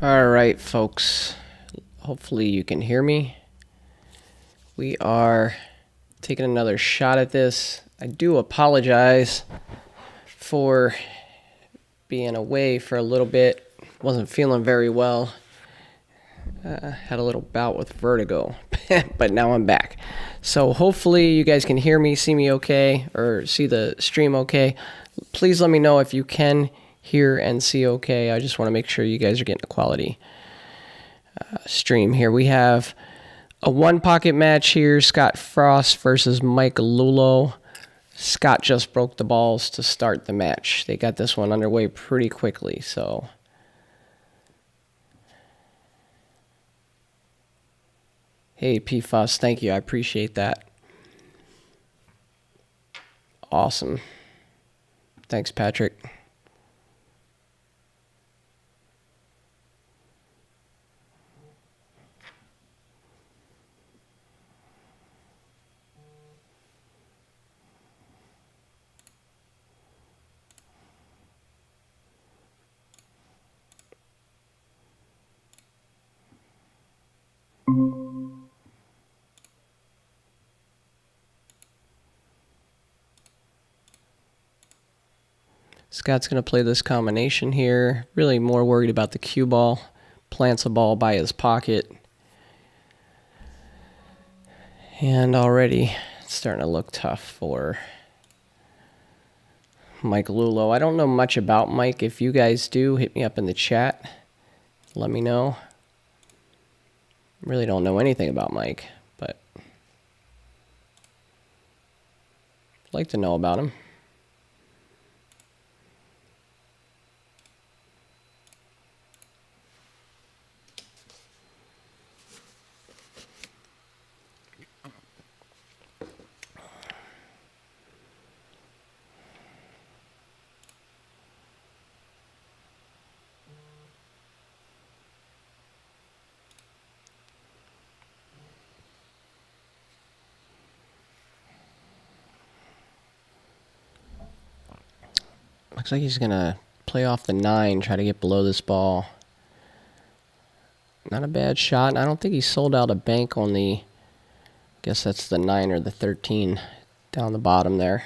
All right, folks. Hopefully you can hear me. We are taking another shot at this. I do apologize for being away for a little bit. Wasn't feeling very well. Had a little bout with vertigo, but now I'm back. So hopefully you guys can hear me, see me okay, or see the stream okay. Please let me know if you can hear and see okay. I just want to make sure you guys are getting a quality stream here. We have a one pocket match here, Scott Frost versus Mike Lullo. Scott just broke the balls to start the match. They got this one underway pretty quickly, so hey, PFOS, thank you. I appreciate that. Awesome. Thanks, Patrick. Scott's going to play this combination here. Really more worried about the cue ball. Plants a ball by his pocket. And already it's starting to look tough for Mike Lullo. I don't know much about Mike. If you guys do, hit me up in the chat. Let me know. Really don't know anything about Mike, but I'd like to know about him. Looks like he's going to play off the 9, try to get below this ball. Not a bad shot. I don't think he sold out a bank on the, I guess that's the 9 or the 13 down the bottom there.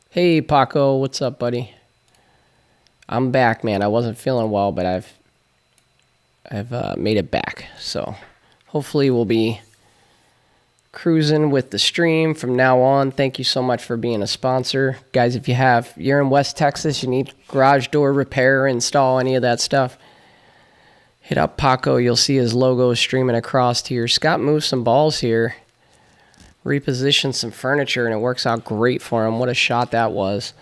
Hey, Paco, what's up, buddy? I'm back, man. I wasn't feeling well, but I've made it back. So hopefully we'll be cruising with the stream from now on. Thank you so much for being a sponsor. Guys, if you're in West Texas, you need garage door repair, install, any of that stuff, hit up Paco. You'll see his logo streaming across here. Scott moved some balls here, repositioned some furniture, and it works out great for him. What a shot that was.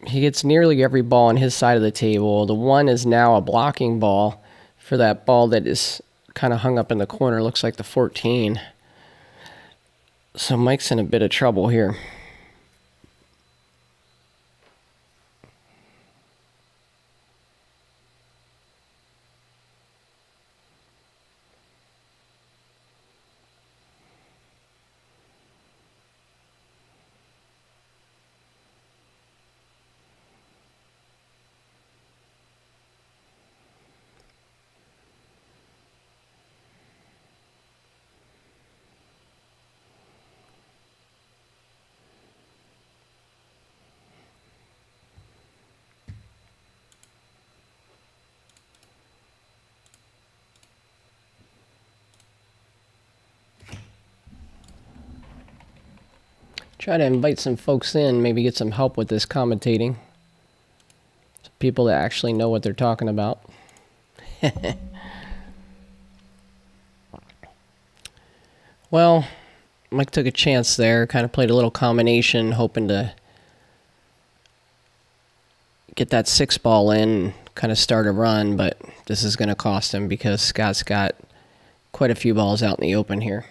He gets nearly every ball on his side of the table. The 1 is now a blocking ball for that ball that is kind of hung up in the corner. Looks like the 14. So Mike's in a bit of trouble here. Try to invite some folks in, maybe get some help with this commentating. Some people that actually know what they're talking about. Well, Mike took a chance there, kind of played a little combination, hoping to get that 6 ball in, kind of start a run, but this is going to cost him because Scott's got quite a few balls out in the open here.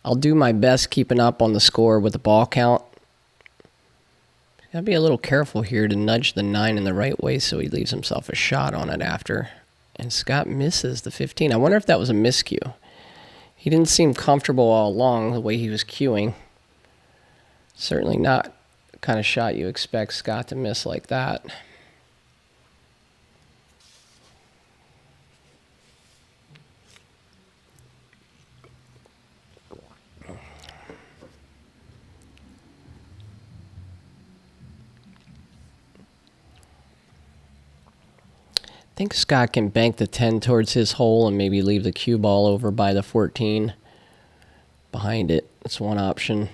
I'll do my best keeping up on the score with the ball count. Gotta be a little careful here to nudge the 9 in the right way so he leaves himself a shot on it after. And Scott misses the 15. I wonder if that was a miscue. He didn't seem comfortable all along the way he was cueing. Certainly not the kind of shot you expect Scott to miss like that. I think Scott can bank the 10 towards his hole and maybe leave the cue ball over by the 14 behind it. That's one option.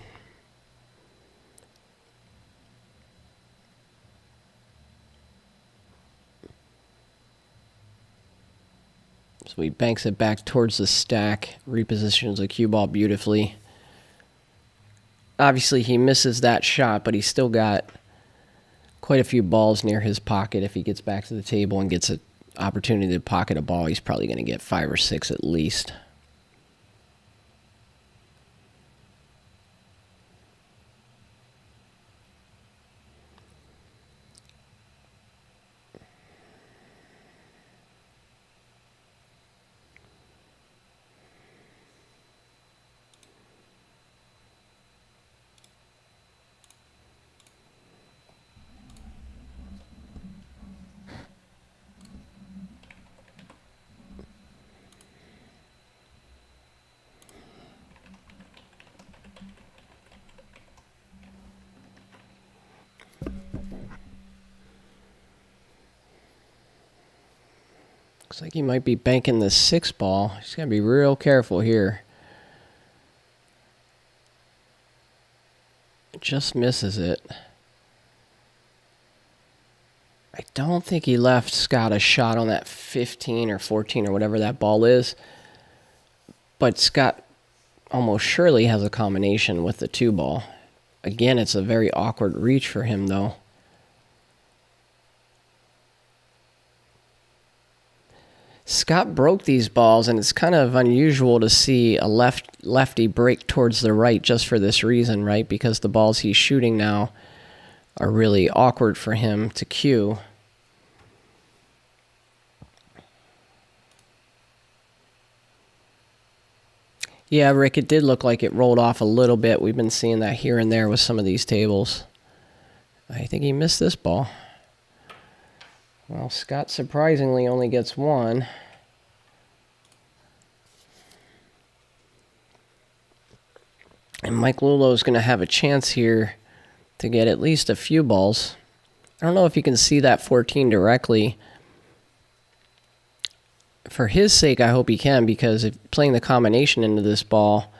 So he banks it back towards the stack, repositions the cue ball beautifully. Obviously, he misses that shot, but he's still got quite a few balls near his pocket. If he gets back to the table and gets an opportunity to pocket a ball, he's probably going to get 5 or 6 at least. Looks like he might be banking the 6 ball. He's got to be real careful here. Just misses it. I don't think he left Scott a shot on that 15 or 14 or whatever that ball is. But Scott almost surely has a combination with the 2 ball. Again, it's a very awkward reach for him, though. Scott broke these balls, and it's kind of unusual to see a lefty break towards the right just for this reason, right? Because the balls he's shooting now are really awkward for him to cue. Yeah, Rick, it did look like it rolled off a little bit. We've been seeing that here and there with some of these tables. I think he missed this ball. Well, Scott surprisingly only gets 1. And Mike Lullo is going to have a chance here to get at least a few balls. I don't know if you can see that 14 directly. For his sake, I hope he can, because if playing the combination into this ball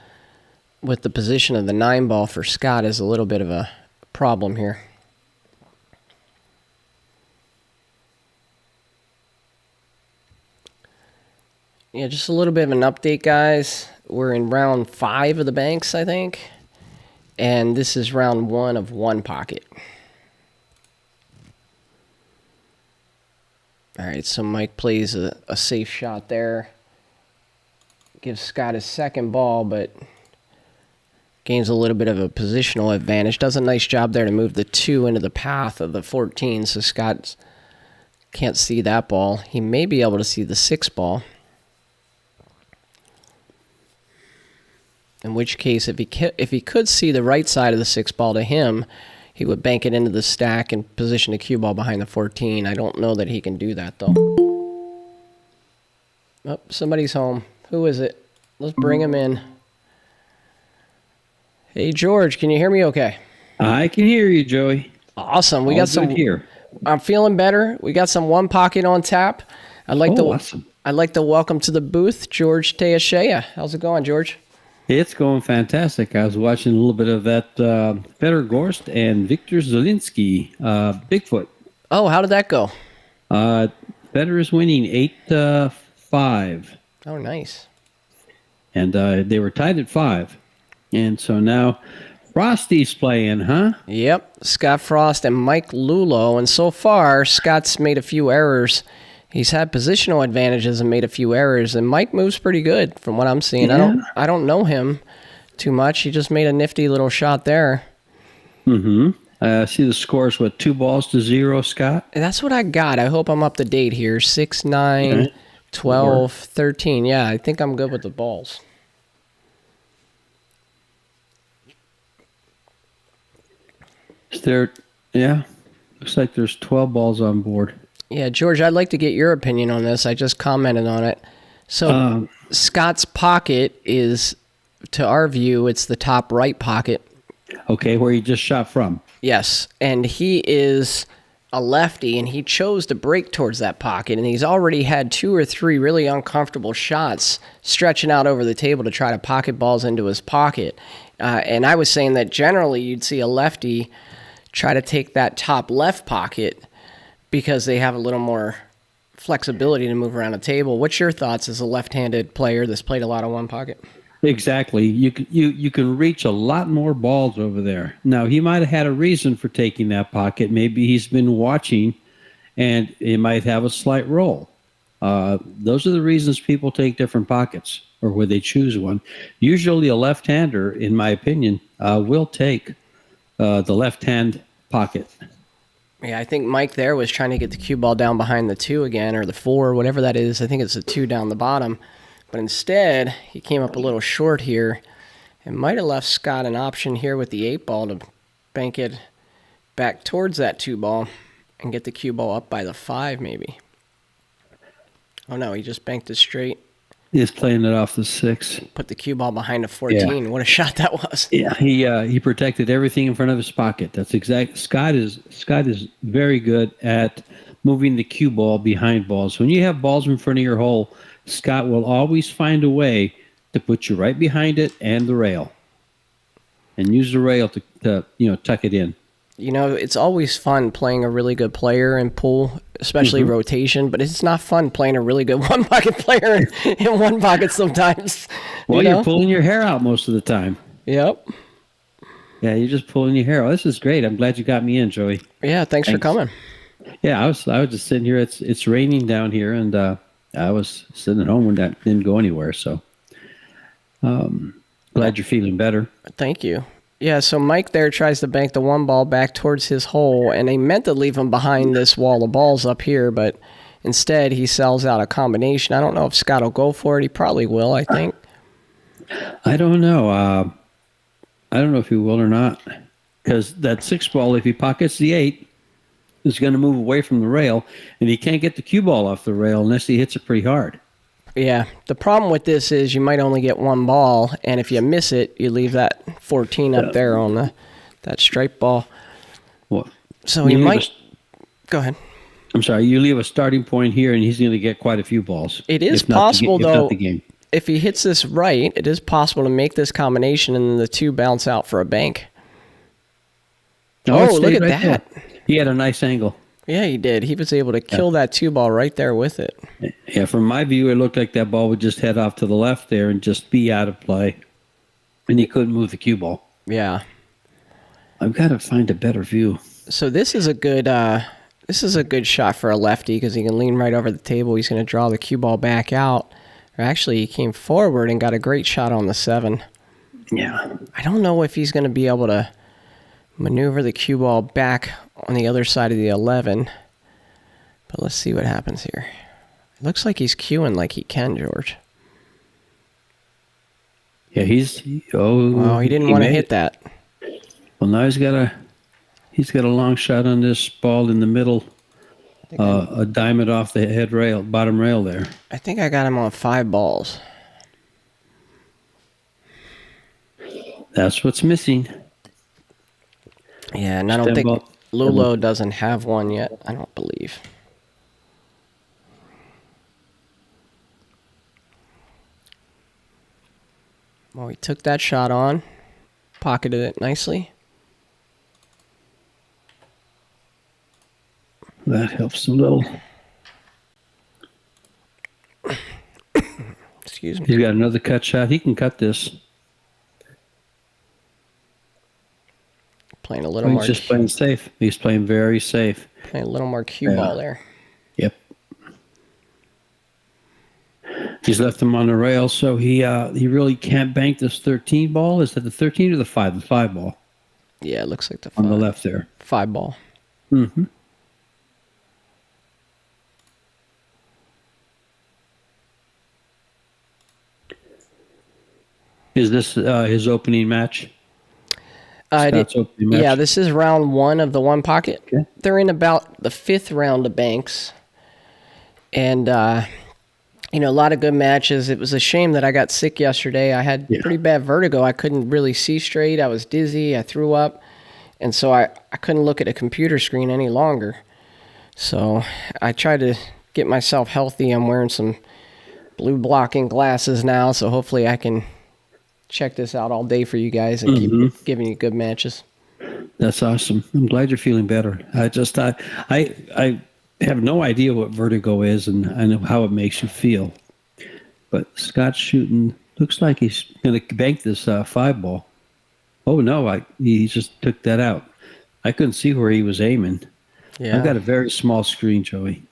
with the position of the 9 ball for Scott is a little bit of a problem here. Yeah, just a little bit of an update, guys. We're in round 5 of the banks, I think. And this is round 1 of 1 pocket. All right, so Mike plays a safe shot there. Gives Scott his 2nd ball, but gains a little bit of a positional advantage. Does a nice job there to move the 2 into the path of the 14, so Scott can't see that ball. He may be able to see the 6 ball. In which case, if he could see the right side of the 6 ball to him, he would bank it into the stack and position the cue ball behind the 14. I don't know that he can do that, though. Oh, somebody's home. Who is it? Let's bring him in. Hey, George, can you hear me okay? I can hear you, Joey. Awesome. We got some here. I'm feeling better. We got some 1 pocket on tap. Awesome. I'd like to welcome to the booth George Teashea. How's it going, George? It's going fantastic. I was watching a little bit of that Peter Gorst and Victor Zielinski, Bigfoot. Oh, how did that go? Peter is winning 8-5. Oh, nice. And they were tied at 5. And so now Frosty's playing, huh? Yep, Scott Frost and Mike Lullo. And so far, Scott's made a few errors. He's had positional advantages and made a few errors, and Mike moves pretty good from what I'm seeing. Yeah. I don't know him too much. He just made a nifty little shot there. Mm-hmm. See the scores, 2-0, Scott? That's what I got. I hope I'm up to date here. 6, 9, 12, 13. Yeah, I think I'm good with the balls. Is there? Yeah. Looks like there's 12 balls on board. Yeah, George, I'd like to get your opinion on this. I just commented on it. So Scott's pocket is, to our view, it's the top right pocket. Okay, where he just shot from. Yes, and he is a lefty, and he chose to break towards that pocket, and he's already had 2 or 3 really uncomfortable shots stretching out over the table to try to pocket balls into his pocket. And I was saying that generally you'd see a lefty try to take that top left pocket because they have a little more flexibility to move around a table. What's your thoughts as a left-handed player that's played a lot of one pocket? Exactly. You can reach a lot more balls over there. Now, he might have had a reason for taking that pocket. Maybe he's been watching, and it might have a slight roll. Those are the reasons people take different pockets or where they choose one. Usually, a left-hander, in my opinion, will take the left-hand pocket. Yeah, I think Mike there was trying to get the cue ball down behind the 2 again, or the 4, whatever that is. I think it's the 2 down the bottom. But instead, he came up a little short here and might have left Scott an option here with the 8 ball to bank it back towards that 2 ball and get the cue ball up by the 5 maybe. Oh no, he just banked it straight. He's playing it off the 6. Put the cue ball behind a 14. Yeah. What a shot that was. Yeah, he protected everything in front of his pocket. That's exact. Scott is very good at moving the cue ball behind balls. When you have balls in front of your hole, Scott will always find a way to put you right behind it and the rail, and use the rail to tuck it in. You know, it's always fun playing a really good player in pool, especially rotation, but it's not fun playing a really good one-pocket player in one pocket sometimes. Well, you're pulling your hair out most of the time. Yep. Yeah, you're just pulling your hair out. This is great. I'm glad you got me in, Joey. Yeah, thanks for coming. Yeah, I was just sitting here. It's raining down here, and I was sitting at home when that didn't go anywhere. So glad you're feeling better. Thank you. Yeah, so Mike there tries to bank the 1 ball back towards his hole, and they meant to leave him behind this wall of balls up here, but instead he sells out a combination. I don't know if Scott will go for it. He probably will, I think. I don't know. I don't know if he will or not, because that 6 ball, if he pockets the 8, is going to move away from the rail, and he can't get the cue ball off the rail unless he hits it pretty hard. Yeah, the problem with this is you might only get 1 ball, and if you miss it, you leave that 14 up there on that stripe ball. What? So he might... Go ahead. I'm sorry, you leave a starting point here, and he's going to get quite a few balls. It is possible, though, if he hits this right, it is possible to make this combination, and then the 2 bounce out for a bank. Oh, look at that. There. He had a nice angle. Yeah, he did. He was able to kill that 2 ball right there with it. Yeah, from my view, it looked like that ball would just head off to the left there and just be out of play. And he couldn't move the cue ball. Yeah. I've got to find a better view. So this is a good shot for a lefty because he can lean right over the table. He's going to draw the cue ball back out. Or actually, he came forward and got a great shot on the 7. Yeah. I don't know if he's going to be able to maneuver the cue ball back on the other side of the 11. But let's see what happens here. It looks like he's cueing like he can, George. Yeah, he didn't want to hit that. Well, now he's got a long shot on this ball in the middle. A diamond off the bottom rail there. I think I got him on 5 balls. That's what's missing. Yeah, and I don't think Lullo doesn't have one yet. I don't believe. Well, he took that shot on, pocketed it nicely. That helps a little. Excuse me. He's got another cut shot. He can cut this. Playing a little more. He's just playing safe. He's playing very safe. Playing a little more cue ball there. Yep. He's left him on the rail, so he really can't bank this 13 ball. Is that the 13 or the 5? The 5 ball. Yeah, it looks like the 5. On the left there. 5 ball. Mm-hmm. Is this his opening match? Scott's opening match? Yeah, this is round 1 of the one pocket. Okay. They're in about the 5th round of banks. And, a lot of good matches. It was a shame that I got sick yesterday. I had pretty bad vertigo. I couldn't really see straight. I was dizzy. I threw up. And so I couldn't look at a computer screen any longer. So I tried to get myself healthy. I'm wearing some blue blocking glasses now, so hopefully I can check this out all day for you guys and keep giving you good matches. That's awesome. I'm glad you're feeling better. I have no idea what vertigo is, and I know how it makes you feel. But Scott's shooting. Looks like he's going to bank this 5-ball. Oh no! He just took that out. I couldn't see where he was aiming. Yeah. I've got a very small screen, Joey.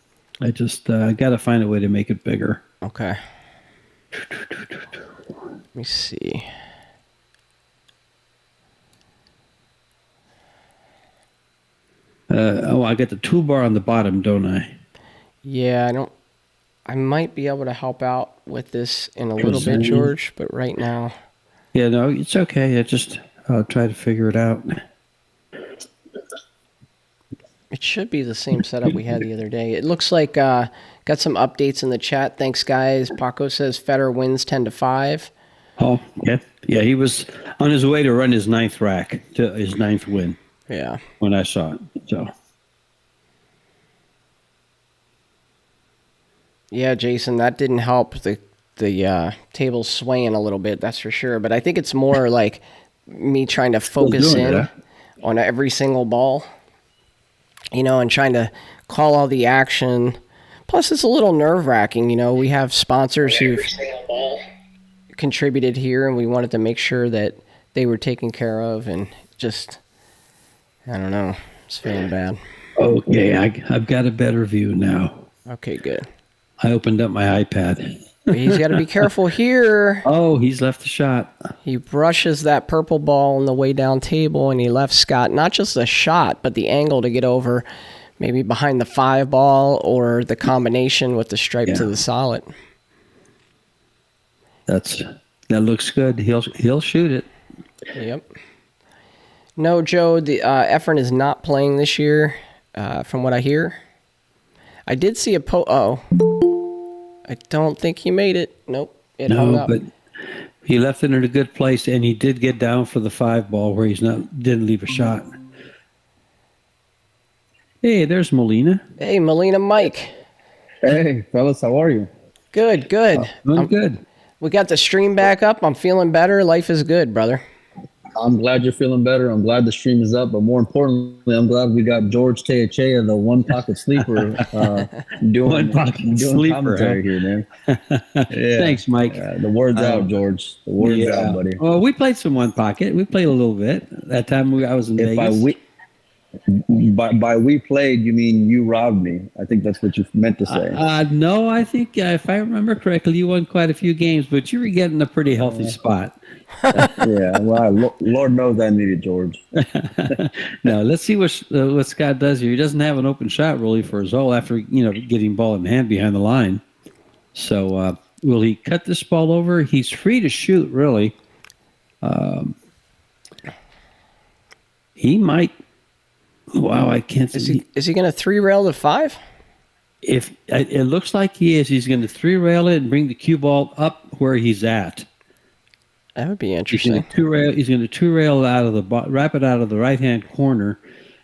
I just got to find a way to make it bigger. Okay. Let me see. I got the toolbar on the bottom, don't I? Yeah, I might be able to help out with this in a little bit, George, but right now. Yeah, no, it's okay. I'll try to figure it out. It should be the same setup we had the other day. It looks like got some updates in the chat. Thanks, guys. Paco says Federer wins 10-5. Oh, yeah. Yeah, he was on his way to run his 9th rack, to his 9th win. Yeah. When I saw it. So. Yeah, Jason, that didn't help the table swaying a little bit, that's for sure. But I think it's more like me trying to focus in on every single ball. And trying to call all the action. Plus, it's a little nerve-wracking. We have sponsors who've contributed here, and we wanted to make sure that they were taken care of. And just, I don't know, it's feeling bad. Okay, I've got a better view now. Okay, good. I opened up my iPad. He's got to be careful here. Oh, he's left the shot. He brushes that purple ball on the way down table, and he left Scott not just a shot, but the angle to get over maybe behind the 5-ball or the combination with the stripe to the solid. That looks good. He'll shoot it. Yep. No, Joe, the Efren is not playing this year, from what I hear. I did see I don't think he made it. Nope. It hung up. But he left it in a good place, and he did get down for the 5-ball where didn't leave a shot. Hey, there's Molina. Hey, Molina Mike. Hey, fellas, how are you? Good. Doing good. We got the stream back up. I'm feeling better. Life is good, brother. I'm glad you're feeling better. I'm glad the stream is up. But more importantly, I'm glad we got George Teachea, the one pocket sleeper, doing commentary here, man. Yeah. Thanks, Mike. The word's out, George. The word's out, buddy. Well, we played some one pocket. We played a little bit. That time I was in Vegas. By we played, you mean you robbed me. I think that's what you meant to say. No, I think if I remember correctly, you won quite a few games, but you were getting a pretty healthy spot. Yeah, well, Lord knows I need it, George. Now, let's see what Scott does here. He doesn't have an open shot really for his hole after getting ball in hand behind the line. So will he cut this ball over? He's free to shoot, really. He might. Wow, I can't see. Is he going to 3-rail the 5? If it looks like he is, he's going to 3-rail it and bring the cue ball up where he's at. That would be interesting. He's going to 2-rail out of wrap it out of the right-hand corner,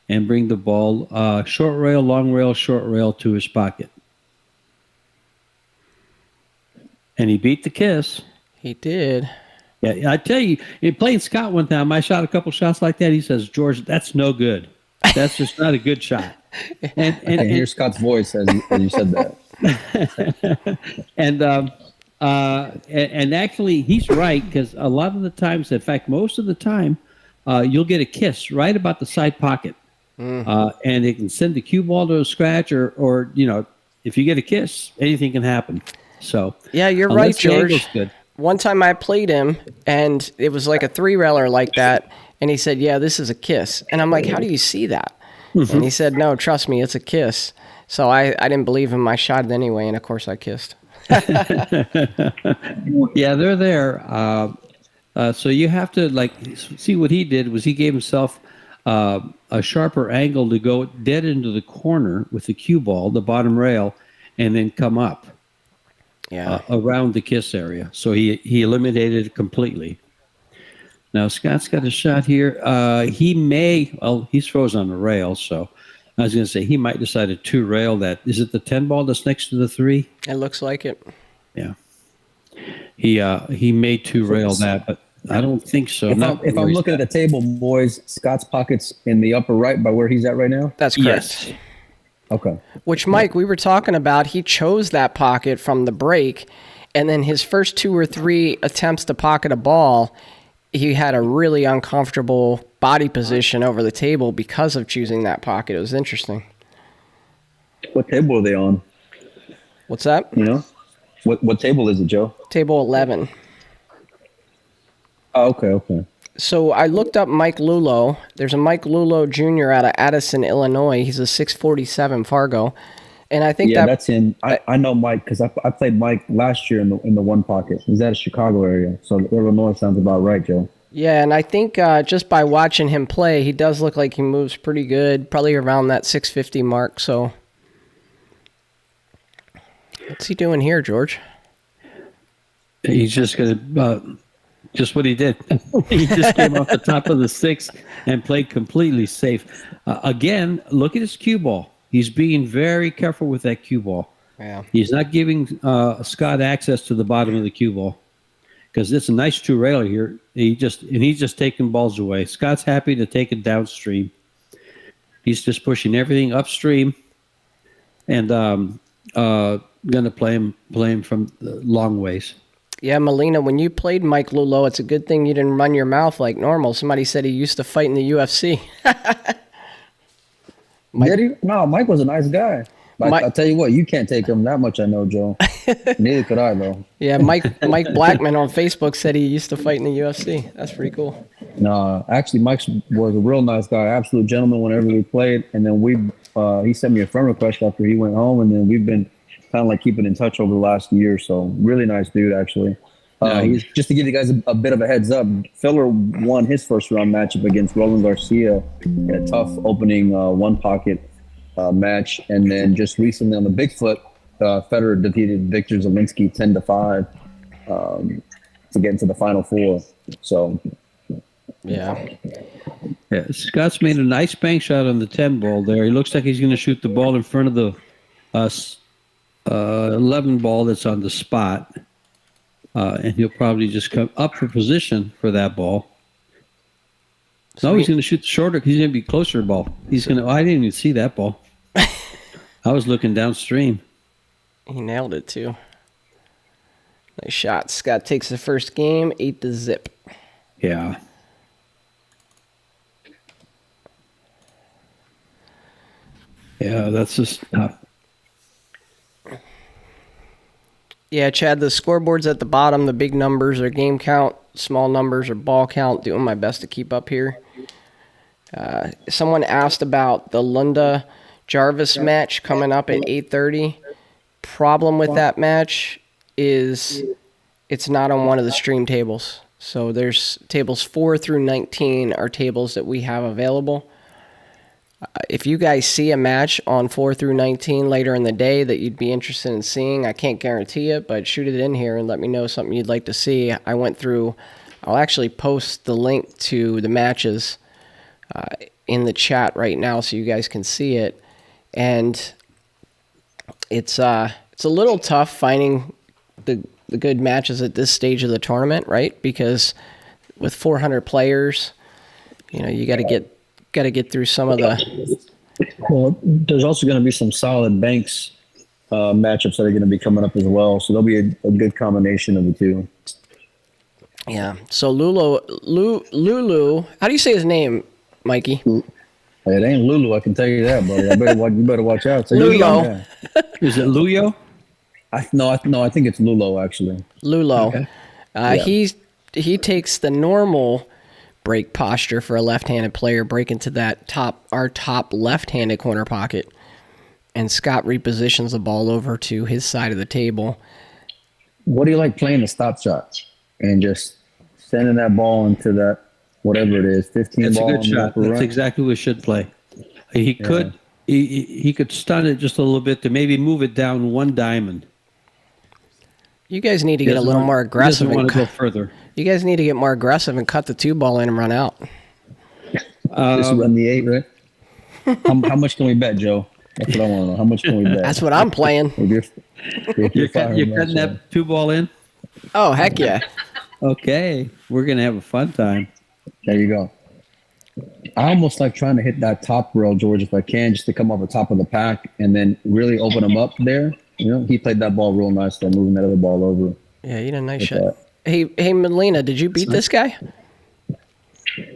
and bring the ball short rail, long rail, short rail to his pocket. And he beat the kiss. He did. Yeah, I tell you, in playing Scott one time, I shot a couple shots like that. He says, "George, that's no good. That's just not a good shot." And I can hear Scott's voice as you said that. And actually, he's right, because a lot of the times, in fact, most of the time, you'll get a kiss right about the side pocket, and it can send the cue ball to a scratch, or if you get a kiss, anything can happen. So yeah, you're right, George. Good. One time I played him, and it was like a 3-railer like that, and he said, "Yeah, this is a kiss," and I'm like, "How do you see that?" And he said, "No, trust me, it's a kiss." So I didn't believe him. I shot it anyway, and of course I kissed. Yeah, they're there. So you have to see what he did was he gave himself a sharper angle to go dead into the corner with the cue ball, the bottom rail, and then come up around the kiss area. So he eliminated it completely. Now Scott's got a shot here. He's frozen on the rail, so I was going to say he might decide to two rail that. Is it the 10 ball that's next to the 3? It looks like it. Yeah. He may two rail that, but I don't think so. If I'm looking at the table, boys, Scott's pocket's in the upper right by where he's at right now? That's correct. Yes. Okay. Which, Mike, we were talking about, he chose that pocket from the break, and then his first 2 or 3 attempts to pocket a ball, he had a really uncomfortable body position over the table because of choosing that pocket. It was interesting. What table are they on? What's that? You know? What table is it, Joe? Table 11. Oh, okay. So I looked up Mike Lullo. There's a Mike Lullo Jr. out of Addison, Illinois. He's a 647 Fargo. And I think that's him. I know Mike because I played Mike last year in the one pocket. He's out of Chicago area. So Illinois sounds about right, Joe. Yeah, and I think just by watching him play, he does look like he moves pretty good, probably around that 650 mark. So what's he doing here, George? He's just going to... just what he did. He just came off the top of the 6 and played completely safe. Again, look at his cue ball. He's being very careful with that cue ball. Yeah. He's not giving Scott access to the bottom of the cue ball because it's a nice two railer here. He's just taking balls away. Scott's happy to take it downstream. He's just pushing everything upstream and going to play him from the long ways. Yeah, Melina, when you played Mike Lullo, it's a good thing you didn't run your mouth like normal. Somebody said he used to fight in the UFC. Did he? No, Mike was a nice guy. I'll tell you what, you can't take him that much, I know, Joe. Neither could I, though. Yeah, Mike Blackman on Facebook said he used to fight in the UFC. That's pretty cool. No, actually, Mike was a real nice guy, absolute gentleman whenever we played. And then he sent me a friend request after he went home, and then we've been kind of like keeping in touch over the last year or so. Really nice dude, actually. Just to give you guys a bit of a heads up, Filler won his first round matchup against Roland Garcia in a tough opening one pocket match, and then just recently on the Bigfoot, Federer defeated Victor Zielinski 10-5 to get into the final 4. So, yeah. Scott's made a nice bank shot on the 10 ball there. He looks like he's going to shoot the ball in front of the 11 ball that's on the spot. And he'll probably just come up for position for that ball. So he's going to shoot the shorter because he's going to be closer to the ball. I didn't even see that ball. I was looking downstream. He nailed it, too. Nice shot. Scott takes the first game, 8-0. Yeah. Yeah, that's just tough. Yeah, Chad, the scoreboard's at the bottom. The big numbers are game count, small numbers are ball count. Doing my best to keep up here. Someone asked about the Lunda-Jarvis match coming up at 8:30. Problem with that match is it's not on one of the stream tables. So there's tables 4 through 19 are tables that we have available. If you guys see a match on 4 through 19 later in the day that you'd be interested in seeing, I can't guarantee it, but shoot it in here and let me know something you'd like to see. I'll actually post the link to the matches in the chat right now so you guys can see it. And it's a little tough finding the good matches at this stage of the tournament, right? Because with 400 players, you got to get through some of the... Well, there's also going to be some solid Banks matchups that are going to be coming up as well. So there'll be a good combination of the two. Yeah. So Lulu, how do you say his name, Mikey? It ain't Lulu, I can tell you that, buddy. You better watch out. So Lullo. Is it Lullo? No, I think it's Lullo, actually. Lullo. Okay. He takes the normal break posture for a left-handed player, break into our top left-handed corner pocket, and Scott repositions the ball over to his side of the table. What do you like playing the stop shots and just sending that ball into that, whatever it is, 15 It's a ball good on the shot. upper That's right. exactly what we should play. He could he could stun it just a little bit to maybe move it down one diamond. You guys need to He get a doesn't little want- more He aggressive. doesn't want to go further. You guys need to get more aggressive and cut the 2 ball in and run out. Just run the 8, right? How much can we bet, Joe? That's what I want to know. How much can we bet? That's what I'm playing. If You're firing cutting Joe. that 2 ball in? Oh, heck yeah. Okay. We're going to have a fun time. There you go. I almost like trying to hit that top rail, George, if I can, just to come off the top of the pack and then really open him up there. You know, he played that ball real nice, though, moving that other ball over. Yeah, you did a nice Like shot. that. Hey, Melina, did you beat this guy?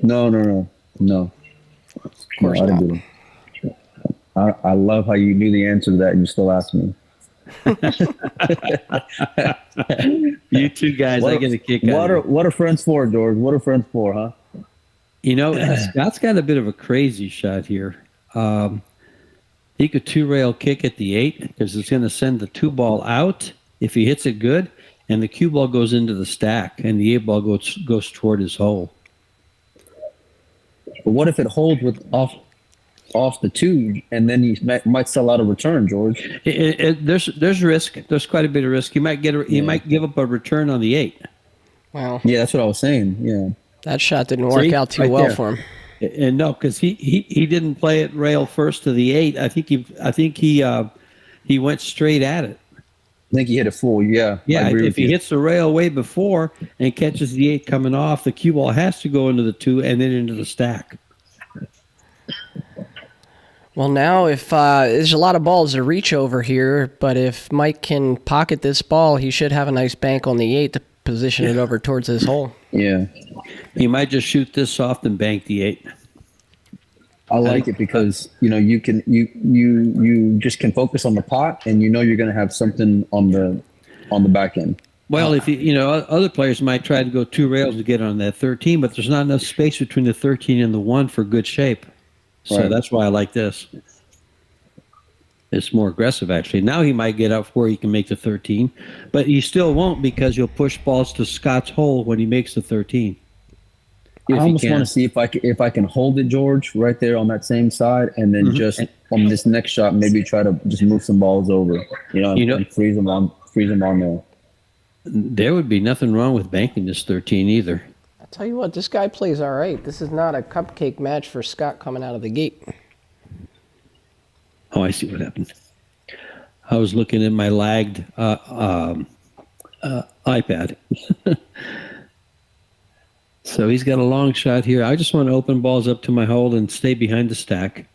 No. Of course I not. didn't do it. I love how you knew the answer to that and you still asked me. You two guys, I get a kick out of it. What are friends for, George? What are friends for, huh? You know, Scott's got a bit of a crazy shot here. He could 2-rail kick at the 8 because it's going to send the 2 ball out if he hits it good, and the cue ball goes into the stack, and the 8 ball goes toward his hole. But what if it holds with off the 2, and then he might sell out a return, George? There's risk. There's quite a bit of risk. He might might give up a return on the 8. Well, Yeah, that's what I was saying. Yeah. that shot didn't work See? out too Right well there. for him. And no, because he didn't play it rail first to the 8. I think he went straight at it. I think he hit it full. Yeah. I Yeah, agree if with he you. hits the rail way before and catches the 8 coming off, the cue ball has to go into the 2 and then into the stack. Well, now if there's a lot of balls to reach over here, but if Mike can pocket this ball, he should have a nice bank on the 8 to position it over towards his hole. Yeah. He might just shoot this soft and bank the 8. I like it because you can you just can focus on the pot and you're going to have something on the back end. Well, if other players might try to go 2 rails to get on that 13, but there's not enough space between the 13 and the 1 for good shape. So Right. that's why I like this. It's more aggressive, actually. Now he might get up where he can make the 13, but he still won't because he'll push balls to Scott's hole when he makes the 13. I If he almost can. want to see if I can hold it, George, right there on that same side, and then just on this next shot, maybe try to just move some balls over, and freeze them on there. There would be nothing wrong with banking this 13 either. I'll tell you what, this guy plays all right. This is not a cupcake match for Scott coming out of the gate. Oh, I see what happened. I was looking at my lagged iPad. So he's got a long shot here. I just want to open balls up to my hole and stay behind the stack.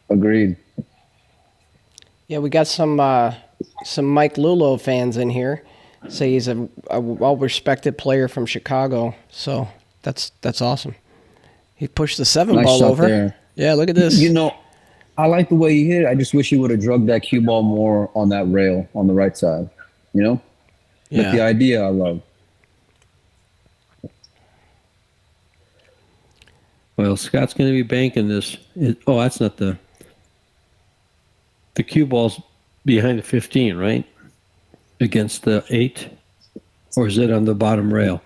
Agreed. Yeah, we got some Mike Lullo fans in here. Say he's a well-respected player from Chicago. So that's awesome. He pushed the 7 Nice ball shot over. there. Yeah, look at this. I like the way he hit it. I just wish he would have drugged that cue ball more on that rail on the right side. But the Yeah. idea I love. Well, Scott's going to be banking this. That's not the cue ball's behind the 15, right? Against the 8? Or is it on the bottom rail?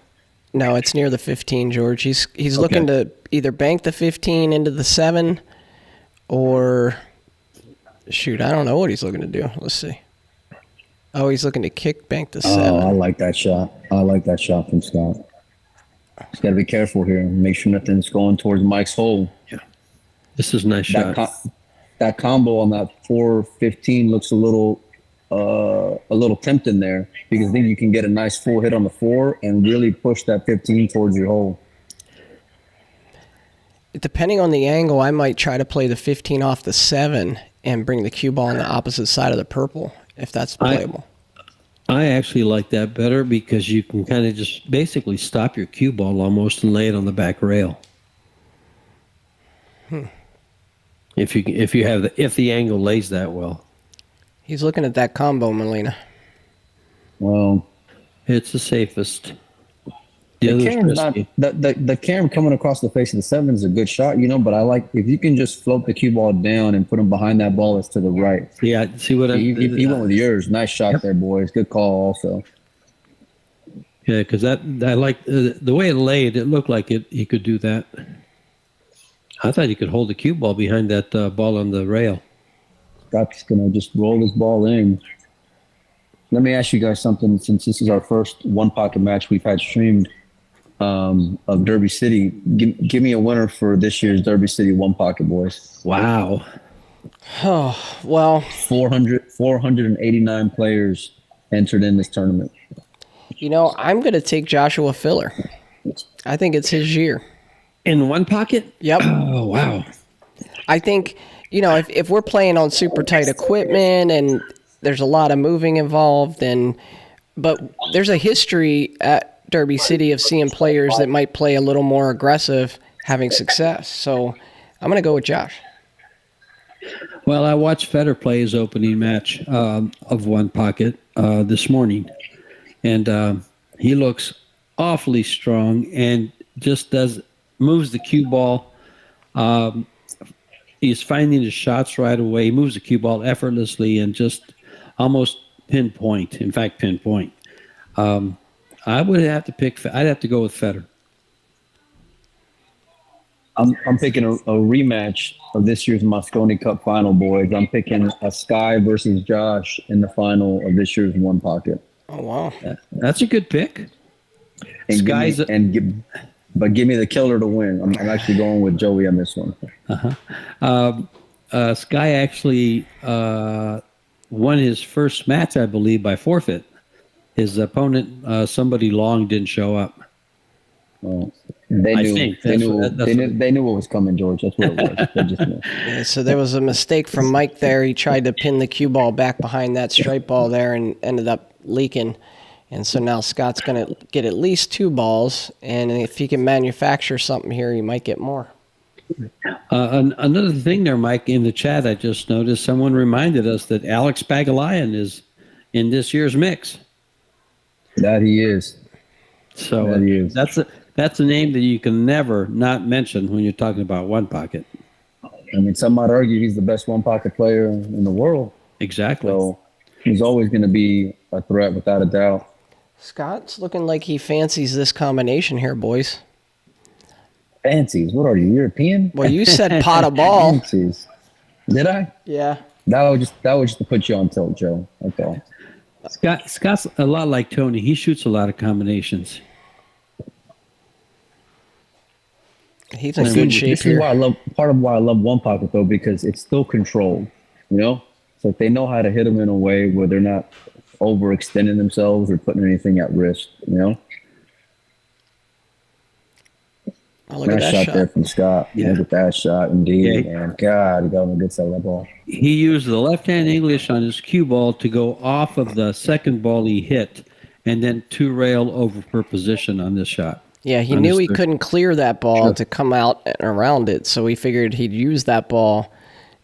No, it's near the 15, George. He's looking to either bank the 15 into the 7 or shoot, I don't know what he's looking to do. Let's see. Oh, he's looking to kick bank the 7. Oh, I like that shot. I like that shot from Scott. He's got to be careful here. Make sure nothing's going towards Mike's hole. This is a nice shot. That combo on that 4-15 looks a little tempting there because I think you can get a nice full hit on the 4 and really push that 15 towards your hole. Depending on the angle, I might try to play the 15 off the 7 and bring the cue ball on the opposite side of the purple, if that's playable. I actually like that better because you can kind of just basically stop your cue ball almost and lay it on the back rail. If the angle lays that well. He's looking at that combo, Molina. Well, It's the safest. The cam coming across the face of the 7 is a good shot, but I like if you can just float the cue ball down and put him behind that ball that's to the right. Yeah, see what He went with yours. Nice shot there, boys. Good call also. Yeah, because I like the way it laid. It looked like he could do that. I thought he could hold the cue ball behind that ball on the rail. Scott's going to just roll this ball in. Let me ask you guys something, since this is our first one pocket match we've had streamed of Derby City. Give me a winner for this year's Derby City one pocket, boys. Wow. Oh, well. 489 players entered in this tournament. You know, I'm going to take Joshua Filler. I think it's his year. In one pocket? Yep. Oh, wow. I think, you know, if we're playing on super tight equipment and there's a lot of moving involved, but there's a history at Derby City of seeing players that might play a little more aggressive having success. So I'm going to go with Josh. Well, I watched Federer play his opening match of one pocket this morning, and he looks awfully strong and just moves the cue ball. He's finding his shots right away. He moves the cue ball effortlessly and just almost pinpoint. In fact, pinpoint. I would have to pick. I'd have to go with Federer. I'm picking a rematch of this year's Mosconi Cup final, boys. I'm picking a Sky versus Josh in the final of this year's one pocket. Oh, wow. That's a good pick. And give me the killer to win. I'm actually going with Joey on this one. Sky actually won his first match, I believe, by forfeit. His opponent, somebody long, didn't show up. Oh, they knew what was coming, George. That's what it was. They just knew. Yeah, so there was a mistake from Mike there. He tried to pin the cue ball back behind that straight ball there and ended up leaking. And so now Scott's going to get at least 2 balls, and if he can manufacture something here, he might get more. Another thing there, Mike, in the chat, I just noticed someone reminded us that Alex Bagalayan is in this year's mix. That he is. So that's a name that you can never not mention when you're talking about one pocket. I mean, some might argue he's the best one pocket player in the world. Exactly. So he's always going to be a threat without a doubt. Scott's looking like he fancies this combination here, boys. Fancies? What are you, European? Well, you said pot of ball. Fancies. Did I? Yeah. That was just to put you on tilt, Joe. That's all. Scott's a lot like Tony. He shoots a lot of combinations. He's in good shape here. Part of why I love one pocket, though, because it's still controlled, you know? So if they know how to hit them in a way where they're not overextending themselves or putting anything at risk, you know? Oh, look at that shot there from Scott. Yeah. Look at that shot, indeed, Yeah. man. God, he got on a good side of that ball. He used the left-hand English on his cue ball to go off of the second ball he hit, and then 2 rail over per position on this shot. Yeah, he knew he couldn't clear that ball to come out and around it, so he figured he'd use that ball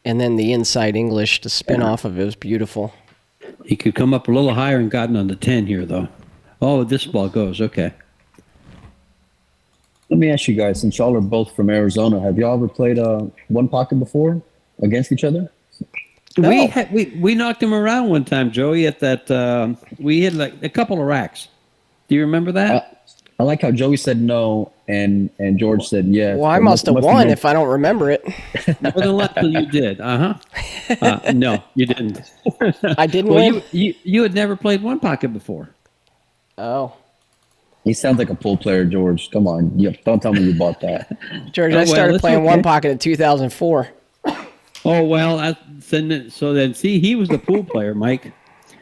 and then the inside English to spin off of it. It was beautiful. He could come up a little higher and gotten on the 10 here, though. Oh, this ball goes. Okay. Let me ask you guys, since y'all are both from Arizona, have y'all ever played one pocket before against each other? No. We knocked him around one time, Joey, at that we hit like a couple of racks. Do you remember that? I like how Joey said no and George said yes. Well, I must have won if I don't remember it. More than likely you did. No, you didn't. I didn't win? You had never played one pocket before. Oh. He sounds like a pool player, George. Come on. Don't tell me you bought that. George, I started playing one pocket in 2004. Oh, well, so then, see, he was the pool player, Mike.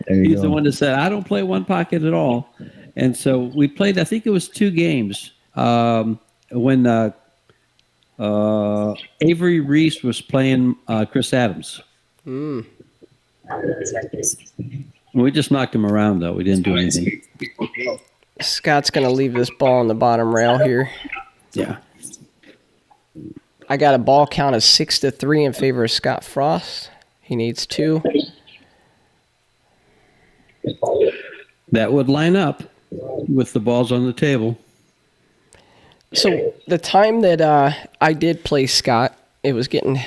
He's the one that said, I don't play one pocket at all. And so we played, I think it was 2 games when Avery Reese was playing Chris Adams. We just knocked him around, though. We didn't do anything. Scott's going to leave this ball on the bottom rail here. Yeah. I got a ball count of 6-3 in favor of Scott Frost. He needs 2. That would line up with the balls on the table. So the time that I did play Scott, it was getting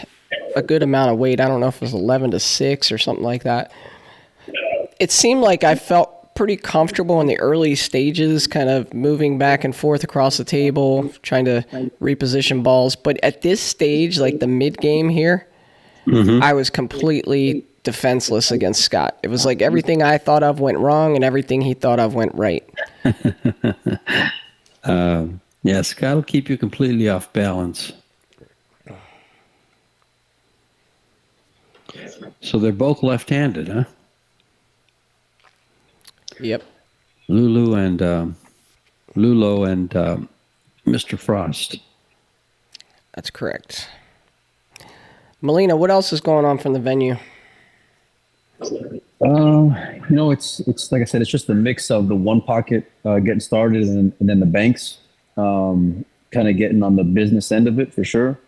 a good amount of weight. I don't know if it was 11-6 or something like that. It seemed like I felt pretty comfortable in the early stages, kind of moving back and forth across the table, trying to reposition balls. But at this stage, like the mid-game here, I was completely defenseless against Scott. It was like everything I thought of went wrong and everything he thought of went right. Yeah, Scott will keep you completely off balance. So they're both left-handed, huh? Yep. Lullo and Mr. Frost. That's correct. Melina, what else is going on from the venue? It's like I said, it's just a mix of the one pocket getting started and then the banks kind of getting on the business end of it for sure.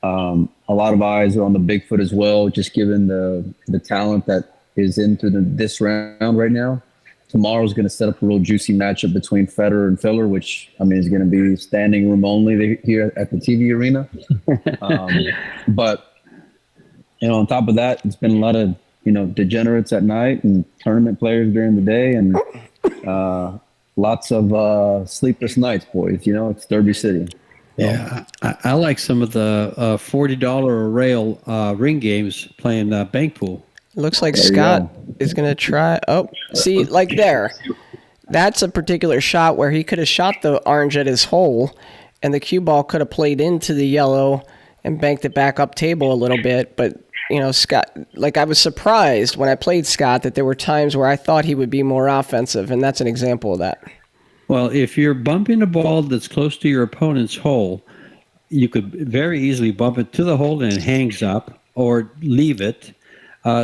A lot of eyes are on the Bigfoot as well, just given the talent that is into this round right now. Tomorrow's going to set up a real juicy matchup between Federer and Filler, which I mean is going to be standing room only here at the TV arena. But on top of that, it's been a lot of degenerates at night and tournament players during the day, and lots of sleepless nights, boys. It's Derby City. Yeah, I like some of the $40 a rail ring games playing bank pool. Looks like Scott is going to try. Oh, see, like there. That's a particular shot where he could have shot the orange at his hole, and the cue ball could have played into the yellow and banked it back up table a little bit. But, Scott, like I was surprised when I played Scott that there were times where I thought he would be more offensive, and that's an example of that. Well, if you're bumping a ball that's close to your opponent's hole, you could very easily bump it to the hole and it hangs up, or leave it.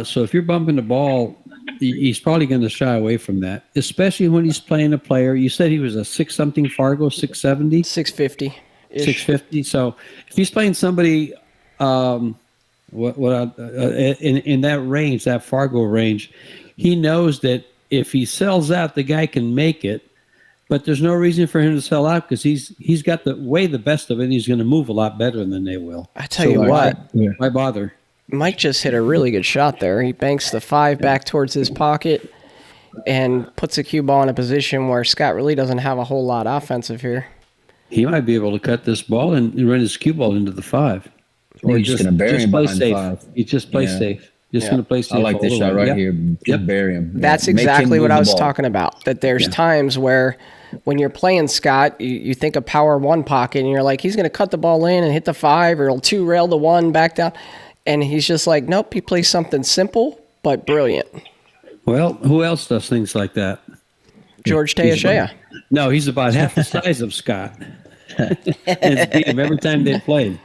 So if you're bumping the ball, he's probably going to shy away from that, especially when he's playing a player. You said he was a 6-something Fargo, 670? 650. 650. So if he's playing somebody in that range, that Fargo range, he knows that if he sells out, the guy can make it. But there's no reason for him to sell out because he's got the best of it. And he's going to move a lot better than they will. I tell you what. Why bother? Mike just hit a really good shot there. He banks the 5 back towards his pocket and puts the cue ball in a position where Scott really doesn't have a whole lot offensive here. He might be able to cut this ball and run his cue ball into the 5. Or he's just going to bury him play behind safe. 5. He just plays safe. Just going to play safe. I like this shot right here. Just bury him. That's exactly what I was talking about. That there's times where when you're playing Scott, you think of power 1 pocket, and you're like, he's going to cut the ball in and hit the 5, or he'll 2-rail the 1 back down. And he's just like, nope, he plays something simple but brilliant. Well, who else does things like that? George Teashea. No, he's about half the size of Scott. And it's beat him every time they played.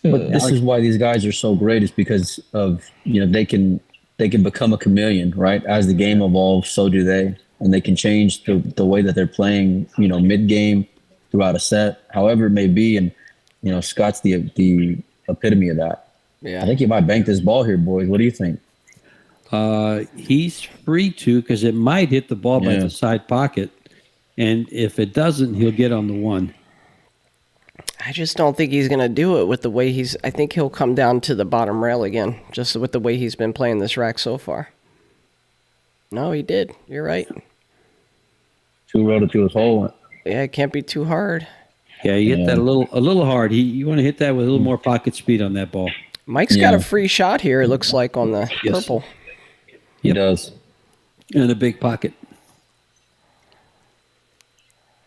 But this is why these guys are so great, is because of they can become a chameleon, right? As the game evolves, so do they, and they can change the way that they're playing, mid game, throughout a set, however it may be. And Scott's the epitome of that. Yeah, I think he might bank this ball here, boys. What do you think? He's free to, because it might hit the ball by the side pocket, and if it doesn't, he'll get on the 1. I just don't think he's going to do it with the way I think he'll come down to the bottom rail again, just with the way he's been playing this rack so far. No, he did. You're right. 2-railed it to his hole. Yeah, it can't be too hard. Yeah, you hit that a little hard. You want to hit that with a little more pocket speed on that ball. Mike's got a free shot here, it looks like, on the purple. He does. And a big pocket.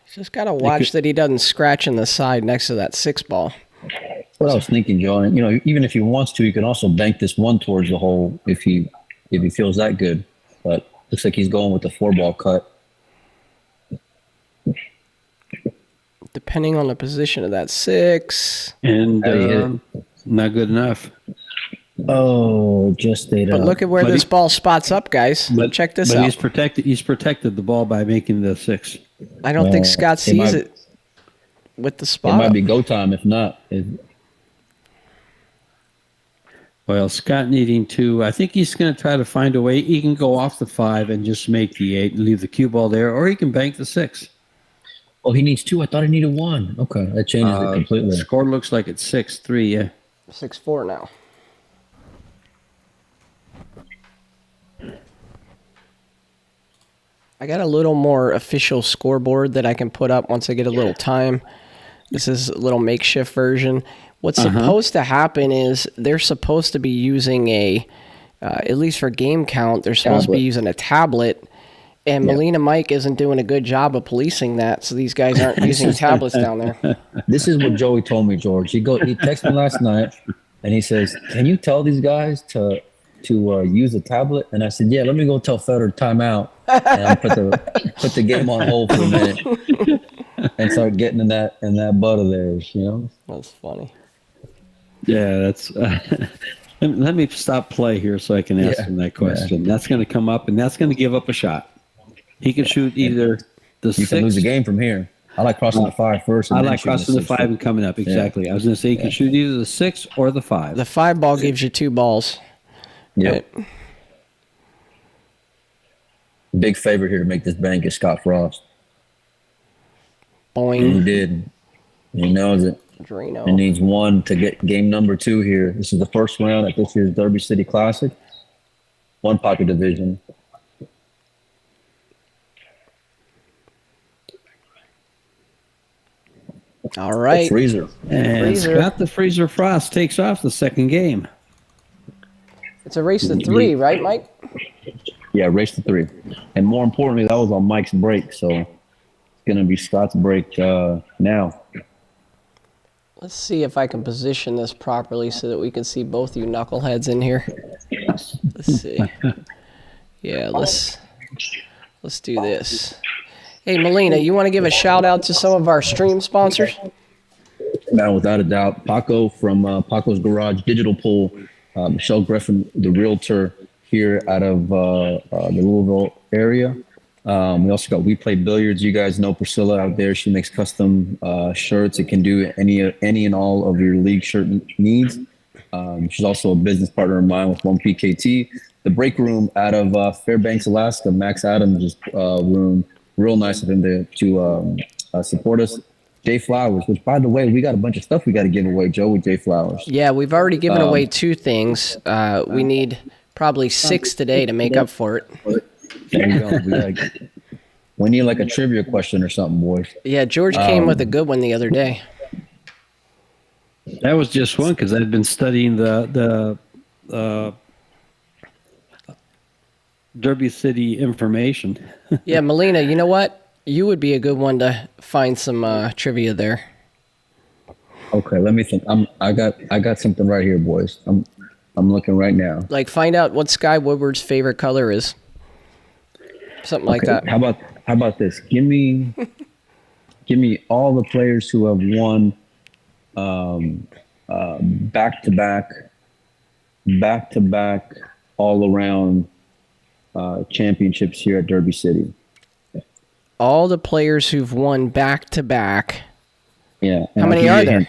He's just got to watch that he doesn't scratch in the side next to that 6 ball. What I was thinking, Joe, even if he wants to, he can also bank this 1 towards the hole if he feels that good. But looks like he's going with the 4-ball cut. Depending on the position of that 6. And not good enough. Oh, just stayed up. But look at where this ball spots up, guys. Check this out. He's protected the ball by making the 6. I don't think Scott sees it with the spot. It might be go time if not. Well, Scott needing to, I think he's going to try to find a way. He can go off the 5 and just make the 8 and leave the cue ball there, or he can bank the 6. Oh, he needs 2. I thought he needed 1. Okay, that changes it completely. The score looks like it's 6-3, yeah. 6-4 now. I got a little more official scoreboard that I can put up once I get a little time. This is a little makeshift version. What's supposed to happen is they're supposed to be using at least for game count, they're supposed to be using a tablet. And Molina Mike isn't doing a good job of policing that, so these guys aren't using tablets down there. This is what Joey told me, George. He texted me last night, and he says, "Can you tell these guys to use a tablet?" And I said, "Yeah, let me go tell Federer timeout, and I'll put the game on hold for a minute and start getting in that butt of theirs." You know, That's funny. Yeah, that's. Let me stop play here so I can ask him that question. Yeah. That's going to come up, and that's going to give up a shot. He can shoot either the 6. You can lose the game from here. I like crossing the 5 first. I like crossing the 5 and coming up. Exactly. Yeah. I was going to say you can shoot either the 6 or the 5. The 5 ball gives you 2 balls. Yep. Right. Big favorite here to make this bank is Scott Frost. Boing. He did. He knows it. Drano. It needs 1 to get game number 2 here. This is the first round at this year's Derby City Classic. 1 pocket division. All right. The freezer. And Scott the Freezer Frost takes off the second game. It's a race to 3, right, Mike? Yeah, race to 3. And more importantly, that was on Mike's break, so it's going to be Scott's break now. Let's see if I can position this properly so that we can see both you knuckleheads in here. Let's see. Yeah, let's do this. Hey, Molina, you want to give a shout out to some of our stream sponsors? Now, without a doubt, Paco from Paco's Garage Digital Pool, Michelle Griffin, the realtor here out of the Louisville area. We also got We Play Billiards. You guys know Priscilla out there. She makes custom shirts. It can do any and all of your league shirt needs. She's also a business partner of mine with 1PKT. The break room out of Fairbanks, Alaska, Max Adams' room. Real nice of him to support us. Jay Flowers, which, by the way, we got a bunch of stuff we got to give away, Joe, with Jay Flowers. Yeah, we've already given away 2 things. We need probably 6 today to make up for it. There you go. We need like a trivia question or something, boys. Yeah, George came with a good one the other day. That was just one because I've been studying the Derby City information. Yeah, Molina, you know what? You would be a good one to find some trivia there. Okay, let me think. I got something right here, boys. I'm looking right now. Like, find out what Sky Woodward's favorite color is. Something like that. How about this? Give me all the players who have won back-to-back all around championships here at Derby City. All the players who've won back-to-back. Yeah. How many are there?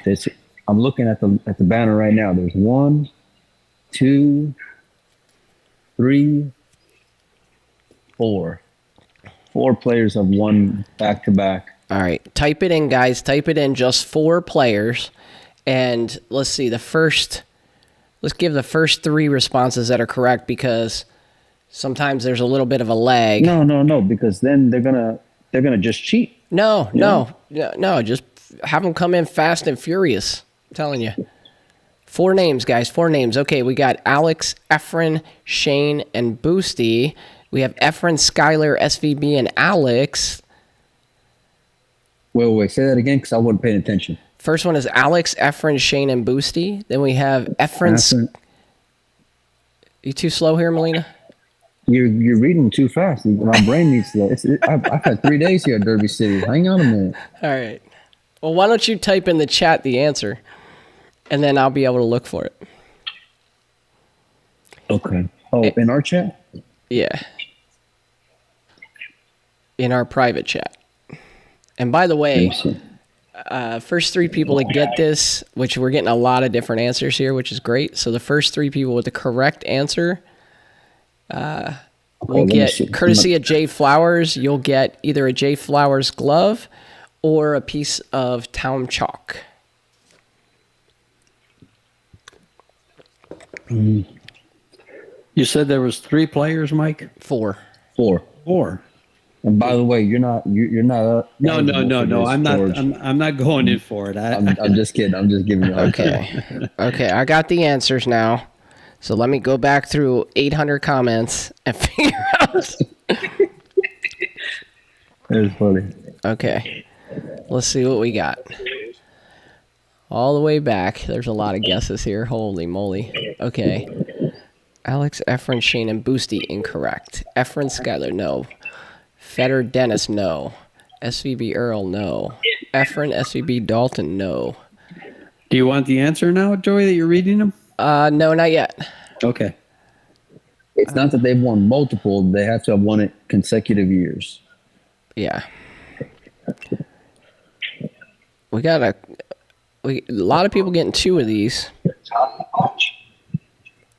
I'm looking at the banner right now. There's 1, 2, 3, 4. 4 players have won back-to-back. All right. Type it in, guys. Type it in, just 4 players. And let's see, let's give the first 3 responses that are correct, because sometimes there's a little bit of a lag. No, because then they're gonna just cheat. No, just have them come in fast and furious. I'm telling you. 4 names, guys. 4 names. Okay, we got Alex, Efren, Shane, and Boosty. We have Efren, Skylar, SVB, and Alex. Wait. Say that again, because I wasn't paying attention. First one is Alex, Efren, Shane, and Boosty. Then we have Efren. You too slow here, Molina? You're reading too fast. My brain needs to. I've had 3 days here at Derby City. Hang on a minute. All right. Well, why don't you type in the chat the answer, and then I'll be able to look for it. Okay. Oh, in our chat? Yeah. In our private chat. And by the way, first 3 people to get this, which we're getting a lot of different answers here, which is great. So the first 3 people with the correct answer will get, courtesy of Jay Flowers, you'll get either a Jay Flowers glove or a piece of town chalk. You said there was 3 players, Mike? 4. 4. 4. And by the way, you're not. No. I'm not. George. I'm not going in for it. I'm just kidding. I'm just giving you a hard time. Okay, I got the answers now. So let me go back through 800 comments and figure out. It's funny. Okay, let's see what we got. All the way back. There's a lot of guesses here. Holy moly. Okay. Alex, Efren, Shane, and Boosty, incorrect. Efren, Skyler, no. Feder, Dennis, no. SVB, Earl, no. Efren, SVB, Dalton, no. Do you want the answer now, Joey, that you're reading them? No, not yet. Okay. It's not that they've won multiple. They have to have won it consecutive years. Yeah. We got a lot of people getting 2 of these.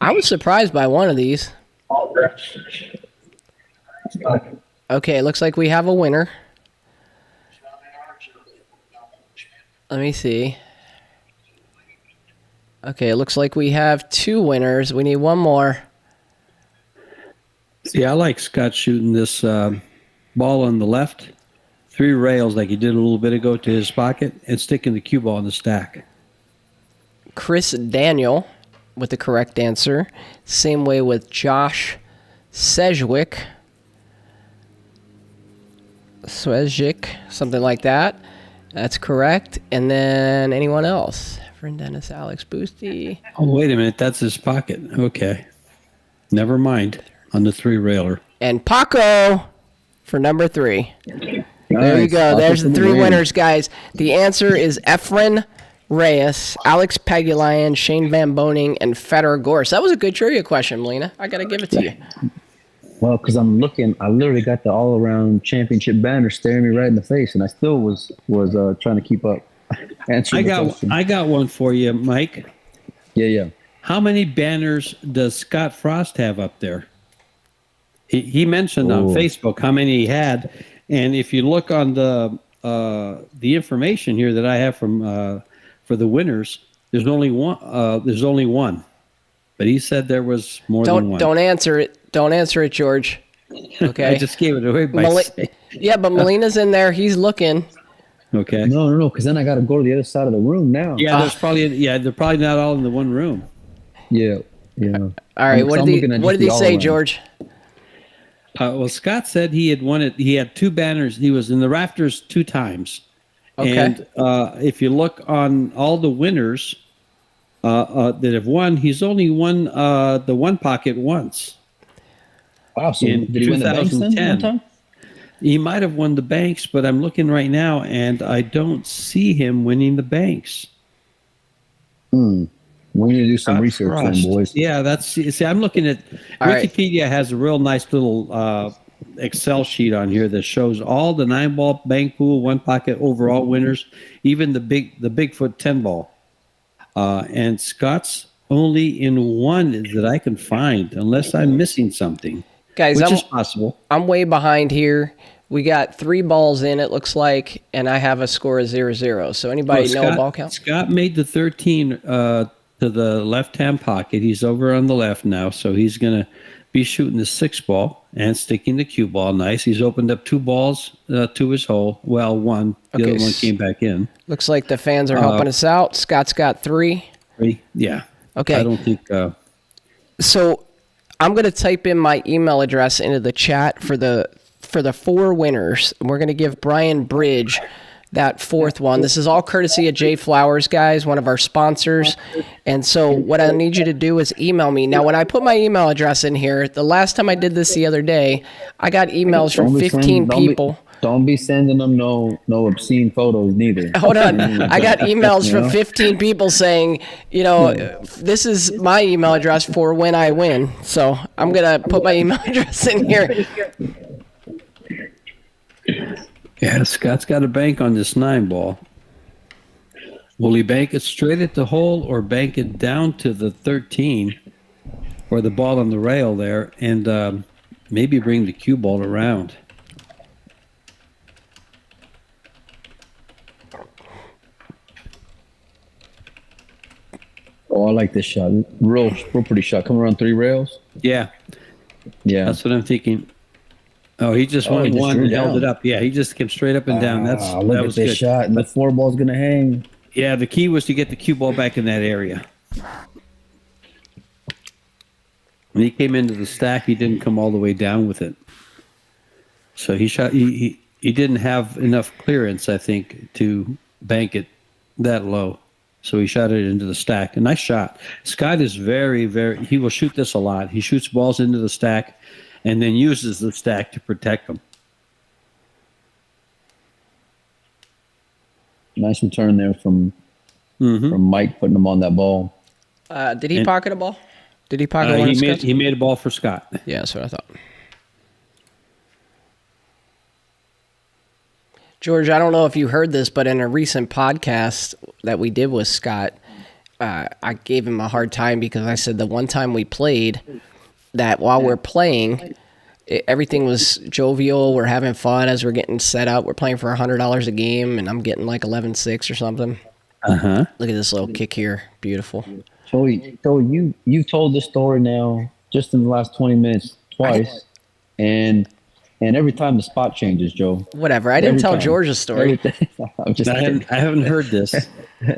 I was surprised by one of these. Okay, it looks like we have a winner. Let me see. Okay, it looks like we have 2 winners. We need one more. See, I like Scott shooting this ball on the left, 3 rails like he did a little bit ago to his pocket, and sticking the cue ball in the stack. Chris Daniel with the correct answer. Same way with Josh Sejwick. Something like that. That's correct. And then anyone else? Friend Dennis, Alex, Boosty. Oh, wait a minute. That's his pocket. Okay. Never mind. On the 3-railer. And Paco for number 3. Nice. There you go. Paco There's the for 3 win. winners, guys. The answer is Efren Reyes, Alex Pagulayan, Shane Van Boning, and Feder Gorse. That was a good trivia question, Melina. I got to give it to you. Well, because I'm looking, I literally got the all-around championship banner staring me right in the face, and I still was trying to keep up. Answering the question. I got one for you, Mike. Yeah. How many banners does Scott Frost have up there? He mentioned on Facebook how many he had, and if you look on the information here that I have from for the winners, there's only one. But he said there was more than one. Don't answer it. Don't answer it, George. Okay. I just gave it away by saying. Yeah, but Melina's in there. He's looking. Okay. No, because then I got to go to the other side of the room now. Yeah, they're probably not all in the one room. Yeah. All right. What did he say, George? Well, Scott said he had won it. He had 2 banners. He was in the rafters 2 times. Okay. And if you look on all the winners that have won, he's only won the one pocket once. Wow. So in did he win the banks then 2010. one time? He might have won the banks, but I'm looking right now, and I don't see him winning the banks. We need to do some research then, boys. Yeah, see, I'm looking at All right. Wikipedia has a real nice little Excel sheet on here that shows all the 9-ball bank pool, one pocket overall winners, even the Bigfoot 10-ball. And Scott's only in one that I can find, unless I'm missing something. Guys, which is possible. I'm way behind here. We got 3 balls in, it looks like, and I have a score of 0-0. So anybody know a ball count? Scott made the 13 to the left-hand pocket. He's over on the left now, so he's going to be shooting the 6 ball and sticking the cue ball. Nice. He's opened up 2 balls to his hole. Well, one. The other one came back in. Looks like the fans are helping us out. Scott's got 3. 3? Yeah. Okay. I don't think... So I'm going to type in my email address into the chat for the 4 winners. And we're going to give Brian Bridge that 4th one. This is all courtesy of Jay Flowers, guys, one of our sponsors. And so what I need you to do is email me. Now, when I put my email address in here, the last time I did this the other day, I got emails from 15 people. Don't be sending them no obscene photos neither. Hold on. I got emails from 15 people saying, this is my email address for when I win. So I'm going to put my email address in here. Yeah, Scott's got a bank on this 9-ball. Will he bank it straight at the hole or bank it down to the 13 or the ball on the rail there and maybe bring the cue ball around? Oh, I like this shot. Real pretty shot. Come around 3 rails. Yeah. Yeah. That's what I'm thinking. Oh, he just Oh, he won just one drew and held down. it up. Yeah, he just came straight up and down. That Look at was this good. shot, and the 4-ball's going to hang. Yeah, the key was to get the cue ball back in that area. When he came into the stack, he didn't come all the way down with it. So he shot. He didn't have enough clearance, I think, to bank it that low. So he shot it into the stack. A nice shot. Scott is very, very. He will shoot this a lot. He shoots balls into the stack, and then uses the stack to protect them. Nice return there from Mike putting him on that ball. Did he pocket a ball? Did he pocket one? He made a ball for Scott. Yeah, that's what I thought. George, I don't know if you heard this, but in a recent podcast that we did with Scott, I gave him a hard time because I said the one time we played, that while we're playing, everything was jovial. We're having fun as we're getting set up. We're playing for $100 a game, and I'm getting like 11-6 or something. Uh-huh. Look at this little kick here. Beautiful. So you've told this story now just in the last 20 minutes twice, and every time the spot changes, Joe. Whatever. I didn't tell George's story. I'm just I haven't heard this.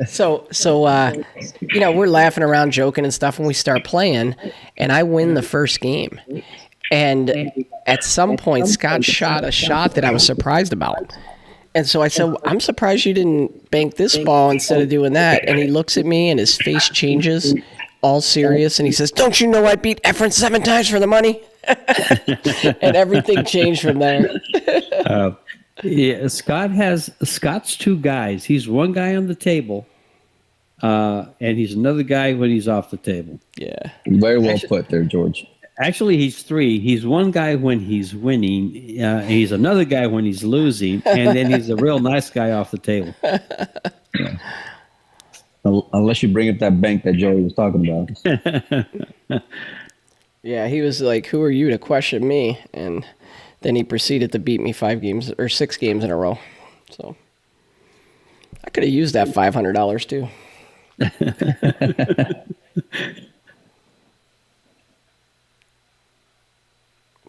So we're laughing around, joking and stuff when we start playing, and I win the first game. And at some point, Scott shot a shot that I was surprised about. And so I said, I'm surprised you didn't bank this ball instead of doing that. And he looks at me and his face changes, all serious. And he says, don't you know I beat Efren 7 times for the money? And everything changed from there. Yeah, Scott's two guys. He's one guy on the table, and he's another guy when he's off the table. Yeah. Very well put there, George. Actually, he's three. He's one guy when he's winning. He's another guy when he's losing, and then he's a real nice guy off the table. Yeah. Unless you bring up that bank that Joey was talking about. Yeah, he was like, who are you to question me? And then he proceeded to beat me 6 games in a row. So I could have used that $500 too.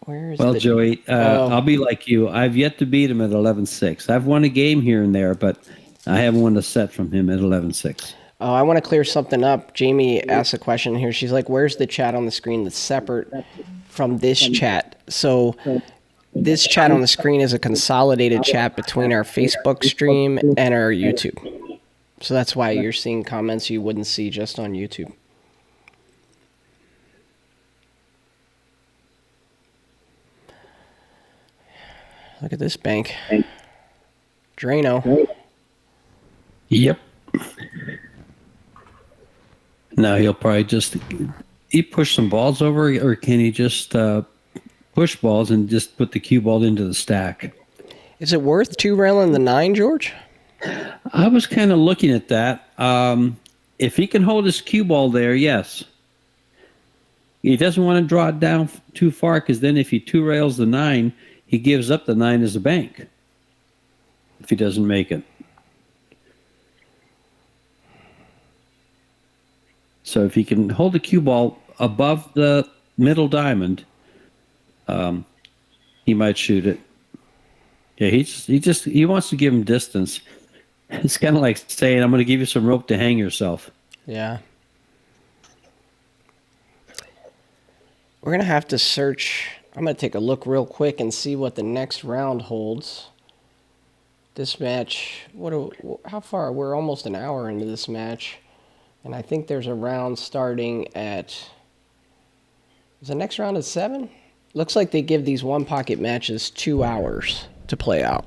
Well, Joey, I'll be like you. I've yet to beat him at 11-6. I've won a game here and there, but I haven't won a set from him at 11-6. Oh, I want to clear something up. Jamie asked a question here. She's like, where's the chat on the screen that's separate from this chat? So this chat on the screen is a consolidated chat between our Facebook stream and our YouTube. So that's why you're seeing comments you wouldn't see just on YouTube. Look at this bank. Drano. Yep. Now he'll probably he push some balls over, or can he just push balls and just put the cue ball into the stack? Is it worth 2-railing the 9, George? I was kind of looking at that. If he can hold his cue ball there, yes. He doesn't want to draw it down too far, because then if he 2-rails the 9, he gives up the 9 as a bank if he doesn't make it. So if he can hold the cue ball above the middle diamond, he might shoot it. Yeah, he wants to give him distance. It's kind of like saying, I'm going to give you some rope to hang yourself. Yeah. We're going to have to search. I'm going to take a look real quick and see what the next round holds. This match, how far? We're almost an hour into this match. And I think there's a round starting at, is the next round at 7? Looks like they give these one-pocket matches 2 hours to play out.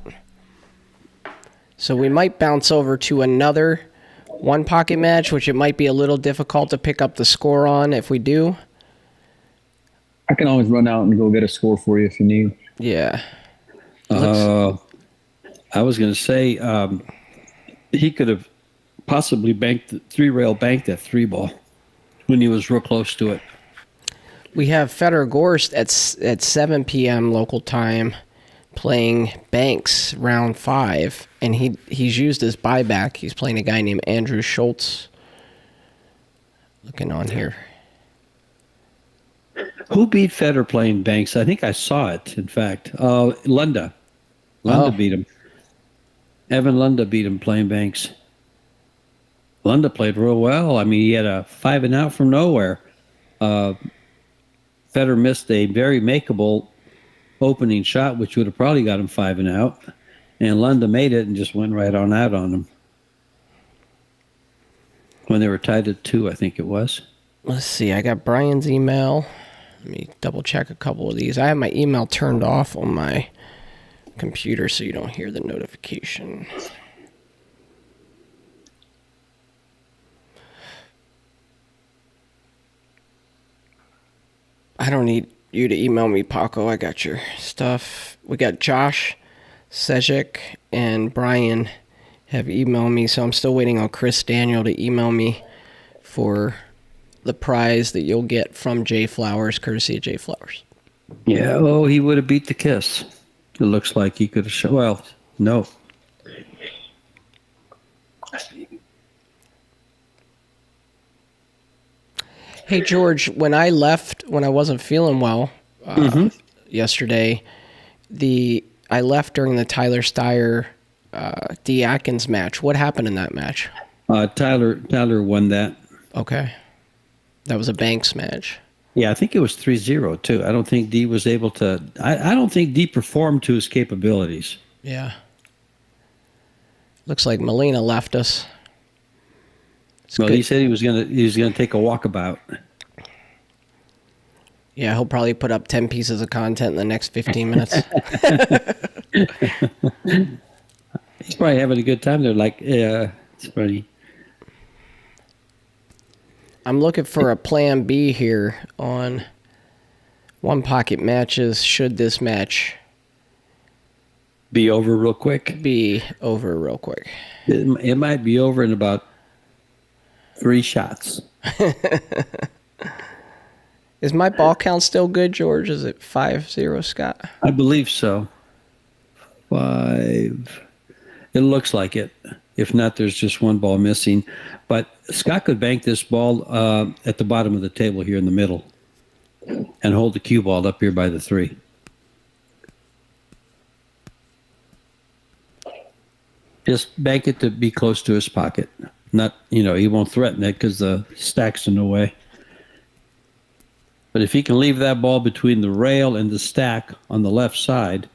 So we might bounce over to another one-pocket match, which it might be a little difficult to pick up the score on if we do. I can always run out and go get a score for you if you need. Yeah. I was going to say he could have possibly banked that 3-ball when he was real close to it. We have Federer Gorst at 7 p.m. local time playing Banks round 5, and he's used his buyback. He's playing a guy named Andrew Schultz. Looking on here. Who beat Federer playing Banks? I think I saw it, in fact. Lunda. Lunda Oh. beat him. Evan Lunda beat him playing Banks. Lunda played real well. I mean, he had a 5-and-out from nowhere. Federer missed a very makeable opening shot, which would have probably got him 5-and-out. And Lunda made it and just went right on out on him. When they were tied at 2, I think it was. Let's see. I got Brian's email. Let me double check a couple of these. I have my email turned off on my computer so you don't hear the notification. I don't need you to email me, Paco. I got your stuff. We got Josh, Sejik, and Brian have emailed me, so I'm still waiting on Chris Daniel to email me for the prize that you'll get from Jay Flowers, courtesy of Jay Flowers. Yeah, oh, he would have beat the Kiss. It looks like he could have shown. Well, no. Hey, George, when I left, when I wasn't feeling well yesterday, I left during the Tyler Steyer D. Atkins match. What happened in that match? Tyler won that. Okay. That was a Banks match. Yeah, I think it was 3-0, too. I don't think D was able to... I don't think D performed to his capabilities. Yeah. Looks like Molina left us. Well, he said he was gonna take a walkabout. Yeah, he'll probably put up 10 pieces of content in the next 15 minutes. He's probably having a good time there. Like, yeah, it's funny. I'm looking for a plan B here on one pocket matches. Should this match be over real quick? Be over real quick. It might be over in about 3 shots. Is my ball count still good, George? Is it 5-0, Scott? I believe so. 5. It looks like it. If not, there's just one ball missing. But Scott could bank this ball at the bottom of the table here in the middle and hold the cue ball up here by the 3. Just bank it to be close to his pocket. Not, he won't threaten it because the stack's in the way. But if he can leave that ball between the rail and the stack on the left side,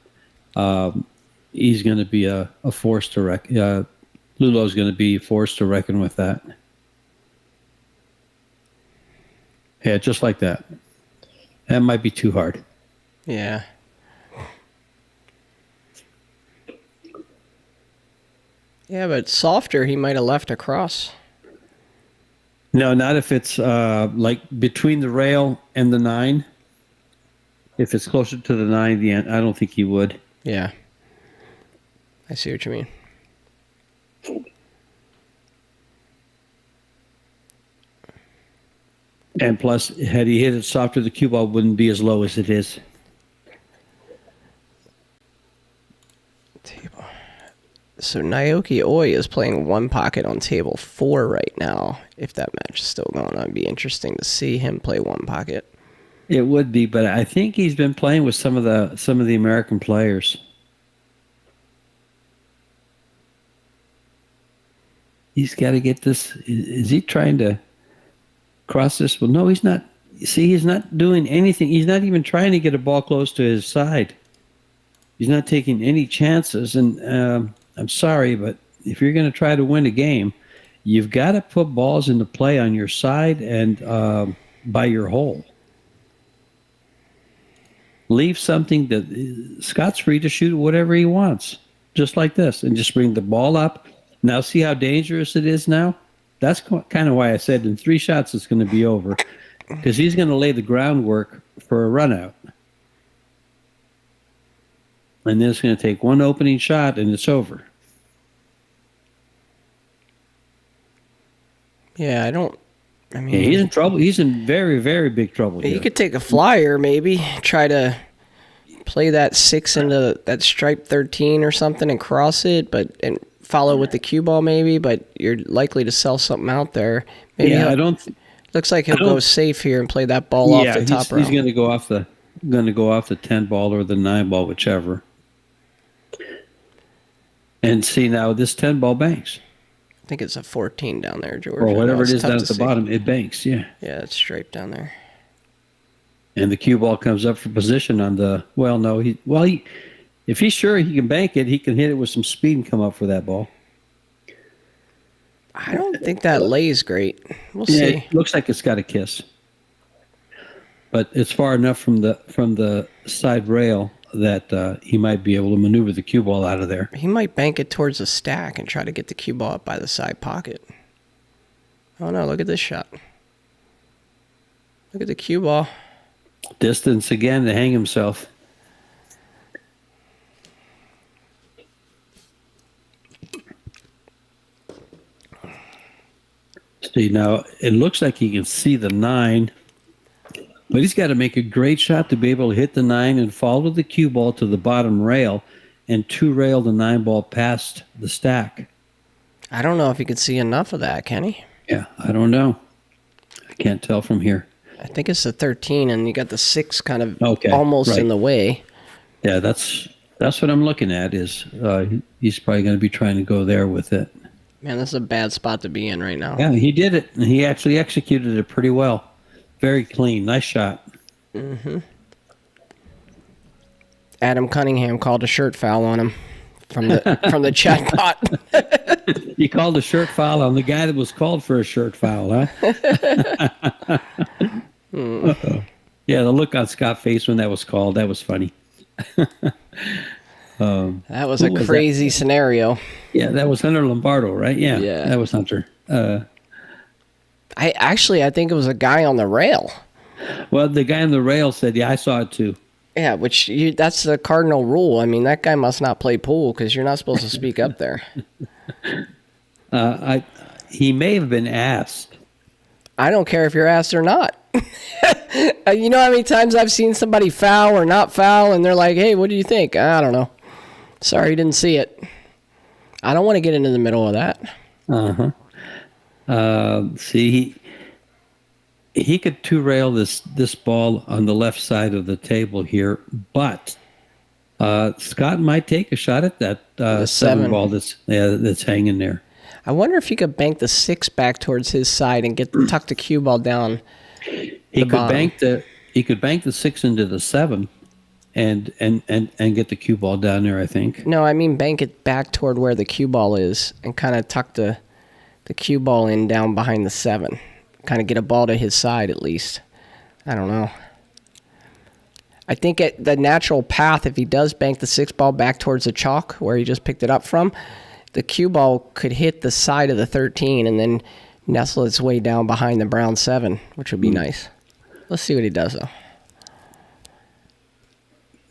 he's going to be a force to reckon. Lullo's going to be forced to reckon with that. Yeah, just like that. That might be too hard. Yeah. Yeah, but softer, he might have left across. No, not if it's like between the rail and the 9. If it's closer to the 9, the end, I don't think he would. Yeah. I see what you mean. And plus, had he hit it softer, the cue ball wouldn't be as low as it is. Table. So Naoki Oi is playing one pocket on table 4 right now. If that match is still going on, it'd be interesting to see him play one pocket. It would be, but I think he's been playing with some of the American players. He's got to get this. Is he trying to cross this? Well, no, he's not. See, he's not doing anything. He's not even trying to get a ball close to his side. He's not taking any chances. And I'm sorry, but if you're going to try to win a game, you've got to put balls into play on your side and by your hole. Leave something that Scott's free to shoot whatever he wants, just like this, and just bring the ball up. Now, see how dangerous it is now? That's kind of why I said in 3 shots it's going to be over, because he's going to lay the groundwork for a run out. And then it's going to take one opening shot and it's over. Yeah, I mean, Yeah, he's in trouble. He's in very, very big trouble here. You could take a flyer, maybe. Try to play that 6 into that stripe 13 or something and cross it, and follow with the cue ball maybe, but you're likely to sell something out there. Maybe yeah, Looks like he'll go safe here and play that ball off the top row. He's going to go off the 10 ball or the 9 ball, whichever. And see, now this 10 ball banks. I think it's a 14 down there, George. Or whatever it is down at the bottom, it banks, yeah. Yeah, it's straight down there. And the cue ball comes up for position on the, if he's sure he can bank it, he can hit it with some speed and come up for that ball. I don't think that lays great. We'll see. It looks like it's got a kiss. But it's far enough from the side rail that he might be able to maneuver the cue ball out of there. He might bank it towards the stack and try to get the cue ball up by the side pocket. Oh no, look at this shot. Look at the cue ball. Distance again to hang himself. See, now it looks like he can see the 9. But he's got to make a great shot to be able to hit the 9 and follow the cue ball to the bottom rail and 2-rail the 9 ball past the stack. I don't know if he could see enough of that, can he? Yeah, I don't know. I can't tell from here. I think it's the 13, and you got the 6 kind of almost in the way. Yeah, that's what I'm looking at. Is he's probably going to be trying to go there with it. Man, this is a bad spot to be in right now. Yeah, he did it, and he actually executed it pretty well. Very clean. Nice shot. Mm-hmm. Adam Cunningham called a shirt foul on him from the chat bot. You called a shirt foul on the guy that was called for a shirt foul, huh? Yeah, the look on Scott's face when that was called, that was funny. That was a crazy scenario. Yeah, that was Hunter Lombardo, right? Yeah, Yeah. That was Hunter. I think it was a guy on the rail. Well, the guy on the rail said, yeah, I saw it too. Yeah, that's the cardinal rule. I mean, that guy must not play pool because you're not supposed to speak up there. He may have been asked. I don't care if you're asked or not. You know how many times I've seen somebody foul or not foul, and they're like, hey, what do you think? I don't know. Sorry, didn't see it. I don't want to get into the middle of that. Uh-huh. See, he could 2-rail this ball on the left side of the table here, but Scott might take a shot at that 7 ball that's hanging there. I wonder if he could bank the 6 back towards his side and tuck the cue ball down. He could bank the 6 into the 7 and get the cue ball down there, I think. No, I mean bank it back toward where the cue ball is and kind of tuck the cue ball in down behind the 7. Kind of get a ball to his side at least. I don't know. I think the natural path, if he does bank the 6 ball back towards the chalk where he just picked it up from, the cue ball could hit the side of the 13 and then nestle its way down behind the brown 7, which would be nice. Let's see what he does, though.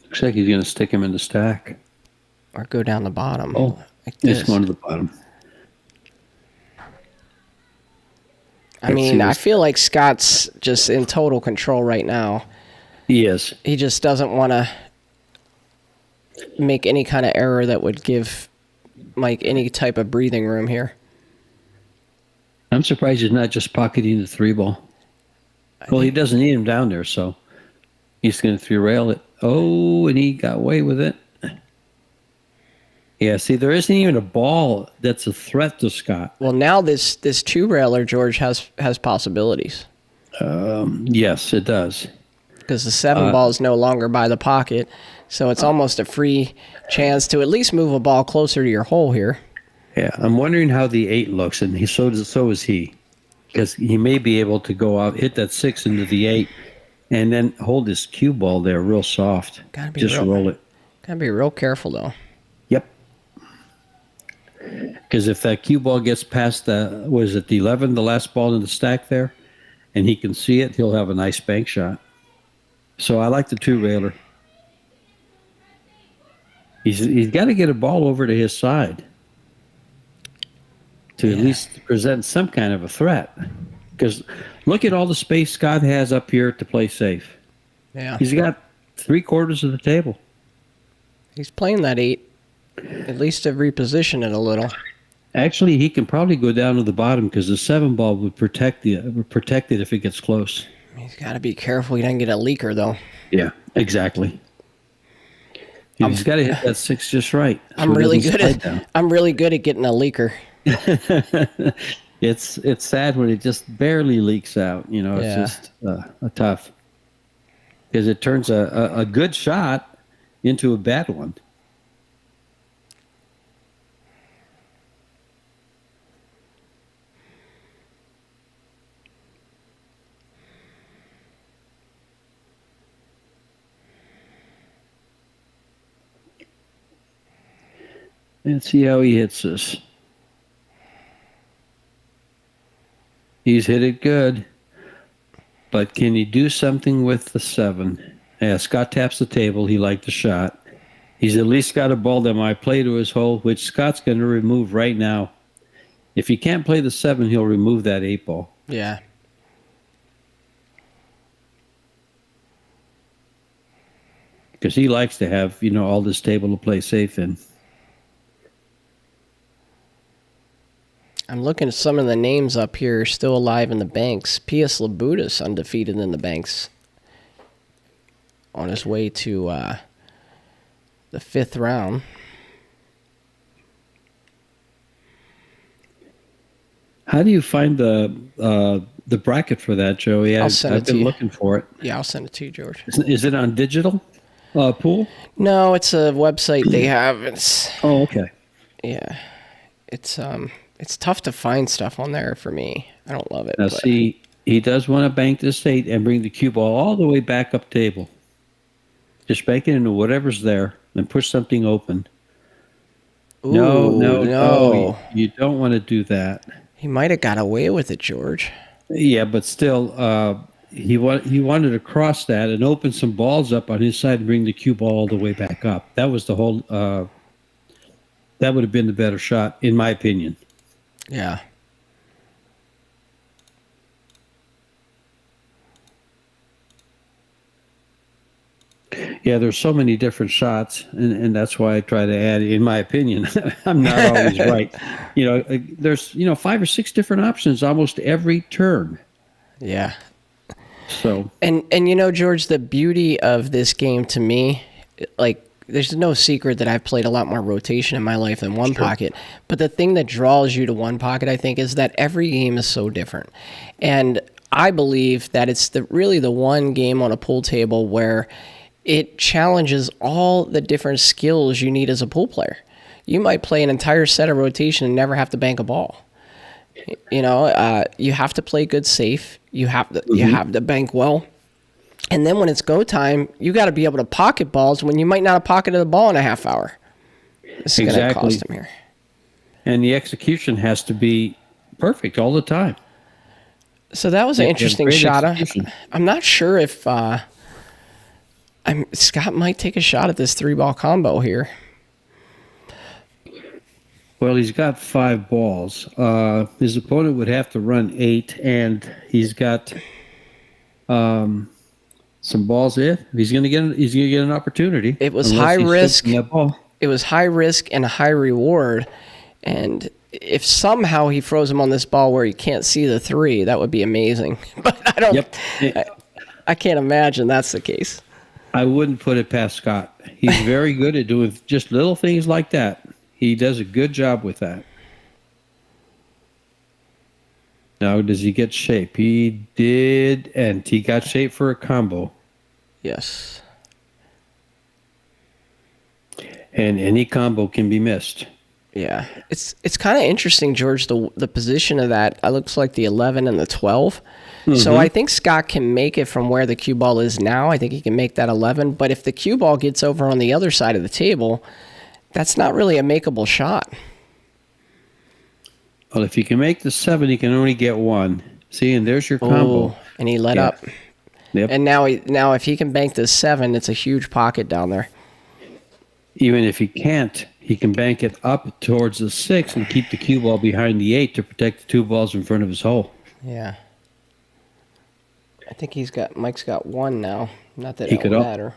Looks like he's going to stick him in the stack. Or go down the bottom. Oh, like this. It's going to the bottom. I mean, I feel like Scott's just in total control right now. He is. He just doesn't want to make any kind of error that would give Mike any type of breathing room here. I'm surprised he's not just pocketing the 3 ball. Well, he doesn't need him down there, so he's going to 3-rail it. Oh, and he got away with it. Yeah, see, there isn't even a ball that's a threat to Scott. Well, now this 2-railer, George, has possibilities. Yes, it does. Because the 7 ball is no longer by the pocket, so it's almost a free chance to at least move a ball closer to your hole here. Yeah, I'm wondering how the 8 looks, and so is he. Because he may be able to go out, hit that 6 into the 8, and then hold his cue ball there real soft. Roll it. Gotta be real careful, though. Yep. Because if that cue ball gets past the 11, the last ball in the stack there, and he can see it, he'll have a nice bank shot. So I like the 2-railer. He's got to get a ball over to his side to at least present some kind of a threat. Because look at all the space Scott has up here to play safe. Yeah. He's got 3/4 of the table. He's playing that 8, at least to reposition it a little. Actually, he can probably go down to the bottom because the 7 ball would protect it if it gets close. He's got to be careful he doesn't get a leaker, though. Yeah, exactly. He's got to hit that 6 just right. I'm really good at getting a leaker. It's sad when it just barely leaks out. It's just a tough, because it turns a good shot into a bad one. Let's see how he hits this. He's hit it good, but can he do something with the 7? Yeah, Scott taps the table. He liked the shot. He's at least got a ball that might play to his hole, which Scott's going to remove right now. If he can't play the 7, he'll remove that 8 ball. Yeah. Because he likes to have, all this table to play safe in. I'm looking at some of the names up here still alive in the banks. P.S. Labutus undefeated in the banks. On his way to the 5th round. How do you find the bracket for that, Joey? I've been looking for it. Yeah, I'll send it to you, George. Is it on digital pool? No, it's a website they have. Oh, okay. Yeah, it's tough to find stuff on there for me. I don't love it. Now, see, he does want to bank this 8 and bring the cue ball all the way back up table. Just bank it into whatever's there and push something open. Ooh, no. You don't want to do that. He might have got away with it, George. Yeah, but still, he wanted to cross that and open some balls up on his side and bring the cue ball all the way back up. That was the whole. That would have been the better shot, in my opinion. Yeah. Yeah, there's so many different shots, and that's why I try to add, in my opinion. I'm not always right. There's 5 or 6 different options almost every turn. Yeah. So. And George, the beauty of this game to me, like, there's no secret that I've played a lot more rotation in my life than one pocket. But the thing that draws you to one pocket, I think, is that every game is so different. And I believe that it's really the one game on a pool table where it challenges all the different skills you need as a pool player. You might play an entire set of rotation and never have to bank a ball. You have to play good safe. You have to bank well. And then when it's go time, you got to be able to pocket balls when you might not have pocketed the ball in a half hour. This is going to cost him here. And the execution has to be perfect all the time. So that was an interesting shot. I'm not sure if Scott might take a shot at this 3-ball combo here. Well, he's got 5 balls. His opponent would have to run 8, and he's got some balls in. He's going to get an opportunity. It was high risk. It was high risk and high reward. And if somehow he throws him on this ball where he can't see the 3, that would be amazing. But I don't. Yep. I can't imagine that's the case. I wouldn't put it past Scott. He's very good at doing just little things like that. He does a good job with that. Now, does he get shape? He did, and he got shape for a combo. Yes. And any combo can be missed. Yeah. It's kind of interesting, George, the position of that. It looks like the 11 and the 12. Mm-hmm. So I think Scott can make it from where the cue ball is now. I think he can make that 11. But if the cue ball gets over on the other side of the table, that's not really a makeable shot. Well, if he can make the 7, he can only get 1. See, and there's your combo. And he let up. Yep. And now if he can bank the 7, it's a huge pocket down there. Even if he can't, he can bank it up towards the 6 and keep the cue ball behind the 8 to protect the 2 balls in front of his hole. Yeah. I think Mike's got 1 now. Not that it would matter.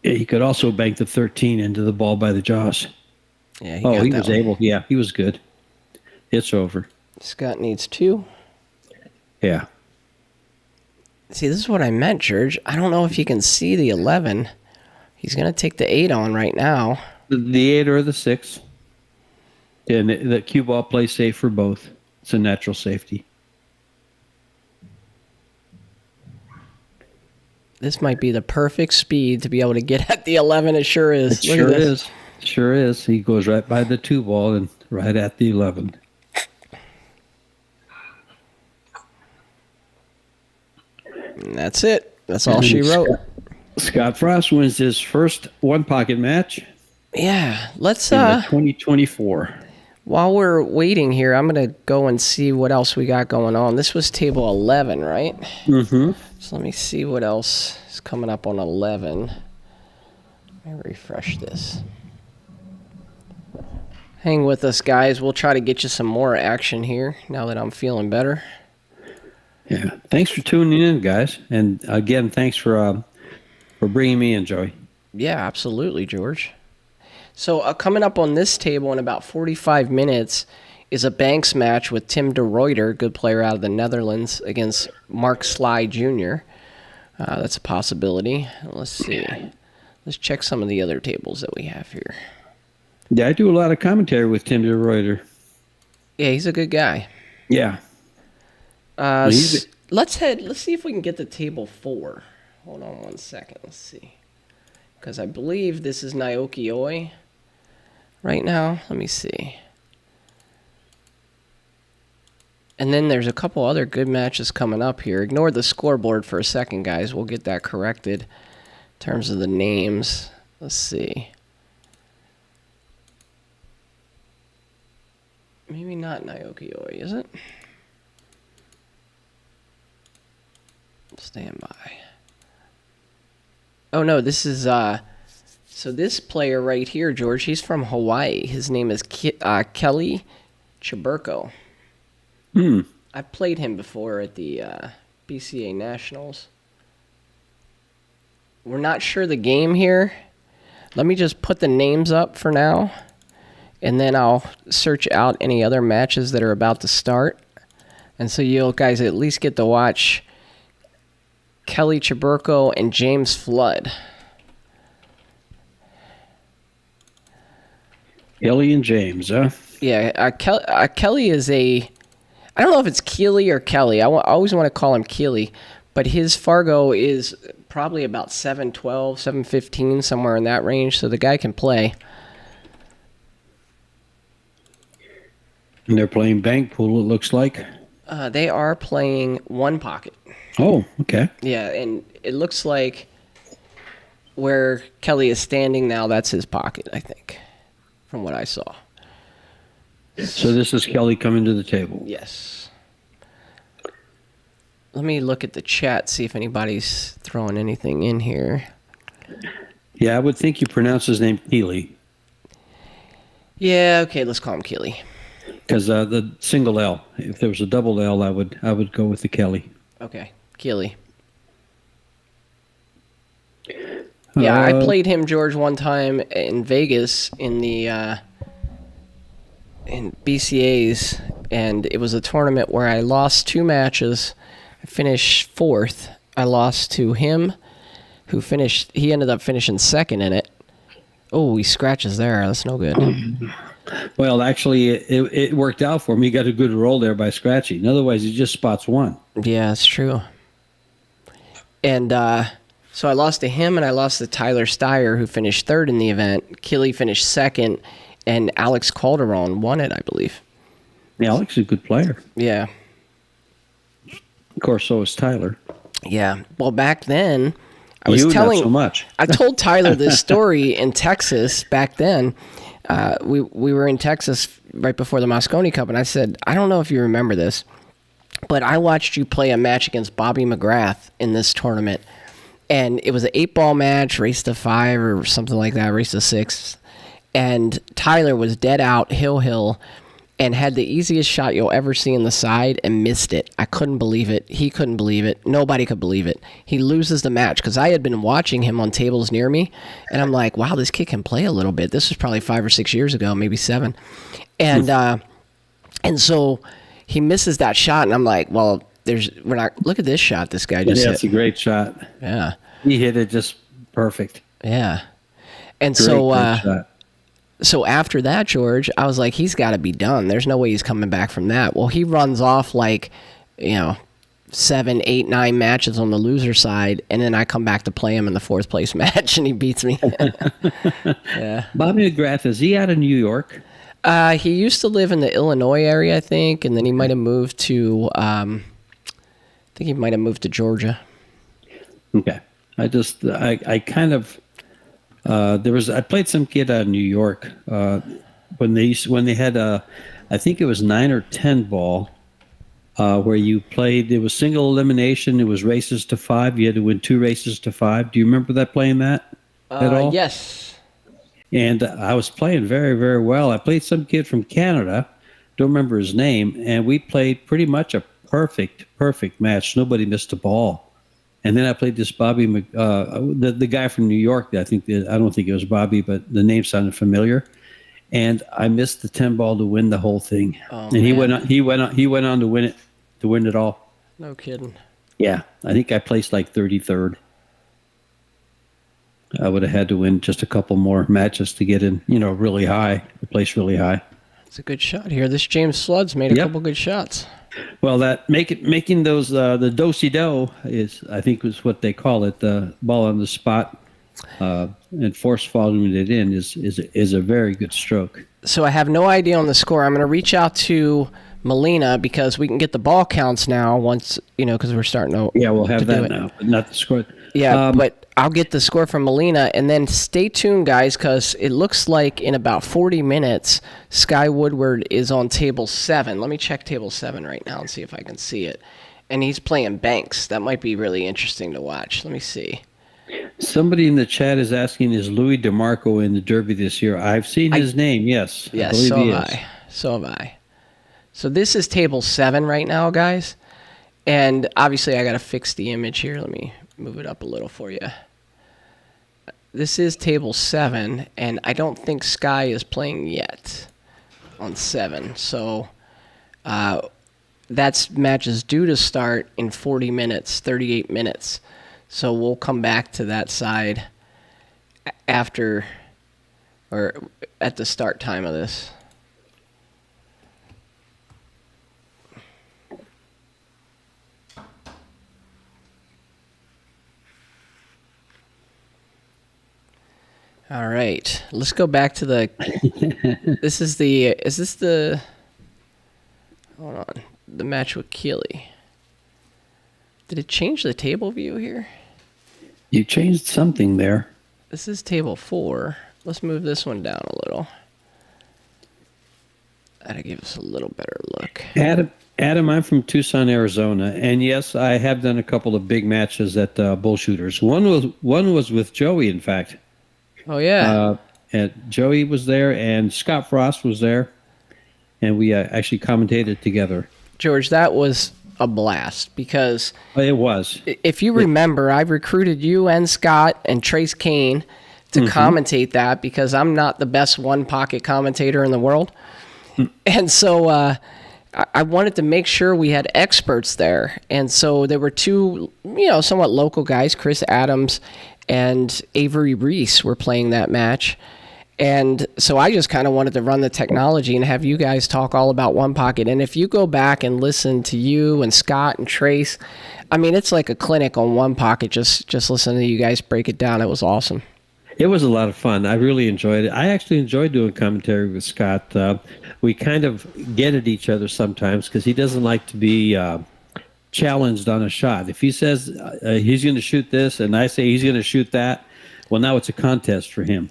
He could also bank the 13 into the ball by the jaws. Yeah. He was able. Yeah, he was good. It's over. Scott needs 2. Yeah. See, this is what I meant, George. I don't know if you can see the 11. He's going to take the 8 on right now. The 8 or the 6. And the cue ball plays safe for both. It's a natural safety. This might be the perfect speed to be able to get at the 11. It sure is. It sure is. Sure is. He goes right by the 2 ball and right at the 11. And that's it. That's all she wrote. Scott Frost wins his first one-pocket match. Yeah. Let's... 2024. While we're waiting here, I'm going to go and see what else we got going on. This was table 11, right? Mm-hmm. So let me see what else is coming up on 11. Let me refresh this. Hang with us, guys. We'll try to get you some more action here now that I'm feeling better. Yeah. Thanks for tuning in, guys. And again, thanks for bringing me in, Joey. Yeah, absolutely, George. So coming up on this table in about 45 minutes is a Banks match with Tim de Ruyter, good player out of the Netherlands, against Mark Sly Jr. That's a possibility. Let's see. Let's check some of the other tables that we have here. Yeah, I do a lot of commentary with Tim de Ruyter. Yeah, he's a good guy. Yeah. Let's see if we can get to table 4. Hold on one second. Let's see. Because I believe this is Naoki Oi right now. Let me see. And then there's a couple other good matches coming up here. Ignore the scoreboard for a second, guys. We'll get that corrected in terms of the names. Let's see. Maybe not Naoki Oi, is it? Stand by. Oh, no, this is... So this player right here, George, he's from Hawaii. His name is Kelly Chaburko. I played him before at the BCA Nationals. We're not sure the game here. Let me just put the names up for now, and then I'll search out any other matches that are about to start. And so you'll guys at least get to watch Kelly Chaburko and James Flood. Kelly and James, huh? Yeah, Kelly is a... I don't know if it's Keely or Kelly. I always want to call him Keely, but his Fargo is probably about 712, 715, somewhere in that range, so the guy can play. And they're playing bank pool, it looks like. They are playing one pocket. Oh, okay. Yeah, and it looks like where Kelly is standing now, that's his pocket, I think, from what I saw. So this is Kelly coming to the table. Yes. Let me look at the chat, see if anybody's throwing anything in here. Yeah, I would think you pronounce his name Keely. Yeah, okay, let's call him Keely. Because the single L, if there was a double L, I would go with the Kelly. Okay, Keely. Yeah, I played him, George, one time in Vegas in the in BCA's, and it was a tournament where I lost 2 matches. I finished 4th. I lost to him, he ended up finishing 2nd in it. Oh, he scratches there. That's no good. Well, actually, it worked out for him. He got a good roll there by scratching. Otherwise, he just spots 1. Yeah, that's true. And so I lost to him, and I lost to Tyler Steyer, who finished 3rd in the event. Keely finished 2nd, and Alex Calderon won it, I believe. Yeah, Alex is a good player. Yeah. Of course, so is Tyler. Yeah. Well, back then, I was not telling... so much. I told Tyler this story in Texas back then. We were in Texas right before the Moscone Cup, and I said, I don't know if you remember this, but I watched you play a match against Bobby McGrath in this tournament, and it was an 8-ball match, race to 5 or something like that, race to 6, and Tyler was dead out, hill, and had the easiest shot you'll ever see in the side and missed it. I couldn't believe it. He couldn't believe it. Nobody could believe it. He loses the match because I had been watching him on tables near me, and I'm like, wow, this kid can play a little bit. This was probably 5 or 6 years ago, maybe 7. And And so he misses that shot, and I'm like, well, look at this shot this guy just hit. It's a great shot. Yeah. He hit it just perfect. Yeah. And Great shot. So after that, George, I was like, he's got to be done. There's no way he's coming back from that. Well, he runs off 7, 8, 9 matches on the loser side, and then I come back to play him in the 4th place match, and he beats me. Yeah. Bobby McGrath, is he out of New York? He used to live in the Illinois area, I think, and then he might have moved to, Georgia. Okay. I played some kid out of New York when they had I think it was 9 or 10 ball. Where you played, it was single elimination. It was races to 5. You had to win 2 races to 5. Do you remember playing that at all? Yes. And I was playing very, very well. I played some kid from Canada, don't remember his name, and we played pretty much a perfect match. Nobody missed a ball. And then I played this Bobby, the guy from New York. I don't think it was Bobby, but the name sounded familiar. And I missed the 10 ball to win the whole thing. Oh, and he went on to win it. To win it all. No kidding. Yeah, I think I placed 33rd. I would have had to win just a couple more matches to get in, really high, to place really high. It's a good shot here. This James Slud's made a couple good shots. Well, that making those the do-si-do is, I think, was what they call it. The ball on the spot and force following it in is a very good stroke. So I have no idea on the score. I'm going to reach out to Molina because we can get the ball counts now once, because we're starting to. Yeah, we'll have that now, but not the score. Yeah, but I'll get the score from Molina, and then stay tuned, guys, because it looks like in about 40 minutes, Sky Woodward is on table 7. Let me check table 7 right now and see if I can see it. And he's playing Banks. That might be really interesting to watch. Let me see. Somebody in the chat is asking, is Louis DeMarco in the Derby this year? I've seen his name, yes. Yes, I believe he is. So have I. So this is table 7 right now, guys. And obviously I got to fix the image here. Let me move it up a little for you. This is table 7, and I don't think Sky is playing yet on 7. So that match is due to start in 40 minutes, 38 minutes. So we'll come back to that side after or at the start time of this. All right, let's go back to the. Hold on, the match with Keeley. Did it change the table view here? You changed something there. This is table 4. Let's move this one down a little. That'll give us a little better look. Adam, I'm from Tucson, Arizona, and yes, I have done a couple of big matches at Bullshooters. One was with Joey, in fact. Oh yeah. And Joey was there, and Scott Frost was there, and we actually commentated together. George, that was a blast because it was. If you remember, I recruited you and Scott and Trace Kane to commentate that because I'm not the best one-pocket commentator in the world. And so I wanted to make sure we had experts there. And so there were 2, somewhat local guys, Chris Adams and Avery Reese were playing that match. And so I just kind of wanted to run the technology and have you guys talk all about One Pocket. And if you go back and listen to you and Scott and Trace, I mean, it's like a clinic on One Pocket. Just listening to you guys break it down. It was awesome. It was a lot of fun. I really enjoyed it. I actually enjoyed doing commentary with Scott. We kind of get at each other sometimes because he doesn't like to be challenged on a shot. If he says he's going to shoot this and I say he's going to shoot that, well, now it's a contest for him.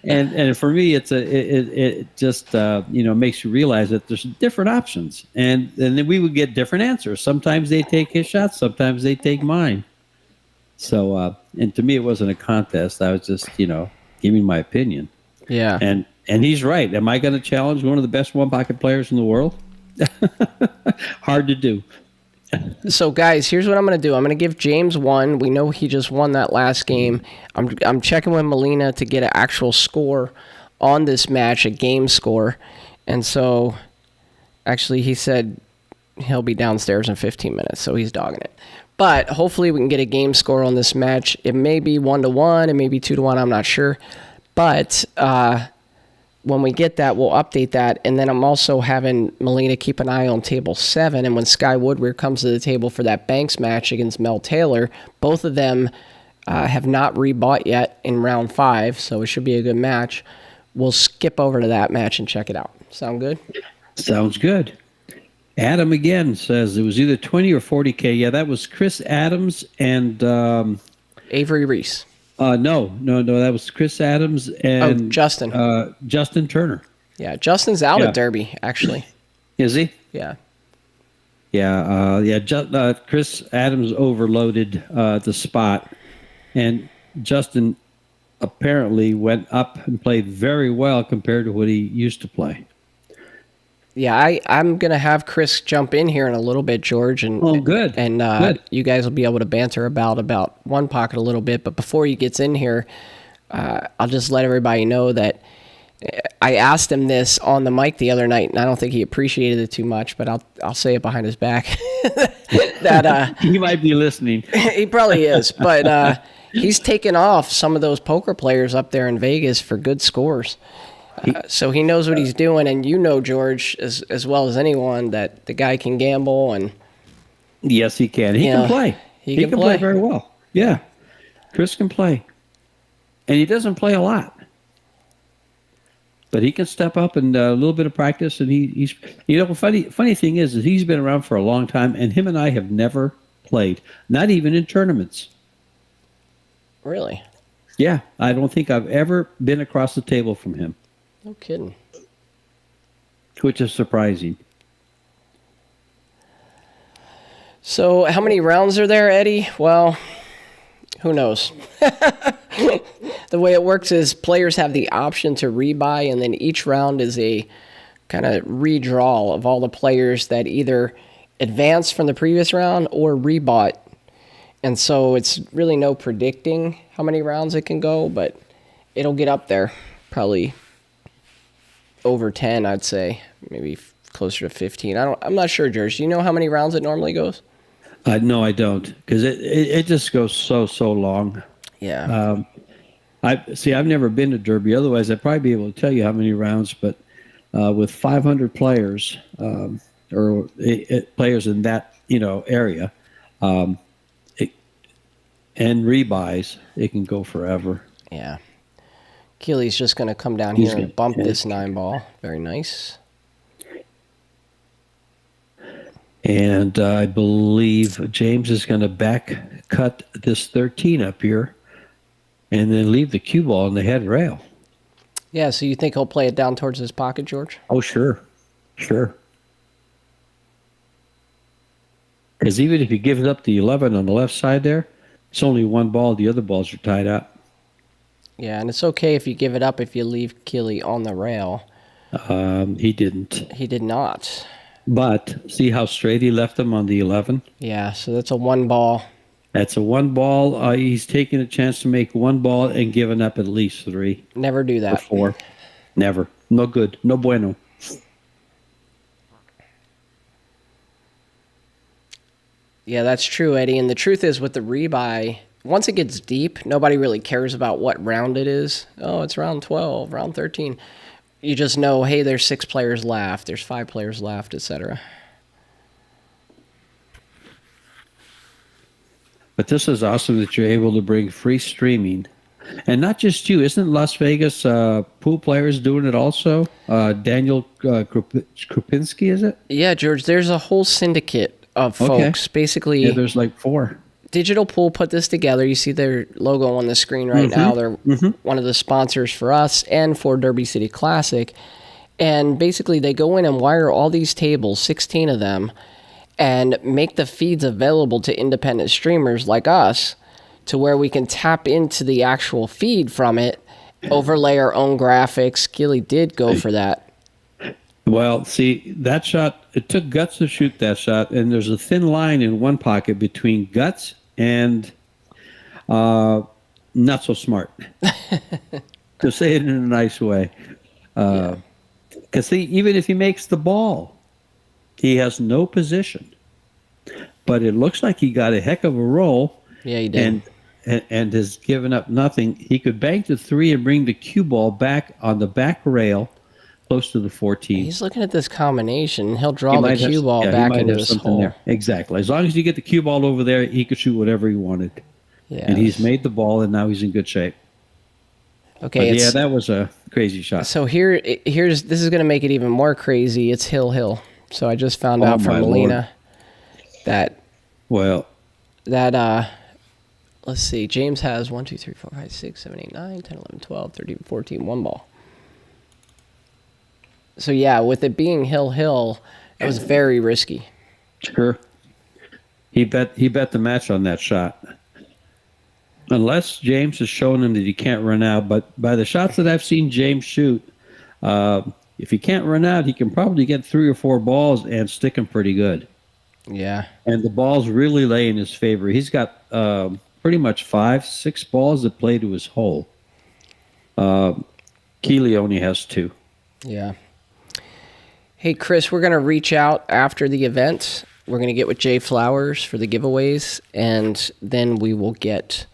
and for me, it just makes you realize that there's different options, and then we would get different answers. Sometimes they take his shots, sometimes they take mine. So, and to me, it wasn't a contest. I was just giving my opinion. Yeah. And he's right. Am I going to challenge one of the best one pocket players in the world? Hard to do. So, guys, here's what I'm going to do. I'm going to give James 1. We know he just won that last game. I'm checking with Molina to get an actual score on this match, a game score. And so, actually, he said he'll be downstairs in 15 minutes, so he's dogging it. But hopefully we can get a game score on this match. It may be 1-1, it may be 2-1, I'm not sure. But when we get that, we'll update that. And then I'm also having Melina keep an eye on table 7. And when Sky Woodward comes to the table for that Banks match against Mel Taylor, both of them have not rebought yet in round 5, so it should be a good match. We'll skip over to that match and check it out. Sound good? Sounds good. Adam again says it was either 20 or 40K. Yeah, that was Chris Adams and Avery Reese. No. That was Chris Adams and Justin. Justin Turner. Yeah, Justin's out at Derby, actually. Is he? Yeah. Yeah. Chris Adams overloaded the spot, and Justin apparently went up and played very well compared to what he used to play. Yeah, I'm going to have Chris jump in here in a little bit, George. And, good. And good. You guys will be able to banter about One Pocket a little bit. But before he gets in here, I'll just let everybody know that I asked him this on the mic the other night, and I don't think he appreciated it too much, but I'll say it behind his back. that he might be listening. He probably is. But he's taken off some of those poker players up there in Vegas for good scores. So he knows what he's doing, and you know, George, as well as anyone, that the guy can gamble. And yes, he can. He can play. He can play very well. Yeah, Chris can play, and he doesn't play a lot, but he can step up and a little bit of practice. And he's funny thing is he's been around for a long time, and him and I have never played, not even in tournaments. Really? Yeah, I don't think I've ever been across the table from him. No kidding. Which is surprising. So how many rounds are there, Eddie? Well, who knows? The way it works is players have the option to rebuy, and then each round is a kind of redraw of all the players that either advanced from the previous round or rebought. And so it's really no predicting how many rounds it can go, but it'll get up there, probably over 10, I'd say, maybe closer to 15. I'm not sure, George. Do you know how many rounds it normally goes? No, I don't, because it just goes so long. Yeah. I've never been to Derby. Otherwise, I'd probably be able to tell you how many rounds. But with 500 players or players in that area, and rebuys, it can go forever. Yeah. Keely's just going to come down here and bump this 9-ball. Very nice. And I believe James is going to back cut this 13 up here and then leave the cue ball in the head rail. Yeah, so you think he'll play it down towards his pocket, George? Oh, sure. Because even if you give it up the 11 on the left side there, it's only one ball. The other balls are tied up. Yeah, and it's okay if you give it up if you leave Keely on the rail. He didn't. He did not. But see how straight he left him on the 11? Yeah, so that's a 1-ball. That's a 1-ball. He's taking a chance to make 1 ball and giving up at least 3. Never do that. Or 4. Never. No good. No bueno. Yeah, that's true, Eddie. And the truth is with the rebuy, once it gets deep, nobody really cares about what round it is. Oh, it's round 12, round 13. You just know, hey, there's 6 players left, there's 5 players left, etc. But this is awesome that you're able to bring free streaming. And not just you. Isn't Las Vegas pool players doing it also? Daniel Krupinski, is it? Yeah, George, there's a whole syndicate of folks. Okay. Basically, yeah, there's like 4. Digital Pool put this together. You see their logo on the screen right now. They're one of the sponsors for us and for Derby City Classic. And basically, they go in and wire all these tables, 16 of them, and make the feeds available to independent streamers like us to where we can tap into the actual feed from it, overlay our own graphics. Gilly did go for that. Well, see, that shot, it took guts to shoot that shot, and there's a thin line in One Pocket between guts and not so smart. To say it in a nice way. Because even if he makes the ball, he has no position. But it looks like he got a heck of a roll. Yeah, he did. And has given up nothing. He could bank the 3 and bring the cue ball back on the back rail, close to the 14. He's looking at this combination. He'll draw the cue ball back into this hole. There. Exactly. As long as you get the cue ball over there, he could shoot whatever he wanted. Yeah. And he's made the ball, and now he's in good shape. Okay. But that was a crazy shot. So here's this is going to make it even more crazy. It's Hill. So I just found out from Melina that let's see. James has 1, 2, 3, 4, 5, 6, 7, 8, 9, 10, 11, 12, 13, 14, 1 ball. So yeah, with it being Hill, it was very risky. Sure. He bet the match on that shot. Unless James has shown him that he can't run out, but by the shots that I've seen James shoot, if he can't run out, he can probably get 3 or 4 balls and stick them pretty good. Yeah. And the balls really lay in his favor. He's got pretty much 5, 6 balls that play to his hole. Keeley only has 2. Yeah. Hey, Chris, we're going to reach out after the event. We're going to get with Jay Flowers for the giveaways, and then we will get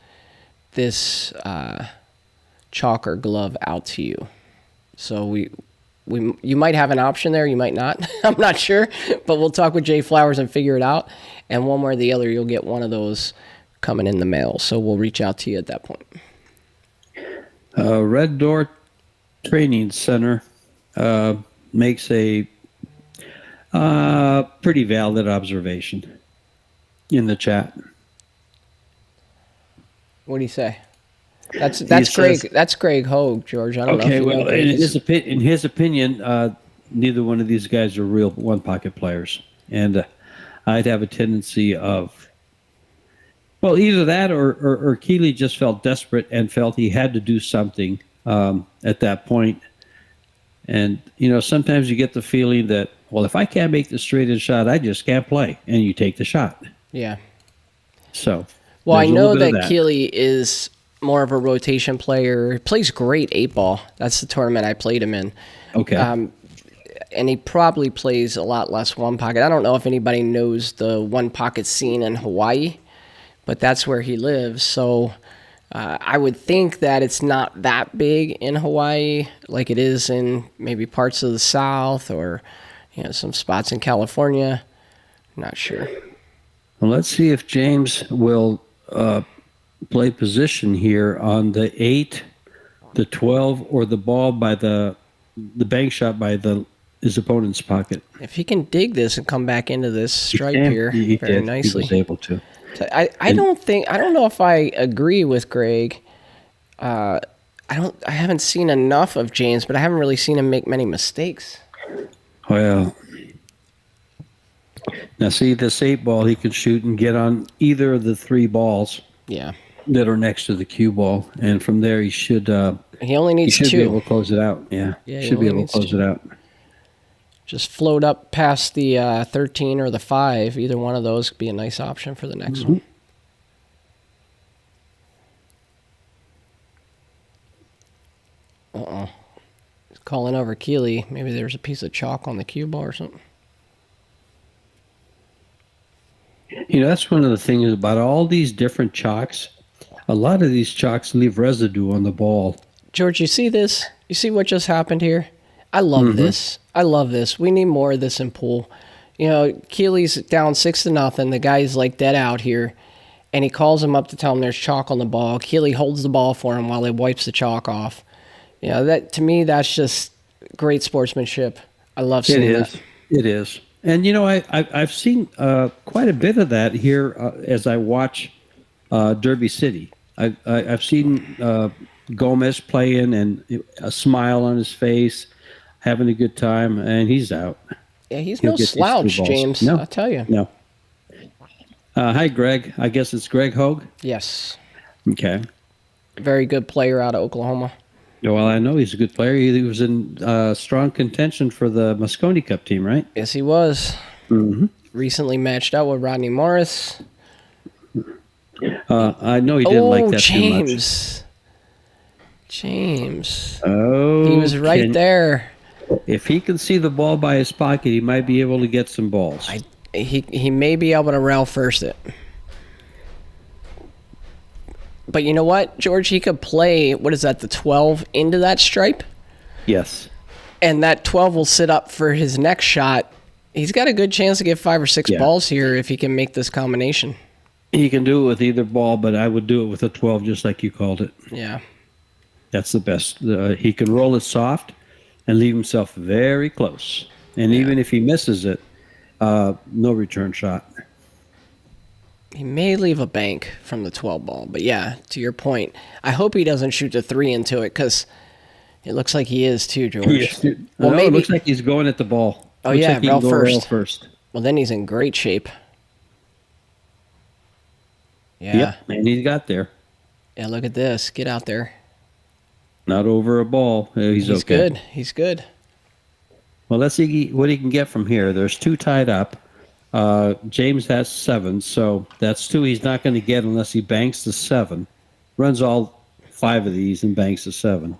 this chalk or glove out to you. So you might have an option there, you might not. I'm not sure, but we'll talk with Jay Flowers and figure it out. And one way or the other, you'll get one of those coming in the mail. So we'll reach out to you at that point. Red Door Training Center makes a pretty valid observation in the chat. What do you say? That's Greg. That's Greg Hogue, George. I don't know. If you know in his opinion, neither one of these guys are real one pocket players, and I'd have a tendency of, well, either that or Keeley just felt desperate and felt he had to do something at that point. And sometimes you get the feeling that, well, if I can't make the straight-in shot, I just can't play, and you take the shot. Yeah. So. Well, I know that Keeley is more of a rotation player. He plays great 8-ball. That's the tournament I played him in. Okay. And he probably plays a lot less one pocket. I don't know if anybody knows the one pocket scene in Hawaii, but that's where he lives. So I would think that it's not that big in Hawaii like it is in maybe parts of the South or some spots in California. I'm not sure. Well, let's see if James will play position here on the 8, the 12, or the ball by the bank shot by his opponent's pocket. If he can dig this and come back into this stripe here very nicely. He was able to. I don't know if I agree with Greg. I haven't seen enough of James, but I haven't really seen him make many mistakes. Well, now see this 8-ball, he can shoot and get on either of the 3 balls. Yeah. That are next to the cue ball, and from there he should. He only needs 2. Be able to close it out. Yeah. He should be able to close it out. Just float up past the 13 or the 5. Either one of those could be a nice option for the next one. He's calling over Keeley. Maybe there's a piece of chalk on the cue ball or something. That's one of the things about all these different chalks. A lot of these chalks leave residue on the ball. George, you see this? You see what just happened here? I love this. I love this. We need more of this in pool. Keeley's down 6-0. The guy's like dead out here. And he calls him up to tell him there's chalk on the ball. Keeley holds the ball for him while he wipes the chalk off. That to me, that's just great sportsmanship. I love seeing that. It is. And, I've seen quite a bit of that here as I watch Derby City. I've seen Gomez playing and a smile on his face, having a good time, and he's out. Yeah, he's no slouch, James. No, I'll tell you. No. Hi, Greg. I guess it's Greg Hogue? Yes. Okay. Very good player out of Oklahoma. Well, I know he's a good player. He was in strong contention for the Moscone Cup team, right? Yes, he was. Mm-hmm. Recently matched out with Rodney Morris. I know he didn't like that too much. James. Oh, he was right there. If he can see the ball by his pocket, he might be able to get some balls. He may be able to rail first it. But you know what, George? He could play, what is that, the 12 into that stripe? Yes. And that 12 will sit up for his next shot. He's got a good chance to get 5 or 6 balls here if he can make this combination. He can do it with either ball, but I would do it with a 12 just like you called it. Yeah. That's the best. He can roll it soft and leave himself very close. And even if he misses it, no return shot. He may leave a bank from the 12 ball. But yeah, to your point, I hope he doesn't shoot the 3 into it because it looks like he is too, George. Well, maybe it looks like he's going at the ball. Oh, looks yeah, like he rail can go rail first. Well, then he's in great shape. Yeah. Yep, and he's got there. Yeah, look at this. Get out there. Not over a ball. He's okay. Good. He's good. Well, let's see what he can get from here. There's 2 tied up. James has 7, so that's 2 he's not going to get unless he banks the 7. Runs all 5 of these and banks the 7.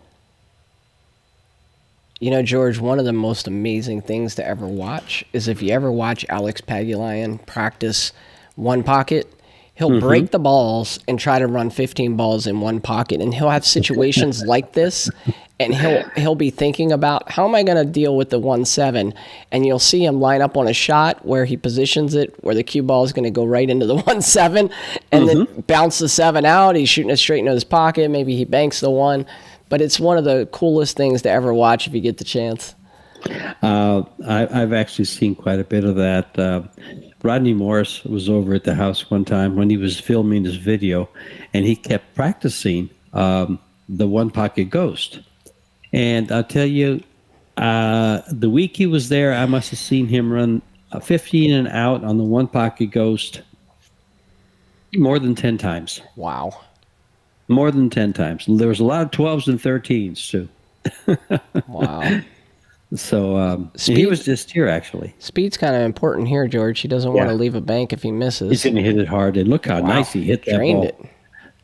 You know, George, one of the most amazing things to ever watch is if you ever watch Alex Pagulayan practice one pocket, he'll break the balls and try to run 15 balls in one pocket, and he'll have situations like this, and he'll be thinking about, how am I going to deal with the 1-7? And you'll see him line up on a shot where he positions it where the cue ball is going to go right into the 1-7 and then bounce the 7 out. He's shooting it straight into his pocket. Maybe he banks the 1. But it's one of the coolest things to ever watch if you get the chance. I've actually seen quite a bit of that. Rodney Morris was over at the house one time when he was filming his video, and he kept practicing the one pocket ghost. And I'll tell you, the week he was there, I must have seen him run a 15 and out on the one pocket ghost more than 10 times. Wow. More than 10 times. There was a lot of 12s and 13s, too. Wow. So he was just here, actually. Speed's kind of important here, George. He doesn't want to leave a bank if he misses. He's going to hit it hard. And look how nice he hit that ball. It.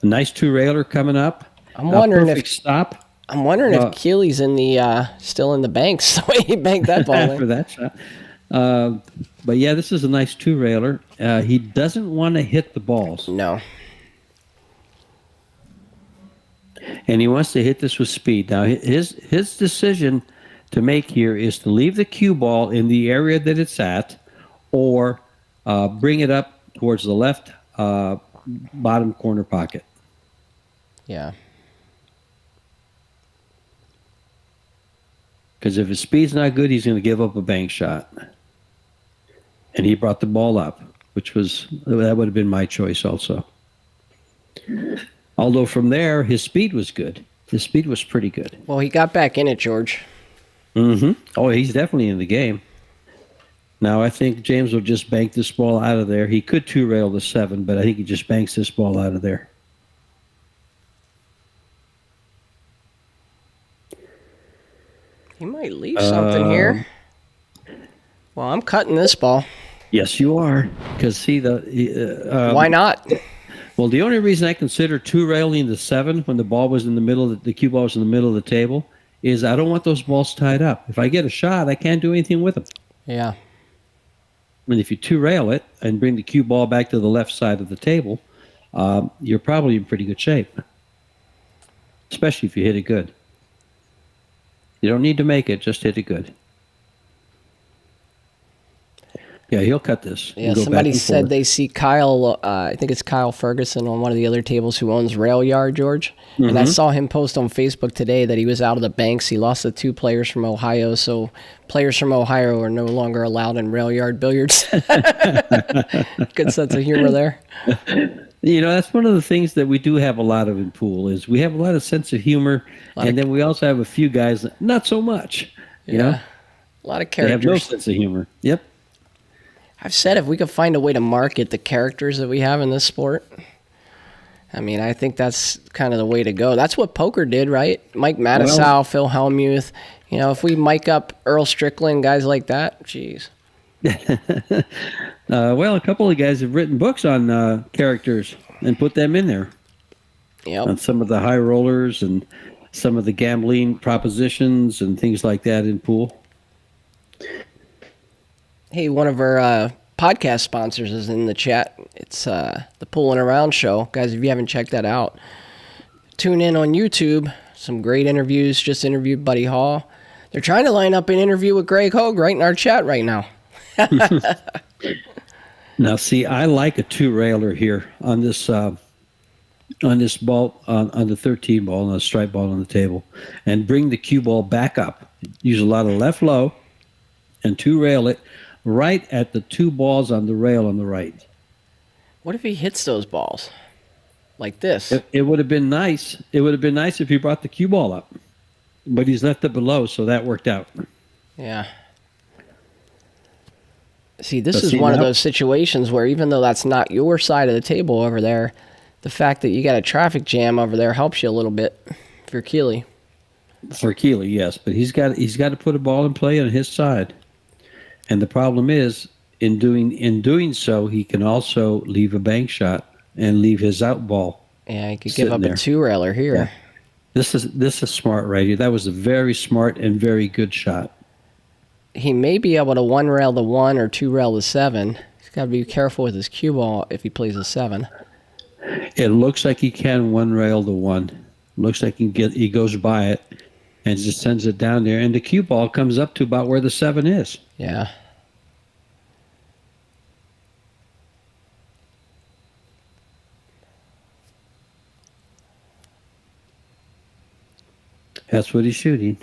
A nice 2-railer coming up. I'm wondering if stop. I'm wondering if Keely's in the still in the banks the way he banked that ball for that shot. But yeah, this is a nice 2-railer. He doesn't want to hit the balls. No. And he wants to hit this with speed. Now, his decision to make here is to leave the cue ball in the area that it's at, or bring it up towards the left bottom corner pocket. Yeah. Because if his speed's not good, he's going to give up a bank shot. And he brought the ball up, that would have been my choice also. Although from there, his speed was good. His speed was pretty good. Well, he got back in it, George. Mm-hmm. Oh, he's definitely in the game. Now, I think James will just bank this ball out of there. He could 2-rail the 7, but I think he just banks this ball out of there. He might leave something here. Well, I'm cutting this ball. Yes, you are. Because see, why not? Well, the only reason I consider 2-railing the 7 when the ball was in the middle, the cue ball was in the middle of the table, is I don't want those balls tied up. If I get a shot, I can't do anything with them. Yeah. And if you 2-rail it and bring the cue ball back to the left side of the table, you're probably in pretty good shape, especially if you hit it good. You don't need to make it, just hit it good. Yeah, he'll cut this. Yeah, somebody said they see Kyle, I think it's Kyle Ferguson on one of the other tables who owns Rail Yard, George. And I saw him post on Facebook today that he was out of the banks. He lost the 2 players from Ohio, so players from Ohio are no longer allowed in Rail Yard billiards. Good sense of humor there. You know, that's one of the things that we do have a lot of in pool is we have a lot of sense of humor, and then we also have a few guys that not so much. You know? A lot of characters. They have no sense of humor. Yep. I've said if we could find a way to market the characters that we have in this sport, I mean, I think that's kind of the way to go. That's what poker did, right? Mike Matusow, Phil Hellmuth. You know, if we mic up Earl Strickland, guys like that, geez. Well, a couple of guys have written books on characters and put them in there. Yep. On some of the high rollers, and some of the gambling propositions and things like that in pool? Hey, one of our podcast sponsors is in the chat. It's the Pulling Around Show. Guys, if you haven't checked that out, tune in on YouTube. Some great interviews. Just interviewed Buddy Hall. They're trying to line up an interview with Greg Hogue right in our chat right now. Now, see, I like a two-railer here on this ball, on the 13 ball, on the stripe ball on the table, and bring the cue ball back up. Use a lot of left low and two-rail it right at the two balls on the rail on the right. What if he hits those balls like this? It would have been nice. It would have been nice if he brought the cue ball up, but he's left it below, so that worked out. Yeah. See, this is one of those situations where even though that's not your side of the table over there, the fact that you got a traffic jam over there helps you a little bit for Keeley. For Keeley, yes, but he's got to put a ball in play on his side. And the problem is, in doing so, he can also leave a bank shot and leave his out ball. Yeah, he could give up a two-railer here. Yeah. This is smart right here. That was a very smart and very good shot. He may be able to one-rail the 1 or two-rail the 7. He's got to be careful with his cue ball if he plays a 7. It looks like he can one-rail the 1. Looks like he goes by it and just sends it down there, and the cue ball comes up to about where the 7 is. Yeah. That's what he's shooting.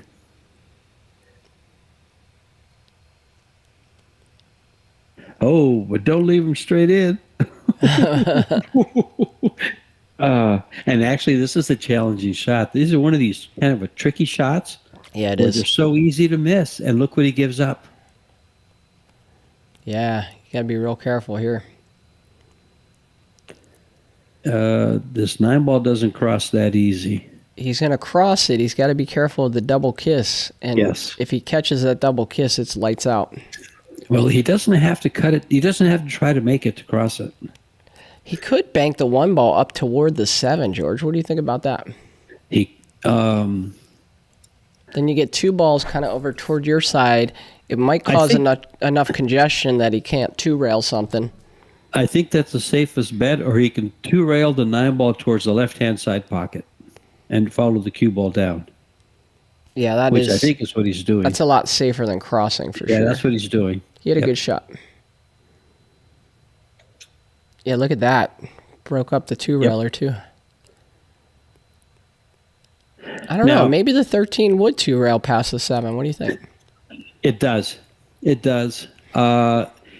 Oh, but don't leave him straight in. And actually, this is a challenging shot. These are one of these kind of a tricky shots. Yeah, it is. They're so easy to miss, and look what he gives up. Yeah, you got to be real careful here. This 9 ball doesn't cross that easy. He's going to cross it. He's got to be careful of the double kiss. And if he catches that double kiss, it's lights out. Well, he doesn't have to cut it. He doesn't have to try to make it to cross it. He could bank the 1 ball up toward the 7, George. What do you think about that? Then you get 2 balls kind of over toward your side. It might cause enough congestion that he can't two-rail something. I think that's the safest bet, or he can two-rail the 9 ball towards the left-hand side pocket and follow the cue ball down. Yeah, which I think is what he's doing. That's a lot safer than crossing for sure. Yeah, that's what he's doing. He had a good shot. Yeah, look at that. Broke up the two-railer too. I don't know. Maybe the 13 would two-rail past the 7. What do you think? It does. It does.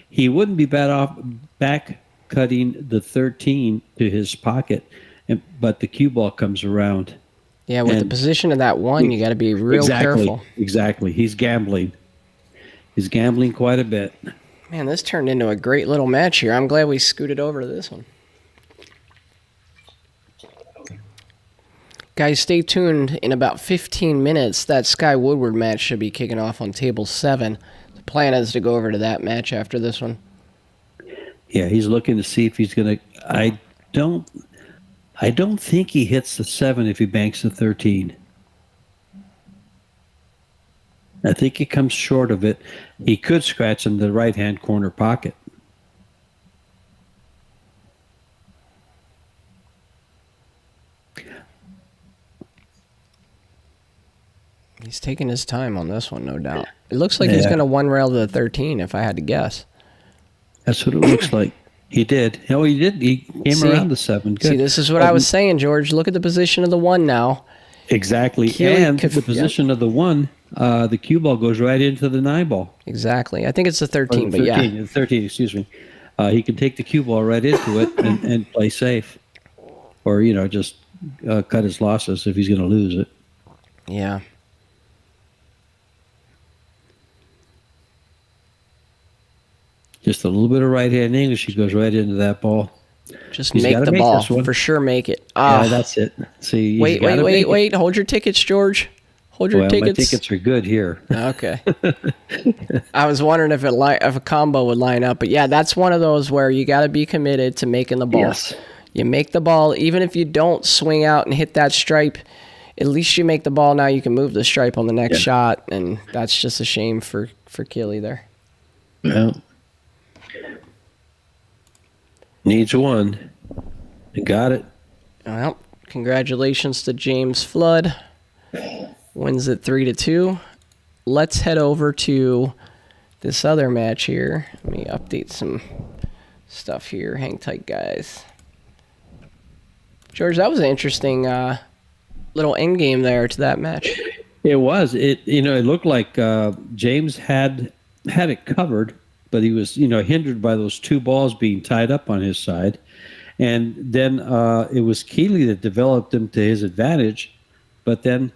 He wouldn't be bad off back cutting the 13 to his pocket, but the cue ball comes around. Yeah, with the position of that 1, you got to be real careful. Exactly. He's gambling. He's gambling quite a bit. Man, this turned into a great little match here. I'm glad we scooted over to this one. Guys, stay tuned. In about 15 minutes, that Sky Woodward match should be kicking off on table 7. The plan is to go over to that match after this one. Yeah, he's looking to see if he's going to... I don't think he hits the 7 if he banks the 13. I think he comes short of it. He could scratch in the right-hand corner pocket. He's taking his time on this one, no doubt. It looks like he's going to one-rail to the 13, if I had to guess. That's what it looks like. He did. Oh, he did. He came around the 7. Good. See, this is what I was saying, George. Look at the position of the 1 now. Exactly. And the position of the 1, the cue ball goes right into the 9 ball. Exactly. I think it's the 13, but 13, yeah. 13, excuse me. He can take the cue ball right into it and play safe. Or, just cut his losses if he's going to lose it. Yeah. Just a little bit of right-hand English. He goes right into that ball. Just make the ball. For sure make it. Yeah, that's it. See, wait. Hold your tickets, George. Hold your tickets. My tickets are good here. Okay. I was wondering if a combo would line up. But, yeah, that's one of those where you got to be committed to making the ball. Yes. You make the ball. Even if you don't swing out and hit that stripe at least you make the ball now. You can move the stripe on the next Yeah. shot, and that's just a shame for Keely there. Well, needs one. You got it. Well, congratulations to James Flood. Wins it 3-2. Let's head over to this other match here. Let me update some stuff here. Hang tight, guys. George, that was an interesting little end game there to that match. It was. It looked like James had it covered, but he was hindered by those two balls being tied up on his side, and then it was Keely that developed him to his advantage, but then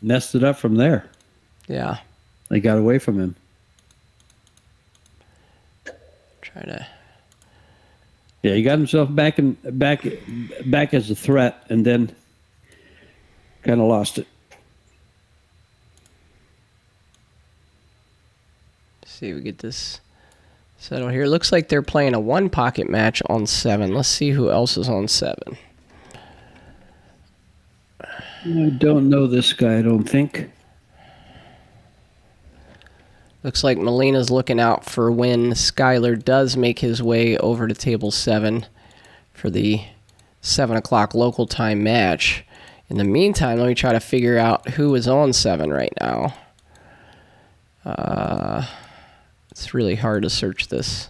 messed it up from there. Yeah. They got away from him. Try to. Yeah, he got himself back as a threat, and then kind of lost it. See if we get this settled here. Looks like they're playing a one pocket match on 7. Let's see who else is on 7. I don't know this guy, I don't think. Looks like Molina's looking out for when Skyler does make his way over to table 7 for the 7 o'clock local time match. In the meantime, let me try to figure out who is on 7 right now. It's really hard to search this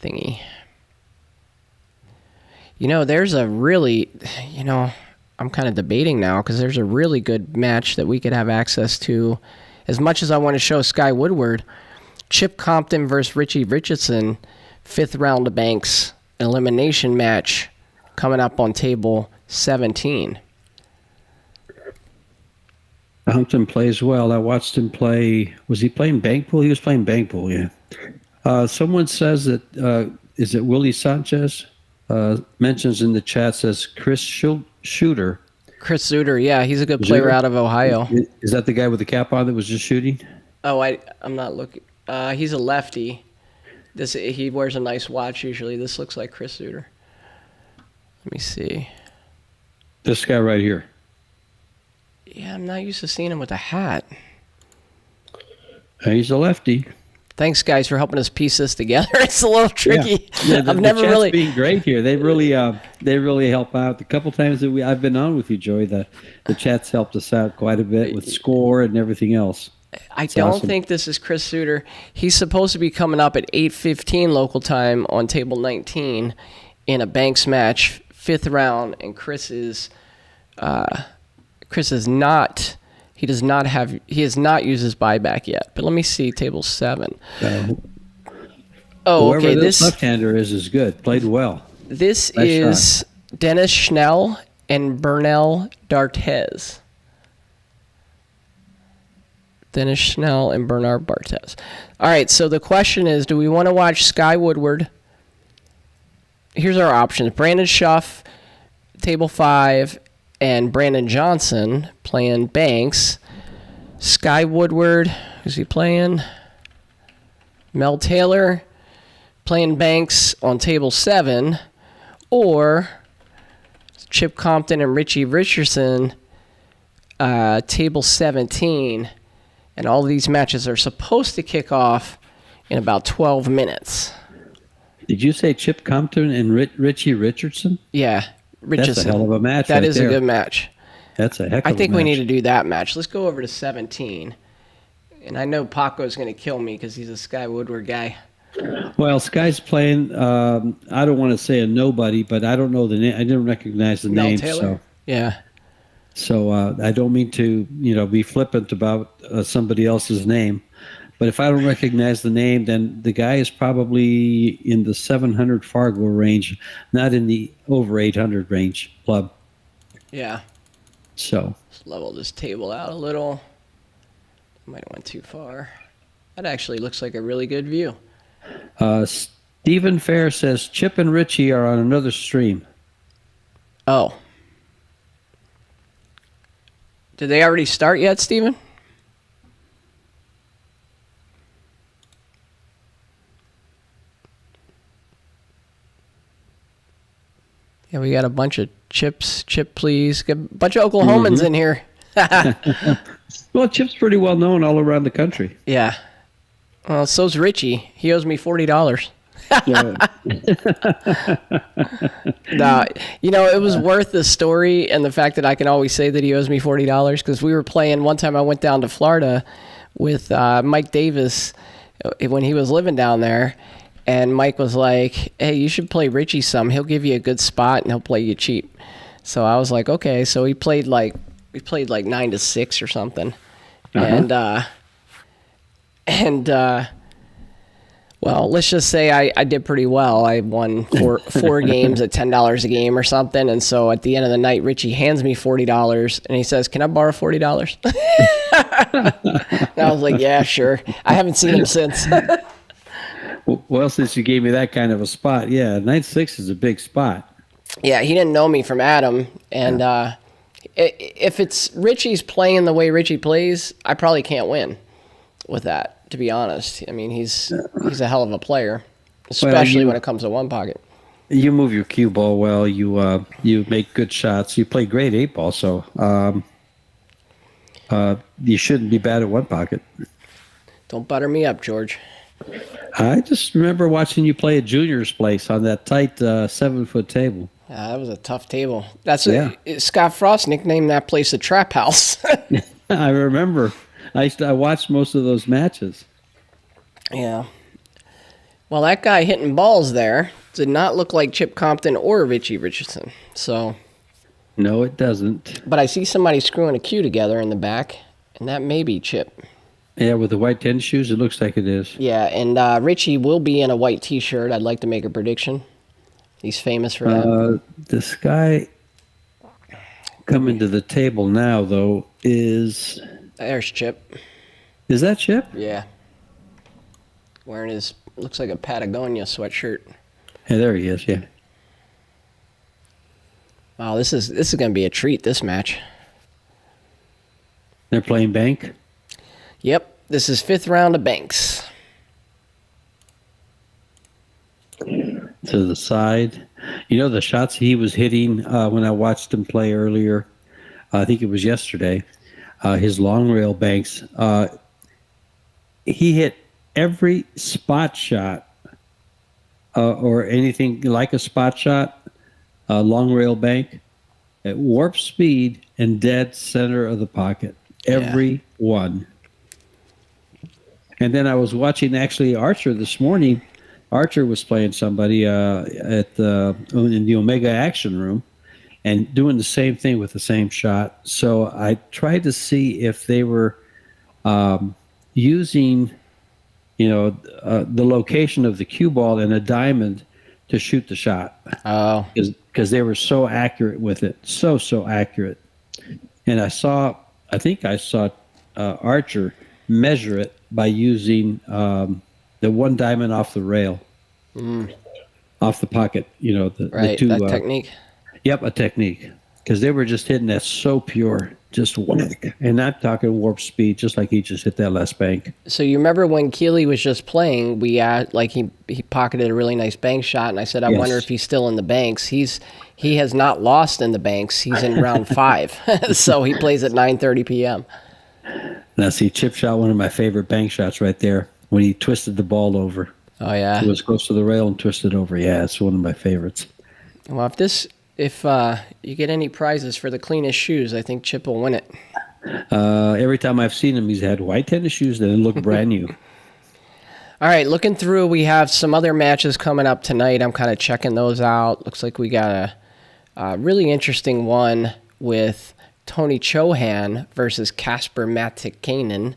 thingy. There's a really, I'm kind of debating now because there's a really good match that we could have access to. As much as I want to show Sky Woodward, Chip Compton versus Richie Richardson, 5th round of Banks elimination match coming up on table 17. Compton plays well. I watched him play. Was he playing bank pool? He was playing bank pool, yeah. Someone says that, is it Willie Sanchez? Mentions in the chat, says Chris Shooter. Chris Zutter, yeah, he's a good player out of Ohio. Is that the guy with the cap on that was just shooting? Oh, I'm not looking. He's a lefty. He wears a nice watch usually. This looks like Chris Zutter. Let me see. This guy right here. Yeah, I'm not used to seeing him with a hat. He's a lefty. Thanks, guys, for helping us piece this together. It's a little tricky. Yeah, I've never the chat's really being great here. They really help out. The couple times that I've been on with you, Joey, the chat's helped us out quite a bit with score and everything else. I don't think this is Chris Suter. He's supposed to be coming up at 8:15 local time on table 19 in a Banks match, 5th round, and Chris is not. He has not used his buyback yet. But let me see table 7. Whoever this left-hander is good. Played well. This Nice is shot. Dennis Schnell and Bernal D'Arthez. Dennis Schnell and Bernard Barthez. All right, so the question is, do we want to watch Sky Woodward? Here's our options. Brandon Schuff, table 5, and Brandon Johnson playing Banks. Sky Woodward, who's he playing? Mel Taylor playing Banks on table 7. Or Chip Compton and Richie Richardson, table 17. And all of these matches are supposed to kick off in about 12 minutes. Did you say Chip Compton and Richie Richardson? Yeah, Richardson. That's a hell of a match. That is a good match. That's a heck of a match. I think we need to do that match. Let's go over to 17. And I know Paco's going to kill me because he's a Sky Woodward guy. Well, Sky's playing, I don't want to say a nobody, but I don't know the name. I didn't recognize the name. Taylor? So. Yeah. So I don't mean to, be flippant about somebody else's name. But if I don't recognize the name, then the guy is probably in the 700 Fargo range, not in the over 800 range club. Yeah. So Let's level this table out a little. Might have went too far. That actually looks like a really good view. Stephen Fair says Chip and Richie are on another stream. Oh. Did they already start yet, Steven? Yeah, we got a bunch of Chip, please. Get a bunch of Oklahomans in here. Well, Chip's pretty well known all around the country. Yeah. Well, so's Richie. He owes me $40. No, it was worth the story and the fact that I can always say that he owes me $40 because we were playing one time. I went down to Florida with Mike Davis when he was living down there, and Mike was like, "Hey, you should play Richie some. He'll give you a good spot and he'll play you cheap." So I was like, "Okay." So we played like 9-6 or something, and well, let's just say I did pretty well. I won four games at $10 a game or something. And so at the end of the night, Richie hands me $40 and he says, "Can I borrow $40?" And I was like, "Yeah, sure." I haven't seen him since. Well, since you gave me that kind of a spot, 9-6 is a big spot. Yeah, he didn't know me from Adam. And if it's Richie's playing the way Richie plays, I probably can't win with that. To be honest, I mean he's a hell of a player, especially when it comes to one pocket. You move your cue ball well. You make good shots. You play great 8-ball, so you shouldn't be bad at one pocket. Don't butter me up, George. I just remember watching you play at Junior's place on that tight 7-foot table. Yeah, that was a tough table. Scott Frost nicknamed that place the Trap House. I remember. I watched most of those matches. Yeah. Well, that guy hitting balls there did not look like Chip Compton or Richie Richardson. So. No, it doesn't. But I see somebody screwing a cue together in the back, and that may be Chip. Yeah, with the white tennis shoes, it looks like it is. Yeah, and Richie will be in a white T-shirt. I'd like to make a prediction. He's famous for that. This guy coming to the table now, though, is... There's Chip. Is that Chip? Yeah. Wearing his, looks like a Patagonia sweatshirt. Yeah, there he is, yeah. Wow, this is going to be a treat, this match. They're playing bank? Yep, this is 5th round of banks. To the side. The shots he was hitting when I watched him play earlier, I think it was yesterday, his long rail banks, he hit every spot shot or anything like a spot shot, long rail bank, at warp speed and dead center of the pocket. Every one. And then I was watching actually Archer this morning. Archer was playing somebody in the Omega Action Room and doing the same thing with the same shot. So I tried to see if they were using, the location of the cue ball and a diamond to shoot the shot. Oh. Because they were so accurate with it. So accurate. And I think I saw Archer measure it by using the one diamond off the rail, off the pocket, the two. That technique. Yep, a technique. Because they were just hitting that so pure, just whack. And I'm talking warp speed, just like he just hit that last bank. So you remember when Keeley was just playing, he pocketed a really nice bank shot, and I said, I wonder if he's still in the banks. He has not lost in the banks. He's in round 5. So he plays at 9:30 p.m. Now, see, Chip shot one of my favorite bank shots right there when he twisted the ball over. Oh, yeah. It was close to the rail and twisted over. Yeah, it's one of my favorites. Well, if you get any prizes for the cleanest shoes, I think Chip will win it. Every time I've seen him, he's had white tennis shoes that look brand new. All right, looking through, we have some other matches coming up tonight. I'm kind of checking those out. Looks like we got a really interesting one with Tony Chohan versus Kasper Matikainen.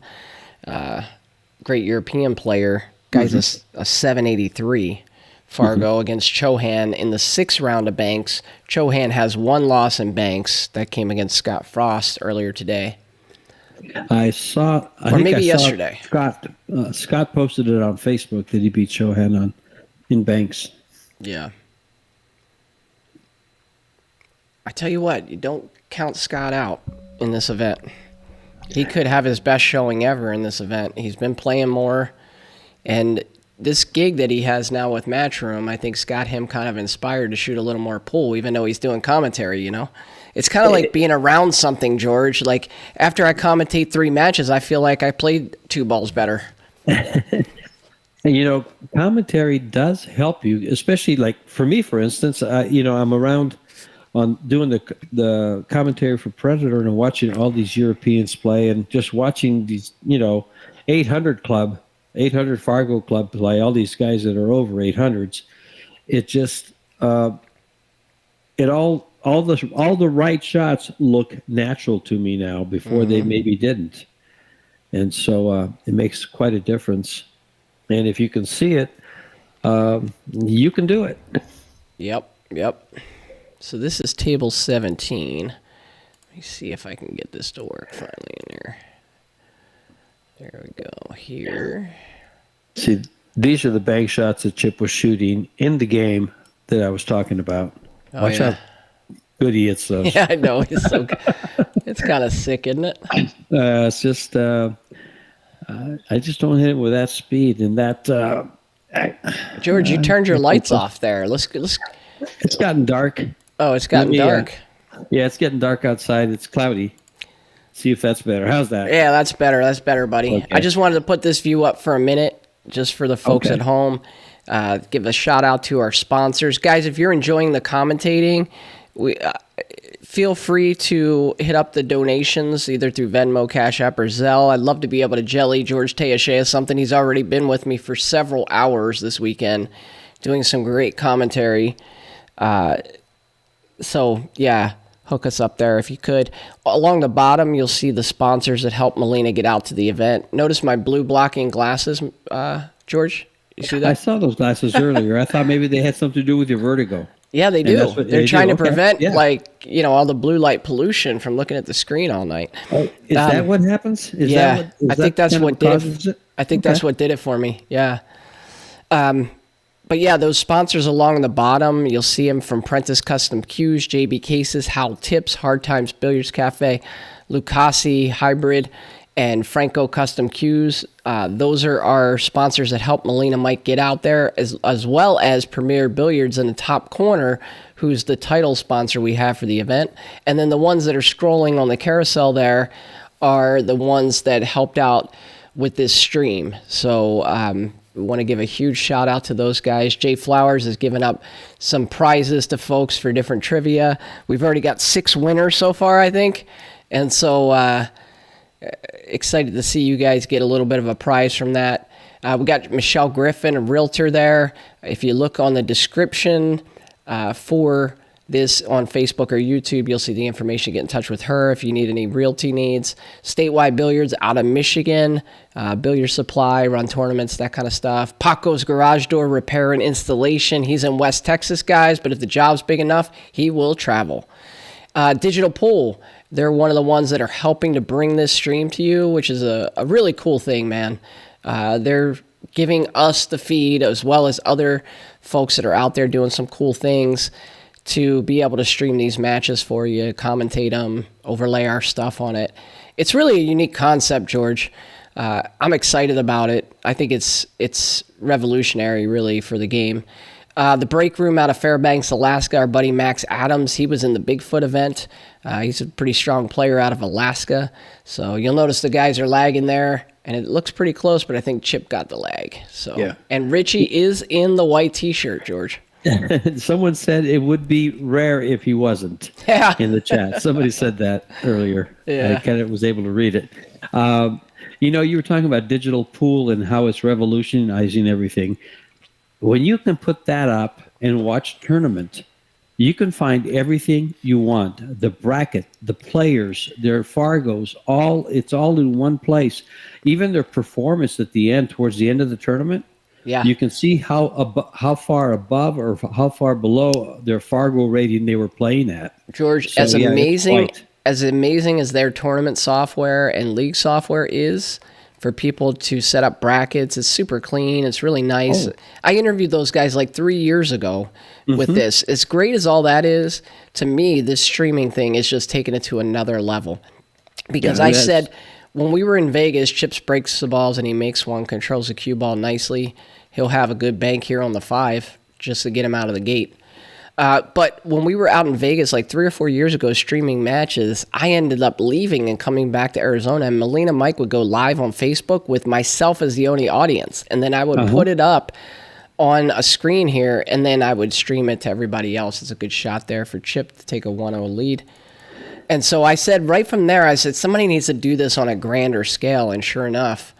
Great European player. Guy's a 783. Fargo against Chohan in the 6th round of banks. Chohan has 1 loss in banks. That came against Scott Frost earlier today. I saw yesterday. Scott posted it on Facebook that he beat Chohan in banks. Yeah. I tell you what, you don't count Scott out in this event. He could have his best showing ever in this event. He's been playing more, and this gig that he has now with Matchroom, I think's got him kind of inspired to shoot a little more pool, even though he's doing commentary, you know? It's kind of like being around something, George. Like, after I commentate 3 matches, I feel like I played 2 balls better. And, commentary does help you, especially like for me, for instance, I'm around on doing the commentary for Predator and watching all these Europeans play and just watching these, 800 Fargo club play, all these guys that are over 800s. It just, all the right shots look natural to me now before they maybe didn't. And so it makes quite a difference. And if you can see it, you can do it. Yep. So this is table 17. Let me see if I can get this to work finally in here. There we go. Here. See, these are the bank shots that Chip was shooting in the game that I was talking about. Watch how good he hits those. Yeah, I know. It's so good. It's kind of sick, isn't it? It's just, I just don't hit it with that speed and that. George, you turned your lights off there. Let's. It's gotten dark. Oh, it's gotten dark. Yeah, it's getting dark outside. It's cloudy. See if that's better. How's that? Yeah, that's better. That's better, buddy. Okay. I just wanted to put this view up for a minute, just for the folks at home. Give a shout out to our sponsors, guys. If you're enjoying the commentating, feel free to hit up the donations either through Venmo, Cash App, or Zelle. I'd love to be able to jelly George Teashea something. He's already been with me for several hours this weekend, doing some great commentary. So yeah, hook us up there if you could. Along the bottom, you'll see the sponsors that help Melina get out to the event. Notice my blue blocking glasses, George. You see that? I saw those glasses earlier. I thought maybe they had something to do with your vertigo. Yeah, they do. They're trying to prevent, all the blue light pollution from looking at the screen all night. Oh, is that what happens? I think that's what did it. I think that's what did it for me. Yeah. But yeah, those sponsors along the bottom, you'll see them from Prentice Custom Cues, JB Cases, Howell Tips, Hard Times Billiards Cafe, Lucasi Hybrid, and Franco Custom Cues. Those are our sponsors that help Melina Mike get out there, as well as Premier Billiards in the top corner, who's the title sponsor we have for the event. And then the ones that are scrolling on the carousel there are the ones that helped out with this stream. So we want to give a huge shout out to those guys. Jay Flowers has given up some prizes to folks for different trivia. We've already got 6 winners so far, I think. And so excited to see you guys get a little bit of a prize from that. We got Michelle Griffin, a realtor there. If you look on the description for this on Facebook or YouTube, you'll see the information. Get in touch with her if you need any realty needs. Statewide Billiards out of Michigan, billiard supply, run tournaments, that kind of stuff. Paco's Garage Door Repair and Installation. He's in West Texas, guys, but if the job's big enough, he will travel. Digital Pool, they're one of the ones that are helping to bring this stream to you, which is a really cool thing, man. They're giving us the feed as well as other folks that are out there doing some cool things to be able to stream these matches for you, commentate them, overlay our stuff on it. It's really a unique concept, George. I'm excited about it. I think it's revolutionary, really, for the game. The break room out of Fairbanks, Alaska, our buddy Max Adams, he was in the Bigfoot event. He's a pretty strong player out of Alaska. So you'll notice the guys are lagging there, and it looks pretty close, but I think Chip got the lag. So yeah. And Richie is in the white T-shirt, George. Someone said it would be rare if he wasn't in the chat. Somebody said that earlier. Yeah. I kind of was able to read it. You were talking about digital pool and how it's revolutionizing everything. When you can put that up and watch tournament, you can find everything you want. The bracket, the players, their Fargos, it's all in one place. Even their performance at the end, towards the end of the tournament. Yeah. You can see how far above or how far below their Fargo rating they were playing at. George, so, as amazing as their tournament software and league software is for people to set up brackets, it's super clean. It's really nice. Oh. I interviewed those guys like 3 years ago with this. As great as all that is, to me, this streaming thing is just taking it to another level. Because I said, when we were in Vegas, Chips breaks the balls and he makes one, controls the cue ball nicely. he'll have a good bank here on the 5 just to get him out of the gate. But when we were out in Vegas like 3 or 4 years ago streaming matches, I ended up leaving and coming back to Arizona, and Melina Mike would go live on Facebook with myself as the only audience, and then I would put it up on a screen here, and then I would stream it to everybody else. It's a good shot there for Chip to take a 1-0 lead. And so I said right from there, I said, somebody needs to do this on a grander scale, and sure enough,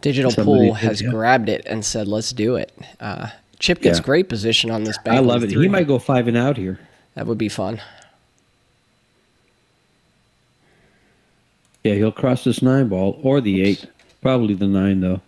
Digital Pool has grabbed it and said, let's do it. Chip gets great position on this bank. I love it. He might go 5 and out here. That would be fun. Yeah, he'll cross this 9 ball or the 8. Probably the 9, though.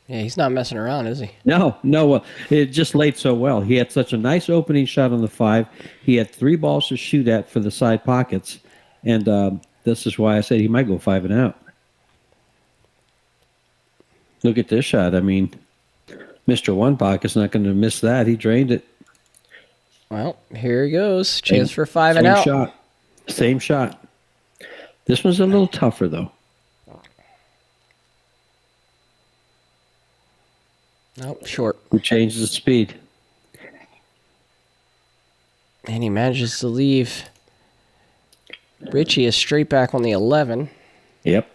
Yeah, he's not messing around, is he? No. It just laid so well. He had such a nice opening shot on the 5. He had 3 balls to shoot at for the side pockets. And this is why I said he might go 5 and out. Look at this shot. I mean, Mr. One Pocket's not going to miss that. He drained it. Well, here he goes. Chance for 5 and out. Same shot. This one's a little tougher, though. Nope, short. He changes the speed. And he manages to leave Richie a straight back on the 11. Yep.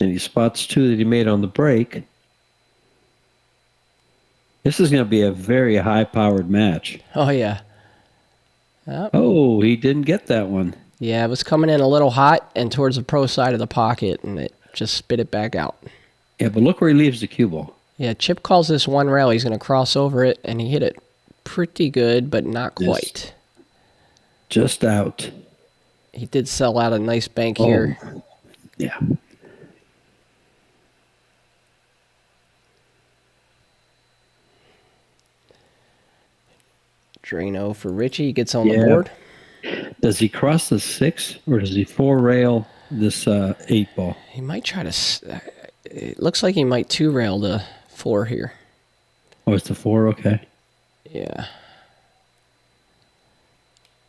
And he spots 2 that he made on the break. This is going to be a very high-powered match. Oh, yeah. Oh, he didn't get that one. Yeah, it was coming in a little hot and towards the pro side of the pocket, and it just spit it back out. Yeah, but look where he leaves the cue ball. Yeah, Chip calls this one rail. He's going to cross over it, and he hit it pretty good, but not quite. Just out. He did sell out a nice bank here. Yeah. Drano for Richie. He gets on the board. Does he cross the 6, or does he 4-rail this 8 ball? He might try to... It looks like he might 2-rail the 4 here. Oh, it's the 4? Okay. Yeah.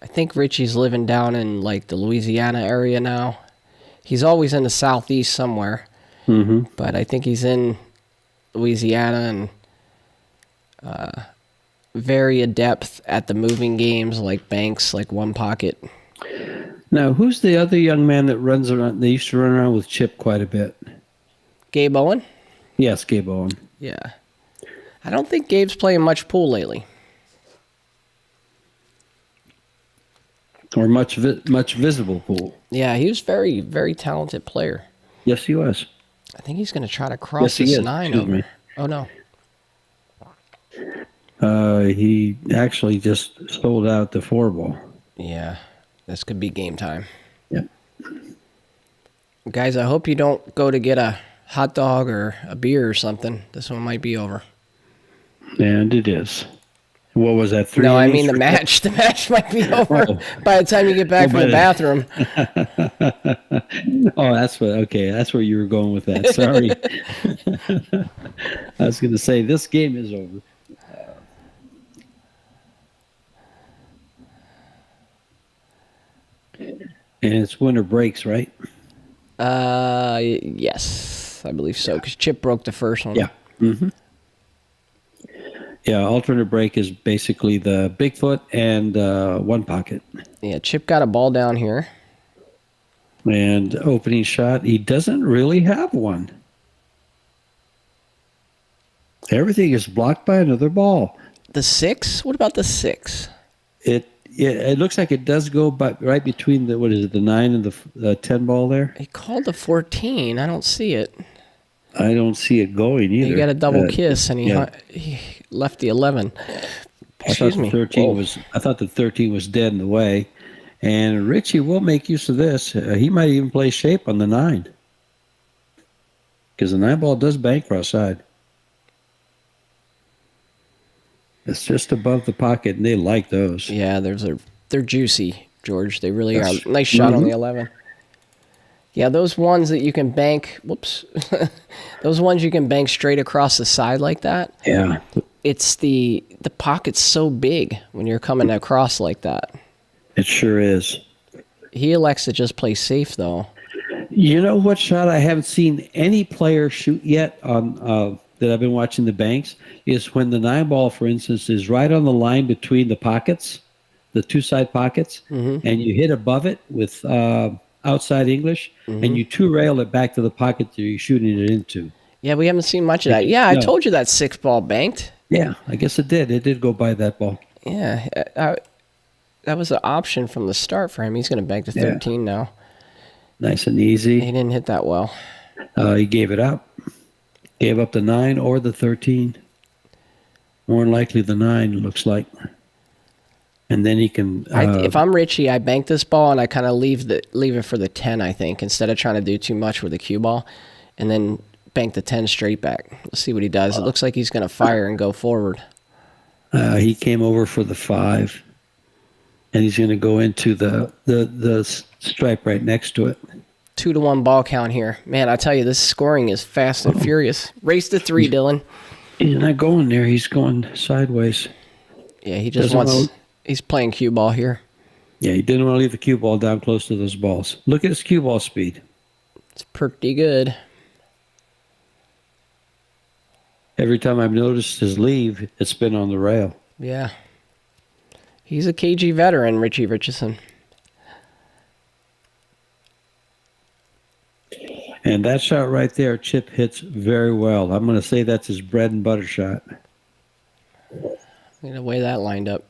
I think Richie's living down in like the Louisiana area now. He's always in the southeast somewhere. Mm-hmm. But I think he's in Louisiana and very adept at the moving games like banks, like One Pocket. Now, who's the other young man that runs around? They used to run around with Chip quite a bit. Gabe Owen? Yes, Gabe Owen. Yeah. I don't think Gabe's playing much pool lately. Or much visible pool. Yeah, he was very, very talented player. Yes, he was. I think he's going to try to cross this 9 over. Me. Oh, no. He actually just sold out the 4 ball. Yeah, this could be game time. Yep. Guys, I hope you don't go to get a hot dog or a beer or something. This one might be over. And it is. What was that? 3? No, I mean the match. The match might be over by the time you get back from the bathroom. Oh, that's what. Okay, that's where you were going with that. Sorry. I was going to say this game is over. And it's winner breaks, right? Yes, I believe so. Because Chip broke the first one. Yeah. Mm-hmm. Yeah, alternate break is basically the Bigfoot and One Pocket. Yeah, Chip got a ball down here. And opening shot, he doesn't really have one. Everything is blocked by another ball. The 6? What about the 6? It looks like it does go right between the 9 and the 10 ball there. He called the 14. I don't see it. I don't see it going either. He got a double kiss, and he left the 11. Excuse me. I thought the 13 was dead in the way. And Richie will make use of this. He might even play shape on the 9. Because the 9 ball does bank cross side. It's just above the pocket, and they like those. Yeah, they're juicy, George. They really are. Nice shot on the 11. Yeah, those ones that you can bank, those ones you can bank straight across the side like that. Yeah. it's the pocket's so big when you're coming across like that. It sure is. He elects to just play safe, though. You know what shot I haven't seen any player shoot yet on that I've been watching the banks is when the 9-ball, for instance, is right on the line between the pockets, the two side pockets, and you hit above it with outside English, and you 2-rail it back to the pocket that you're shooting it into. Yeah, we haven't seen much of that. Yeah, I told you that 6-ball banked. Yeah, I guess it did. It did go by that ball. Yeah, that was an option from the start for him. He's going to bank to 13 now. Nice and easy. He didn't hit that well. He gave it up. Gave up the 9 or the 13. More than likely the 9, looks like. And then he can... if I'm Richie, I bank this ball and I kind of leave it for the 10, I think, instead of trying to do too much with the cue ball. And then bank the 10 straight back. Let's see what he does. It looks like he's going to fire and go forward. He came over for the 5. And he's going to go into the stripe right next to it. 2-1 ball count here. Man, I tell you, this scoring is fast and furious. Race to 3, Dylan. He's not going there. He's going sideways. Yeah, he just wants... He's playing cue ball here. Yeah, he didn't want to leave the cue ball down close to those balls. Look at his cue ball speed. It's pretty good. Every time I've noticed his leave, it's been on the rail. Yeah. He's a KG veteran, Richie Richardson. And that shot right there, Chip hits very well. I'm going to say that's his bread and butter shot. Look at the way that lined up.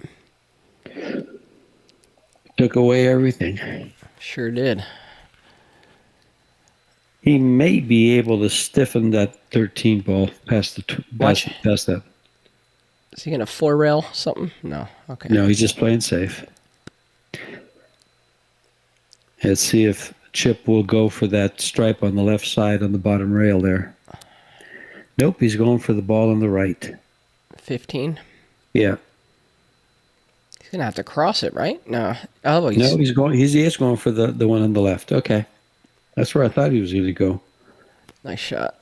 Took away everything. Sure did. He may be able to stiffen that 13 ball past that. Is he going to 4-rail something? No. Okay. No, he's just playing safe. Let's see if Chip will go for that stripe on the left side on the bottom rail there. Nope, he's going for the ball on the right. 15? Yeah. He's going to have to cross it, right? No. Oh, he's going. He is going for the one on the left. Okay. That's where I thought he was going to go. Nice shot.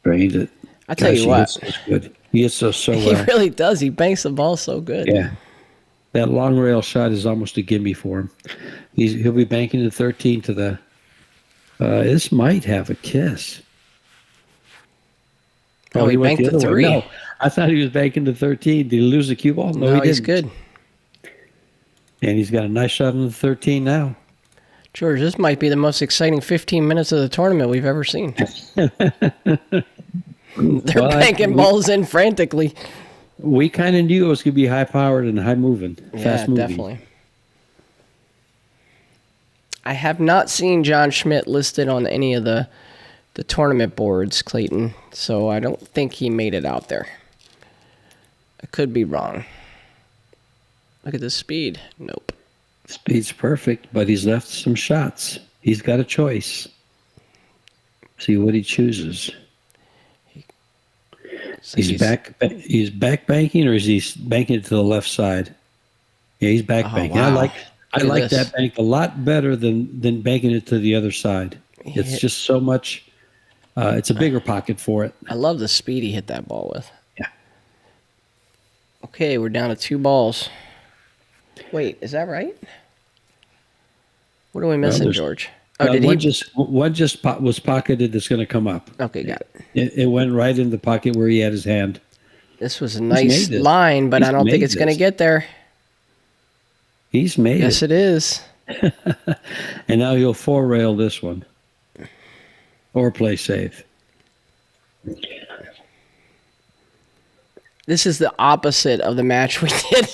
Drained it. I tell you what. He hits good. He hits so well. He really does. He banks the ball so good. Yeah. That long rail shot is almost a gimme for him. He'll be banking the 13 to the... this might have a kiss. Oh, he banked the 3. No, I thought he was banking the 13. Did he lose the cue ball? No, he didn't. He's good. And he's got a nice shot on the 13 now. George, this might be the most exciting 15 minutes of the tournament we've ever seen. They're banking balls in frantically. We kind of knew it was going to be high-powered and high-moving, fast-moving. Yeah, definitely. I have not seen John Schmidt listed on any of the tournament boards, Clayton, so I don't think he made it out there. I could be wrong. Look at the speed. Nope. Speed's perfect, but he's left some shots. He's got a choice. See what he chooses. He's back banking, or is he banking it to the left side? Yeah, he's back banking. Wow. I like that bank a lot better than banking it to the other side. It's just so much. It's a bigger pocket for it. I love the speed he hit that ball with. Yeah. Okay, we're down to 2 balls. Wait, is that right? What are we missing, George? Oh, did one was pocketed that's going to come up. Okay, got it. It went right in the pocket where he had his hand. This was a nice line, but I don't think it's going to get there. He's made it. Yes, it is. And now he'll 4-rail this one. Or play safe. This is the opposite of the match we did.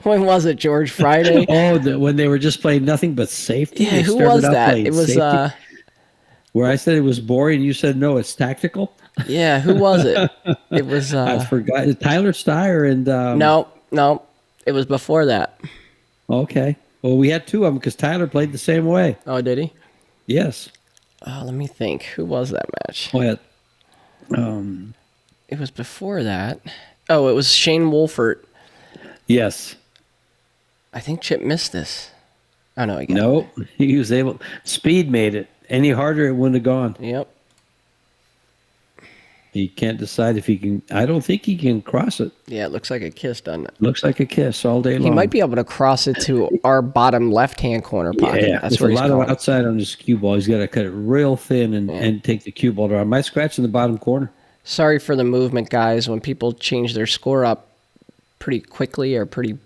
When was it, George? Friday? When they were just playing nothing but safety? Yeah, who was that? It was... where I said it was boring, you said, no, it's tactical? Yeah, who was it? It was... I forgot. Tyler Steyer and... No. It was before that. Okay. Well, we had 2 of them because Tyler played the same way. Oh, did he? Yes. Let me think. Who was that match? Well, it was before that. Oh, it was Shane Wolfert. Yes. I think Chip missed this. Oh, no, No, he was able... Speed made it. Any harder, it wouldn't have gone. Yep. He can't decide if he can. I don't think he can cross it. Yeah, it looks like a kiss, doesn't it? Looks like a kiss all day long. He might be able to cross it to our bottom left-hand corner pocket. Yeah, That's there's where a he's lot of calling. outside on this cue ball. He's got to cut it real thin and take the cue ball around. Am I scratching the bottom corner? Sorry for the movement, guys. When people change their score up pretty quickly or pretty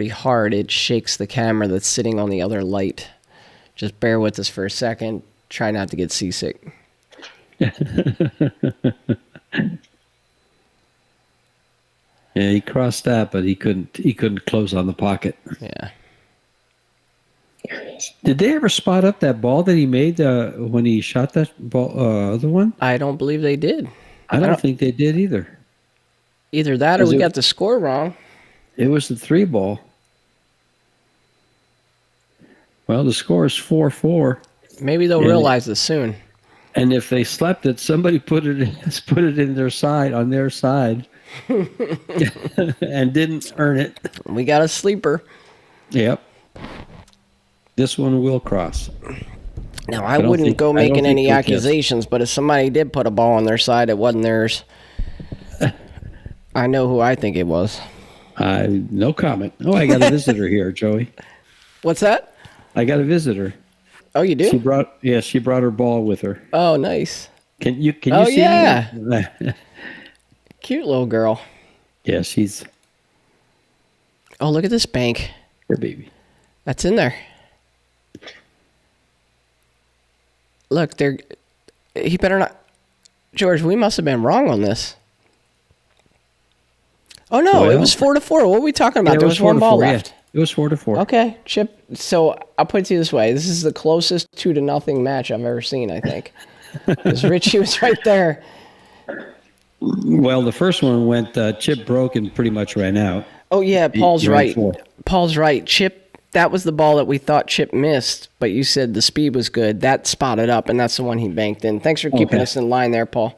hard, it shakes the camera that's sitting on the other light. Just bear with us for a second. Try not to get seasick. Yeah, he crossed that, but he couldn't close on the pocket. Yeah. Did they ever spot up that ball that he made when he shot that ball, other one? I don't believe they did. I don't think they did either. Either that or we got the score wrong. It was the 3 ball. Well, the score is 4-4. Maybe they'll realize this soon. And if they slept it, somebody put it in their side, on their side, and didn't earn it. We got a sleeper. Yep. This one will cross. Now, I wouldn't go making any accusations, but if somebody did put a ball on their side, it wasn't theirs. I know who I think it was. No comment. Oh, I got a visitor here, Joey. What's that? I got a visitor. Oh, you do? She brought her ball with her. Oh, nice. Can you see? Oh, yeah. Cute little girl. Yeah, she's. Oh, look at this bank. Her baby. That's in there. Look, he better not. George, we must have been wrong on this. Oh, no, it was 4-4. What are we talking about? There was one ball left. Yeah. It was 4-4. Okay, Chip. So I'll put it to you this way. This is the closest 2-0 match I've ever seen, I think. Because Richie was right there. Well, the first one went, Chip broke and pretty much ran out. Oh, yeah, Paul's right. Paul's right. Chip, that was the ball that we thought Chip missed, but you said the speed was good. That spotted up, and that's the one he banked in. Thanks for keeping us in line there, Paul.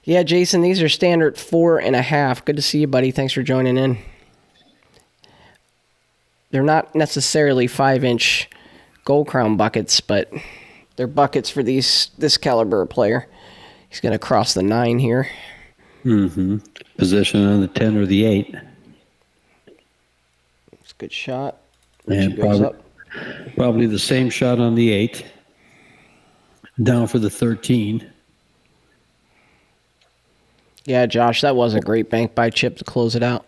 Yeah, Jason, these are standard 4.5. Good to see you, buddy. Thanks for joining in. They're not necessarily 5-inch Gold Crown buckets, but they're buckets for this caliber of player. He's going to cross the 9 here. Mm-hmm. Position on the 10 or the 8. It's a good shot. And probably the same shot on the 8. Down for the 13. Yeah, Josh, that was a great bank by Chip to close it out.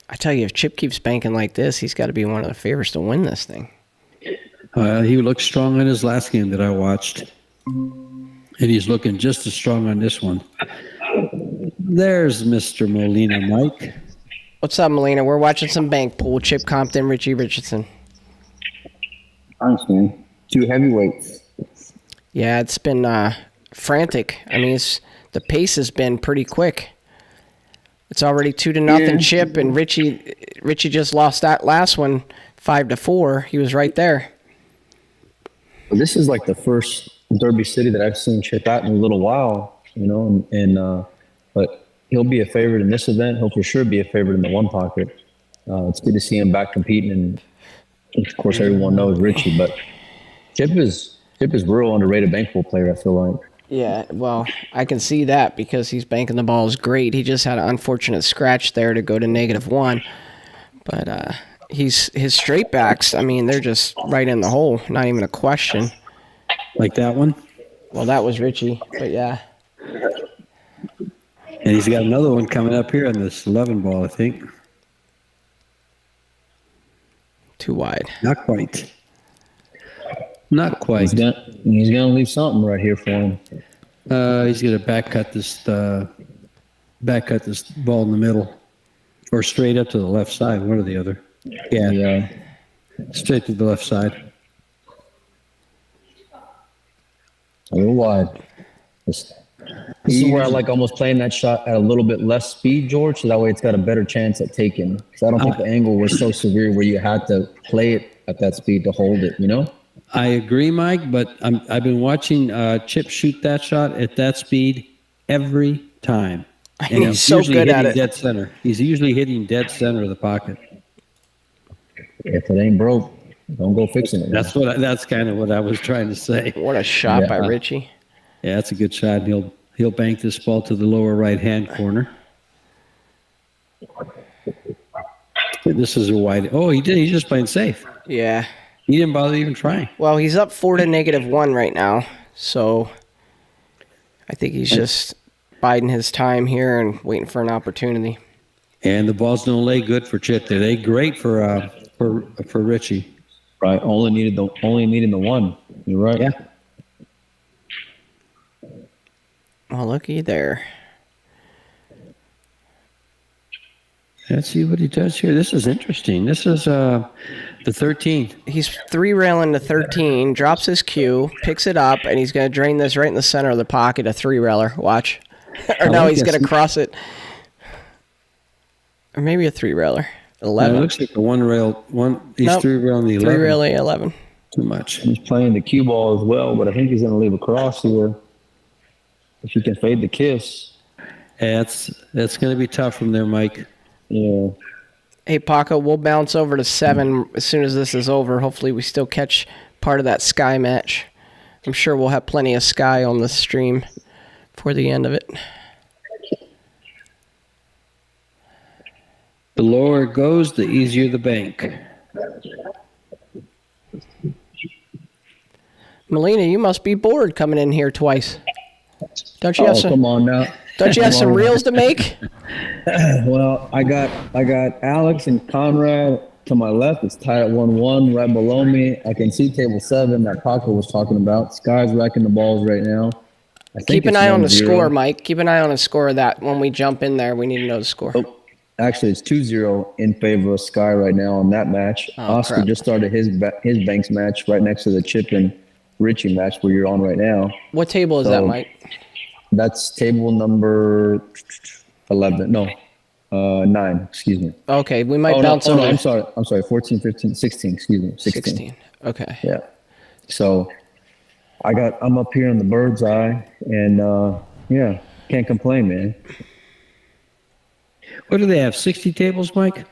I tell you, if Chip keeps banking like this, he's got to be one of the favorites to win this thing. He looked strong in his last game that I watched. And he's looking just as strong on this one. There's Mr. Molina, Mike. What's up, Molina? We're watching some bank pool. Chip Compton, Richie Richardson. Thanks, man. 2 heavyweights. Yeah, it's been frantic. I mean, the pace has been pretty quick. It's already 2-0 Chip, and Richie just lost that last one 5-4. He was right there. Well, this is like the first Derby City that I've seen Chip at in a little while, but he'll be a favorite in this event. He'll for sure be a favorite in the 1 pocket. It's good to see him back competing, and of course everyone knows Richie, but Chip is real underrated bankable player, I feel like. Yeah, well, I can see that because he's banking the balls great. He just had an unfortunate scratch there to go to -1. But his straight backs, I mean, they're just right in the hole. Not even a question. Like that one? Well, that was Richie, but yeah. And he's got another one coming up here on this 11 ball, I think. Too wide. Not quite. Not quite. He's gonna leave something right here for him. He's gonna back cut this ball in the middle, or straight up to the left side, one or the other. Yeah. Straight to the left side. A little wide. This is where I like almost playing that shot at a little bit less speed, George, so that way it's got a better chance at taking. Because I don't think the angle was so severe where you had to play it at that speed to hold it, you know? I agree, Mike, but I've been watching Chip shoot that shot at that speed every time. And he's so good at it. Dead center. He's usually hitting dead center of the pocket. If it ain't broke. Don't go fixing it. That's kind of what I was trying to say. What a shot by Richie. Yeah, that's a good shot. He'll bank this ball to the lower right-hand corner. This is a wide. Oh, he did. He's just playing safe. Yeah. He didn't bother even trying. Well, he's up 4-1 right now, so I think he's just biding his time here and waiting for an opportunity. And the balls don't lay good for Chip. They lay great for Richie. Right. Only needing the one. You're right. Yeah. Oh, looky there. Let's see what he does here. This is interesting. This is the 13. He's 3-railing to 13, drops his cue, picks it up, and he's going to drain this right in the center of the pocket, a 3-railer. Watch. Or no, he's going to cross it. Or maybe a 3-railer. 11. No, it looks like a one-rail. He's 3-railing the 11. 3-railing 11. Too much. He's playing the cue ball as well, but I think he's going to leave a cross here. If he can fade the kiss. Yeah, that's going to be tough from there, Mike. Yeah. Hey, Paco, we'll bounce over to 7 as soon as this is over. Hopefully we still catch part of that Sky match. I'm sure we'll have plenty of Sky on the stream for the end of it. The lower it goes, the easier the bank. Melina, you must be bored coming in here twice. Don't you have some? Come on now. Don't you have some reels to make? Well, I got Alex and Conrad to my left. It's tied at 1-1 right below me. I can see table 7 that Paco was talking about. Sky's racking the balls right now. Keep an eye on the score, Mike. Keep an eye on the score of that. When we jump in there, we need to know the score. Oh, actually, it's 2-0 in favor of Sky right now on that match. Oscar crap. just started his Banks match right next to the Chip and Richie match where you're on right now. What table is that, Mike? That's table number 11. No, 9. Excuse me. Okay, we might bounce over. No, I'm sorry. 14, 15, 16. Excuse me. 16. Okay. Yeah. So I'm up here in the bird's eye, and yeah, can't complain, man. What do they have? 60 tables, Mike?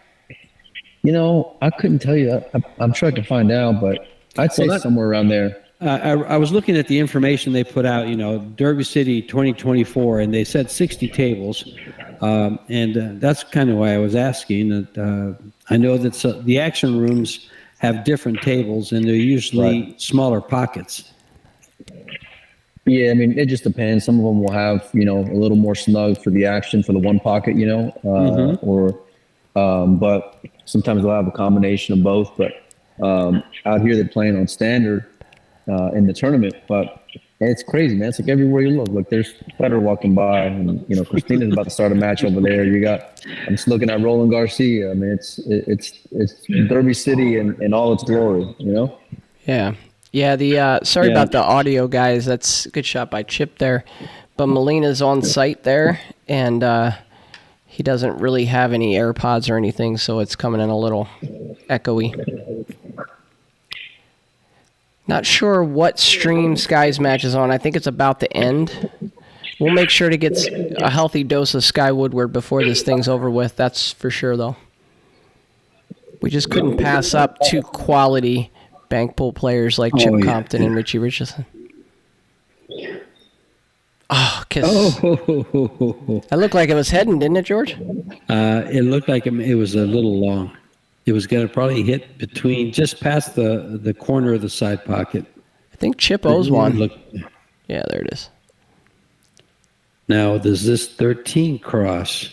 You know, I couldn't tell you. I'm sure I can find out, but I'd say somewhere around there. I was looking at the information they put out, Derby City 2024, and they said 60 tables. And that's kind of why I was asking. I know that the action rooms have different tables, and they're usually smaller pockets. Yeah, I mean, it just depends. Some of them will have, a little more snug for the action for the one pocket, but sometimes they'll have a combination of both. But out here, they're playing on standard in the tournament. But it's crazy, man. It's like everywhere you look. Look, there's Federer walking by, and Christina's about to start a match over there. I'm just looking at Roland Garcia. I mean, it's Derby City in all its glory, Yeah. Yeah, sorry about the audio, guys. That's a good shot by Chip there. But Molina's on site there, and he doesn't really have any AirPods or anything, so it's coming in a little echoey. Not sure what stream Sky's match is on. I think it's about to end. We'll make sure to get a healthy dose of Sky Woodward before this thing's over with. That's for sure, though. We just couldn't pass up 2 quality bank pool players like Chip Compton and Richie Richardson. Oh, kiss. That looked like it was heading, didn't it, George? It looked like it was a little long. It was going to probably hit just past the corner of the side pocket. I think Chip owes one. Yeah, there it is. Now, does this 13 cross?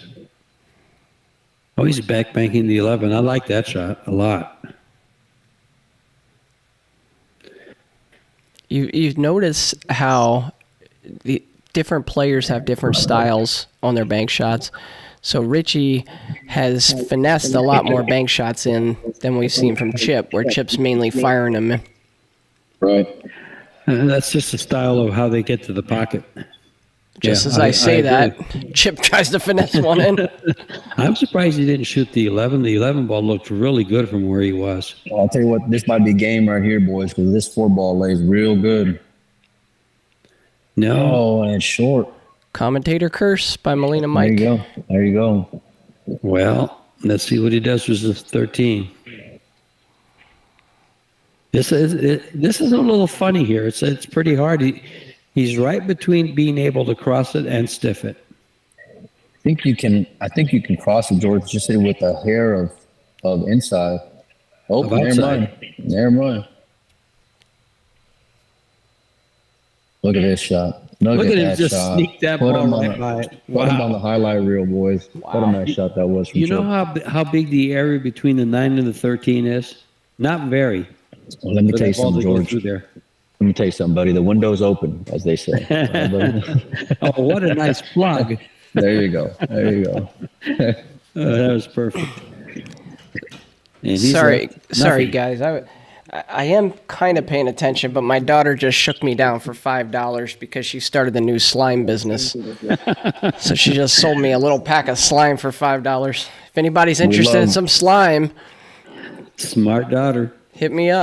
Oh, he's back banking the 11. I like that shot a lot. You've noticed how the different players have different styles on their bank shots. So Richie has finessed a lot more bank shots in than we've seen from Chip, where Chip's mainly firing them in. Right. That's just the style of how they get to the pocket. Just as I say that, Chip tries to finesse one in. I'm surprised he didn't shoot the 11. The 11 ball looked really good from where he was. Well, I'll tell you what, this might be game right here, boys, because this 4 ball lays real good. No. Oh, and it's short. Commentator curse by Molina Mike. There you go. Well, let's see what he does with this 13. This is a little funny here. It's pretty hard. He's right between being able to cross it and stiff it. I think you can cross it, George, just say with a hair of inside. Oh, Of never outside. mind. Never mind. Look at this shot. Look at at him that just shot. sneak that Put ball him on right by it. Put him on the highlight reel, boys. What a nice shot that was from You know Chip. how big the area between the 9 and the 13 is? Not very. Well, let me For tell you that ball something, to go George. through there. Let me tell you something, buddy. The window's open, as they say. Right, buddy? Oh, what a nice plug. There you go. There you go. That was perfect. And he's Sorry, nothing. guys. I am kind of paying attention, but my daughter just shook me down for $5 because she started the new slime business. So she just sold me a little pack of slime for $5. If anybody's interested in some slime, Smart daughter. hit me up.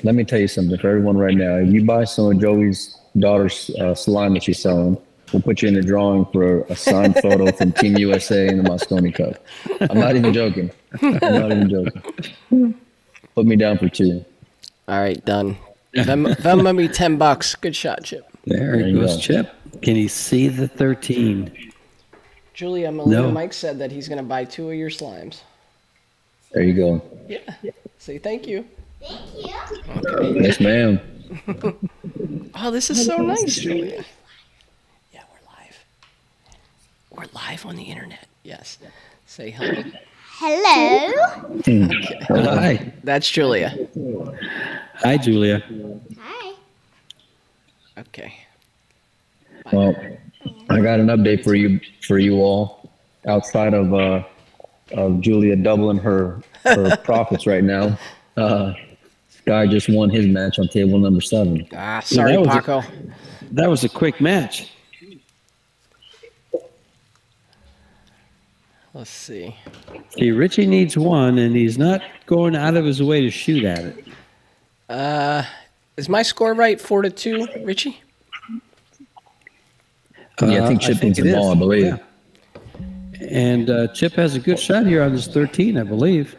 Let me tell you something for everyone right now. If you buy some of Joey's daughter's slime that she's selling, we'll put you in a drawing for a signed photo from Team USA in the Moscone Cup. I'm not even joking. Put me down for 2. All right, done. Venmo me $10. Good shot, Chip. There you goes go. Chip. Can he see the 13? Julia Molina No. Mike said that he's going to buy 2 of your slimes. There you go. Yeah. Say thank you. Yes, ma'am. Oh, this is so nice, Julia. Yeah, we're live on the internet. Yes. Say hi. Hello. Hi. That's Julia. Hi, Julia. Hi. Okay. Well, I got an update for you all. Outside of Julia doubling her profits right now, Sky just won his match on table number 7. Sorry, that was Paco. That was a quick match. Let's see. See, Richie needs 1, and he's not going out of his way to shoot at it. Is my score right? 4-2, Richie? Yeah, I think Chip needs it the is. ball, I believe. Yeah. And Chip has a good shot here on this 13, I believe.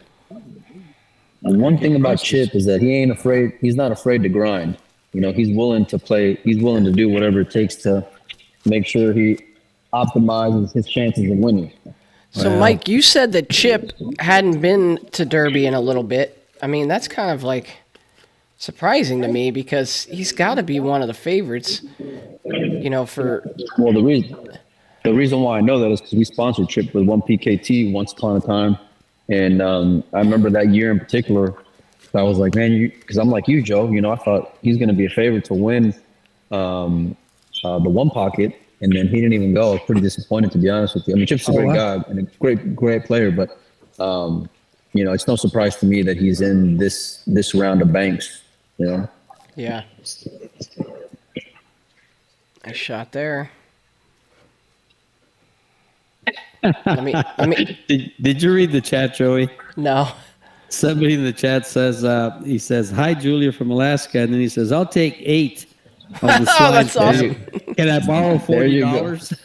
And one thing about Chip is that he's not afraid to grind. You know, he's willing to play, he's willing to do whatever it takes to make sure he optimizes his chances of winning. So, Mike, you said that Chip hadn't been to Derby in a little bit. I mean, that's kind of like surprising to me because he's got to be one of the favorites, you know, for... Well, the reason why I know that is because we sponsored Chip with 1PKT once upon a time. And I remember that year in particular, I was like, man, because I'm like you, Joe, you know, I thought he's going to be a favorite to win the one pocket. And then he didn't even go. I was pretty disappointed, to be honest with you. I mean, Chip's a great guy and a great player, but you know, it's no surprise to me that he's in this round of banks. You know. Yeah. Nice shot there. Let me. Did you read the chat, Joey? No. Somebody in the chat says, he says, hi, Julia from Alaska. And then he says, I'll take 8 on the slide. That's awesome. Can I borrow There you go. $40?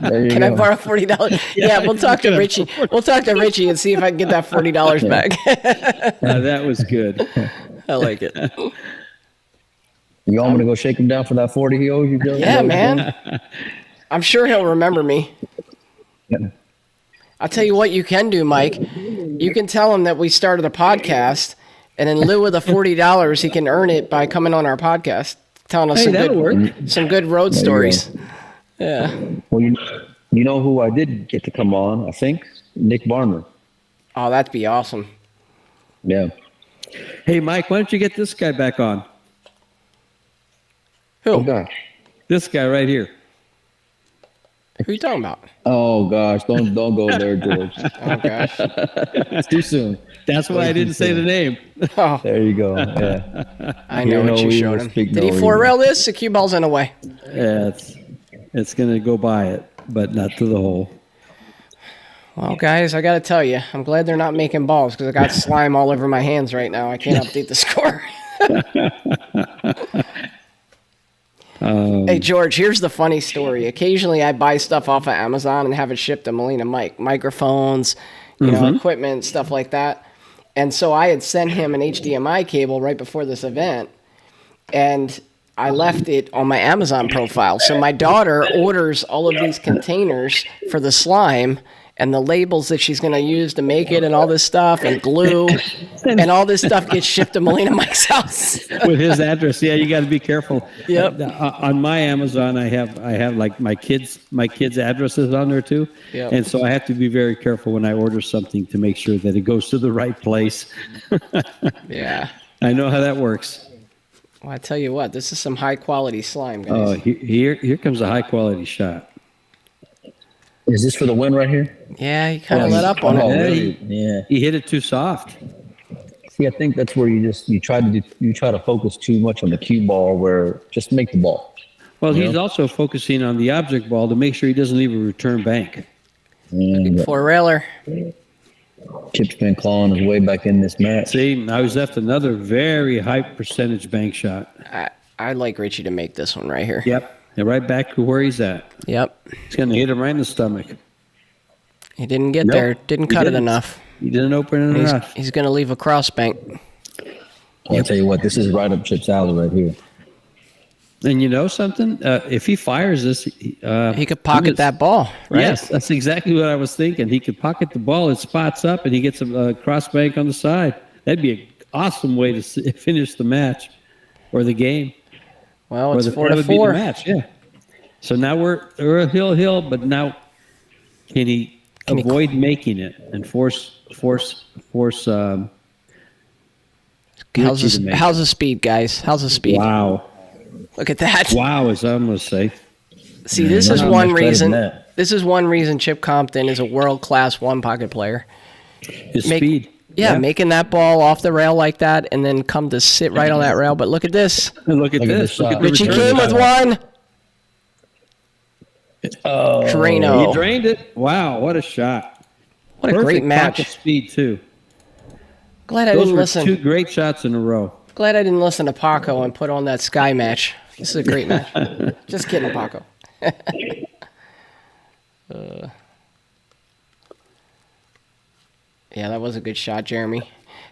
There you Can go. I borrow $40? Yeah, we'll talk to Richie. We'll talk to Richie and see if I can get that $40 back. That was good. I like it. You all want me to go shake him down for that 40 he owes you, Joe? Yeah, man. I'm sure he'll remember me. Yeah. I'll tell you what you can do, Mike. You can tell him that we started a podcast, and in lieu of the $40, he can earn it by coming on our podcast, telling us some good road stories. Yeah. Well, you know who I did get to come on, I think? Nick Barner. Oh, that'd be awesome. Yeah. Hey, Mike, why don't you get this guy back on? Who? Oh, gosh. This guy right here. Who are you talking about? Oh, gosh. Don't go there, George. Oh, gosh. It's too soon. That's why I didn't say the name. Oh, There you go. Yeah. I know what you showed him. speak Did he no four-rail this? The cue ball's in the way. Yeah, it's going to go by it, but not to the hole. Well, guys, I got to tell you, I'm glad they're not making balls because I got slime all over my hands right now. I can't update the score. Hey, George, here's the funny story. Occasionally, I buy stuff off of Amazon and have it shipped to Molina Mike. Microphones, you know, equipment, stuff like that. And so I had sent him an HDMI cable right before this event, and I left it on my Amazon profile. So my daughter orders all of these containers for the slime and the labels that she's going to use to make it and all this stuff and glue and all this stuff gets shipped to Melina Mike's house. With his address. Yeah, you got to be careful. Yep. On my Amazon, I have like my kids' addresses on there too. Yep. And so I have to be very careful when I order something to make sure that it goes to the right place. Yeah. I know how that works. Well, I tell you what, this is some high quality slime, guys. Oh, here comes a high quality shot. Is this for the win right here? Yeah, he kind of let up on Oh, it. really? Yeah. He hit it too soft. See, I think that's where you try to focus too much on the cue ball, where just make the ball. Well, he's also focusing on the object ball to make sure he doesn't leave a return bank. And Four railer. Chip's been clawing his way back in this match. See, now he's left another very high percentage bank shot. I'd like Richie to make this one right here. Yep. And right back to where he's at. Yep. He's going to hit him right in the stomach. He didn't get Nope, there. Didn't he cut it didn't. enough. He didn't open it enough. He's going to leave a cross bank. I'll tell you what, this is right up Chip's alley right here. And you know something? If he fires this, He could pocket that ball, right? Yes, that's exactly what I was thinking. He could pocket the ball, it spots up, and he gets a cross bank on the side. That'd be an awesome way to finish the match or the game. Well, it's That would be the 4-4. match, yeah. So now we're hill, but now can he avoid making it and force How's Richie to the, make how's the speed, guys? How's the speed? Wow. Look at that. Wow, as I'm going to say. See, this is not one much better reason. than that. This is one reason Chip Compton is a world-class one-pocket player. His speed. Yeah, making that ball off the rail like that and then come to sit right on that rail. But look at this. And look at Look at this. this Look at shot. the Richie return came with shot. one. Oh, Drano. He drained it. Wow, what a shot. What a great match. Pocket speed, too. Glad I Those didn't were listen. two great shots in a row. Glad I didn't listen to Paco and put on that Sky match. This is a great match. Just kidding, Paco. Yeah, that was a good shot, Jeremy.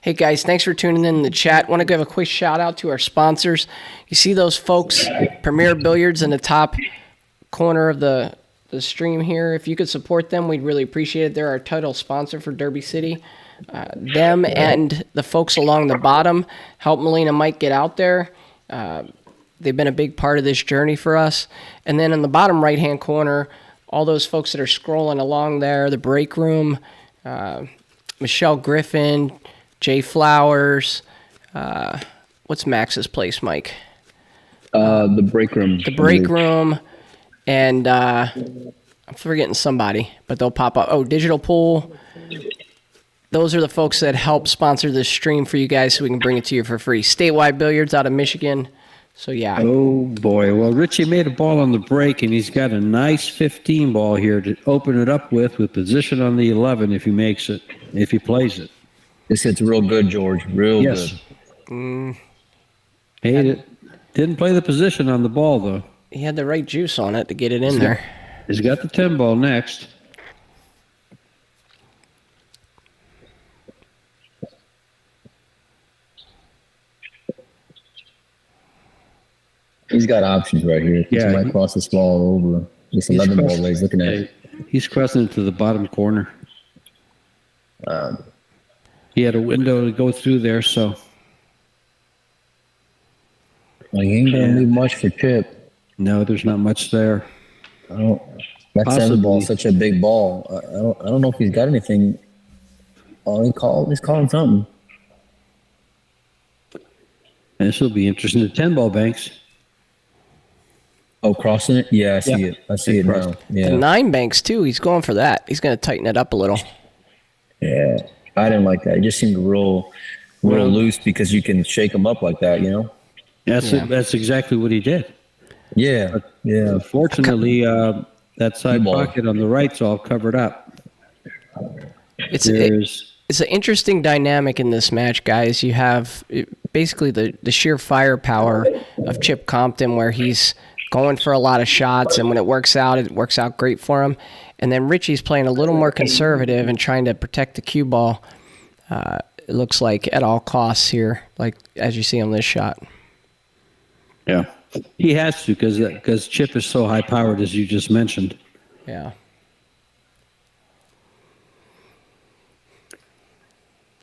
Hey, guys, thanks for tuning in the chat. Want to give a quick shout-out to our sponsors. You see those folks, Premier Billiards, in the top corner of the stream here. If you could support them, we'd really appreciate it. They're our title sponsor for Derby City. Them and the folks along the bottom help Melina Mike get out there. They've been a big part of this journey for us. And then in the bottom right-hand corner, all those folks that are scrolling along there, the break room, Michelle Griffin, Jay Flowers, what's Max's place, Mike? the break room. The break room, and I'm forgetting somebody, but they'll pop up. Oh, Digital Pool. Those are the folks that help sponsor this stream for you guys so we can bring it to you for free. Statewide Billiards out of Michigan. So, yeah. Oh, boy. Well, Richie made a ball on the break, and he's got a nice 15 ball here to open it up with position on the 11 if he makes it, if he plays it. This hits real good, George. Real good. Hate it. Didn't play the position on the ball, though. He had the right juice on it to get it in there. He's got the 10 ball next. He's got options right here. Yeah, He might he- cross this ball over. This 11 ball that he's looking at. He's crossing it to the bottom corner. He had a window to go through there, so. Well, he ain't going to leave much for Chip. No, there's not much there. That seven Possibly. ball is such a big ball. I don't know if he's got anything. Oh, he's calling something. And this will be interesting. The 10 ball banks. Oh, crossing it? Yeah, I see it. I see it now. The Yeah. 9 banks, too. He's going for that. He's going to tighten it up a little. Yeah. I didn't like that. It just seemed real loose because you can shake them up like that, you know? That's exactly what he did. Yeah. Yeah. Fortunately, that side Ball. pocket on the right's all covered up. It's an interesting dynamic in this match, guys. You have basically the sheer firepower of Chip Compton, where he's going for a lot of shots, and when it works out great for him. And then Richie's playing a little more conservative and trying to protect the cue ball. it looks like, at all costs here, like as you see on this shot. Yeah. He has to because Chip is so high-powered, as you just mentioned. Yeah.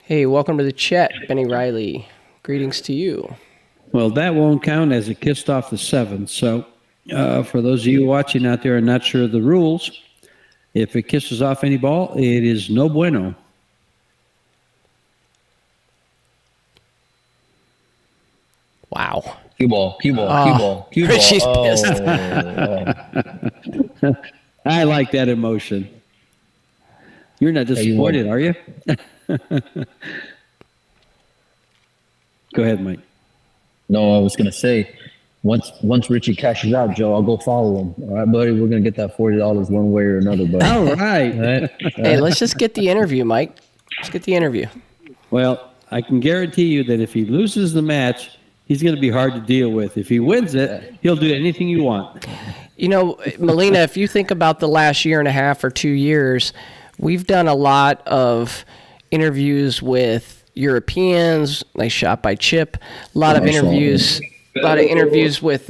Hey, welcome to the chat, Benny Riley. Greetings to you. Well, that won't count as it kissed off the 7th. So for those of you watching out there and not sure of the rules, if it kisses off any ball, it is no bueno. Wow. Cue ball. Richie's pissed. I like that emotion. You're not disappointed, are you? Go ahead, Mike. No, I was going to say, once Richie cashes out, Joe, I'll go follow him. All right, buddy? We're going to get that $40 one way or another, buddy. All right. All right? Hey, let's just get the interview, Mike. Let's get the interview. Well, I can guarantee you that if he loses the match, he's going to be hard to deal with. If he wins it, he'll do anything you want. You know, Melina, if you think about the last year and a half or 2 years, we've done a lot of interviews with Europeans, like shot by Chip. A lot of interviews with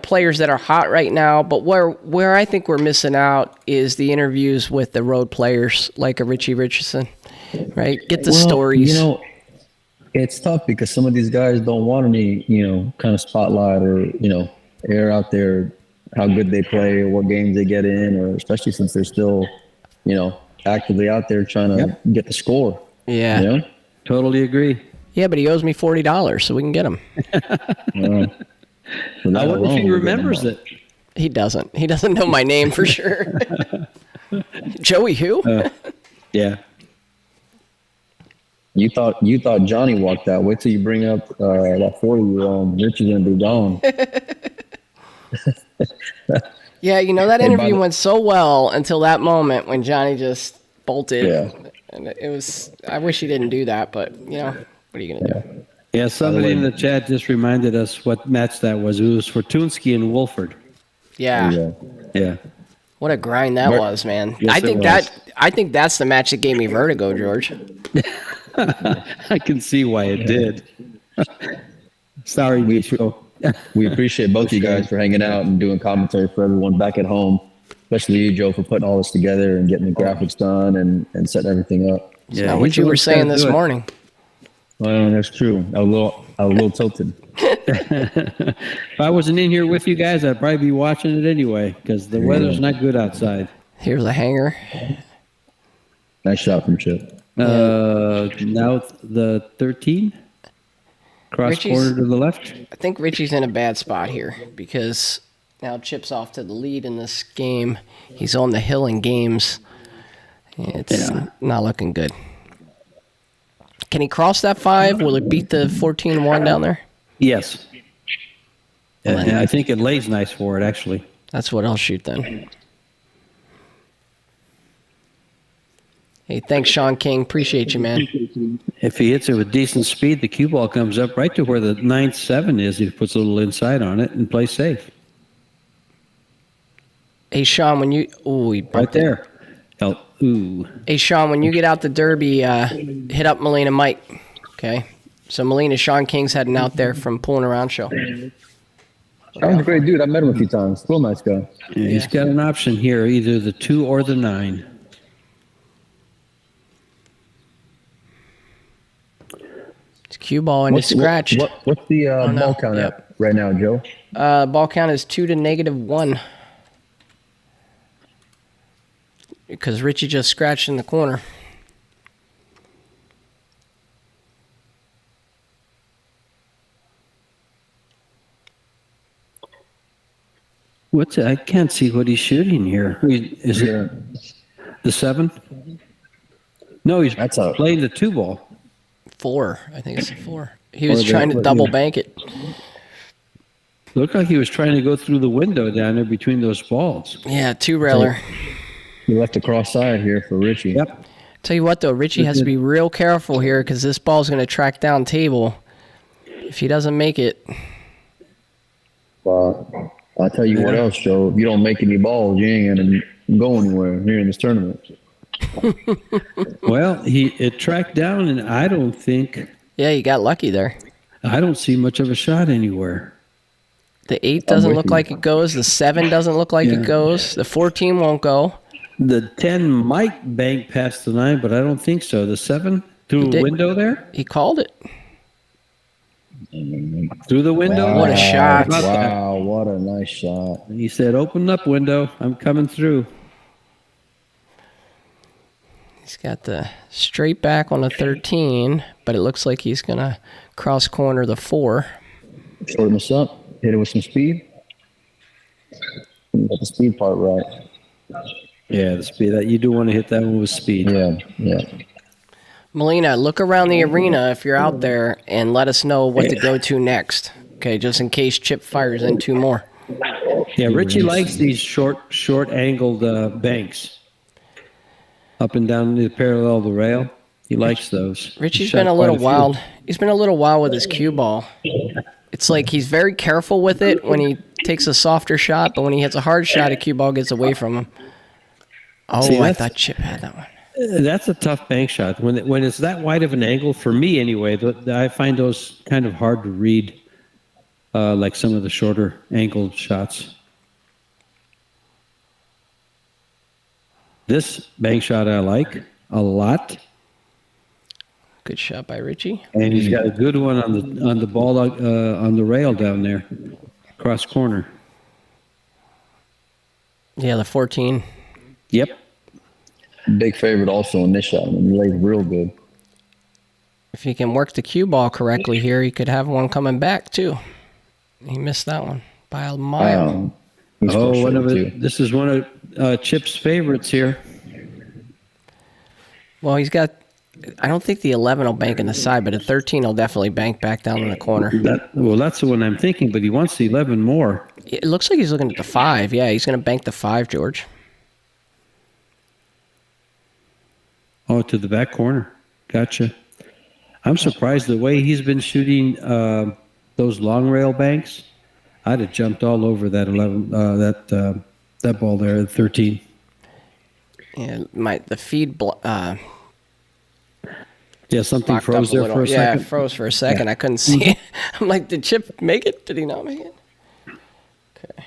players that are hot right now. But where I think we're missing out is the interviews with the road players, like a Richie Richardson. Right? Get the stories. You know, it's tough because some of these guys don't want any, kind of spotlight or, air out there how good they play or what games they get in, or especially since they're still, actively out there trying to get the score. Yeah. Totally agree. Yeah, but he owes me $40, so we can get him. I wonder if he remembers it. He doesn't. He doesn't know my name for sure. Joey who? Yeah. You thought Johnny walked out. Wait till you bring up that 40-year-old. Richie's gonna be gone. Yeah, that interview went so well until that moment when Johnny just bolted. Yeah. And it was. I wish he didn't do that, but what are you gonna do? Yeah, somebody in the chat just reminded us what match that was. It was for Toonsky and Wolford. Yeah. Yeah. What a grind that was, man. Yes, I think that's the match that gave me vertigo, George. I can see why it did. Sorry, Micho. We appreciate both you guys for hanging out and doing commentary for everyone back at home, especially you, Joe, for putting all this together and getting the graphics done and setting everything up. Yeah, what you were saying this morning. Well, that's true. I was a little tilted. If I wasn't in here with you guys, I'd probably be watching it anyway because the weather's not good outside. Here's a hanger. Nice shot from Chip. Now the 13? Cross corner to the left? I think Richie's in a bad spot here because now Chip's off to the lead in this game. He's on the hill in games. It's not looking good. Can he cross that 5? Will it beat the 14-1 down there? Yes. And I think it lays nice for it, actually. That's what I'll shoot then. Hey, thanks, Sean King. Appreciate you, man. If he hits it with decent speed, the cue ball comes up right to where the 9-7 is. He puts a little inside on it and plays safe. Hey, Sean, when you... Ooh, he right there. Hey, Sean, when you get out the Derby, hit up Melina Mike, okay? So, Melina, Sean King's heading out there from Pulling Around Show. Sean's a great dude. I've met him a few times. Real nice guy. Yeah, he's got an option here, either the 2 or the 9. It's cue ball and it's scratched. What's the ball count at right now, Joe? Ball count is 2 to -1. Because Richie just scratched in the corner. I can't see what he's shooting here. Is it the 7? No, he's playing the 2 ball. 4. I think it's a 4. He was trying to double bank it. Looked like he was trying to go through the window down there between those balls. Yeah, 2-railer. He left a cross side here for Richie. Yep. Tell you what, though, Richie has to be real careful here because this ball's going to track down table. If he doesn't make it. Well, I'll tell you what else, Joe. If you don't make any balls, you ain't going to go anywhere here in this tournament. Well, it tracked down, and I don't you got lucky there. see much of a shot anywhere. The 8 I'm doesn't with look you. like it goes. The 7 doesn't look like it goes. The 14 won't go. The 10 might bank past the 9, but I don't think so. The 7 through the did. window there? He called it. Through the window? What a shot. Wow, what a nice shot. He said, open up, window. I'm coming through. He's got the straight back on the 13, but it looks like he's going to cross corner the 4. Shorten this up. Hit it with some speed. Got the speed part right. Yeah, the speed. You do want to hit that one with speed. Yeah. Melina, look around the arena if you're out there and let us know what to go to next. Okay, just in case Chip fires in 2 more. Yeah, Richie likes these short angled banks. Up and down the parallel the rail. He likes those. Richie's been a little wild. He's been a little wild with his cue ball. It's like he's very careful with it when he takes a softer shot, but when he hits a hard shot, a cue ball gets away from him. Oh, See, I thought Chip had that one. That's a tough bank shot. When it's that wide of an angle, for me anyway, I find those kind of hard to read, like some of the shorter angled shots. This bank shot I like a lot. Good shot by Richie. And he's got a good one on the ball on the rail down there, cross corner. Yeah, the 14. Yep. Big favorite also in this shot. He laid real good. If he can work the cue ball correctly here, he could have one coming back too. He missed that one by a mile. This is one of Chip's favorites here. Well, he's got. I don't think the 11 will bank in the side, but a 13 will definitely bank back down in the corner. That's the one I'm thinking, but he wants the 11 more. It looks like he's looking at the 5. Yeah, he's going to bank the 5, George. Oh, to the back corner. Gotcha. I'm surprised the way he's been shooting those long rail banks. I'd have jumped all over that 11, that ball there at 13. And the feed. Yeah, something froze there for a second. Yeah, it froze for a second. Yeah. I couldn't see it. I'm like, did Chip make it? Did he not make it? Okay.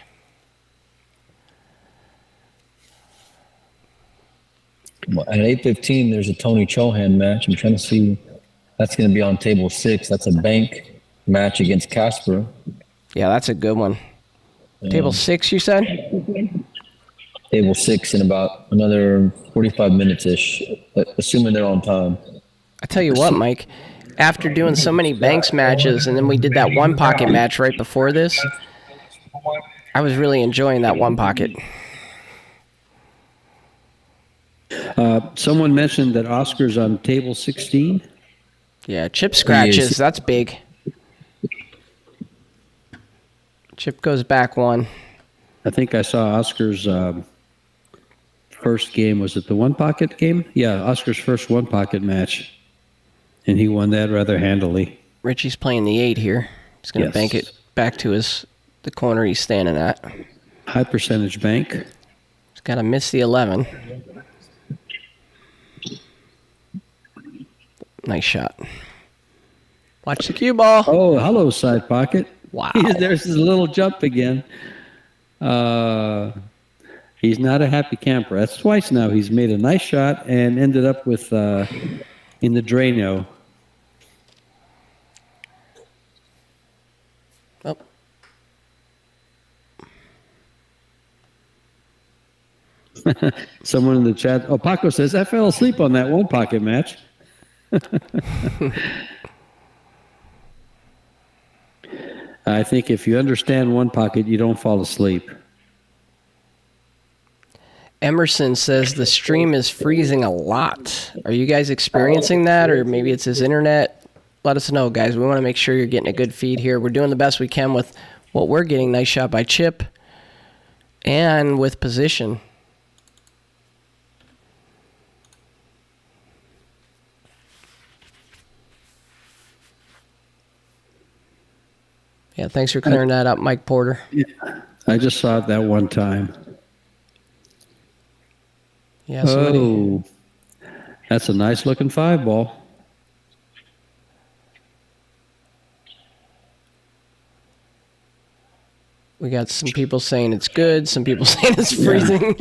Well, at 8:15, there's a Tony Chohan match. I'm trying to see. That's going to be on table 6. That's a bank match against Casper. Yeah, that's a good one. Table 6, you said? Table 6 in about another 45 minutes-ish, assuming they're on time. I tell you what, Mike, after doing so many banks matches, and then we did that one pocket match right before this, I was really enjoying that one pocket. Someone mentioned that Oscar's on table 16. Yeah, Chip scratches. That's big. Chip goes back 1. I think I saw Oscar's first game. Was it the one pocket game? Yeah, Oscar's first one pocket match. And he won that rather handily. Richie's playing the 8 here. He's going to bank it back to the corner he's standing at. High percentage bank. He's got to miss the 11. Nice shot. Watch the cue ball. Oh, hello, side pocket. Wow. There's his little jump again. He's not a happy camper. That's twice now. He's made a nice shot and ended up with in the Drano. Oh. Someone in the chat. Oh, Paco says, I fell asleep on that one pocket match. I think if you understand one pocket, you don't fall asleep. Emerson says the stream is freezing a lot. Are you guys experiencing that, or maybe it's his internet? Let us know, guys. We want to make sure you're getting a good feed here. We're doing the best we can with what we're getting. Nice shot by Chip. And with position. Yeah, thanks for clearing that up, Mike Porter. Yeah, I just saw it that one time. Yeah, somebody. That's a nice looking 5 ball. We got some people saying it's good, some people saying it's freezing.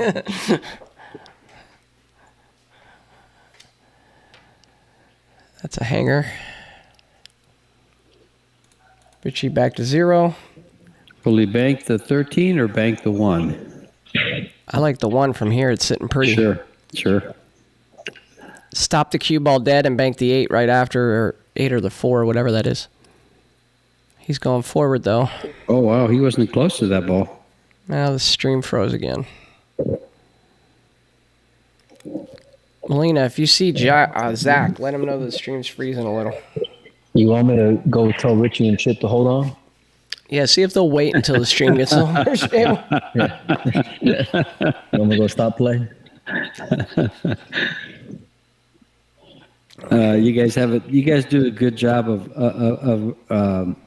That's a hanger. Richie back to 0. Will he bank the 13 or bank the 1? I like the 1 from here. It's sitting pretty. Sure. Stop the cue ball dead and bank the 8 right after, or 8 or the 4, or whatever that is. He's going forward, though. Oh, wow. He wasn't close to that ball. Now the stream froze again. Melina, if you see Zach, let him know the stream's freezing a little. You want me to go tell Richie and Chip to hold on? Yeah, see if they'll wait until the stream gets a little more stable. You want me to go stop play? You guys do a good job of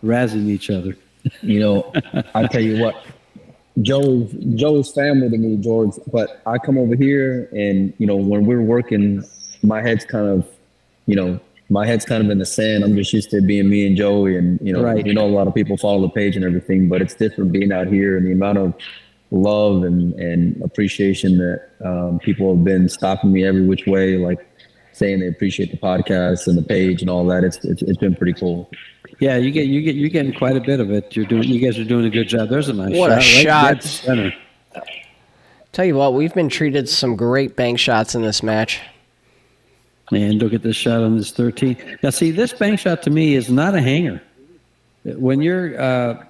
razzing each other. You know, I tell you what, Joe's family to me, George. But I come over here, and you know, when we're working, my head's kind of in the sand. I'm just used to being me and Joey, and you know, Right. you know, a lot of people follow the page and everything, but it's different being out here, and the amount of love and appreciation that people have been stopping me every which way, like saying they appreciate the podcast and the page and all that. It's been pretty cool. Yeah, you're getting quite a bit of it. You guys are doing a good job. There's a nice What shot. a shot. Right center. Tell you what, we've been treated some great bank shots in this match. Man, look at this shot on this 13. Now, see, this bank shot to me is not a hanger. When you're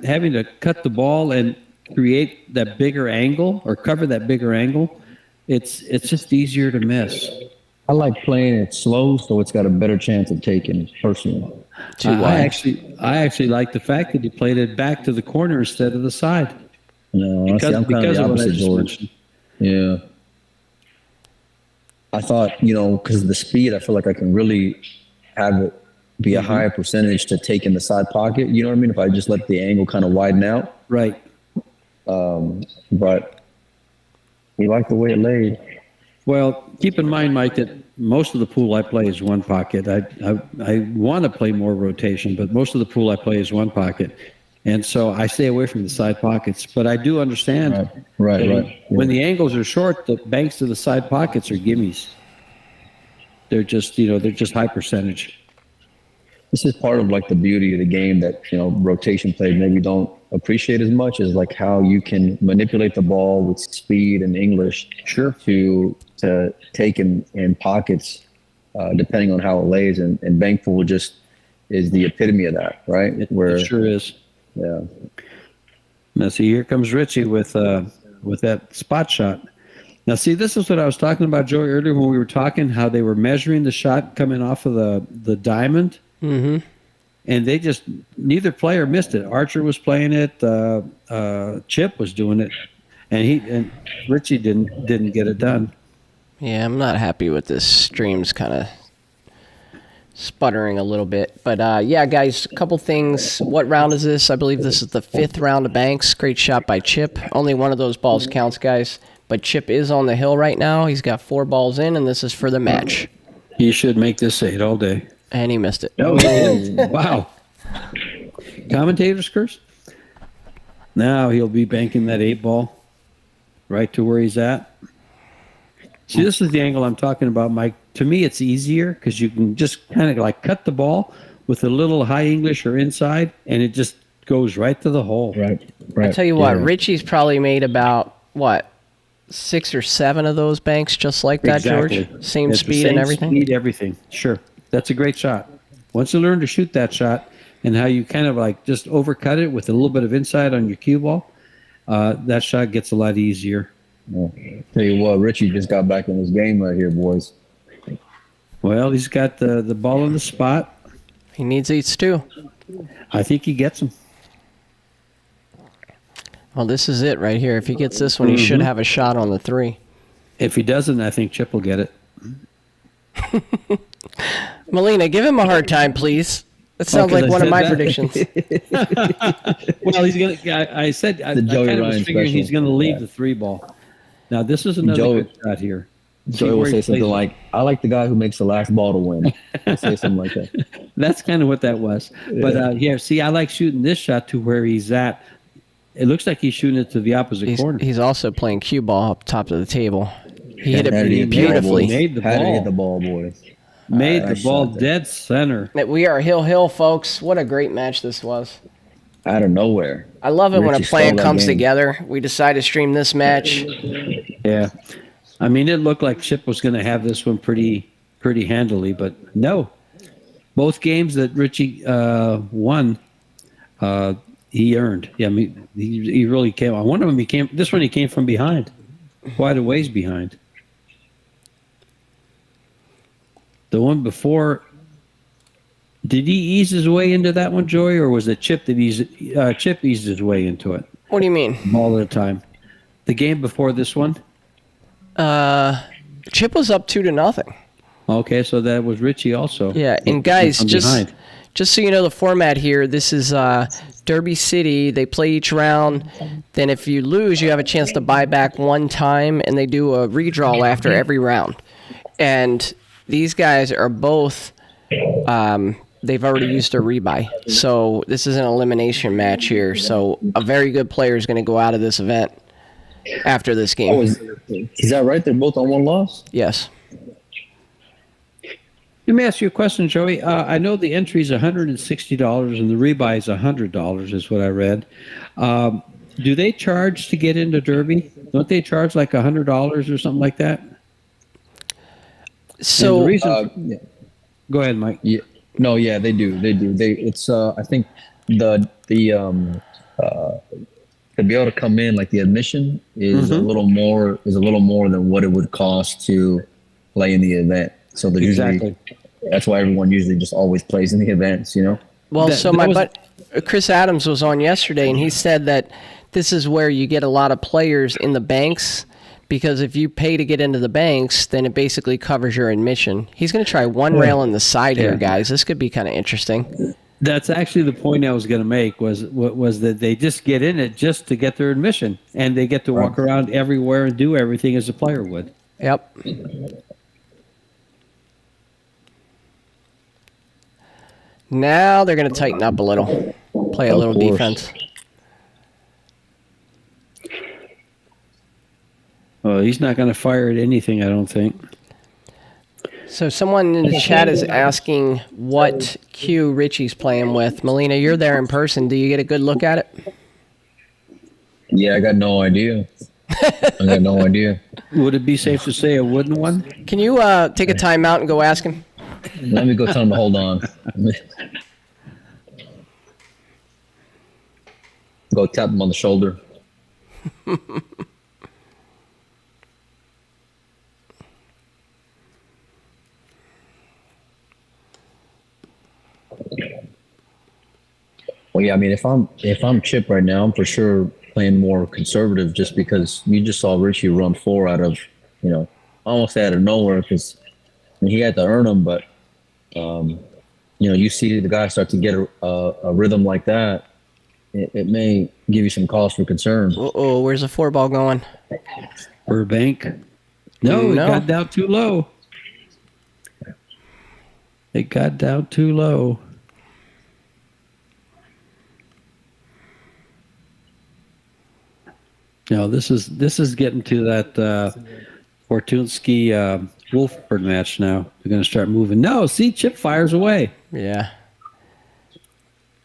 having to cut the ball and create that bigger angle or cover that bigger angle, it's just easier to miss. I like playing it slow, so it's got a better chance of taking personally. I actually like the fact that he played it back to the corner instead of the side. No, see, I'm kind of the of what I opposite, just George. mentioned. Yeah. I thought, you know, because of the speed, I feel like I can really have it be a higher percentage to take in the side pocket. You know what I mean? If I just let the angle kind of widen out. Right. But we like the way it laid. Well, keep in mind, Mike, that most of the pool I play is one pocket. I want to play more rotation, but most of the pool I play is one pocket. And so I stay away from the side pockets. But I do understand Right. when the angles are short, the banks to the side pockets are gimmies. They're just high percentage. This is part of like the beauty of the game that, you know, rotation players maybe don't appreciate as much, is like how you can manipulate the ball with speed and English to take in pockets depending on how it lays. And bank pool just is the epitome of that, right? It sure is. Yeah. Now, see, here comes Richie with that spot shot. Now, see, this is what I was talking about, Joey, earlier when we were talking, how they were measuring the shot coming off of the diamond. Mm-hmm. And they just, neither player missed it. Archer was playing it. Chip was doing it. And Richie didn't get it done. Yeah, I'm not happy with this. Stream's kind of sputtering a little bit. But, yeah, guys, a couple things. What round is this? I believe this is the 5th round of banks. Great shot by Chip. Only one of those balls counts, guys. But Chip is on the hill right now. He's got 4 balls in, and this is for the match. He should make this 8 all day. And he missed it. Oh, he did. Wow. Commentator's curse. Now he'll be banking that 8 ball right to where he's at. See, this is the angle I'm talking about, Mike. To me, it's easier because you can just kind of like cut the ball with a little high English or inside, and it just goes right to the hole. Right. I tell you what, Richie's probably made about, 6 or 7 of those banks just like that, Exactly. George? Same It's speed the and same everything? Speed, everything. Sure. That's a great shot. Once you learn to shoot that shot and how you kind of like just overcut it with a little bit of inside on your cue ball, that shot gets a lot easier. Well, tell you what, Richie just got back in this game right here, boys. Well, he's got the ball in the spot. He needs eats too. I think he gets them. Well, this is it right here. If he gets this one, he should have a shot on the 3. If he doesn't, I think Chip will get it. Melina, give him a hard time, please. That sounds like one of my predictions. Well, he's gonna. I said I kind of was figuring he's going to leave the 3 ball. Now this is another good shot here. Joey will say something like, "I like the guy who makes the last ball to win." He'll say something like that. That's kind of what that was. But I like shooting this shot to where he's at. It looks like he's shooting it to the opposite corner. He's also playing cue ball up top of the table. He hit Had to it hit the beautifully. ball, boys. Made the Had to ball. hit the ball, boys. Made Nice the ball shot there. dead center. We are Hill, folks. What a great match this was. Out of nowhere. I love it when a Richie plan stole that comes game. together. We decide to stream this match. Yeah. I mean, it looked like Chip was going to have this one pretty handily, but no. Both games that Richie won, he earned. Yeah, I mean, he really came. On one of them, this one he came from behind, quite a ways behind. The one before, did he ease his way into that one, Joey, or was it Chip that Chip eased his way into it What do you mean? all the time? The game before this one? Chip was up 2-0. Okay, so that was Richie also. Yeah, and guys, From behind. just so you know the format here, this is Derby City. They play each round. Then if you lose, you have a chance to buy back one time, and they do a redraw after every round. And these guys are both, they've already used their rebuy. So this is an elimination match here. So a very good player is going to go out of this event after this game. Is that right? They're both on one loss? Yes. Let me ask you a question, Joey. I know the entry is $160 and the rebuy is $100, is what I read. Do they charge to get into Derby? Don't they charge like $100 or something like that? So And the reason, go ahead, Mike. Yeah. No, yeah, they do. It's I think to be able to come in, like the admission is a little more than what it would cost to play in the event. So they're usually, that's why everyone usually just always plays in the events, you know? Well, Chris Adams was on yesterday, and he said that this is where you get a lot of players in the banks, because if you pay to get into the banks, then it basically covers your admission. He's going to try one rail in the side here, guys. This could be kind of interesting. That's actually the point I was going to make was that they just get in it just to get their admission, and they get to walk around everywhere and do everything as a player would. Yep. Now they're going to tighten up a little, play a little defense. Oh, he's not going to fire at anything, I don't think. So someone in the chat is asking what cue Richie's playing with. Melina, you're there in person. Do you get a good look at it? Yeah, I got no idea. Would it be safe to say a wooden one? Can you take a time out and go ask him? Let me go tell him to hold on. Go tap him on the shoulder. Well, yeah, I mean, if I'm Chip right now, I'm for sure playing more conservative, just because you just saw Richie run 4 out of, almost out of nowhere, because he had to earn them. But you see the guy start to get a rhythm like that, it may give you some cause for concern. Uh-oh, where's the 4-ball going? Burbank. No, it got down too low. It got down too low. No, this is getting to that Fortunski Wolford match now. They're going to start moving. No, see, Chip fires away. Yeah.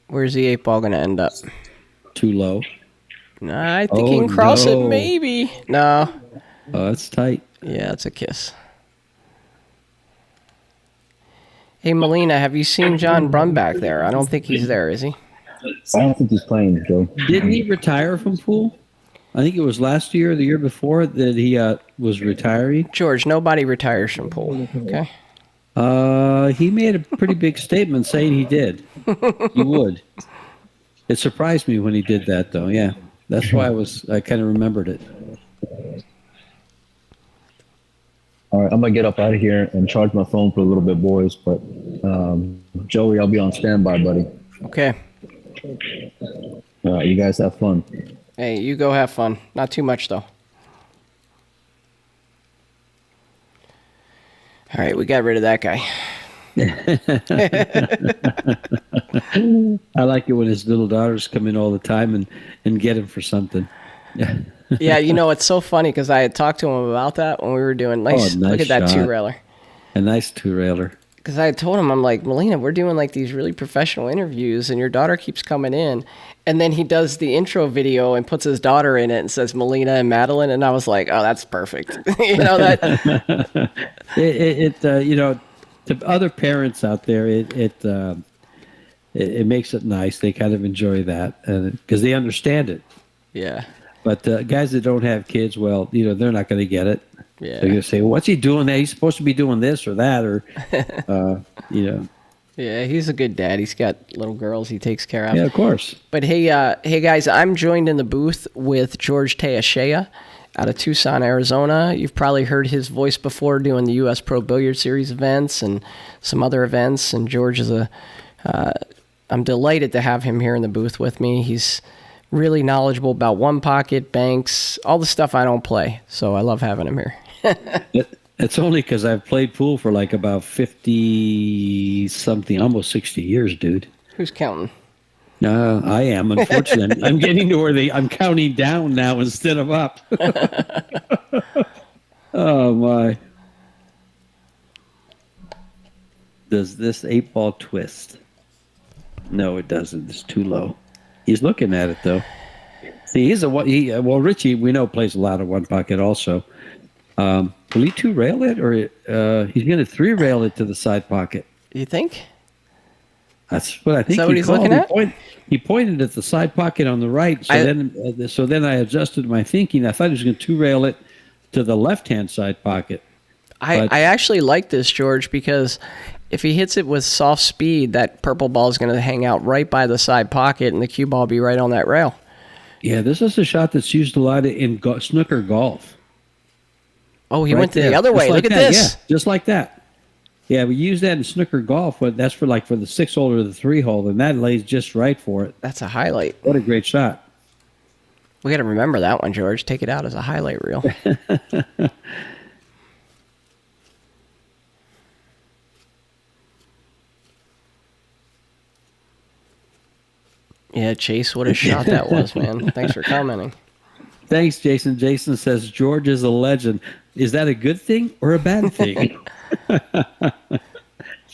Where's the 8-ball going to end up? Too low. Nah, I think he can cross it, maybe. No. Oh, that's tight. Yeah, it's a kiss. Hey, Melina, have you seen John Brun back there? I don't think he's there, is he? I don't think he's playing, Joe. Didn't he retire from pool? I think it was last year or the year before that he was retiring. George, nobody retires from pool, okay? He made a pretty big statement saying he did. He would. It surprised me when he did that, though. Yeah, that's why I kind of remembered it. All right, I'm gonna get up out of here and charge my phone for a little bit, boys. But Joey, I'll be on standby, buddy. Okay. All right, you guys have fun. Hey, you go have fun. Not too much, though. All right, we got rid of that guy. I like it when his little daughters come in all the time and get him for something. Yeah, it's so funny because I had talked to him about that when we were doing nice look at that shot. two-railer. A nice two-railer. Because I had told him, I'm like, Melina, we're doing like these really professional interviews and your daughter keeps coming in. And then he does the intro video and puts his daughter in it and says Melina and Madeline. And I was like, oh, that's perfect. That. To other parents out there, it makes it nice. They kind of enjoy that because they understand it. Yeah. But guys that don't have kids, well, they're not going to get it. Yeah. They're going to say, well, what's he doing there? He's supposed to be doing this or that or, Yeah, he's a good dad. He's got little girls he takes care of. Yeah, of course. But hey guys, I'm joined in the booth with George Teashea out of Tucson, Arizona. You've probably heard his voice before doing the U.S. Pro Billiard Series events and some other events. And George is I'm delighted to have him here in the booth with me. He's really knowledgeable about one pocket, banks, all the stuff I don't play. So I love having him here. It's only because I've played pool for like about 50-something, almost 60 years, dude. Who's counting? I am, unfortunately. I'm getting to where I'm counting down now instead of up. Oh, my. Does this 8-ball twist? No, it doesn't. It's too low. He's looking at it, though. See, Richie, we know, plays a lot of one pocket also. Will he two-rail it, or he's going to three-rail it to the side pocket? You think? That's what I think. Is that what he's looking at? He pointed at the side pocket on the right. So then I adjusted my thinking. I thought he was going to two-rail it to the left-hand side pocket. I actually like this, George, because if he hits it with soft speed, that purple ball is going to hang out right by the side pocket, and the cue ball will be right on that rail. Yeah, this is a shot that's used a lot in snooker golf. Oh, he went the other way. Look at this. Yeah, just like that. Yeah, we use that in snooker golf, but that's for the 6-hole or the 3-hole, and that lays just right for it. That's a highlight. What a great shot. We got to remember that one, George. Take it out as a highlight reel. Yeah, Chase, what a shot that was, man. Thanks for commenting. Thanks, Jason. Jason says, George is a legend. Is that a good thing or a bad thing?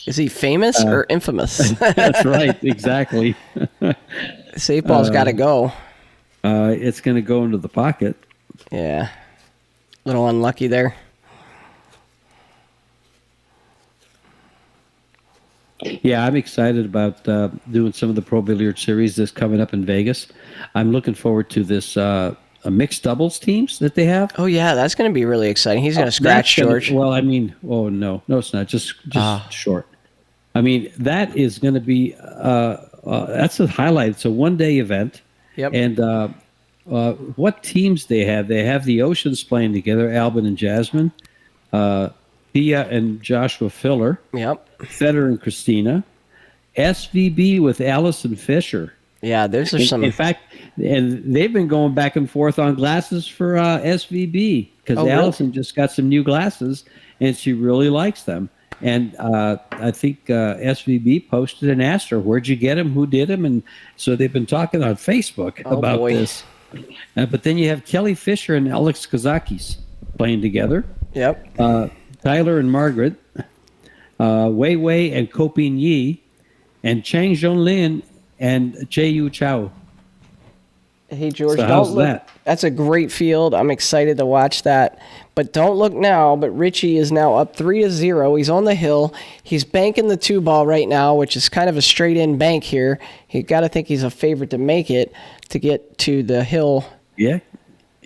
Is he famous or infamous? That's right, exactly. Safe ball's got to go. It's going to go into the pocket. Yeah. A little unlucky there. Yeah, I'm excited about doing some of the Pro Billiard Series that's coming up in Vegas. I'm looking forward to this mixed doubles teams that they have. Oh, yeah, that's going to be really exciting. He's going to scratch George. No, it's not. Just short. I mean, that is going to be that's a highlight. It's a one-day event. Yep. And what teams they have? They have the Oceans playing together, Albin and Jasmine, Pia and Joshua Filler. Yep. Federer and Christina, SVB with Allison Fisher. Yeah, there's some. In fact, and they've been going back and forth on glasses for SVB because Allison just got some new glasses and she really likes them. And I think SVB posted and asked her, "Where'd you get them? Who did them?" And so they've been talking on Facebook about this. But then you have Kelly Fisher and Alex Kazakis playing together. Yep. Tyler and Margaret. Wei Wei and Kopin Yi, and Chang Zhonglin and Che Yu Chao. Hey, George, so don't look. That? That's a great field. I'm excited to watch that. But don't look now. But Richie is now up 3-0. He's on the hill. He's banking the 2-ball right now, which is kind of a straight-in bank here. You got to think he's a favorite to make it to get to the hill. Yeah.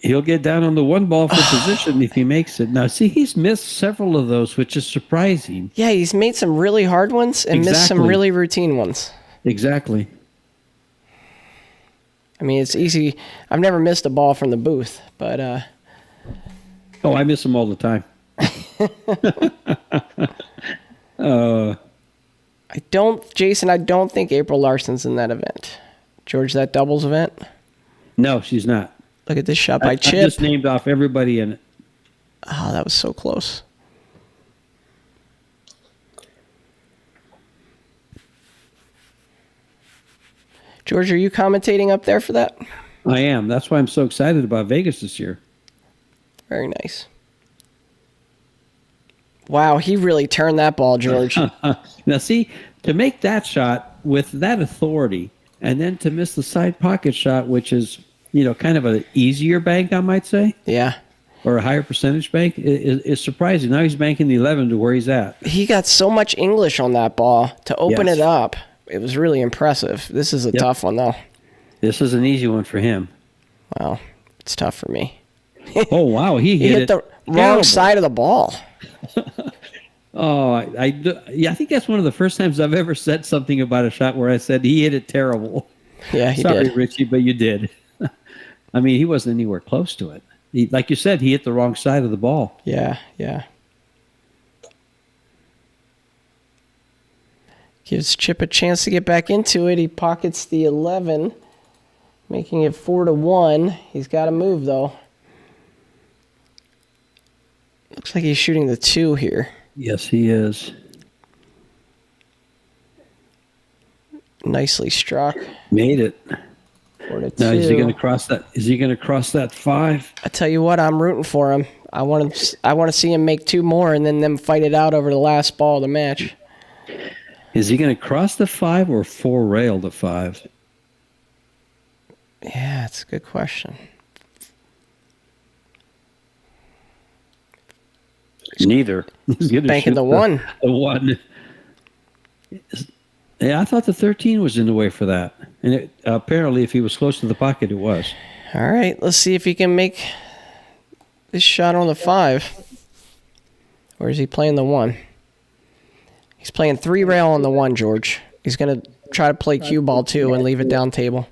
He'll get down on the 1-ball for position if he makes it. Now, see, he's missed several of those, which is surprising. Yeah, he's made some really hard ones and missed some really routine ones. Exactly. I mean, it's easy. I've never missed a ball from the booth, but... Oh, I miss them all the time. Jason, I don't think April Larson's in that event. George, that doubles event? No, she's not. Look at this shot by Chip. I just named off everybody in it. Oh, that was so close. George, are you commentating up there for that? I am. That's why I'm so excited about Vegas this year. Very nice. Wow, he really turned that ball, George. Now, see, to make that shot with that authority and then to miss the side pocket shot, which is, kind of an easier bank, I might say, Yeah. or a higher percentage bank, is surprising. Now he's banking the 11 to where he's at. He got so much English on that ball to open Yes. it up. It was really impressive. This is a tough one, though. This is an easy one for him. Wow, it's tough for me. Oh, wow. He He hit it the wrong terrible. side of the ball. Oh, I think that's one of the first times I've ever said something about a shot where I said he hit it terrible. Yeah, he Sorry, did. Richie, but you did. I mean, he wasn't anywhere close to it. Like you said, he hit the wrong side of the ball. Yeah. Gives Chip a chance to get back into it. He pockets the 11, making it 4-1. He's got to move, though. Looks like he's shooting the 2 here. Yes, he is. Nicely struck. Made it. 4-2. Now, is he going to cross that? Is he going to cross that 5? I tell you what, I'm rooting for him. I want to see him make 2 more and then them fight it out over the last ball of the match. Is he going to cross the 5 or 4 rail the 5? Yeah, it's a good question. Neither. He's gonna Banking shoot the 1. The 1. Yeah, I thought the 13 was in the way for that. And apparently, if he was close to the pocket, it was. All right, let's see if he can make this shot on the 5. Or is he playing the 1? He's playing 3 rail on the 1, George. He's going to try to play cue ball 2 and leave it down table.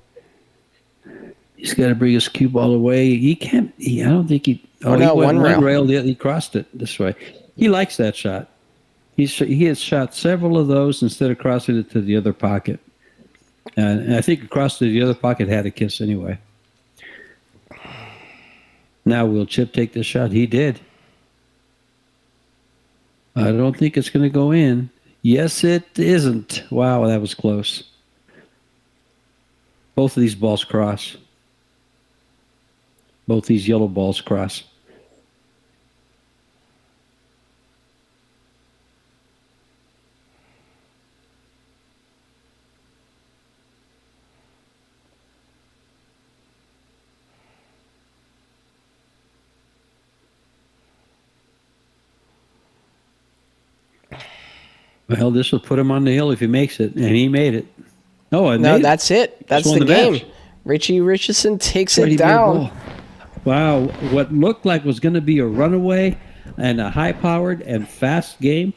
He's got to bring his cue ball away. He can't. I don't think he. Oh, no, he went one rail. rail. He crossed it this way. He likes that shot. He has shot several of those instead of crossing it to the other pocket. And I think across to the other pocket had a kiss anyway. Now, will Chip take this shot? He did. I don't think it's going to go in. Yes, it isn't. Wow, that was close. Both of these balls cross. Both these yellow balls cross. Well, this will put him on the hill if he makes it, and he made it. Oh, I No, made it. that's it. That's won the the game. match. Richie Richardson takes Right, he it made a down. goal. Wow, what looked like was going to be a runaway and a high-powered and fast game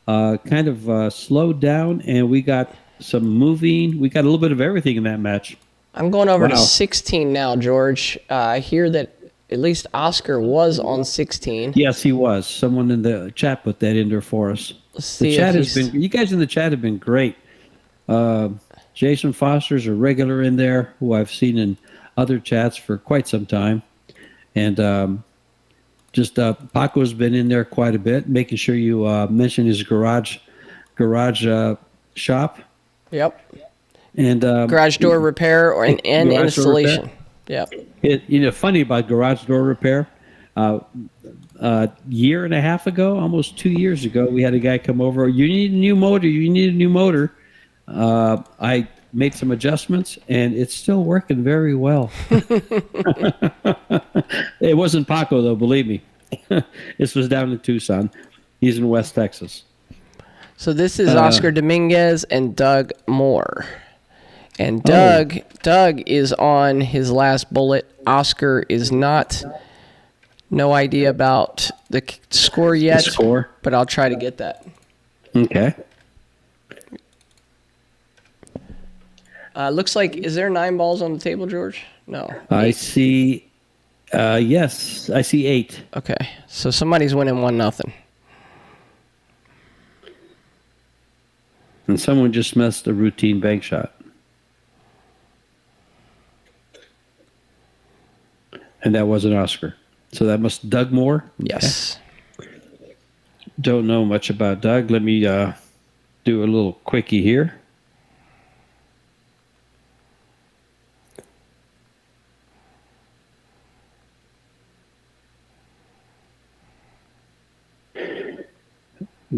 kind of slowed down, and we got some moving. We got a little bit of everything in that match. I'm going over to Wow. 16 now, George. I hear that at least Oscar was on 16. Yes, he was. Someone in the chat put that in there for us. Let's see The chat if has he's- been. You guys in the chat have been great. Jason Foster's a regular in there, who I've seen in other chats for quite some time, and Paco's been in there quite a bit, making sure you mention his garage shop Yep. and Garage door repair and Garage door installation. Yep. Funny about garage door repair. Year and a half ago, almost 2 years ago, we had a guy come over. You need a new motor. You need a new motor. I made some adjustments, and it's still working very well. It wasn't Paco, though, believe me. This was down in Tucson. He's in West Texas. So this is Oscar Dominguez and Doug Moore. And Doug is on his last bullet. Oscar is not. No idea about the score yet. The score? But I'll try to get that. Okay. Looks like, is there 9 balls on the table, George? No. I see. Yes, I see 8. Okay. So somebody's winning 1-0. And someone just missed a routine bank shot. And that wasn't Oscar. So that must Doug Moore? Yes. Okay. Don't know much about Doug. Let me do a little quickie here.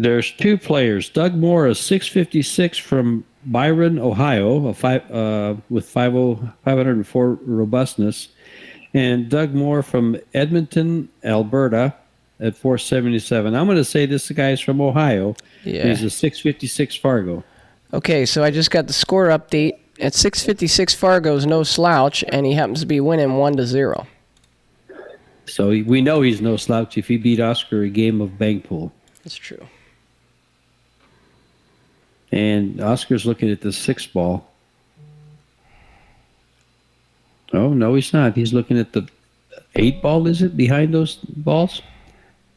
There's two players. Doug Moore, a 656 from Byron, Ohio, with 504 robustness, and Doug Moore from Edmonton, Alberta, at 477. I'm going to say this guy's from Ohio. Yeah. He's a 656 Fargo. Okay, so I just got the score update. At 656, Fargo's no slouch, and he happens to be winning 1-0. So we know he's no slouch if he beat Oscar a game of bank pool. That's true. And Oscar's looking at the 6 ball. Oh, no, he's not. He's looking at the 8 ball, is it, behind those balls?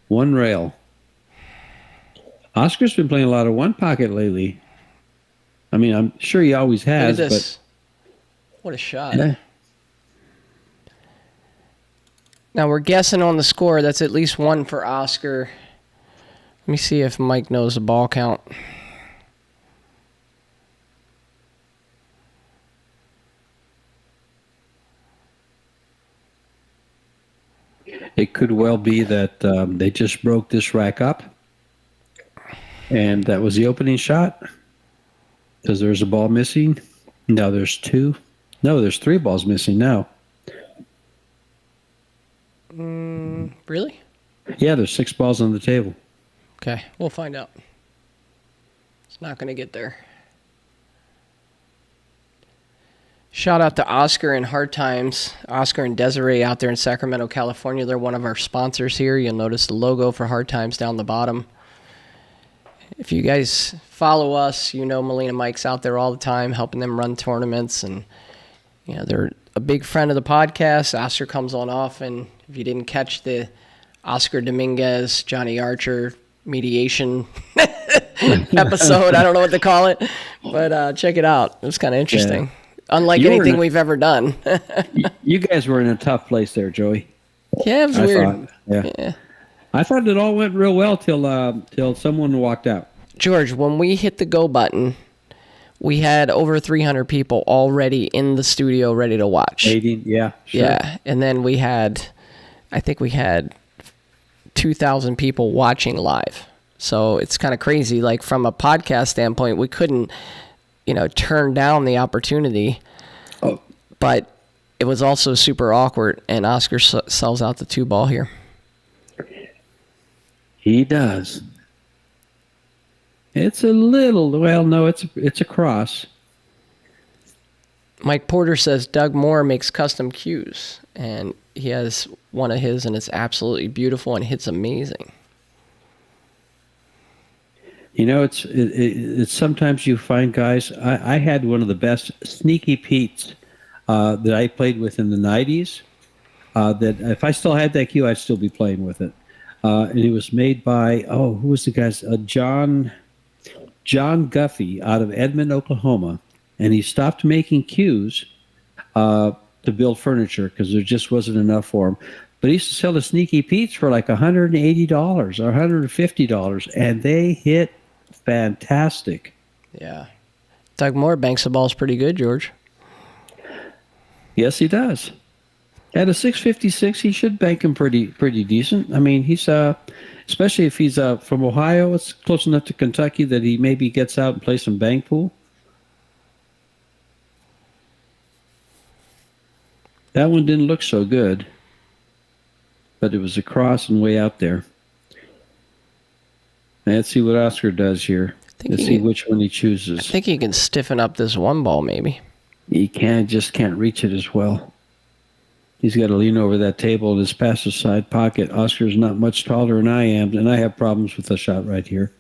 1 rail. Oscar's been playing a lot of 1 pocket lately. I mean, I'm sure he always has. Look at this. What a shot. Yeah. Now we're guessing on the score. That's at least 1 for Oscar. Let me see if Mike knows the ball count. It could well be that they just broke this rack up, and that was the opening shot, because there's a ball missing. Now there's 2. No, there's 3 balls missing now. Really? Yeah, there's 6 balls on the table. Okay, we'll find out. It's not going to get there. Shout out to Oscar and Hard Times. Oscar and Desiree out there in Sacramento, California. They're one of our sponsors here. You'll notice the logo for Hard Times down the bottom. If you guys follow us, you know Melina Mike's out there all the time helping them run tournaments. And, you know, they're a big friend of the podcast. Oscar comes on often. If you didn't catch the Oscar Dominguez, Johnny Archer mediation episode, I don't know what to call it, but check it out. It was kind of interesting. Yeah. Unlike anything we've ever done. You guys were in a tough place there, Joey. Yeah, it was weird. Yeah. I thought it all went real well till someone walked out. George, when we hit the go button, we had over 300 people already in the studio ready to watch. 80, yeah. Sure. Yeah, and then I think we had 2,000 people watching live. So it's kind of crazy. Like from a podcast standpoint, we couldn't, turn down the opportunity. Oh. But it was also super awkward, and Oscar sells out the 2 ball here. He does. It's a little, well, no, it's a cross. Mike Porter says Doug Moore makes custom cues, and he has one of his, and it's absolutely beautiful and hits amazing. It's sometimes you find guys. I had one of the best Sneaky Pete's that I played with in the 90s. That if I still had that cue, I'd still be playing with it. And it was made by, who was the guy's? John Guffey out of Edmond, Oklahoma. And he stopped making cues to build furniture because there just wasn't enough for him. But he used to sell the Sneaky Pete's for like $180 or $150, and they hit fantastic. Yeah. Doug Moore banks the balls pretty good, George. Yes, he does. At a 656, he should bank him pretty decent. I mean, he's especially if he's from Ohio, it's close enough to Kentucky that he maybe gets out and plays some bank pool. That one didn't look so good, but it was across and way out there. Let's see what Oscar does here. Let's see which one he chooses. I think he can stiffen up this 1 ball, maybe. He just can't reach it as well. He's got to lean over that table in his passive side pocket. Oscar's not much taller than I am, and I have problems with the shot right here.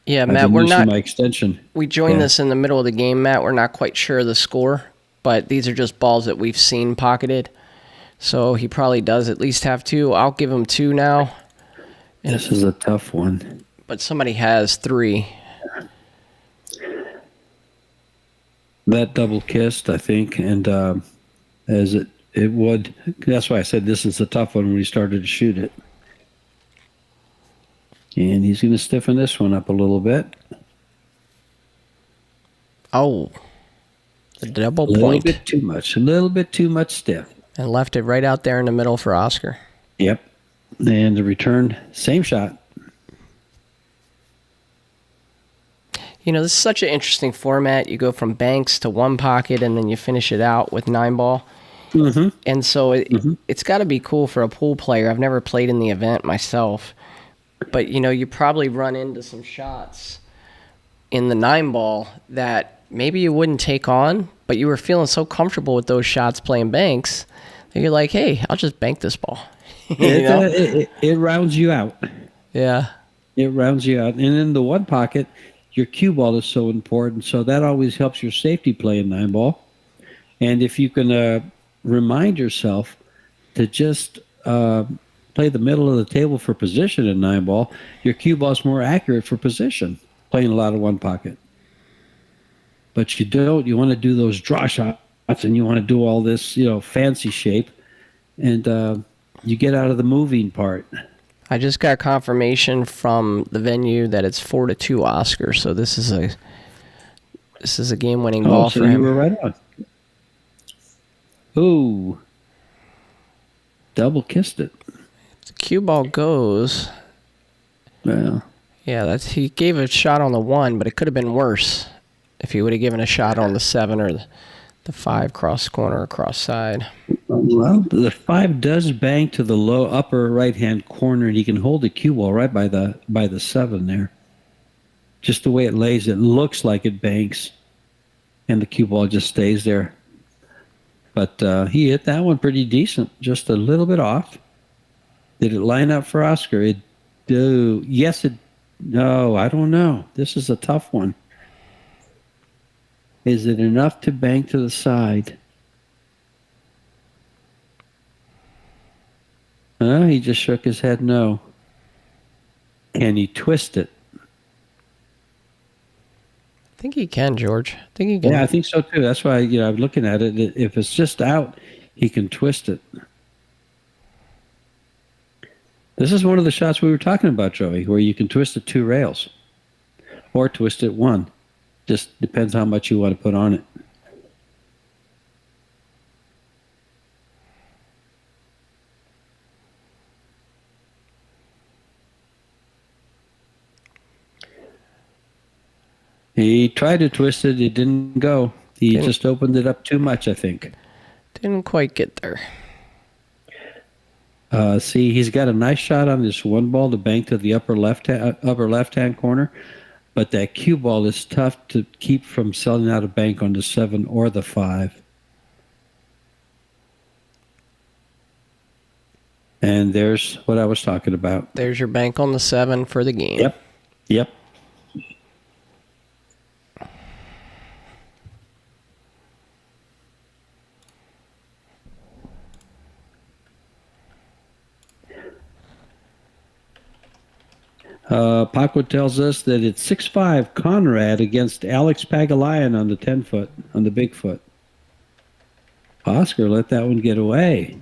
Yeah, Matt, we're not. My extension. We joined this in the middle of the game, Matt. We're not quite sure of the score, but these are just balls that we've seen pocketed. So he probably does at least have 2. I'll give him 2 now. This is a tough one. But somebody has 3. That double kissed, I think, and as it would. That's why I said this is a tough one when we started to shoot it. And he's going to stiffen this one up a little bit. Oh, the double point. A little bit too much. A little bit too much stiff. And left it right out there in the middle for Oscar. Yep. And the return, same shot. This is such an interesting format. You go from banks to one pocket, and then you finish it out with 9-ball. Mm-hmm. And so it's got to be cool for a pool player. I've never played in the event myself. But, you probably run into some shots in the 9-ball that maybe you wouldn't take on, but you were feeling so comfortable with those shots playing banks that you're like, hey, I'll just bank this ball. It rounds you out. Yeah. It rounds you out. And in the one pocket, your cue ball is so important. So that always helps your safety play in 9-ball. And if you can remind yourself to just play the middle of the table for position in 9-ball, your cue ball is more accurate for position, playing a lot of one pocket. But you don't. You want to do those draw shots, and you want to do all this, fancy shape. And you get out of the moving part. I just got confirmation from the venue that it's 4-2 Oscar, so this is a game-winning ball so for him. You were right on. Ooh, double kissed it. The cue ball goes. Well, Yeah, he gave a shot on the 1, but it could have been worse if he would have given a shot on the 7 or the 5 cross corner or cross side. well, the 5 does bang to the low upper right-hand corner, and he can hold the cue ball right by the 7 there. Just the way it lays, it looks like it banks, and the cue ball just stays there. But he hit that one pretty decent, just a little bit off. Did it line up for Oscar? Yes, it. No, I don't know. This is a tough one. Is it enough to bank to the side? He just shook his head no. Can he twist it? I think he can, George. I think he can. Yeah, I think so too. That's why I'm looking at it. If it's just out, he can twist it. This is one of the shots we were talking about, Joey, where you can twist it 2 rails or twist it 1. Just depends how much you want to put on it. He tried to twist it. It didn't go. He just opened it up too much, I think. Didn't quite get there. See, he's got a nice shot on this 1 ball to bank to the upper left-hand corner, but that cue ball is tough to keep from selling out a bank on the 7 or the 5. And there's what I was talking about. There's your bank on the 7 for the game. Yep. Paco tells us that it's 6-5 Conrad against Alex Pagalayan on the 10-foot, on the big foot. Oscar let that one get away.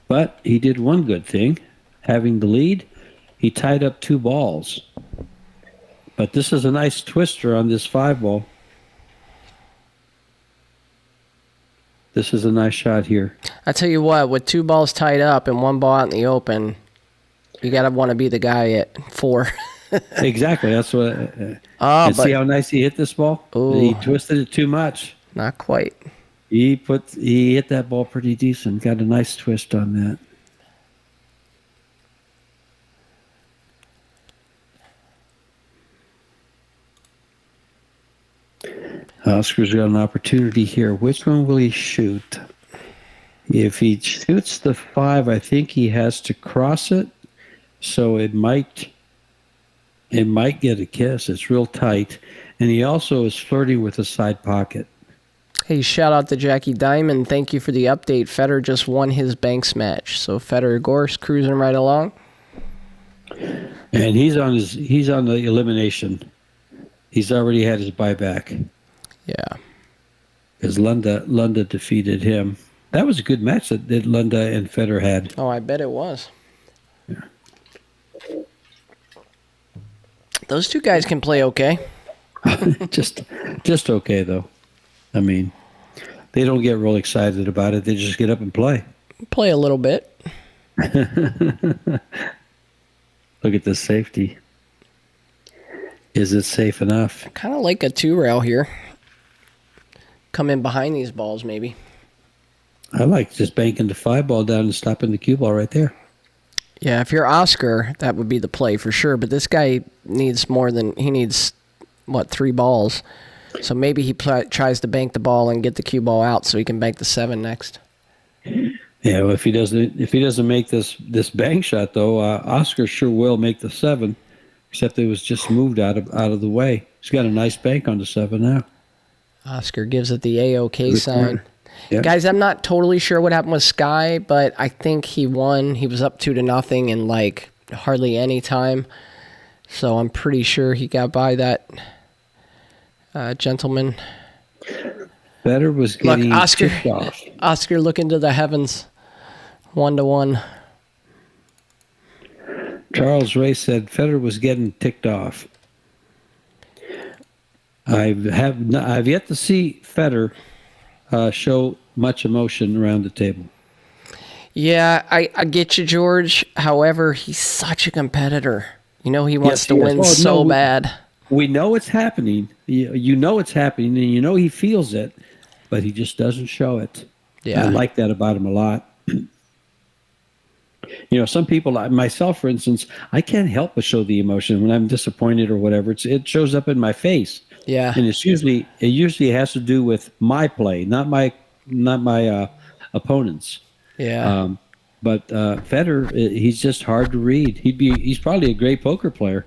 But he did one good thing. Having the lead, he tied up 2 balls. But this is a nice twister on this 5 ball. This is a nice shot here. I tell you what, with 2 balls tied up and 1 ball out in the open, you gotta want to be the guy at 4. Exactly. That's what. See how nice he hit this ball? Ooh. He twisted it too much. Not quite. He hit that ball pretty decent. Got a nice twist on that. Oscar's got an opportunity here. Which one will he shoot? If he shoots the 5, I think he has to cross it. So it might get a kiss. It's real tight. And he also is flirting with a side pocket. Hey, shout out to Jackie Diamond. Thank you for the update. Federer just won his Banks match. So Federer Gorse cruising right along. And he's on the elimination. He's already had his buyback. Yeah. Because Lunda defeated him. That was a good match that Lunda and Federer had. Oh, I bet it was. Yeah. Those 2 guys can play okay. just okay, though. I mean, they don't get real excited about it. They just get up and play. Play a little bit. Look at the safety. Is it safe enough? Kind of like a 2-rail here. Come in behind these balls, maybe. I like just banking the 5-ball down and stopping the cue ball right there. Yeah, if you're Oscar, that would be the play for sure. But this guy needs more than he needs. 3 balls? So maybe he tries to bank the ball and get the cue ball out, so he can bank the 7 next. Yeah, well, if he doesn't make this bank shot though, Oscar sure will make the 7. Except it was just moved out of the way. He's got a nice bank on the 7 now. Oscar gives it the A-OK sign. Yep. Guys, I'm not totally sure what happened with Sky, but I think he won. He was up 2-0 in like hardly any time. So I'm pretty sure he got by that gentleman. Federer was getting tipped off. Oscar, look into the heavens. 1-1. Charles Ray said Federer was getting ticked off. I've yet to see Federer show much emotion around the table. Yeah, I get you, George. However, he's such a competitor. You know he wants to win bad. We know it's happening. You know it's happening, and you know he feels it, but he just doesn't show it. Yeah. I like that about him a lot. Some people, myself, for instance, I can't help but show the emotion when I'm disappointed or whatever. It shows up in my face. Yeah. And it usually has to do with my play, not my opponents. Yeah. But Federer, he's just hard to read. He's probably a great poker player.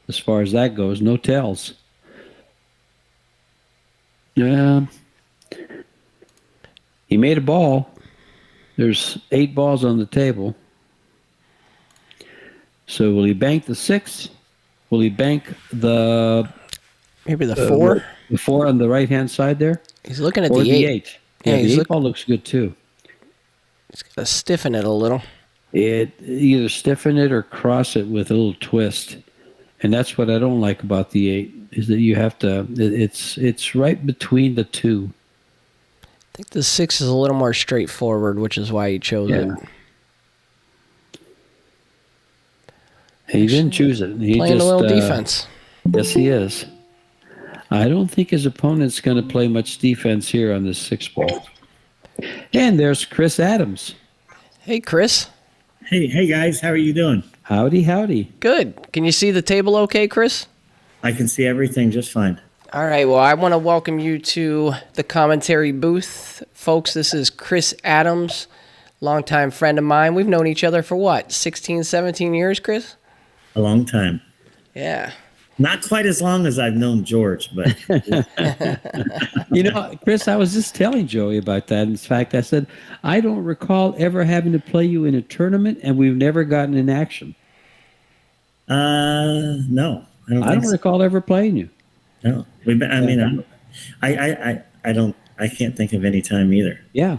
As far as that goes, no tells. Yeah. He made a ball. There's 8 balls on the table. So will he bank the 6? Will he bank maybe the 4? The 4 on the right-hand side there? He's looking at or the 8. Yeah, the 8 ball looks good too. He's got to stiffen it a little. It either stiffen it or cross it with a little twist. And that's what I don't like about the 8, is that you have to, it's right between the 2. I think the 6 is a little more straightforward, which is why he chose it. He didn't choose it. He playing just, a little defense. Yes, he is. I don't think his opponent's going to play much defense here on this 6 ball. And there's Chris Adams. Hey, Chris. Hey guys, how are you doing? Howdy, howdy. Good. Can you see the table okay, Chris? I can see everything just fine. All right, well, I want to welcome you to the commentary booth. Folks, this is Chris Adams, longtime friend of mine. We've known each other for what, 16, 17 years, Chris? A long time. Yeah. Not quite as long as I've known George, but... Chris, I was just telling Joey about that. In fact, I said, I don't recall ever having to play you in a tournament, and we've never gotten in action. No. I don't recall ever playing you. No. I can't think of any time either. Yeah.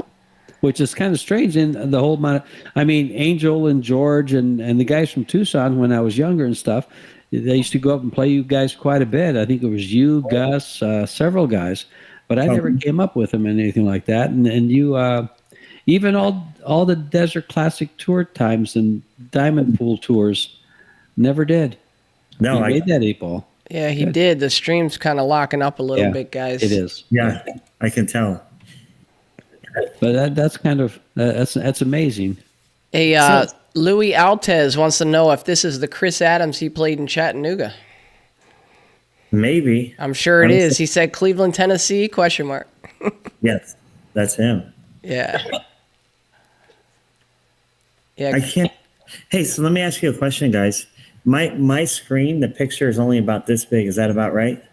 Which is kind of strange in the whole amount Angel and George and the guys from Tucson when I was younger and stuff, they used to go up and play you guys quite a bit. I think it was you, Gus, several guys, but I never came up with them and anything like that. And you, even all the Desert Classic Tour times and Diamond Pool tours, never did. No, I made that 8 ball. Yeah, he did. The stream's kind of locking up a little bit, guys. It is. Yeah, I can tell. But that's amazing. Hey, Louis Altez wants to know if this is the Chris Adams he played in Chattanooga. Maybe. I'm sure it is. He said Cleveland, Tennessee, ? Yes, that's him. Yeah. Yeah. I can't. Hey, so let me ask you a question, guys. My screen, the picture is only about this big. Is that about right?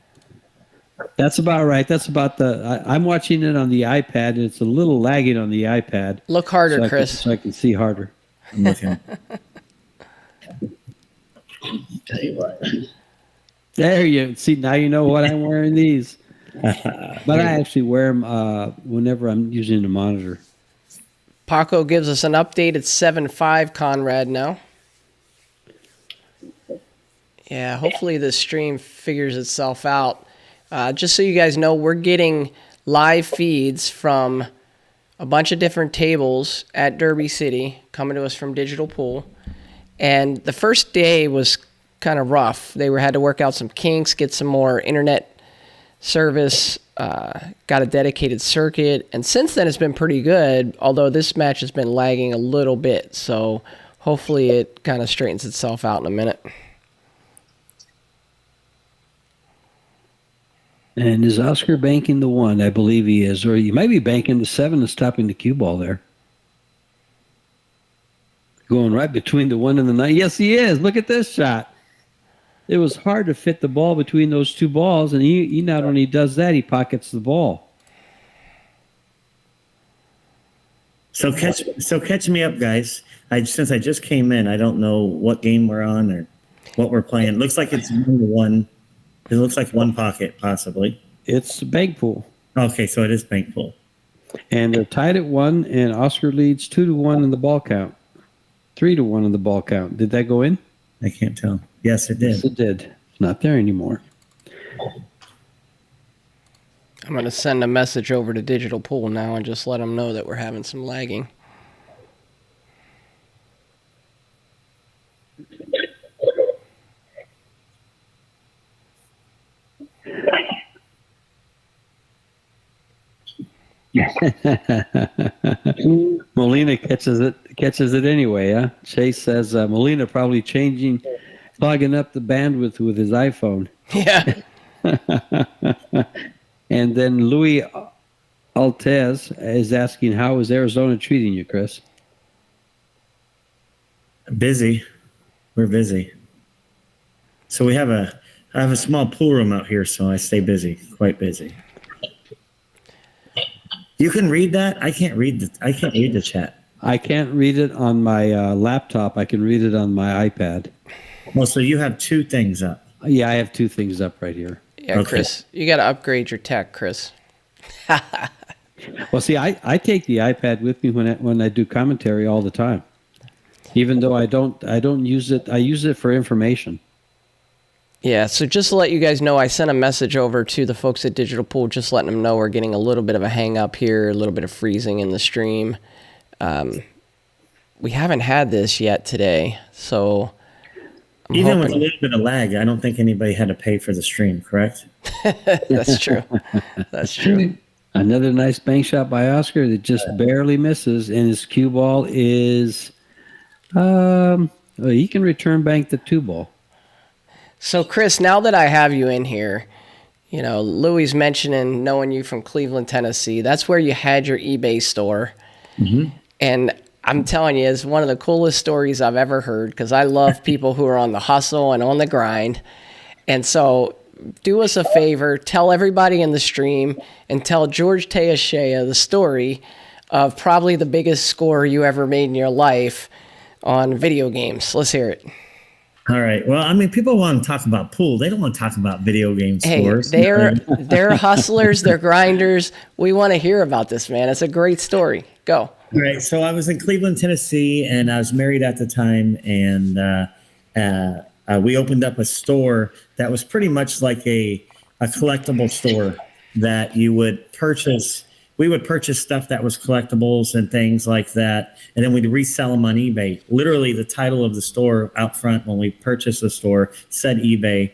That's about right. That's about I'm watching it on the iPad, and it's a little lagging on the iPad. Look harder, Chris. So I can see harder. I'm looking. Tell you what. There you see. Now you know what I'm wearing these. But I actually wear them whenever I'm using the monitor. Paco gives us an update. It's 7-5 Conrad now. Yeah, hopefully this stream figures itself out. Just so you guys know, we're getting live feeds from a bunch of different tables at Derby City coming to us from Digital Pool. And the first day was kind of rough. They had to work out some kinks, get some more internet service, got a dedicated circuit. And since then, it's been pretty good, although this match has been lagging a little bit. So hopefully it kind of straightens itself out in a minute. And is Oscar banking the 1? I believe he is. Or you might be banking the 7 and stopping the cue ball there. Going right between the 1 and the 9. Yes, he is. Look at this shot. It was hard to fit the ball between those two balls, and he not only does that, he pockets the ball. So catch me up, guys. Since I just came in, I don't know what game we're on or what we're playing. It looks like it's 1-1. It looks like one pocket, possibly. It's bank pool. Okay, so it is bank pool. And they're tied at 1, and Oscar leads 2-1 in the ball count. 3-1 in the ball count. Did that go in? I can't tell. Yes, it did. Yes, it did. It's not there anymore. I'm going to send a message over to Digital Pool now and just let them know that we're having some lagging. Molina catches it anyway, huh? Chase says Molina probably clogging up the bandwidth with his iPhone. Yeah. And then Louis Altez is asking, how is Arizona treating you, Chris? Busy. We're busy. So I have a small pool room out here, so I stay busy, quite busy. You can read that? I can't read the chat. I can't read it on my laptop. I can read it on my iPad. Well, so you have 2 things up. Yeah, I have 2 things up right here. Yeah, okay. Chris, you got to upgrade your tech, Chris. Well, see, I take the iPad with me when I do commentary all the time. Even though I don't use it, I use it for information. Yeah, so just to let you guys know, I sent a message over to the folks at Digital Pool, just letting them know we're getting a little bit of a hang up here, a little bit of freezing in the stream. We haven't had this yet today, so Even with a little bit of lag, I don't think anybody had to pay for the stream, correct? That's true. That's true. Another nice bank shot by Oscar that just barely misses, and his cue ball is he can return bank the 2 ball. So, Chris, now that I have you in here, you know, Louis mentioning knowing you from Cleveland, Tennessee. That's where you had your eBay store. Mm-hmm. And I'm telling you, it's one of the coolest stories I've ever heard because I love people who are on the hustle and on the grind. And so do us a favor, tell everybody in the stream and tell George Teashea the story of probably the biggest score you ever made in your life on video games. Let's hear it. All right. Well, I mean, people want to talk about pool. They don't want to talk about video game scores. Hey, they're hustlers. They're grinders. We want to hear about this, man. It's a great story. Go. All right. So I was in Cleveland, Tennessee, and I was married at the time. And we opened up a store that was pretty much like a collectible store that you would purchase. We would purchase stuff that was collectibles and things like that, and then we'd resell them on eBay. Literally, the title of the store out front when we purchased the store said eBay.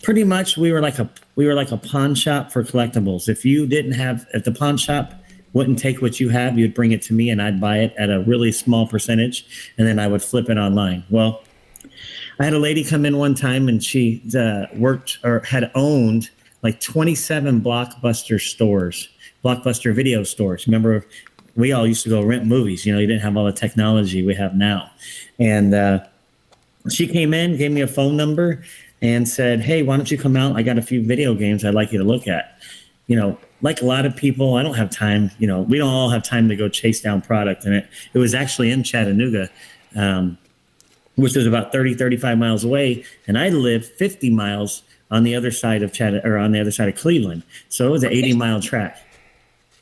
Pretty much, we were like a pawn shop for collectibles. If the pawn shop wouldn't take what you have, you'd bring it to me, and I'd buy it at a really small percentage, and then I would flip it online. Well, I had a lady come in one time, and she worked or had owned like 27 Blockbuster video stores. Remember, we all used to go rent movies. You know, you didn't have all the technology we have now. And she came in, gave me a phone number, and said, "Hey, why don't you come out? I got a few video games I'd like you to look at." You know, like a lot of people, I don't have time. You know, we don't all have time to go chase down product. And it was actually in Chattanooga, which is about 35 miles away. And I live 50 miles on the other side of on the other side of Cleveland. So it was an 80-mile track.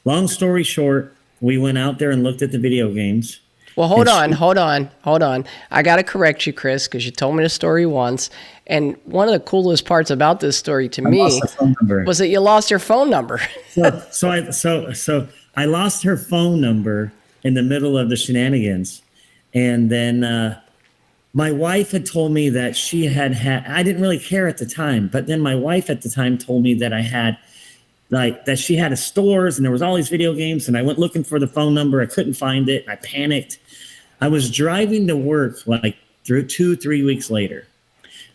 Long story short, we went out there and looked at the video games. Well, hold on. I got to correct you, Chris, because you told me the story once. And one of the coolest parts about this story to me was that you lost your phone number. So I lost her phone number in the middle of the shenanigans. And then my wife had told me that she had, I didn't really care at the time, but then my wife at the time told me that I had, like, that she had a stores and there was all these video games, and I went looking for the phone number. I couldn't find it. I panicked. I was driving to work like 2-3 weeks later.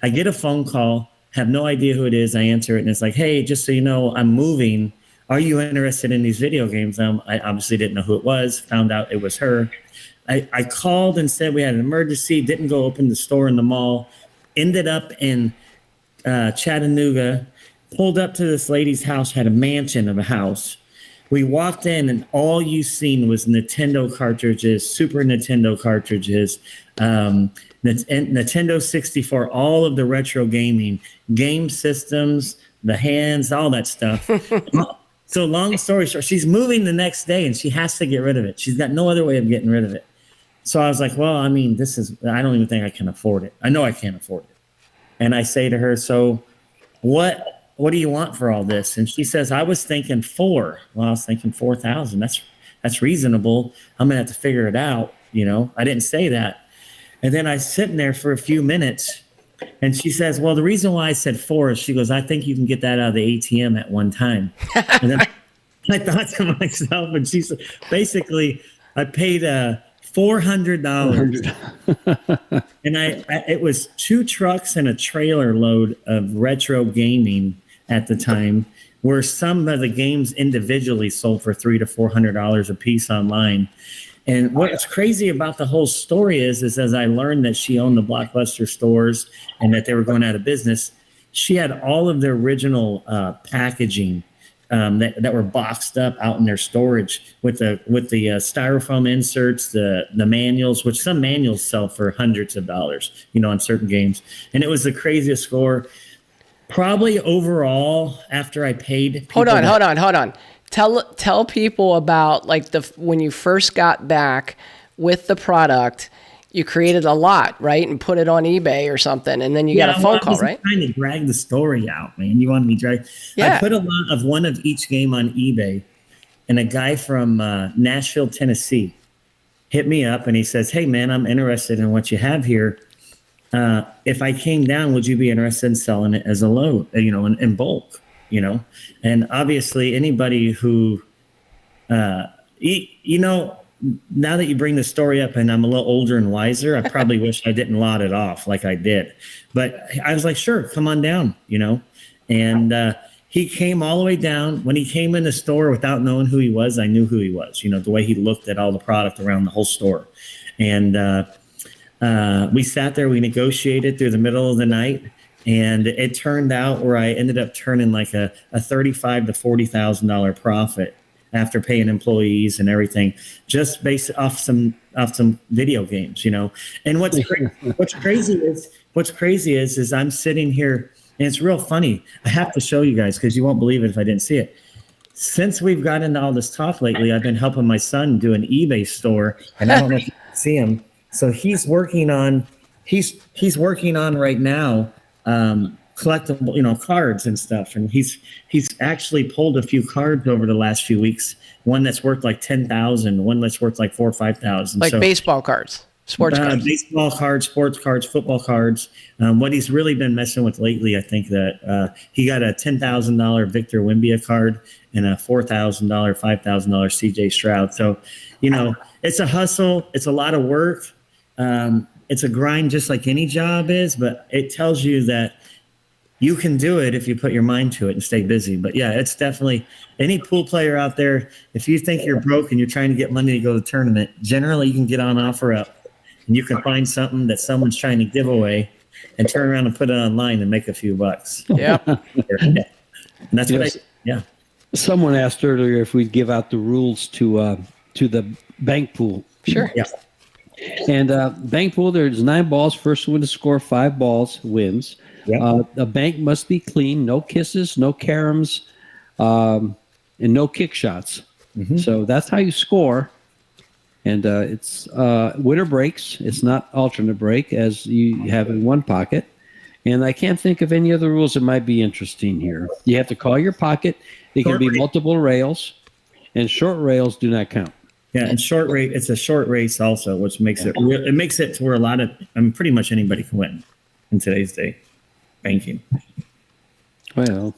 I get a phone call, have no idea who it is. I answer it, and it's like, hey, just so you know, I'm moving. Are you interested in these video games? I obviously didn't know who it was, found out it was her. I called and said we had an emergency, didn't go open the store in the mall, ended up in Chattanooga, pulled up to this lady's house, had a mansion of a house. We walked in, and all you seen was Nintendo cartridges, Super Nintendo cartridges, Nintendo 64, all of the retro gaming, game systems, the hands, all that stuff. So long story short, she's moving the next day, and she has to get rid of it. She's got no other way of getting rid of it. So I was like, well, I mean, I don't even think I can afford it. I know I can't afford it. And I say to her, so what do you want for all this? And she says, I was thinking 4. Well, I was thinking 4,000. That's reasonable. I'm going to have to figure it out. I didn't say that. And then I was sitting there for a few minutes, and she says, well, the reason why I said 4 is, she goes, I think you can get that out of the ATM at one time. And then I thought to myself, and she said, basically, I paid $400. And it was 2 trucks and a trailer load of retro gaming at the time, where some of the games individually sold for $300 to $400 a piece online. And what's crazy about the whole story is as I learned that she owned the Blockbuster stores and that they were going out of business, she had all of the original packaging that were boxed up out in their storage with the styrofoam inserts, the manuals, which some manuals sell for hundreds of dollars, on certain games. And it was the craziest score. Probably overall, after I paid. Hold on. Tell people about, like, when you first got back with the product, you created a lot, right, and put it on eBay or something, and then you got a phone call, right? I was trying to drag the story out, man. You wanted me to drag? Yeah. I put a lot of one of each game on eBay, and a guy from Nashville, Tennessee, hit me up, and he says, "Hey, man, I'm interested in what you have here. If I came down, would you be interested in selling it as a load, in bulk?" And obviously anybody who, now that you bring the story up and I'm a little older and wiser, I probably wish I didn't lot it off like I did. But I was like, sure, come on down, And he came all the way down. When he came in the store without knowing who he was, I knew who he was, the way he looked at all the product around the whole store. And we sat there, we negotiated through the middle of the night. And it turned out where I ended up turning like a $35,000 to $40,000 profit after paying employees and everything, just based off some video games, And what's crazy is I'm sitting here, and it's real funny. I have to show you guys because you won't believe it if I didn't see it. Since we've gotten into all this talk lately, I've been helping my son do an eBay store, and I don't know if you can see him. So he's working on right now. Collectible, cards and stuff. And he's actually pulled a few cards over the last few weeks. One that's worth like $10,000, one that's worth like $4,000 or $5,000. Like baseball cards, sports cards. Baseball cards, sports cards, football cards. What he's really been messing with lately, I think that he got a $10,000 Victor Wimbia card and a $4,000, $5,000 CJ Stroud. So, it's a hustle. It's a lot of work. It's a grind just like any job is, but it tells you that you can do it if you put your mind to it and stay busy. But yeah, it's definitely any pool player out there. If you think you're broke and you're trying to get money to go to the tournament, generally you can get on OfferUp and you can find something that someone's trying to give away and turn around and put it online and make a few bucks. Yeah. And that's what Someone asked earlier if we'd give out the rules to the bank pool. Sure. Yeah. And bank pool, there's 9 balls. First one to score 5 balls wins. Yep. A bank must be clean, no kisses, no caroms, and no kick shots. Mm-hmm. So that's how you score. And it's winner breaks. It's not alternate break as you have in one pocket. And I can't think of any other rules that might be interesting here. You have to call your pocket. It can be multiple rails, and short rails do not count. Yeah, and short race. It's a short race also, which makes it makes it to where pretty much anybody can win in today's day banking. Well,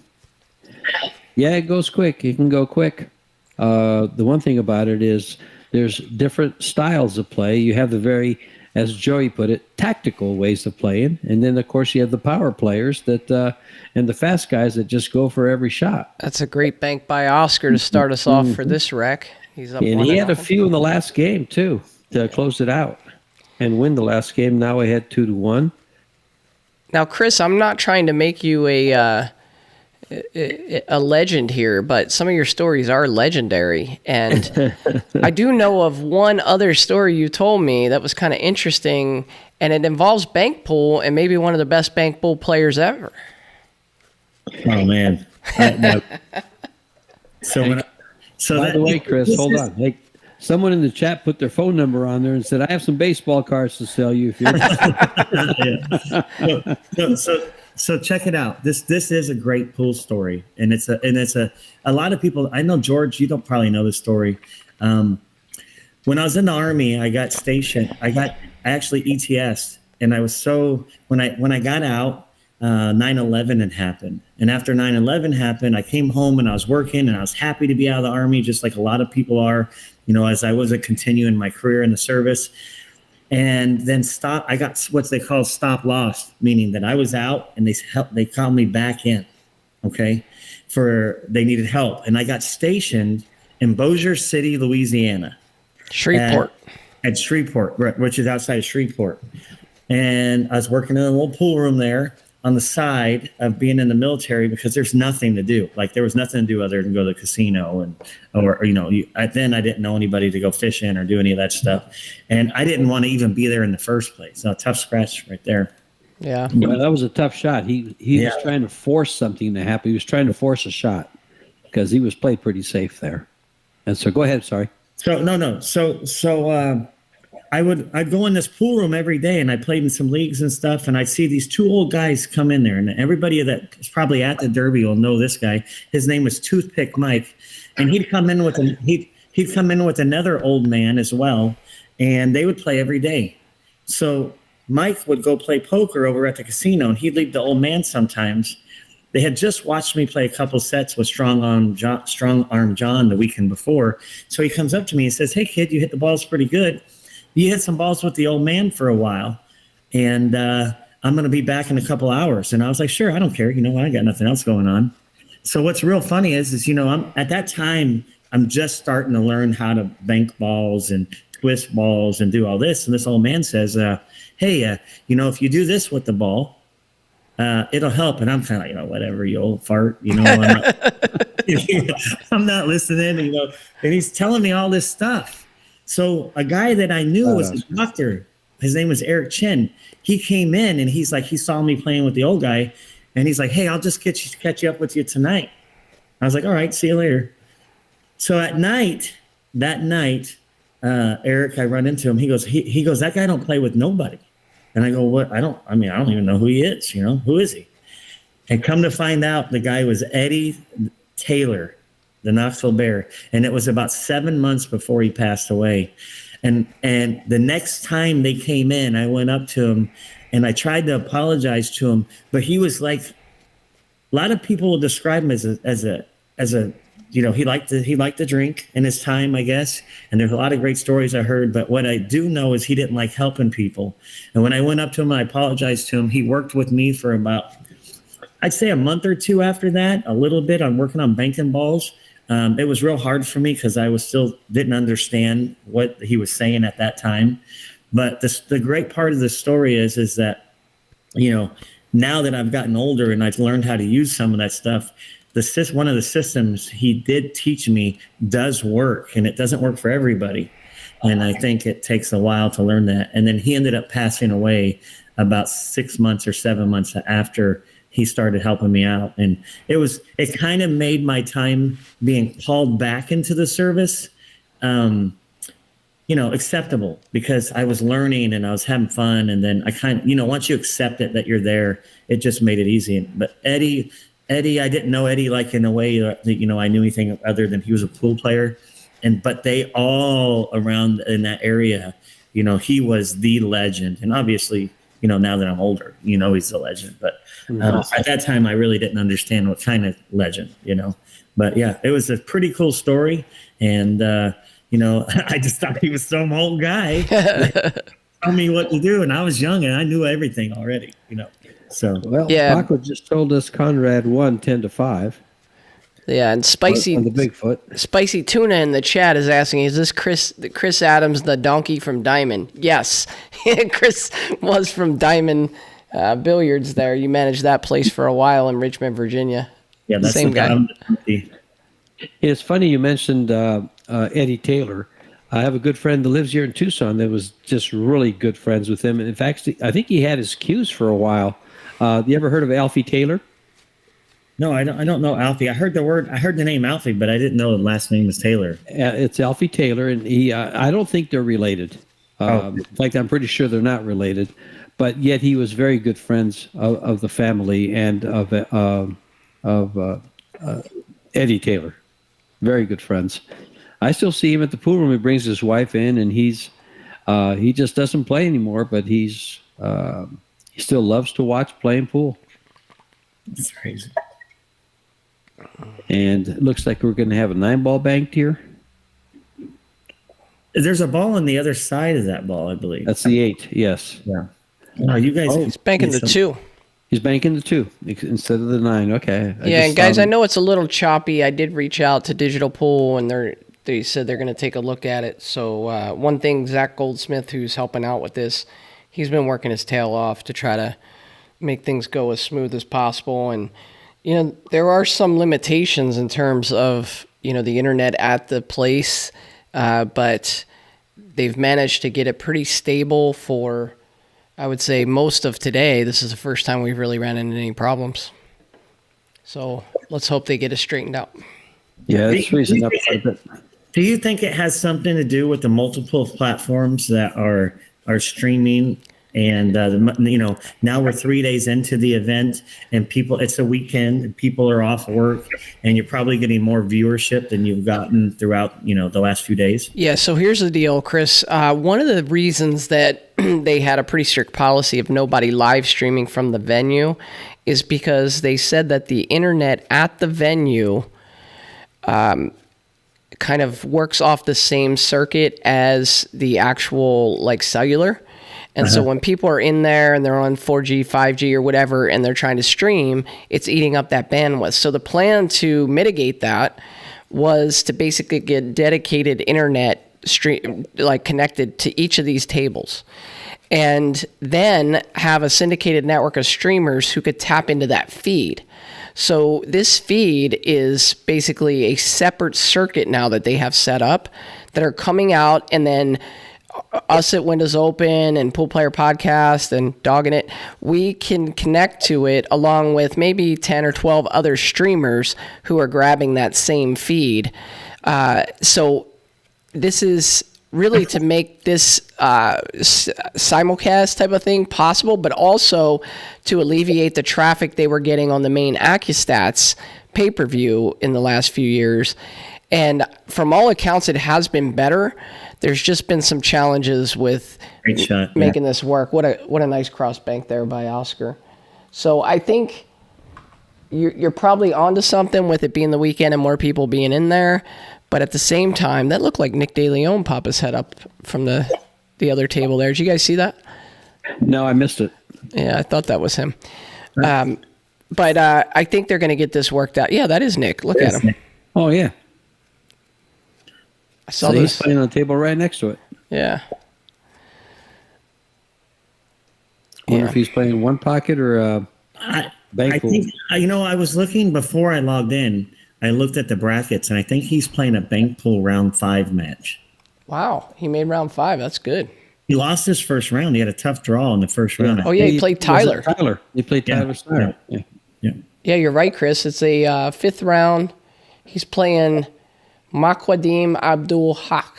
yeah, it goes quick. It can go quick. The one thing about it is there's different styles of play. You have the very, as Joey put it, tactical ways of playing, and then of course you have the power players that and the fast guys that just go for every shot. That's a great bank by Oscar to start us off for this wreck. He's up And 1-0. he had a few in the last game too to close it out and win the last game. Now we had 2-1. Now, Chris, I'm not trying to make you a legend here, but some of your stories are legendary. And I do know of one other story you told me that was kind of interesting, and it involves bank pool and maybe one of the best bank pool players ever. Oh man! By the way, Chris, hold on. Hey, someone in the chat put their phone number on there and said, "I have some baseball cards to sell you if you're interested." So check it out. This is a great pool story, and it's a lot of people. I know, George, you don't probably know this story. When I was in the Army, I got stationed. I actually ETS'd, and I was when I got out. 9/11 had happened, and after 9/11 happened, I came home and I was working, and I was happy to be out of the Army, just like a lot of people are, as I wasn't continuing my career in the service. And then I got what they call stop loss, meaning that I was out and they called me back in, okay, they needed help, and I got stationed in Bossier City, Louisiana, Shreveport, at Shreveport, which is outside of Shreveport, and I was working in a little pool room there on the side of being in the military because there's nothing to do. Like there was nothing to do other than go to the casino then I didn't know anybody to go fishing or do any of that stuff. And I didn't want to even be there in the first place. So tough scratch right there. Yeah. Well, that was a tough shot. He was trying to force something to happen. He was trying to force a shot because he was played pretty safe there. And so go ahead. Sorry. I'd go in this pool room every day, and I played in some leagues and stuff, and I'd see these two old guys come in there, and everybody that is probably at the Derby will know this guy. His name was Toothpick Mike, and he'd come in with another old man as well, and they would play every day. So Mike would go play poker over at the casino, and he'd leave the old man sometimes. They had just watched me play a couple sets with Strong Arm John the weekend before, so he comes up to me and says, "Hey kid, you hit the balls pretty good. You hit some balls with the old man for a while, and I'm going to be back in a couple hours." And I was like, "Sure, I don't care. I got nothing else going on." So what's real funny is I'm at that time, I'm just starting to learn how to bank balls and twist balls and do all this. And this old man says, "Hey, if you do this with the ball, it'll help." And I'm kind of like, whatever, you old fart, I'm not listening, and he's telling me all this stuff. So a guy that I knew was a doctor. His name was Eric Chin. He came in and he's like, he saw me playing with the old guy, and he's like, "Hey, I'll just catch you up with you tonight." I was like, "All right, see you later." So that night, Eric, I run into him. He goes, "That guy don't play with nobody." And I go, "What? I don't even know who he is. Who is he?" And come to find out, the guy was Eddie Taylor, the Knoxville Bear, and it was about 7 months before he passed away. And the next time they came in, I went up to him and I tried to apologize to him, but he was like, a lot of people will describe him as a he liked to drink in his time, I guess. And there's a lot of great stories I heard, but what I do know is he didn't like helping people. And when I went up to him and I apologized to him, he worked with me for about, I'd say, a month or two after that, a little bit on working on banking balls. It was real hard for me because I didn't understand what he was saying at that time. But the great part of the story is that, now that I've gotten older and I've learned how to use some of that stuff, one of the systems he did teach me does work, and it doesn't work for everybody. And I think it takes a while to learn that. And then he ended up passing away about 6 months or 7 months after he started helping me out. And it kind of made my time being called back into the service, acceptable, because I was learning and I was having fun. And then I once you accept it, that you're there, it just made it easy. But Eddie, I didn't know Eddie like in a way that, I knew anything other than he was a pool player. but they all around in that area, he was the legend. And obviously, now that I'm older, he's a legend. But at that time, I really didn't understand what kind of legend, But yeah, it was a pretty cool story. And, I just thought he was some old guy. Tell me what to do. And I was young and I knew everything already, So, Well, Yeah. Paco just told us Conrad won 10-5 Yeah, and on the Bigfoot. Spicy Tuna in the chat is asking, is this Chris Adams, the donkey from Diamond? Yes. Chris was from Diamond Billiards there. You managed that place for a while in Richmond, Virginia. yeah, that's Same guy. It's funny you mentioned Eddie Taylor. I have a good friend that lives here in Tucson that was just really good friends with him. And in fact, I think he had his cues for a while. You ever heard of Alfie Taylor? No, I don't know Alfie. I heard the name Alfie, but I didn't know the last name was Taylor. It's Alfie Taylor, and he. I don't think they're related. In fact, I'm pretty sure they're not related. But yet, he was very good friends of the family and of Eddie Taylor. Very good friends. I still see him at the pool room. He brings his wife in, and he just doesn't play anymore. But he still loves to watch playing pool. That's crazy. And it looks like we're going to have a 9-ball banked here. There's a ball on the other side of that ball, I believe. That's the 8. Yes. Yeah. Oh, you guys. He's banking the 2. He's banking the 2 instead of the 9. Okay. And guys, I know it's a little choppy. I did reach out to Digital Pool, and they said they're going to take a look at it. So one thing, Zach Goldsmith, who's helping out with this, he's been working his tail off to try to make things go as smooth as possible. And, there are some limitations in terms of, the internet at the place, but they've managed to get it pretty stable for, I would say, most of today. This is the first time we've really ran into any problems. So let's hope they get it straightened out. Yeah, it's freezing up quite a bit. Do you think it has something to do with the multiple platforms that are streaming? And now we're 3 days into the event, and it's a weekend, and people are off work, and you're probably getting more viewership than you've gotten throughout the last few days. Yeah. So here's the deal, Chris. One of the reasons that they had a pretty strict policy of nobody live streaming from the venue is because they said that the internet at the venue kind of works off the same circuit as the actual cellular. And so when people are in there and they're on 4G, 5G or whatever, and they're trying to stream, it's eating up that bandwidth. So the plan to mitigate that was to basically get dedicated internet connected to each of these tables, and then have a syndicated network of streamers who could tap into that feed. So this feed is basically a separate circuit now that they have set up that are coming out, and then us at Windows Open and Pool Player Podcast and Dogging It, we can connect to it along with maybe 10 or 12 other streamers who are grabbing that same feed. So this is really to make this simulcast type of thing possible, but also to alleviate the traffic they were getting on the main AccuStats pay-per-view in the last few years. And from all accounts, it has been better. There's just been some challenges with making this work. What a nice cross bank there by Oscar. So I think you're probably onto something with it being the weekend and more people being in there. But at the same time, that looked like Nick DeLeon pop his head up from the other table there. Did you guys see that? No, I missed it. Yeah, I thought that was him. But I think they're going to get this worked out. Yeah, that is Nick. Look at him. Oh, yeah. I saw this. this. He's playing on the table right next to it. Yeah. Wonder if he's playing one pocket or bank I pool. think, I was looking before I logged in. I looked at the brackets, and I think he's playing a bank pool round 5 match. Wow, he made round 5. That's good. He lost his first round. He had a tough draw in the first round. Oh, yeah, he played Tyler. He played Tyler Steiner. Yeah. Yeah, you're right, Chris. It's a 5th round. He's playing Makwadim Abdul Haq.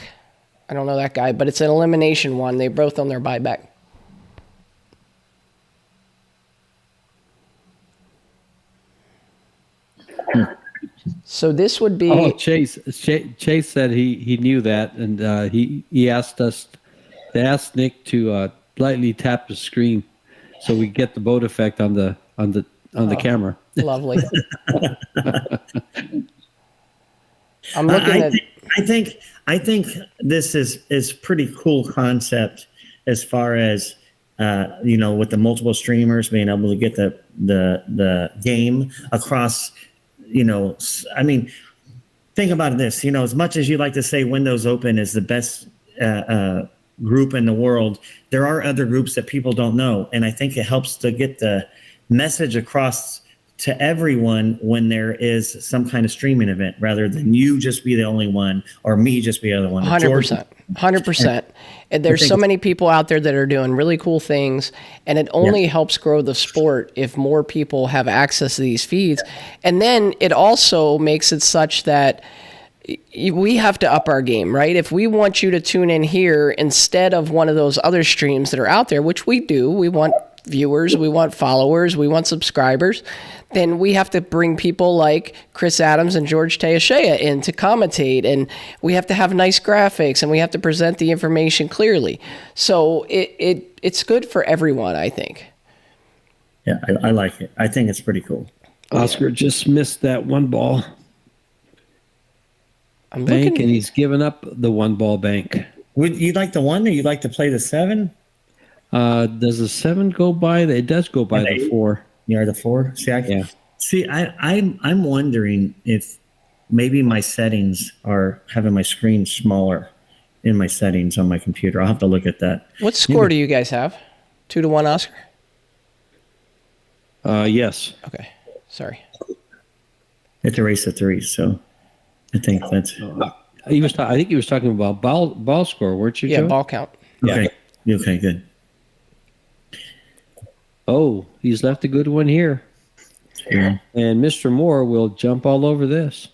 I don't know that guy, but it's an elimination one. They both on their buyback. So this would be Oh, Chase said he knew that, and he asked us to ask Nick to lightly tap the screen so we get the boat effect on the camera. lovely. I'm looking at. I think this is pretty cool concept as far as with the multiple streamers being able to get the game across. I mean, think about this. As much as you like to say Windows Open is the best group in the world, there are other groups that people don't know, and I think it helps to get the message across to everyone when there is some kind of streaming event, rather than you just be the only one or me just be the other one. 100%. And there's so many people out there that are doing really cool things, and it only helps grow the sport if more people have access to these feeds. And then it also makes it such that we have to up our game, right? If we want you to tune in here instead of one of those other streams that are out there, which we do, we want viewers, we want followers, we want subscribers, then we have to bring people like Chris Adams and George Teashea in to commentate, and we have to have nice graphics, and we have to present the information clearly. So it's good for everyone, I think. Yeah, I like it. I think it's pretty cool. Oscar just missed that one ball bank, and he's given up the one ball bank. Would you like the one, or you'd like to play the 7? Does the 7 go by? It does go by the 4. Yeah, the 4. I'm wondering if maybe my settings are having my screen smaller in my settings on my computer. I'll have to look at that. What score do you guys have? 2-1, Oscar? Yes. Okay. Sorry. It's a race of 3, so I think that's. I think he was talking about ball score, weren't you? Yeah, Joe? ball count. Okay. Yeah. Okay. Good. Oh, he's left a good one here. Yeah. And Mr. Moore will jump all over this.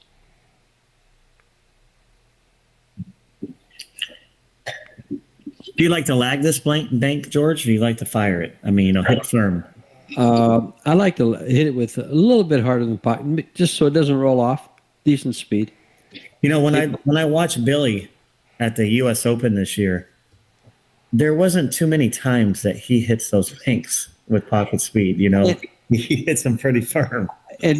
Do you like to lag this bank, George, or do you like to fire it? I mean, hit firm. I like to hit it with a little bit harder than pocket, just so it doesn't roll off. Decent speed. When I watched Billy at the U.S. Open this year, there wasn't too many times that he hits those pinks with pocket speed. He hits them pretty firm. And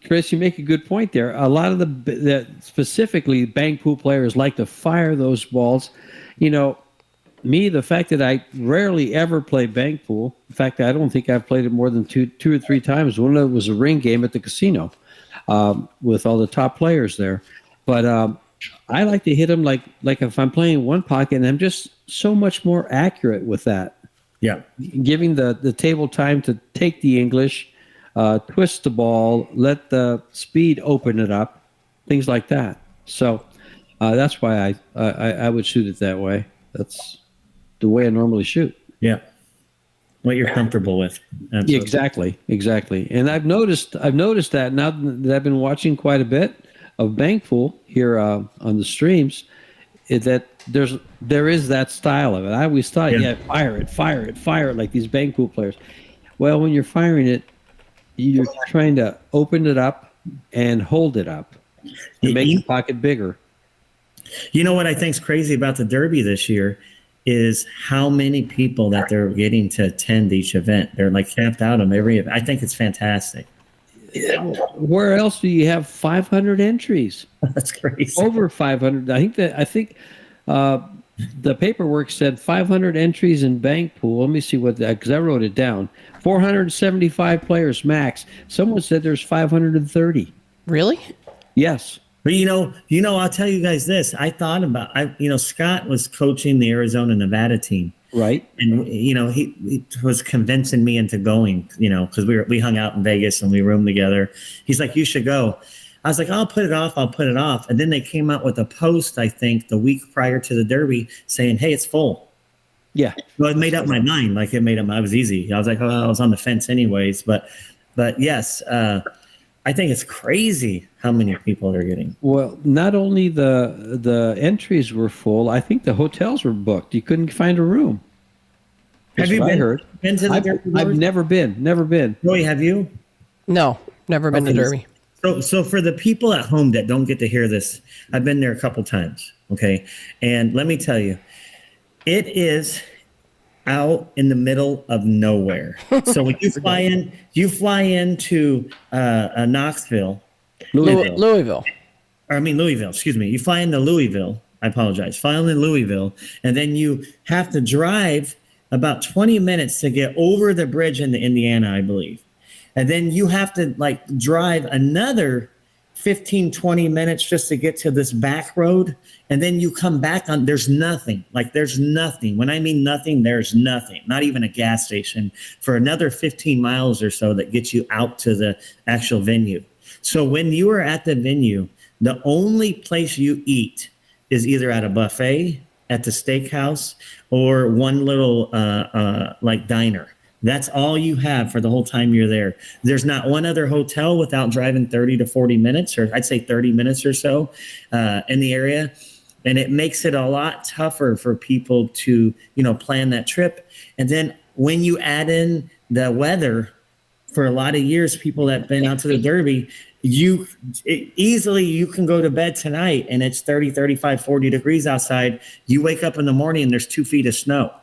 Chris, you make a good point there. A lot of the specifically bank pool players like to fire those balls. Me, the fact that I rarely ever play bank pool. In fact, I don't think I've played it more than two or three times. One of it was a ring game at the casino with all the top players there. But I like to hit them like if I'm playing one pocket, and I'm just so much more accurate with that. Yeah, giving the table time to take the English, twist the ball, let the speed open it up, things like that. So that's why I would shoot it that way. That's the way I normally shoot. Yeah, what you're comfortable with. Absolutely. Exactly. And I've noticed that now that I've been watching quite a bit of bank pool here on the streams, is that there is that style of it. I always thought, fire it like these bank pool players. Well, when you're firing it, you're trying to open it up and hold it up to make the pocket bigger. You know what I think's crazy about the Derby this year is how many people that they're getting to attend each event. They're like capped out on every event. I think it's fantastic. Where else do you have 500 entries? That's crazy. Over 500. I think the paperwork said 500 entries in bank pool. Let me see what that, because I wrote it down. 475 players max. Someone said there's 530. Really? Yes. But I'll tell you guys this. I thought about, Scott was coaching the Arizona Nevada team. Right. And, he was convincing me into going, because we hung out in Vegas and we roomed together. He's like, you should go. I was like, I'll put it off. And then they came out with a post, I think, the week prior to the Derby saying, hey, it's full. Yeah. Well, it made up my mind. Like it was easy. I was like, I was on the fence anyways. But yes, I think it's crazy how many people they're getting. Well, not only the entries were full, I think the hotels were booked. You couldn't find a room. Have you been to the Derby? I've never been. Roy, have you? No, never been to Derby. So for the people at home that don't get to hear this, I've been there a couple times. Okay. And let me tell you, it is out in the middle of nowhere. So when you fly into Knoxville, Louisville. Louisville, excuse me. You fly into Louisville. I apologize. Fly into Louisville, and then you have to drive about 20 minutes to get over the bridge into Indiana, I believe. And then you have to like drive another 15, 20 minutes just to get to this back road. And then you come back on, there's nothing. Like there's nothing. When I mean nothing, there's nothing. Not even a gas station for another 15 miles or so that gets you out to the actual venue. So when you are at the venue, the only place you eat is either at a buffet, at the steakhouse, or one little like diner. That's all you have for the whole time you're there. There's not one other hotel without driving 30 to 40 minutes, or I'd say 30 minutes or so in the area. And it makes it a lot tougher for people to, plan that trip. And then when you add in the weather, for a lot of years, people that have been out to the Derby, you can go to bed tonight and it's 30, 35, 40 degrees outside. You wake up in the morning and there's 2 feet of snow.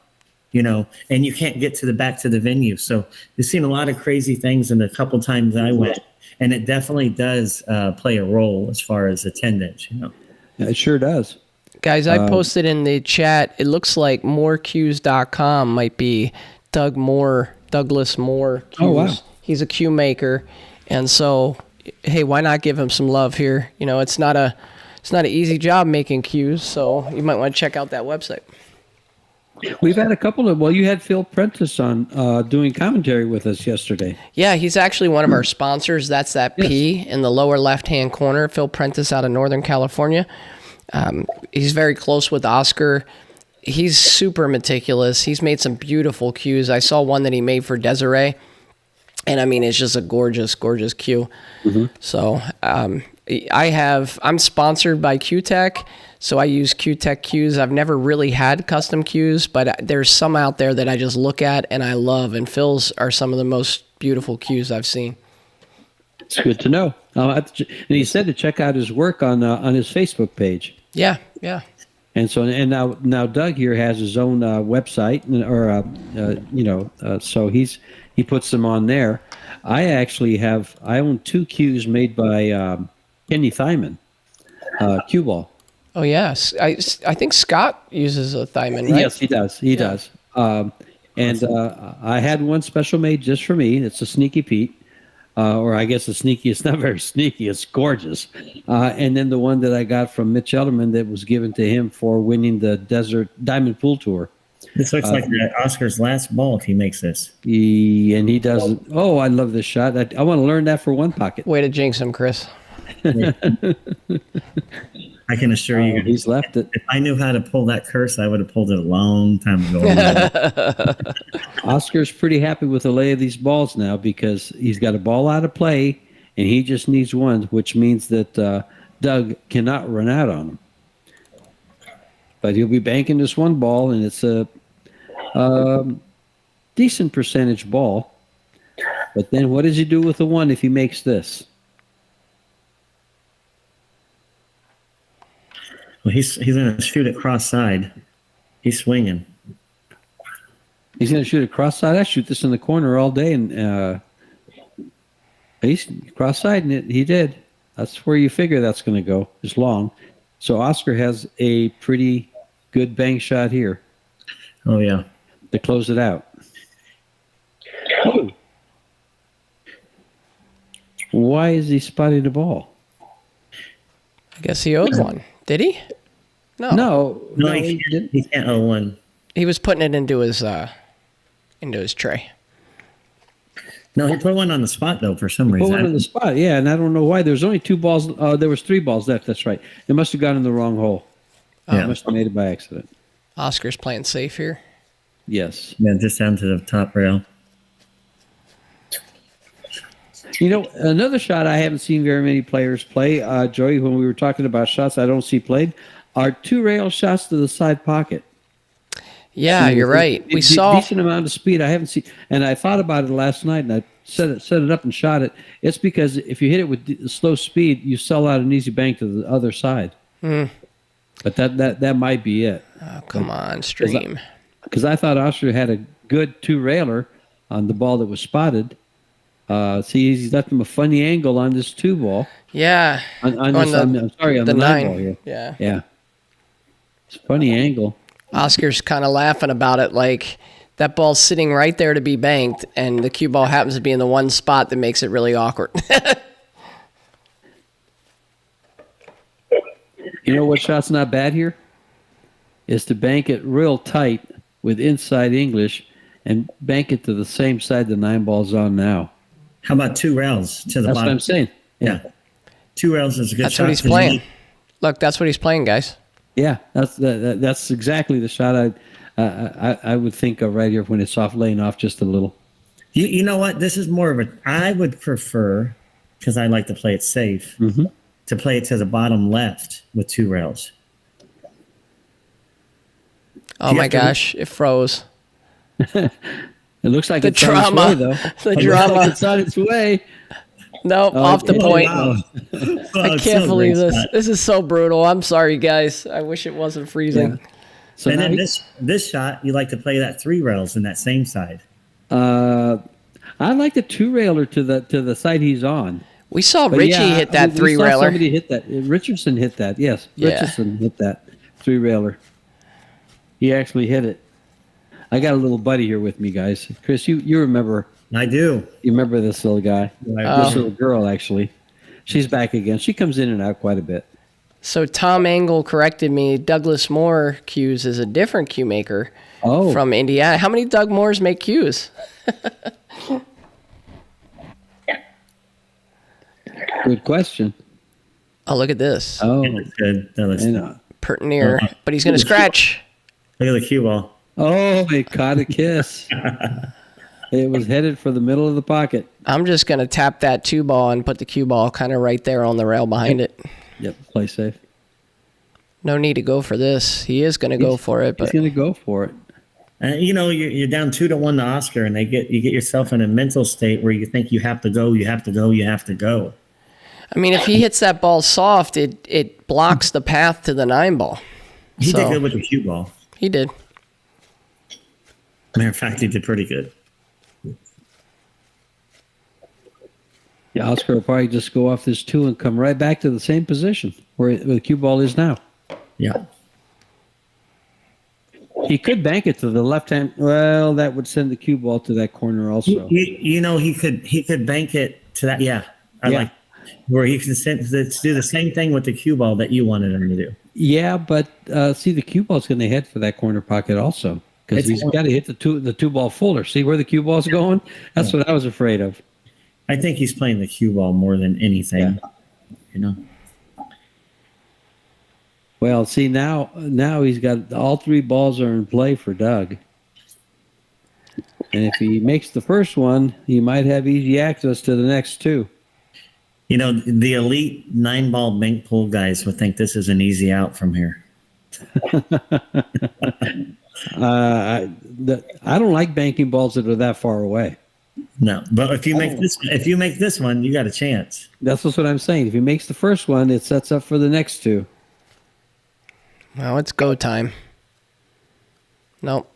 And you can't get back to the venue. So you've seen a lot of crazy things in the couple times I went, and it definitely does play a role as far as attendance. Yeah, it sure does. Guys, I posted in the chat. It looks like morecues.com might be Douglas Moore Cues. Oh, wow. He's a cue maker, and so hey, why not give him some love here? It's not an easy job making cues, so you might want to check out that website. We've had a couple of, you had Phil Prentice on doing commentary with us yesterday. Yeah, he's actually one of our sponsors. That's that P in the lower left-hand corner, Phil Prentice out of Northern California. He's very close with Oscar. He's super meticulous. He's made some beautiful cues. I saw one that he made for Desiree, and I mean, it's just a gorgeous, gorgeous cue. Mm-hmm. So I'm sponsored by Q-Tech. So I use Q-Tech cues. I've never really had custom cues, but there's some out there that I just look at and I love. And Phil's are some of the most beautiful cues I've seen. It's good to know. And he said to check out his work on his Facebook page. Yeah. And so, now Doug here has his own website, so he puts them on there. I own 2 cues made by Kenny Thyman, cue ball. Oh, yes. I think Scott uses a Thyman, right? Yes, he does. He does. And I had one special made just for me. It's a Sneaky Pete, or I guess it's not very sneaky. It's gorgeous. And then the one that I got from Mitch Elderman that was given to him for winning the Desert Diamond Pool Tour. This looks like Oscar's last ball if he makes this. And he doesn't. Oh, I love this shot. I want to learn that for one pocket. Way to jinx him, Chris. I can assure you, he's left it. If I knew how to pull that curse, I would have pulled it a long time ago. Oscar's pretty happy with the lay of these balls now because he's got a ball out of play, and he just needs one, which means that Doug cannot run out on him. But he'll be banking this one ball, and it's a decent percentage ball. But then what does he do with the one if he makes this? Well, he's going to shoot it cross side. He's swinging. He's going to shoot it cross side. I shoot this in the corner all day, and he's cross side, and he did. That's where you figure that's going to go. It's long. So Oscar has a pretty good bank shot here. Oh, yeah. To close it out. Oh. Why is he spotting the ball? I guess he owed one. Did he? No, he didn't. He can't owe one. He was putting it into his tray. No, he put one on the spot, though, for some reason. Put one on the spot, yeah, and I don't know why. There's only 2 balls. There was 3 balls left, that's right. It must have gone in the wrong hole. Yeah. Must have made it by accident. Oscar's playing safe here. Yes. Yeah, just down to the top rail. Another shot I haven't seen very many players play, Joey, when we were talking about shots I don't see played, are 2 rail shots to the side pocket. Yeah, you're right. We saw decent amount of speed. I haven't seen, and I thought about it last night, and I set it up and shot it. It's because if you hit it with slow speed, you sell out an easy bank to the other side. But that might be it. Oh, come on, stream. Because I thought Oscar had a good 2-railer on the ball that was spotted. See, he's left him a funny angle on this 2 ball. Yeah. On the 9 ball here. Yeah. It's a funny angle. Oscar's kind of laughing about it, like that ball's sitting right there to be banked, and the cue ball happens to be in the one spot that makes it really awkward. You know what shot's not bad here? Is to bank it real tight with inside English and bank it to the same side the 9 ball's on now. How about 2 rails to the bottom? That's what I'm saying. Yeah. 2 rails is a good That's shot. what he's playing. Look, that's what he's playing, guys. Yeah, that's exactly the shot I would think of right here when it's off, laying off just a little. You know what? This is more of a. I would prefer, because I like to play it safe, to play it to the bottom left with 2 rails. Oh my gosh, it froze. It looks like The it's drama. on its way, though. The drama. It's on its way. Nope, off the point. Wow. I can't believe this. This is so brutal. I'm sorry, guys. I wish it wasn't freezing. Yeah. So And now then this shot, you like to play that 3 rails in that same side. I like the 2-railer to the side he's on. We saw But Richie yeah, hit that we saw 3-railer. Somebody hit that. Richardson hit that. Yes, Yeah. Richardson hit that 3-railer. He actually hit it. I got a little buddy here with me, guys. Chris, you remember? I do. You remember this little guy? Oh. This little girl, actually. She's back again. She comes in and out quite a bit. So Tom Angle corrected me. Douglas Moore cues is a different cue maker from Indiana. How many Doug Moores make cues? Good question. Oh, look at this. Oh, That's good. That looks and, Pert near, but he's going to scratch. Look at the cue ball. it caught a kiss. It was headed for the middle of the pocket. I'm just going to tap that 2 ball and put the cue ball kind of right there on the rail behind it. Yep, play safe. No need to go for this. He is going to go for it, He's but going to go for it. You're down 2-1 to Oscar, and you get yourself in a mental state where you think you have to go, you have to go, you have to go. I mean, if he hits that ball soft, it blocks the path to the 9 ball. He did good with the cue ball. He did. Matter of fact, he did pretty good. Yeah, Oscar will probably just go off this 2 and come right back to the same position where the cue ball is now. Yeah. He could bank it to the left hand. Well, that would send the cue ball to that corner also. He could bank it to that. Yeah. I like where he can do the same thing with the cue ball that you wanted him to do. Yeah, but see, the cue ball's going to head for that corner pocket also because he's got to hit the two ball fuller. See where the cue ball's going? That's what I was afraid of. I think he's playing the cue ball more than anything. Yeah. Well, see now he's got all 3 balls are in play for Doug, and if he makes the first one, he might have easy access to the next 2. The elite 9-ball bank pool guys would think this is an easy out from here. I don't like banking balls that are that far away. No, but if you make this one, you got a chance. That's what I'm saying. If he makes the first one, it sets up for the next 2. Well, it's go time. Nope.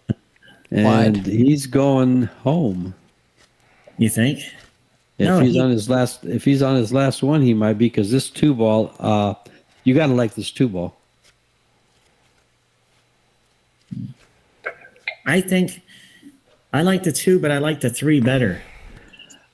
And Wide. he's going home. You think? If he's on his last one, he might be, because this 2 ball, you got to like this 2 ball. I think I like the 2, but I like the 3 better.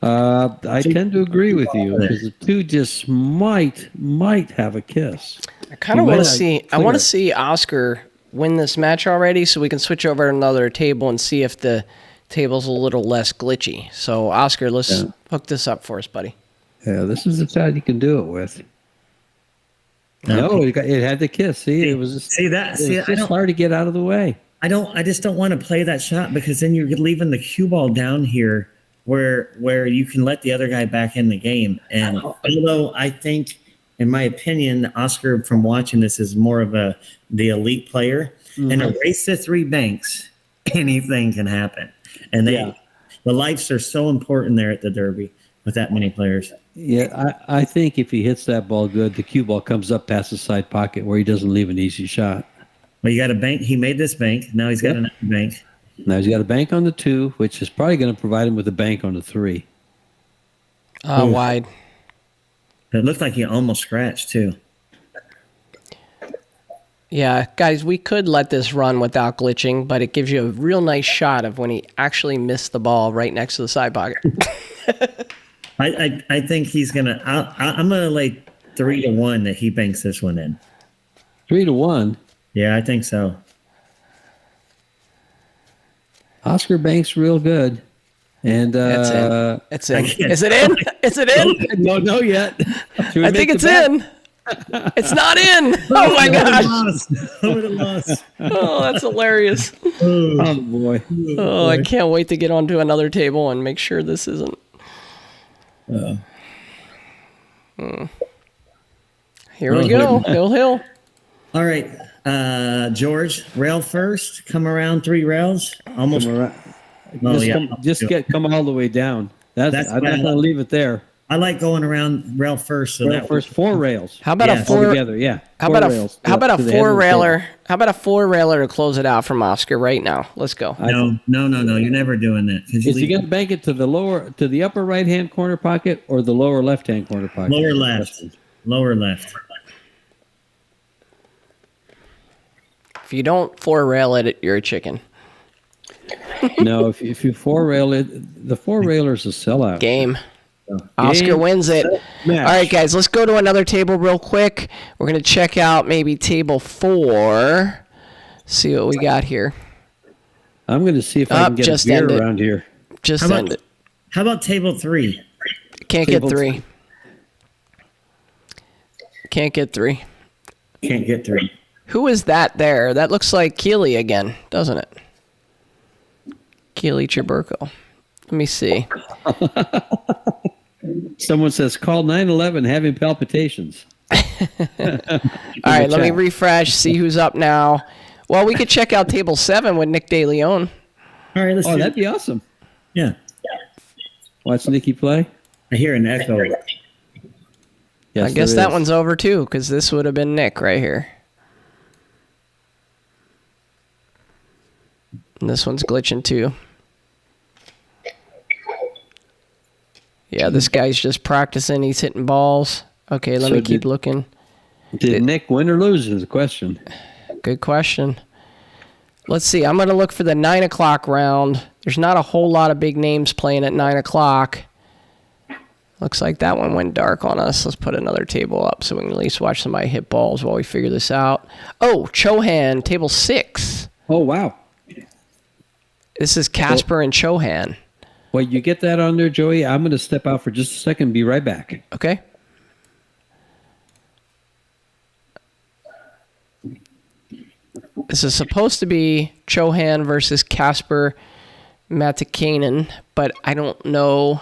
I tend to agree with you because the 2 just might have a kiss. I kind of want to see. I want to see Oscar win this match already, so we can switch over to another table and see if the table's a little less glitchy. So, Oscar, let's hook this up for us, buddy. Yeah, this is the side you can do it with. No, it had the kiss. See, it was just hard to get out of the way. I just don't want to play that shot because then you're leaving the cue ball down here where you can let the other guy back in the game. And although I think, in my opinion, Oscar from watching this is more of the elite player, and a race to 3 banks anything can happen. And the lights are so important there at the Derby with that many players. Yeah, I think if he hits that ball good, the cue ball comes up past the side pocket where he doesn't leave an easy shot. Well, you got a bank. He made this bank. Now he's got another bank. Now he's got a bank on the 2, which is probably going to provide him with a bank on the 3. Wide. It looked like he almost scratched, too. Yeah, guys, we could let this run without glitching, but it gives you a real nice shot of when he actually missed the ball right next to the side pocket. I think he's going to... I'm going to lay 3-1 that he banks this one in. 3-1? Yeah, I think so. Oscar banks real good. And It's in. It's in. Is it in? Is it in? Don't know yet. I think it's in. It's not in. Oh my gosh. Over the loss. Oh, that's hilarious. Oh boy. Oh, I can't wait to get onto another table and make sure this isn't. Here we go. Hill. All right. George, rail first. Come around 3 rails. Almost. Come around. Oh, Come all the way down. I'm not going to leave it there. I like going around rail first. So Rail first, 4 rails. How about a all 4 together? Yeah. How about rails a 4-railer? table. How about a 4-railer to close it out from Oscar right now? Let's go. No. You're never doing that. Is he going to bank it to the upper right hand corner pocket or the lower left hand corner pocket? Lower left. Lower left. If you don't 4-rail it, you're a chicken. No, if you 4-rail it, the 4-railer is a sellout. Game. Oscar wins it. Match. All right, guys, let's go to another table real quick. We're going to check out maybe table 4. See what we got here. I'm going to see if I can get a beer around here. Just end it. How about table 3? Can't get 3. Can't get 3. Can't get 3. Who is that there? That looks like Keely again, doesn't it? Keely Chiburko. Let me see. Someone says, call 911 having palpitations. All right, let me refresh, see who's up now. Well, we could check out table 7 with Nick De Leon. All right, let's that'd be awesome. Yeah. Watch Nicky play. I hear an echo. Yes, I guess that one's over too, because this would have been Nick right here. And this one's glitching too. Yeah, this guy's just practicing. He's hitting balls. Okay, let me keep looking. Did Nick win or lose is the question. Good question. Let's see. I'm going to look for the 9 o'clock round. There's not a whole lot of big names playing at 9 o'clock. Looks like that one went dark on us. Let's put another table up so we can at least watch somebody hit balls while we figure this out. Oh, Chohan, table 6. Oh, wow. This is Casper and Chohan. Well, you get that on there, Joey. I'm going to step out for just a second and be right back. Okay. This is supposed to be Chohan versus Casper Matikainen, but I don't know.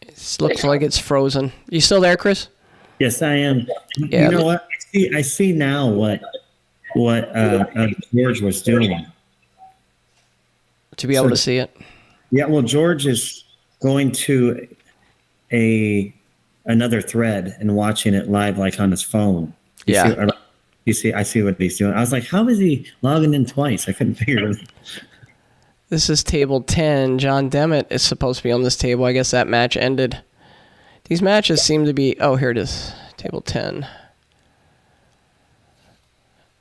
It looks like it's frozen. You still there, Chris? Yes, I am. Yeah, you know what? I see now what George was doing. To be able to see it. Yeah, well, George is going to another thread and watching it live, like on his phone. I see what he's doing. I was like, how is he logging in twice? I couldn't figure it out. This is table 10. John Demet is supposed to be on this table. I guess that match ended. These matches seem to be... Oh, here it is. Table 10.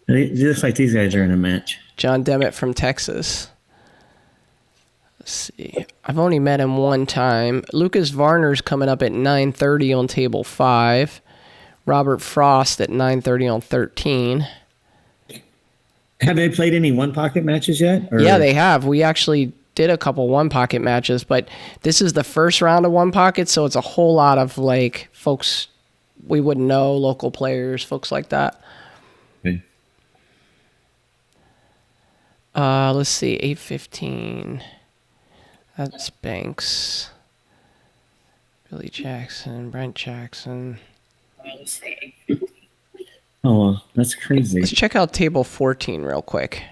It looks like these guys are in a match. John Demet from Texas. Let's see. I've only met him one time. Lucas Varner's coming up at 9:30 on table 5. Robert Frost at 9:30 on 13. Have they played any one-pocket matches yet? Or? Yeah, they have. We actually did a couple one-pocket matches, but this is the first round of one-pocket, so it's a whole lot of, like, folks we wouldn't know, local players, folks like that. Okay. Let's see, 8:15. That's Banks. Billy Jackson, Brent Jackson. Oh, that's crazy. Let's check out table 14 real quick.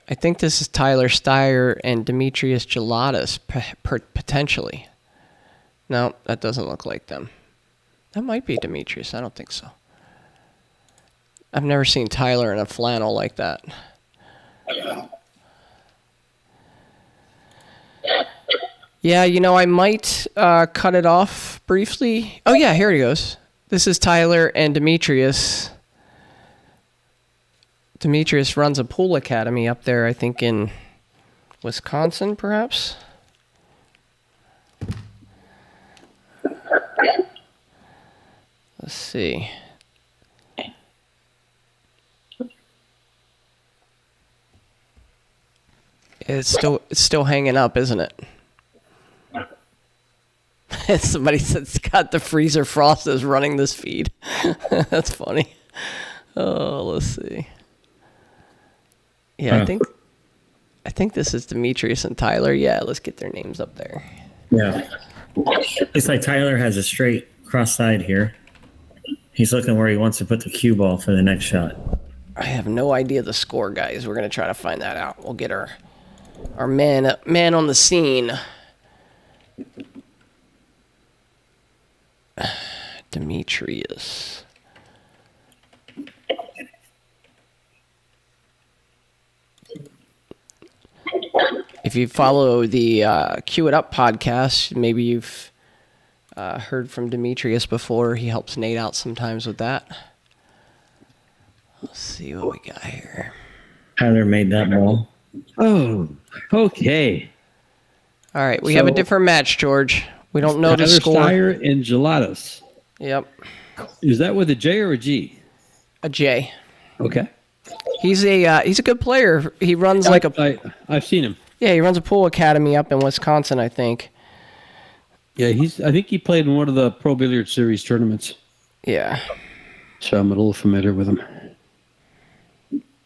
I think this is Tyler Steyer and Demetrius Gelatis, potentially. No, that doesn't look like them. That might be Demetrius. I don't think so. I've never seen Tyler in a flannel like that. Yeah, I might cut it off briefly. Oh, yeah, here he goes. This is Tyler and Demetrius. Demetrius runs a pool academy up there, I think, in Wisconsin, perhaps. Let's see. It's still hanging up, isn't it? Somebody said Scott the Freezer Frost is running this feed. That's funny. Oh, let's see. Yeah, I think this is Demetrius and Tyler. Yeah, let's get their names up there. Yeah. It's like Tyler has a straight cross side here. He's looking where he wants to put the cue ball for the next shot. I have no idea the score, guys. We're going to try to find that out. We'll get our man on the scene. Demetrius. If you follow the Cue It Up podcast, maybe you've heard from Demetrius before. He helps Nate out sometimes with that. Let's see what we got here. Tyler made that ball. Oh, okay. All right, we have a different match, George. We don't know the score. Tyler Steyer and Gelatis. Yep. Is that with a J or a G? A J. Okay. He's a good player. He runs I've seen him. Yeah, he runs a pool academy up in Wisconsin, I think. Yeah, I think he played in one of the Pro Billiard Series tournaments. Yeah. So I'm a little familiar with him.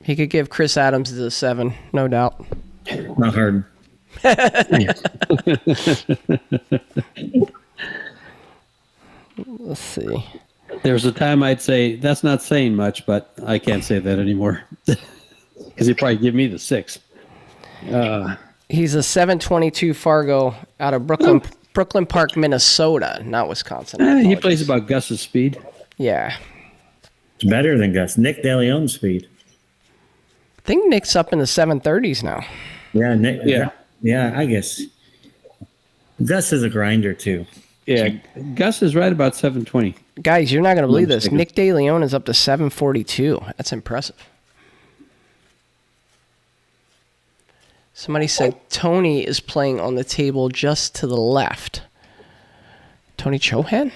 He could give Chris Adams the 7, no doubt. Not hard. Let's see. There was a time I'd say, that's not saying much, but I can't say that anymore. Because he'd probably give me the 6. He's a 722 Fargo out of Brooklyn Park, Minnesota, not Wisconsin. He plays about Gus's speed. Yeah. It's better than Gus. Nick DeLeon's speed. I think Nick's up in the 730s now. Yeah, Nick. Yeah. Yeah, I guess. Gus is a grinder, too. Yeah, Gus is right about 720. Guys, you're not going to believe this. Nick DeLeon is up to 742. That's impressive. Somebody said Tony is playing on the table just to the left. Tony Chohan?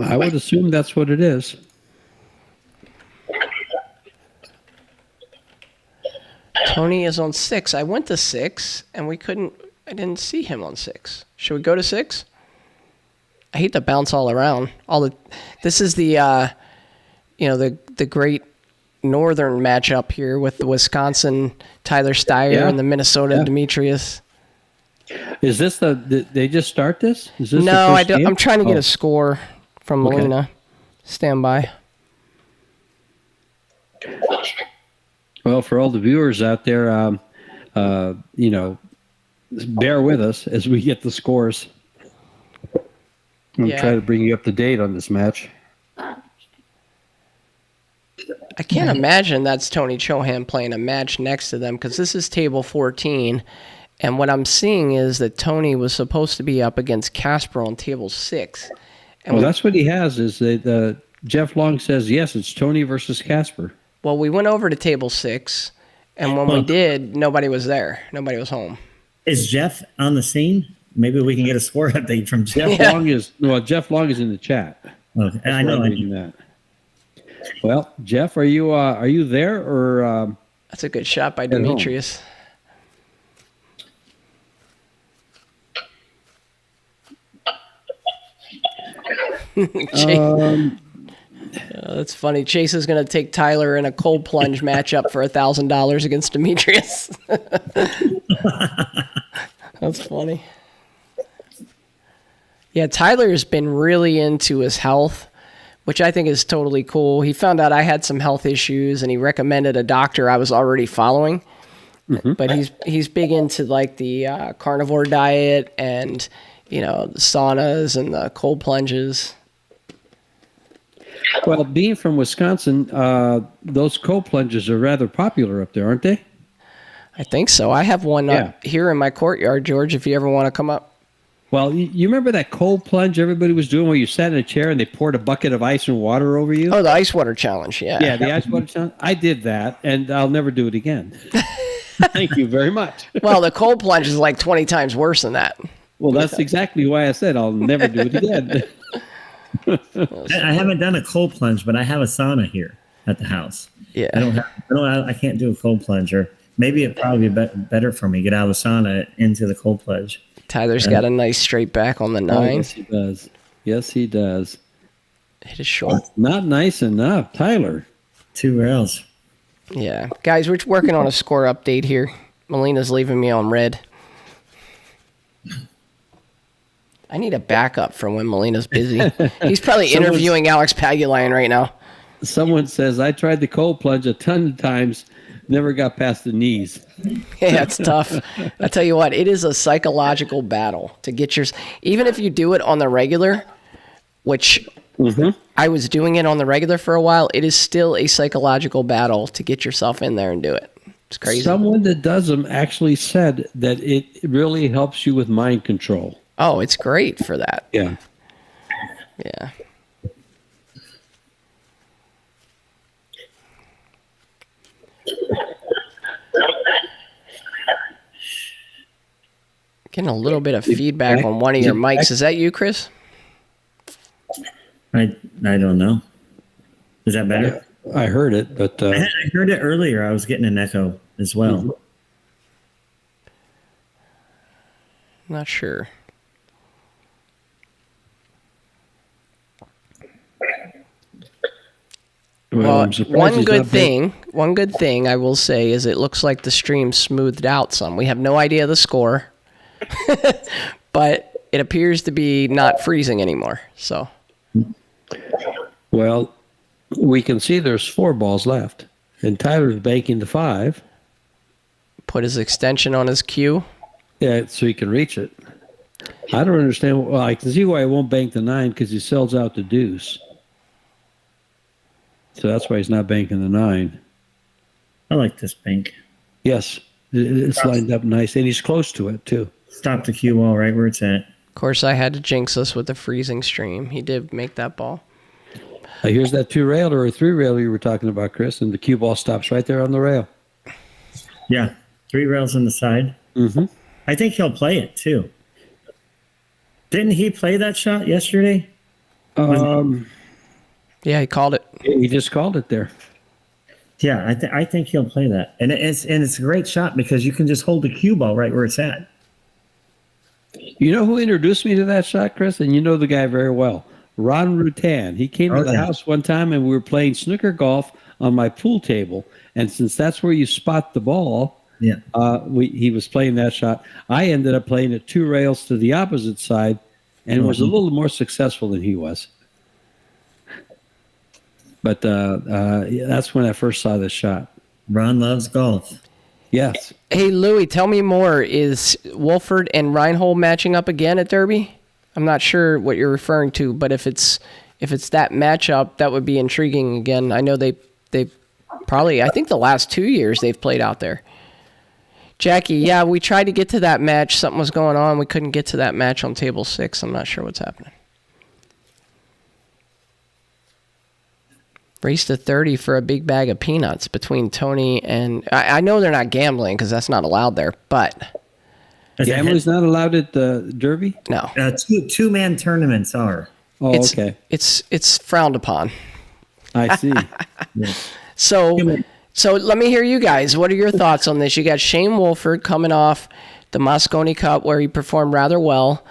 I would assume that's what it is. Tony is on 6. I went to 6, and I didn't see him on 6. Should we go to 6? I hate to bounce all around. This is the great northern matchup here with the Wisconsin Tyler Steyer and the Minnesota Demetrius. Is this they just start this? Is this No, the I first don't. game? I'm trying to get a score from Melina. Stand by. Well, for all the viewers out there, bear with us as we get the scores. I'll try to bring you up to date on this match. I can't imagine that's Tony Chohan playing a match next to them because this is table 14. And what I'm seeing is that Tony was supposed to be up against Casper on table 6. And that's what he has is that Jeff Long says, yes, it's Tony versus Casper. Well, we went over to table 6, and when we did, nobody was there. Nobody was home. Is Jeff on the scene? Maybe we can get a score update from Jeff. Jeff Long is in the chat. Okay. I know. That. Well, Jeff, are you there or? That's a good shot by Demetrius. That's funny. Chase is going to take Tyler in a cold plunge matchup for $1,000 against Demetrius. That's funny. Yeah, Tyler's been really into his health. which I think is totally cool. He found out I had some health issues, and he recommended a doctor I was already following. But he's big into like the carnivore diet and the saunas and the cold plunges. Well, being from Wisconsin, those cold plunges are rather popular up there, aren't they? I think so. I have one up here in my courtyard, George, if you ever want to come up. Well, you remember that cold plunge everybody was doing where you sat in a chair and they poured a bucket of ice and water over you? Oh, the ice water challenge, yeah. Yeah, the ice water challenge. I did that, and I'll never do it again. Thank you very much. Well, the cold plunge is like 20 times worse than that. Well, that's exactly why I said I'll never do it again. I haven't done a cold plunge, but I have a sauna here at the house. Yeah. I can't do a cold plunge, or maybe it'd probably be better for me to get out of the sauna into the cold plunge. Tyler's got a nice straight back on the 9. Oh, yes, he does. Yes, he does. Hit it short. Not nice enough, Tyler. 2 rails. Yeah. Guys, we're working on a score update here. Melina's leaving me on red. I need a backup for when Melina's busy. He's probably interviewing Alex Pagulayan right now. Someone says, I tried the cold plunge a ton of times, never got past the knees. Yeah, it's tough. I tell you what, it is a psychological battle to get even if you do it on the regular, which I was doing it on the regular for a while, it is still a psychological battle to get yourself in there and do it. It's crazy. Someone that does them actually said that it really helps you with mind control. Oh, it's great for that. Yeah. Yeah. Getting a little bit of feedback on one of your mics. Is that you, Chris? I don't know. Is that better? I heard it, but I heard it earlier. I was getting an echo as well. Not sure. Well, one good thing I will say is it looks like the stream smoothed out some. We have no idea the score, but it appears to be not freezing anymore. So, well, we can see there's 4 balls left, and Tyler's banking the 5. Put his extension on his cue. Yeah, so he can reach it. I don't understand. Well, I can see why he won't bank the 9 because he sells out the deuce. So that's why he's not banking the 9. I like this bank. Yes, it's lined up nice, and he's close to it too. Stop the cue ball right where it's at. Of course, I had to jinx us with the freezing stream. He did make that ball. Here's that 2-rail or a 3-rail you were talking about, Chris, and the cue ball stops right there on the rail. Yeah, 3 rails on the side. Mm-hmm. I think he'll play it too. Didn't he play that shot yesterday? Yeah, he called it. He just called it there. Yeah, I think he'll play that, and it's a great shot because you can just hold the cue ball right where it's at. You know who introduced me to that shot, Chris? And you know the guy very well, Ron Rutan. He came to the house one time, and we were playing snooker golf on my pool table. And since that's where you spot the ball, he was playing that shot. I ended up playing it 2 rails to the opposite side, and was a little more successful than he was. But that's when I first saw this shot. Ron loves golf. Yes. Hey, Louie, tell me more. Is Wolford and Reinhold matching up again at Derby? I'm not sure what you're referring to, but if it's that matchup, that would be intriguing again. I know they probably, I think the last 2 years they've played out there. Jackie, yeah, we tried to get to that match. Something was going on. We couldn't get to that match on table 6. I'm not sure what's happening. Race to 30 for a big bag of peanuts between Tony and... I know they're not gambling because that's not allowed there, but... Gambling's not allowed at the Derby? No. Two-man tournaments are. Oh, okay. It's frowned upon. I see. Yeah. So let me hear you guys. What are your thoughts on this? You got Shane Wolford coming off the Moscone Cup where he performed rather well,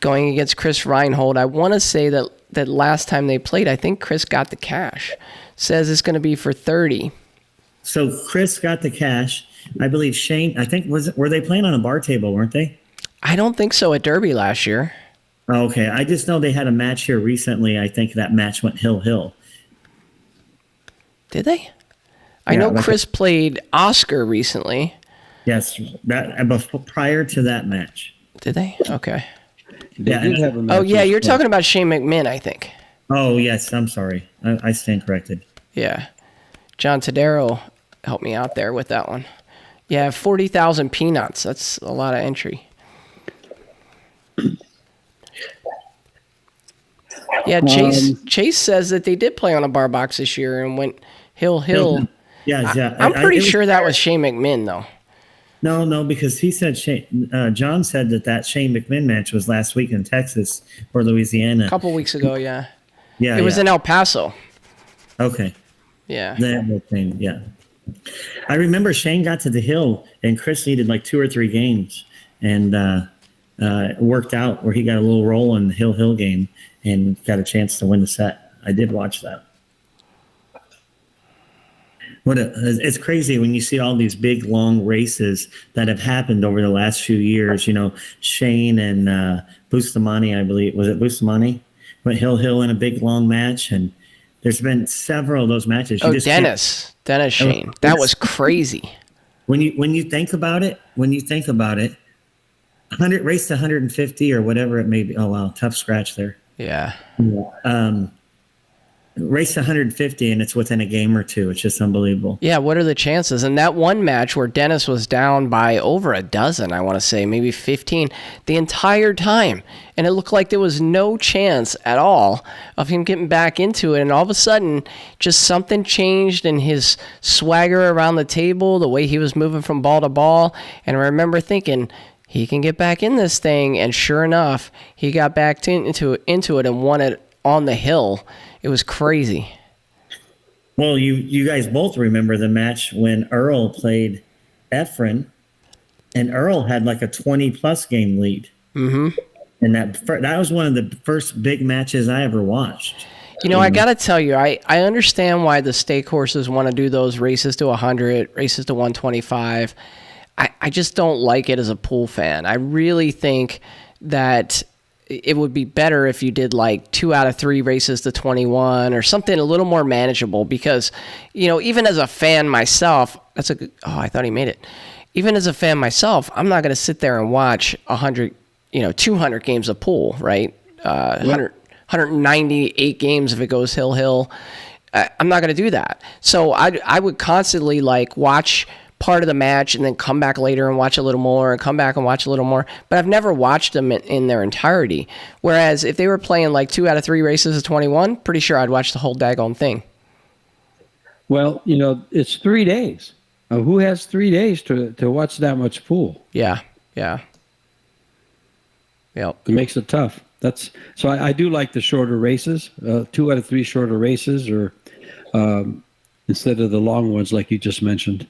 going against Chris Reinhold. I want to say that last time they played, I think Chris got the cash. Says it's going to be for 30. So Chris got the cash. I believe Shane, were they playing on a bar table, weren't they? I don't think so at Derby last year. Okay, I just know they had a match here recently. I think that match went hill. Did they? I Yeah, know like Chris played Oscar recently. Yes, that prior to that match. Did they? Okay. They Yeah, did have a match. Oh, yeah, in you're Spring. talking about Shane McMahon, I think. Oh yes, I'm sorry. I stand corrected. Yeah. John Tadero helped me out there with that one. Yeah, 40,000 peanuts. That's a lot of entry. Yeah, Chase says that they did play on a bar box this year and went hill. Yeah. I'm pretty it was- sure that was Shane McMahon, though. No, because he said John said that Shane McMahon match was last week in Texas or Louisiana. A couple weeks ago, yeah. Yeah, It was in El Paso. Okay. Yeah. That thing, yeah. I remember Shane got to the hill and Chris needed like 2 or 3 games and it worked out where he got a little roll in the hill game and got a chance to win the set. I did watch that. It's crazy when you see all these big long races that have happened over the last few years. You know, Shane and Bustamante, I believe, was it Bustamante? Went hill in a big long match, and there's been several of those matches. Dennis Shane. That was crazy. When you think about it, 100 race to 150 or whatever it may be. Oh wow, tough scratch there. Yeah. Race to 150 and it's within a game or two. It's just unbelievable. Yeah, what are the chances? And that one match where Dennis was down by over a dozen, I want to say, maybe 15, the entire time. And it looked like there was no chance at all of him getting back into it. And all of a sudden, just something changed in his swagger around the table, the way he was moving from ball to ball. And I remember thinking, he can get back in this thing. And sure enough, he got back into it and won it on the hill. It was crazy. Well, you guys both remember the match when Earl played Efren, and Earl had like a 20-plus game lead. Mm-hmm. And that was one of the first big matches I ever watched. You know, I got to tell you, I understand why the stake horses want to do those races to 100, races to 125. I just don't like it as a pool fan. I really think that it would be better if you did like 2 out of 3 races to 21 or something a little more manageable because, you know, even as a fan myself, I thought he made it. Even as a fan myself, I'm not going to sit there and watch 100, 200 games of pool, right? 198 games if it goes hill. I'm not going to do that. So I would constantly like watch part of the match and then come back later and watch a little more and come back and watch a little more. But I've never watched them in their entirety. Whereas if they were playing like 2 out of 3 races of 21, pretty sure I'd watch the whole daggone thing. Well, it's 3 days. Who has 3 days to watch that much pool? Yeah. Yep. It makes it tough. So I do like the shorter races, 2 out of 3 shorter races, or instead of the long ones like you just mentioned.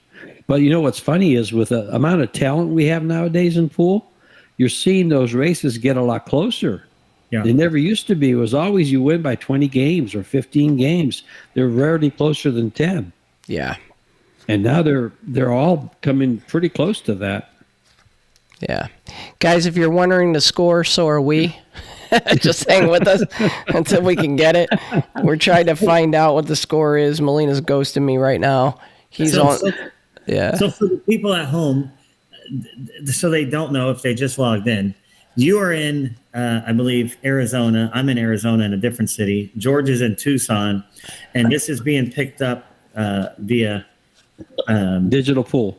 But you know what's funny is with the amount of talent we have nowadays in pool, you're seeing those races get a lot closer. Yeah. They never used to be. It was always you win by 20 games or 15 games. They're rarely closer than 10. Yeah. And now they're all coming pretty close to that. Yeah. Guys, if you're wondering the score, so are we. Just hang with us until we can get it. We're trying to find out what the score is. Melina's ghosting me right now. He's on. Yeah. So for the people at home, so they don't know if they just logged in, you are in, I believe, Arizona. I'm in Arizona in a different city. George is in Tucson, and this is being picked up via digital pool.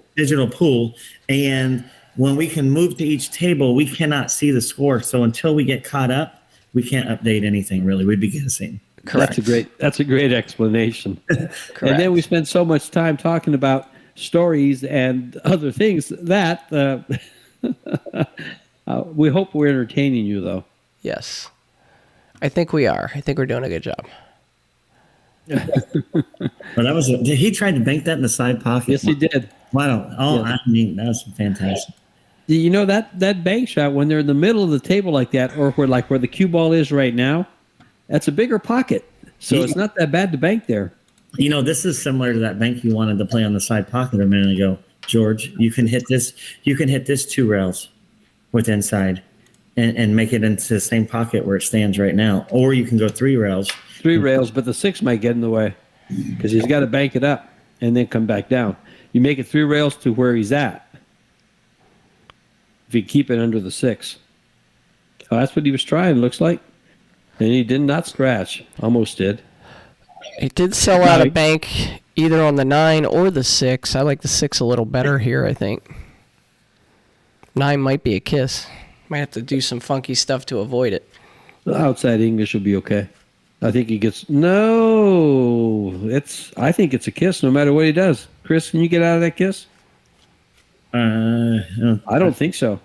And when we can move to each table, we cannot see the score. So until we get caught up, we can't update anything really. We'd be guessing. Correct. That's a great explanation. Correct. And then we spend so much time talking about stories and other things that we hope we're entertaining you, though. Yes. I think we are. I think we're doing a good job. Well, he tried to bank that in the side pocket. Yes, he did. Wow. I mean, that was fantastic. You know, that bank shot, when they're in the middle of the table like that, or where the cue ball is right now, that's a bigger pocket. So it's not that bad to bank there. This is similar to that bank you wanted to play on the side pocket a minute ago, George. You can hit this 2 rails with inside. and make it into the same pocket where it stands right now. Or you can go 3 rails. 3 rails, but the 6 might get in the way because he's got to bank it up and then come back down. You make it 3 rails to where he's at. If you keep it under the 6. Oh, that's what he was trying, looks like. And he did not scratch. Almost did. It did sell out a bank either on the 9 or the 6. I like the 6 a little better here, I think. 9 might be a kiss. Might have to do some funky stuff to avoid it. The outside English will be okay. I think he gets... No! I think it's a kiss no matter what he does. Chris, can you get out of that kiss? I don't think so.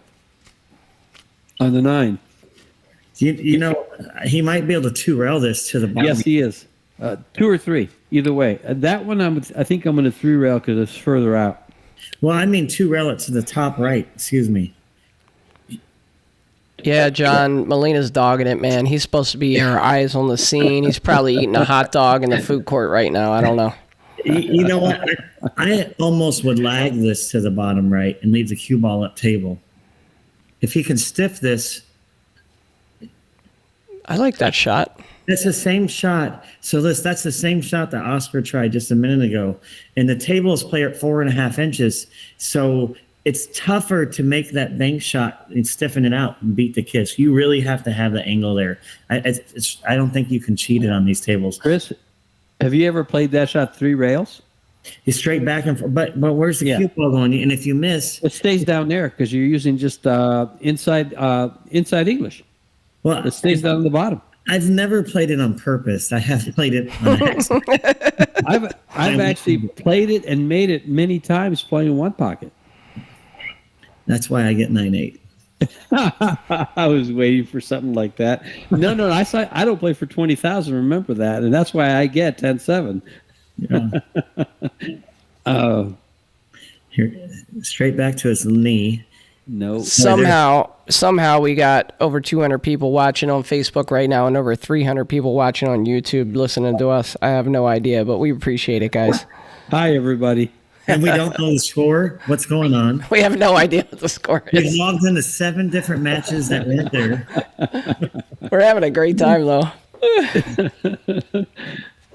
On the 9. You know, he might be able to 2 rail this to the bottom. Yes, he is. 2 or 3, either way. That one, I think I'm going to 3 rail because it's further out. Well, I mean 2 rail it to the top right. Excuse me. Yeah, John, Molina's dogging it, man. He's supposed to be our eyes on the scene. He's probably eating a hot dog in the food court right now. I don't know. You know what? I almost would lag this to the bottom right and leave the cue ball up table. If he can stiff this... I like that shot. That's the same shot. So that's the same shot that Oscar tried just a minute ago. And the tables play at 4.5 inches. So it's tougher to make that bank shot and stiffen it out and beat the kiss. You really have to have the angle there. I don't think you can cheat it on these tables. Chris, have you ever played that shot 3 rails? He's straight back and forth. But where's the cue ball going? And if you miss... It stays down there because you're using just inside English. Well, it stays down the bottom. I've never played it on purpose. I have played it on accident. I've actually played it and made it many times playing one pocket. That's why I get 9-8. I was waiting for something like that. No, I don't play for 20,000. Remember that, and that's why I get 10-7. Yeah. Here, straight back to his knee. No. Somehow we got over 200 people watching on Facebook right now and over 300 people watching on YouTube listening to us. I have no idea, but we appreciate it, guys. Hi, everybody. And we don't know the score. What's going on? We have no idea what the score is. We logged into 7 different matches that went there. We're having a great time, though.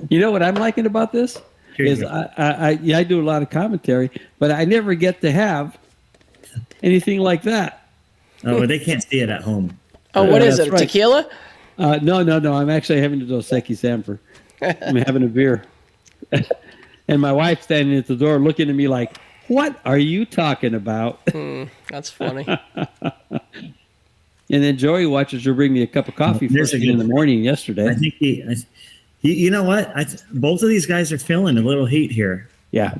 You know what I'm liking about this? I do a lot of commentary, but I never get to have anything like that. Oh, but they can't see it at home. Oh, what is it? Right. Tequila? No. I'm actually having a Dos Equis Sanford. I'm having a beer. And my wife's standing at the door looking at me like, what are you talking about? That's funny. And then Joey watches her bring me a cup of coffee first thing in the morning yesterday. I think you know what? Both of these guys are feeling a little heat here. Yeah.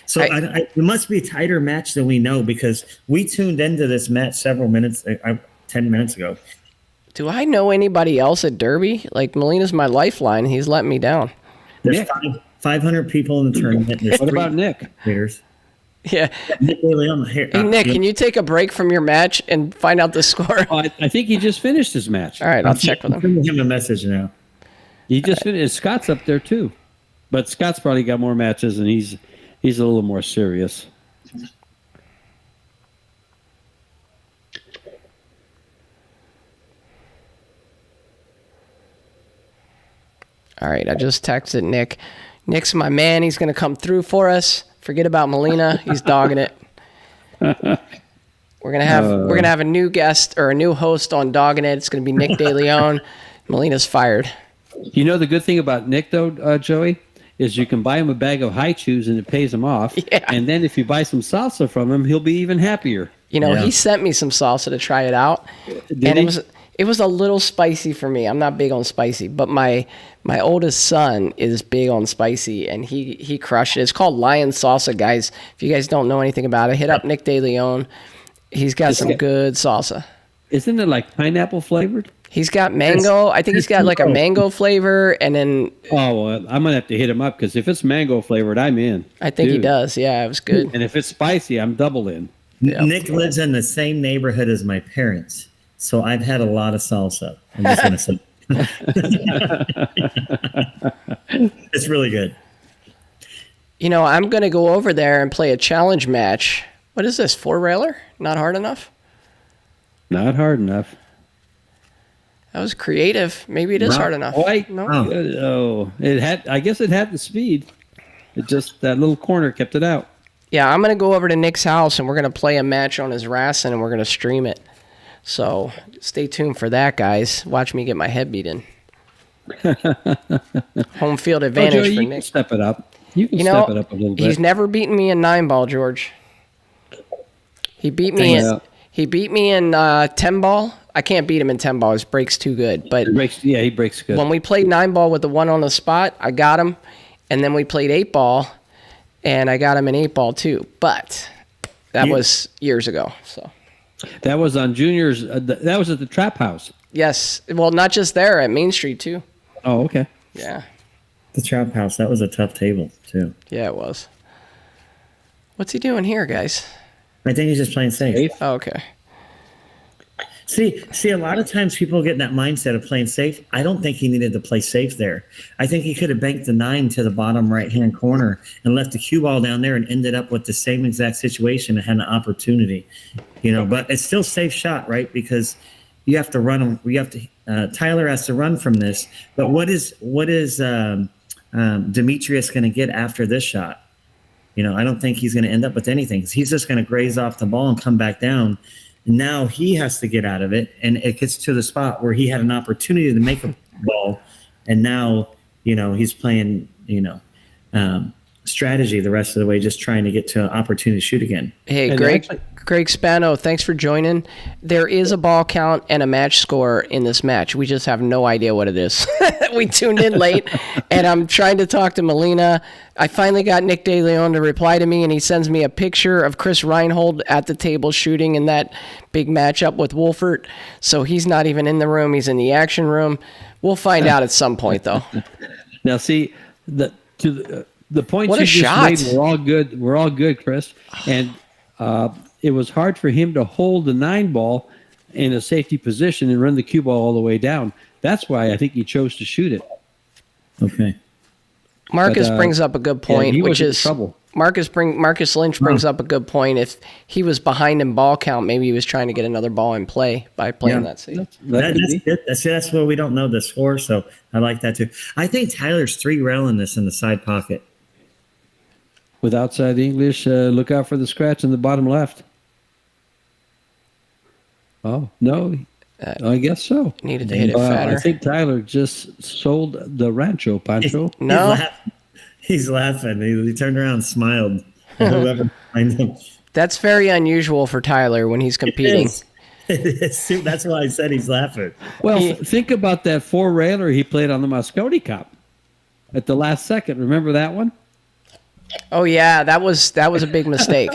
So it must be a tighter match than we know because we tuned into this match several minutes, 10 minutes ago. Do I know anybody else at Derby? Like, Molina's my lifeline. He's letting me down. There's 500 people in the tournament. There's what about Nick? Players. Yeah. Nick really on the hair. Hey, Nick, can you take a break from your match and find out the score? I think he just finished his match. All right, I'll check with him. Send him a message now. He just finished. Scott's up there, too. But Scott's probably got more matches, and he's a little more serious. All right, I just texted Nick. Nick's my man. He's going to come through for us. Forget about Molina. He's dogging it. We're gonna have a new guest or a new host on Dogging It. It's going to be Nick DeLeon. Molina's fired. You know the good thing about Nick, though, Joey, is you can buy him a bag of high chews and it pays him off. Yeah. And then if you buy some salsa from him, he'll be even happier. He sent me some salsa to try it out. It was a little spicy for me. I'm not big on spicy, but my oldest son is big on spicy, and he crushed it. It's called Lion Salsa, guys. If you guys don't know anything about it, hit up Nick DeLeon. He's got some good salsa. Isn't it like pineapple flavored? He's got mango. I think he's got like a mango flavor, and then... Oh, well, I'm going to have to hit him up, because if it's mango flavored, I'm in. I think he does. Yeah, it was good. And if it's spicy, I'm double in. Yeah. Nick lives in the same neighborhood as my parents, so I've had a lot of salsa. I'm just going to say. It's really good. I'm going to go over there and play a challenge match. What is this, 4-railer? Not hard enough? Not hard enough. That was creative. Maybe it is hard enough. Quite. No. It had. I guess it had the speed. It just that little corner kept it out. Yeah, I'm gonna go over to Nick's house and we're gonna play a match on his Rassen and we're gonna stream it. So stay tuned for that, guys. Watch me get my head beat in. Home field advantage Joey, for you Nick. can step it up. You can You know, step it up a little bit. he's never beaten me in 9-ball, George. He beat me. He beat me in 10-ball. I can't beat him in 10-ball. His break's too good. But he breaks good. when we played 9-ball with the one on the spot, I got him. And then we played 8-ball, and I got him in 8-ball too. But that was years ago. So that was on Junior's. That was at the Trap House. yes, well, not just there, at Main Street too. Oh, okay. Yeah, The Trap House, that was a tough table, too. yeah, it was. What's he doing here, guys? I think he's just playing safe. Oh, okay. See, a lot of times people get in that mindset of playing safe. I don't think he needed to play safe there. I think he could have banked the 9 to the bottom right-hand corner and left the cue ball down there and ended up with the same exact situation and had an opportunity. But it's still safe shot, right? Because you have to run him. Tyler has to run from this. But what is Demetrius going to get after this shot? I don't think he's going to end up with anything. He's just going to graze off the ball and come back down. Now he has to get out of it, and it gets to the spot where he had an opportunity to make a ball, and now he's playing strategy the rest of the way, just trying to get to an opportunity to shoot again. Hey, And Greg Spano, thanks for joining. There is a ball count and a match score in this match. We just have no idea what it is. We tuned in late, and I'm trying to talk to Melina. I finally got Nick De Leon to reply to me, and he sends me a picture of Chris Reinhold at the table shooting in that big matchup with Wolfert. So he's not even in the room. He's in the action room. We'll find out at some point, though. Now, see, the points What you a just shot. made were all good. We're all good, Chris. And it was hard for him to hold the 9-ball in a safety position and run the cue ball all the way down. That's why I think he chose to shoot it. Okay. Marcus brings up a good point, he which was in is trouble. Marcus Lynch brings up a good point. If he was behind in ball count, maybe he was trying to get another ball in play by playing that safe. That could be. That's good. That's where we don't know the score, so I like that too. I think Tyler's 3-railing this in the side pocket. With outside English, look out for the scratch in the bottom left. Oh, no. I guess so. Needed to hit it fatter. I think Tyler just sold the Rancho, Pancho. No, He's laughing. He turned around and smiled. Whoever behind him. that's very unusual for Tyler when he's competing. It is. That's why I said he's laughing. Well, think about that 4-railer he played on the Mosconi Cup at the last second. Remember that one? Oh yeah, that was a big mistake.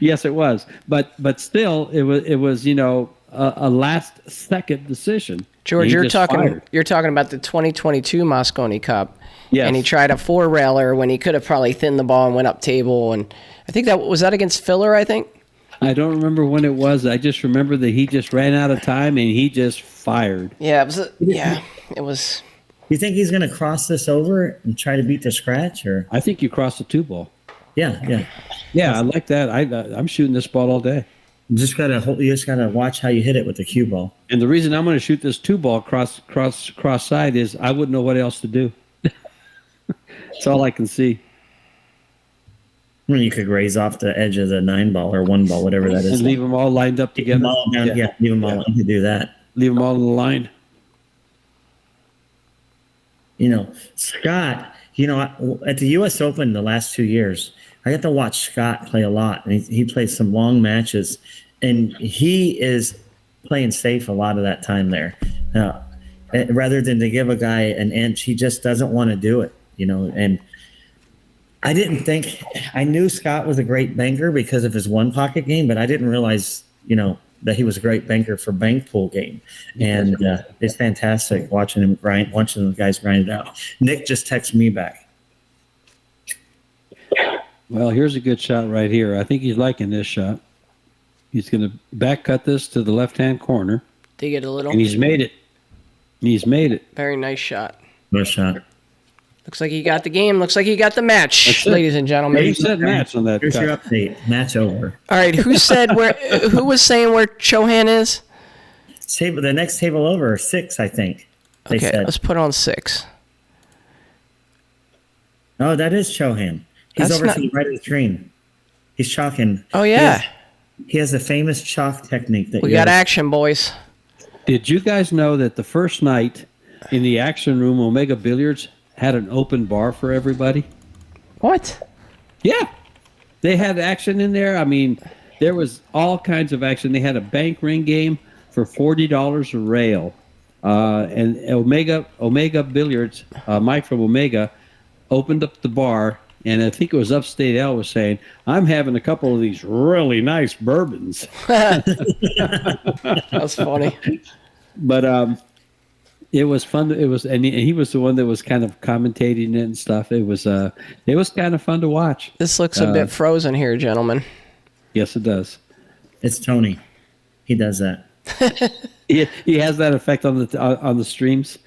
Yes, it was. But still, it was a last second decision. George, He you're just talking fired. about the 2022 Mosconi Cup. Yes. And he tried a 4-railer when he could have probably thinned the ball and went up table. And I think that was against Filler, I think. I don't remember when it was. I just remember that he just ran out of time and he just fired. Yeah, it was. You think he's going to cross this over and try to beat the scratch, or? I think you crossed the 2-ball. Yeah. Yeah, I like that. I'm shooting this ball all day. You just gotta watch how you hit it with the cue ball. And the reason I'm going to shoot this 2-ball cross side is I wouldn't know what else to do. That's all I can see. I mean, you could raise off the edge of the 9-ball or 1-ball, whatever that is. And leave them all lined up Leave them together. all down. Yeah, leave them all. You could do that. Leave them all in the line. Scott, at the U.S. Open the last 2 years, I got to watch Scott play a lot. And he plays some long matches, and he is playing safe a lot of that time there. Rather than to give a guy an inch, he just doesn't want to do it, and I knew Scott was a great banker because of his one pocket game, but I didn't realize, that he was a great banker for bank pool game. And it's fantastic watching the guys grind it out. Nick just texted me back. Well, here's a good shot right here. I think he's liking this shot. He's going to back cut this to the left-hand corner. Dig it a little. And he's made it. Very nice shot. Nice shot. Looks like he got the game. Looks like he got the match, That's it. ladies and gentlemen. He said match on that Here's cut. your update. Match over. All right, who was saying where Chohan is? The next table over, 6, I think. They Okay, said. let's put on 6. Oh, that is Chohan. He's That's over not- to the right of the screen. He's chalking. Oh, yeah. He has a famous chalk technique that We got action, boys. Did you guys know that the first night in the action room, Omega Billiards had an open bar for everybody? What? Yeah. They had action in there. I mean, there was all kinds of action. They had a bank ring game for $40 a rail. And Omega Billiards, Mike from Omega, opened up the bar. And I think it was Upstate L was saying, I'm having a couple of these really nice bourbons. That's funny. But it was fun. And he was the one that was kind of commentating it and stuff. It was kind of fun to watch. This looks a bit frozen here, gentlemen. Yes, it does. It's Tony. He does that. He has that effect on the streams.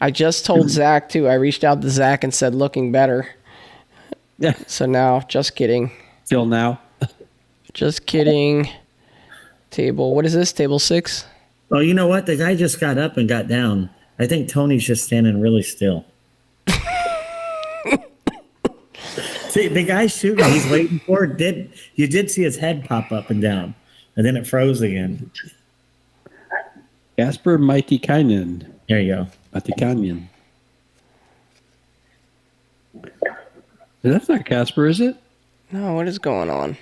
I just told Zach, too. I reached out to Zach and said, looking better. Yeah. So now, just kidding. Till now. Just kidding. Table, what is this? Table 6? Oh, you know what? The guy just got up and got down. I think Tony's just standing really still. See, the guy shooting, he's waiting for it. You did see his head pop up and down, and then it froze again. Casper Maitikainen. There you go. Maitikainen. That's not Casper, is it? No, what is going on?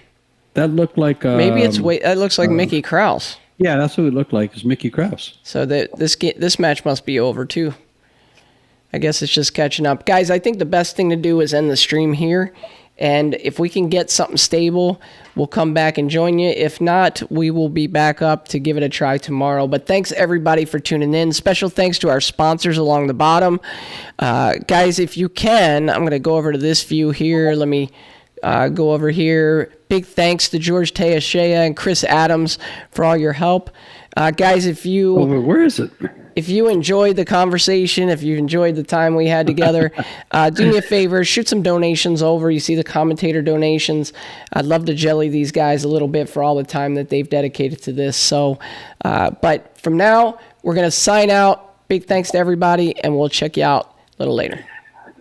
That looked like... Maybe it's... It looks like Mickey Krause. Yeah, that's who it looked like. It's Mickey Krause. So this match must be over, too. I guess it's just catching up. Guys, I think the best thing to do is end the stream here. And if we can get something stable, we'll come back and join you. If not, we will be back up to give it a try tomorrow. But thanks, everybody, for tuning in. Special thanks to our sponsors along the bottom. Guys, if you can, I'm going to go over to this view here. Let me go over here. Big thanks to George Teashea and Chris Adams for all your help. Guys, if you... where is it? If you enjoyed the conversation, if you enjoyed the time we had together, do me a favor, shoot some donations over. You see the commentator donations. I'd love to jelly these guys a little bit for all the time that they've dedicated to this. So, but from now, we're going to sign out. Big thanks to everybody, and we'll check you out a little later.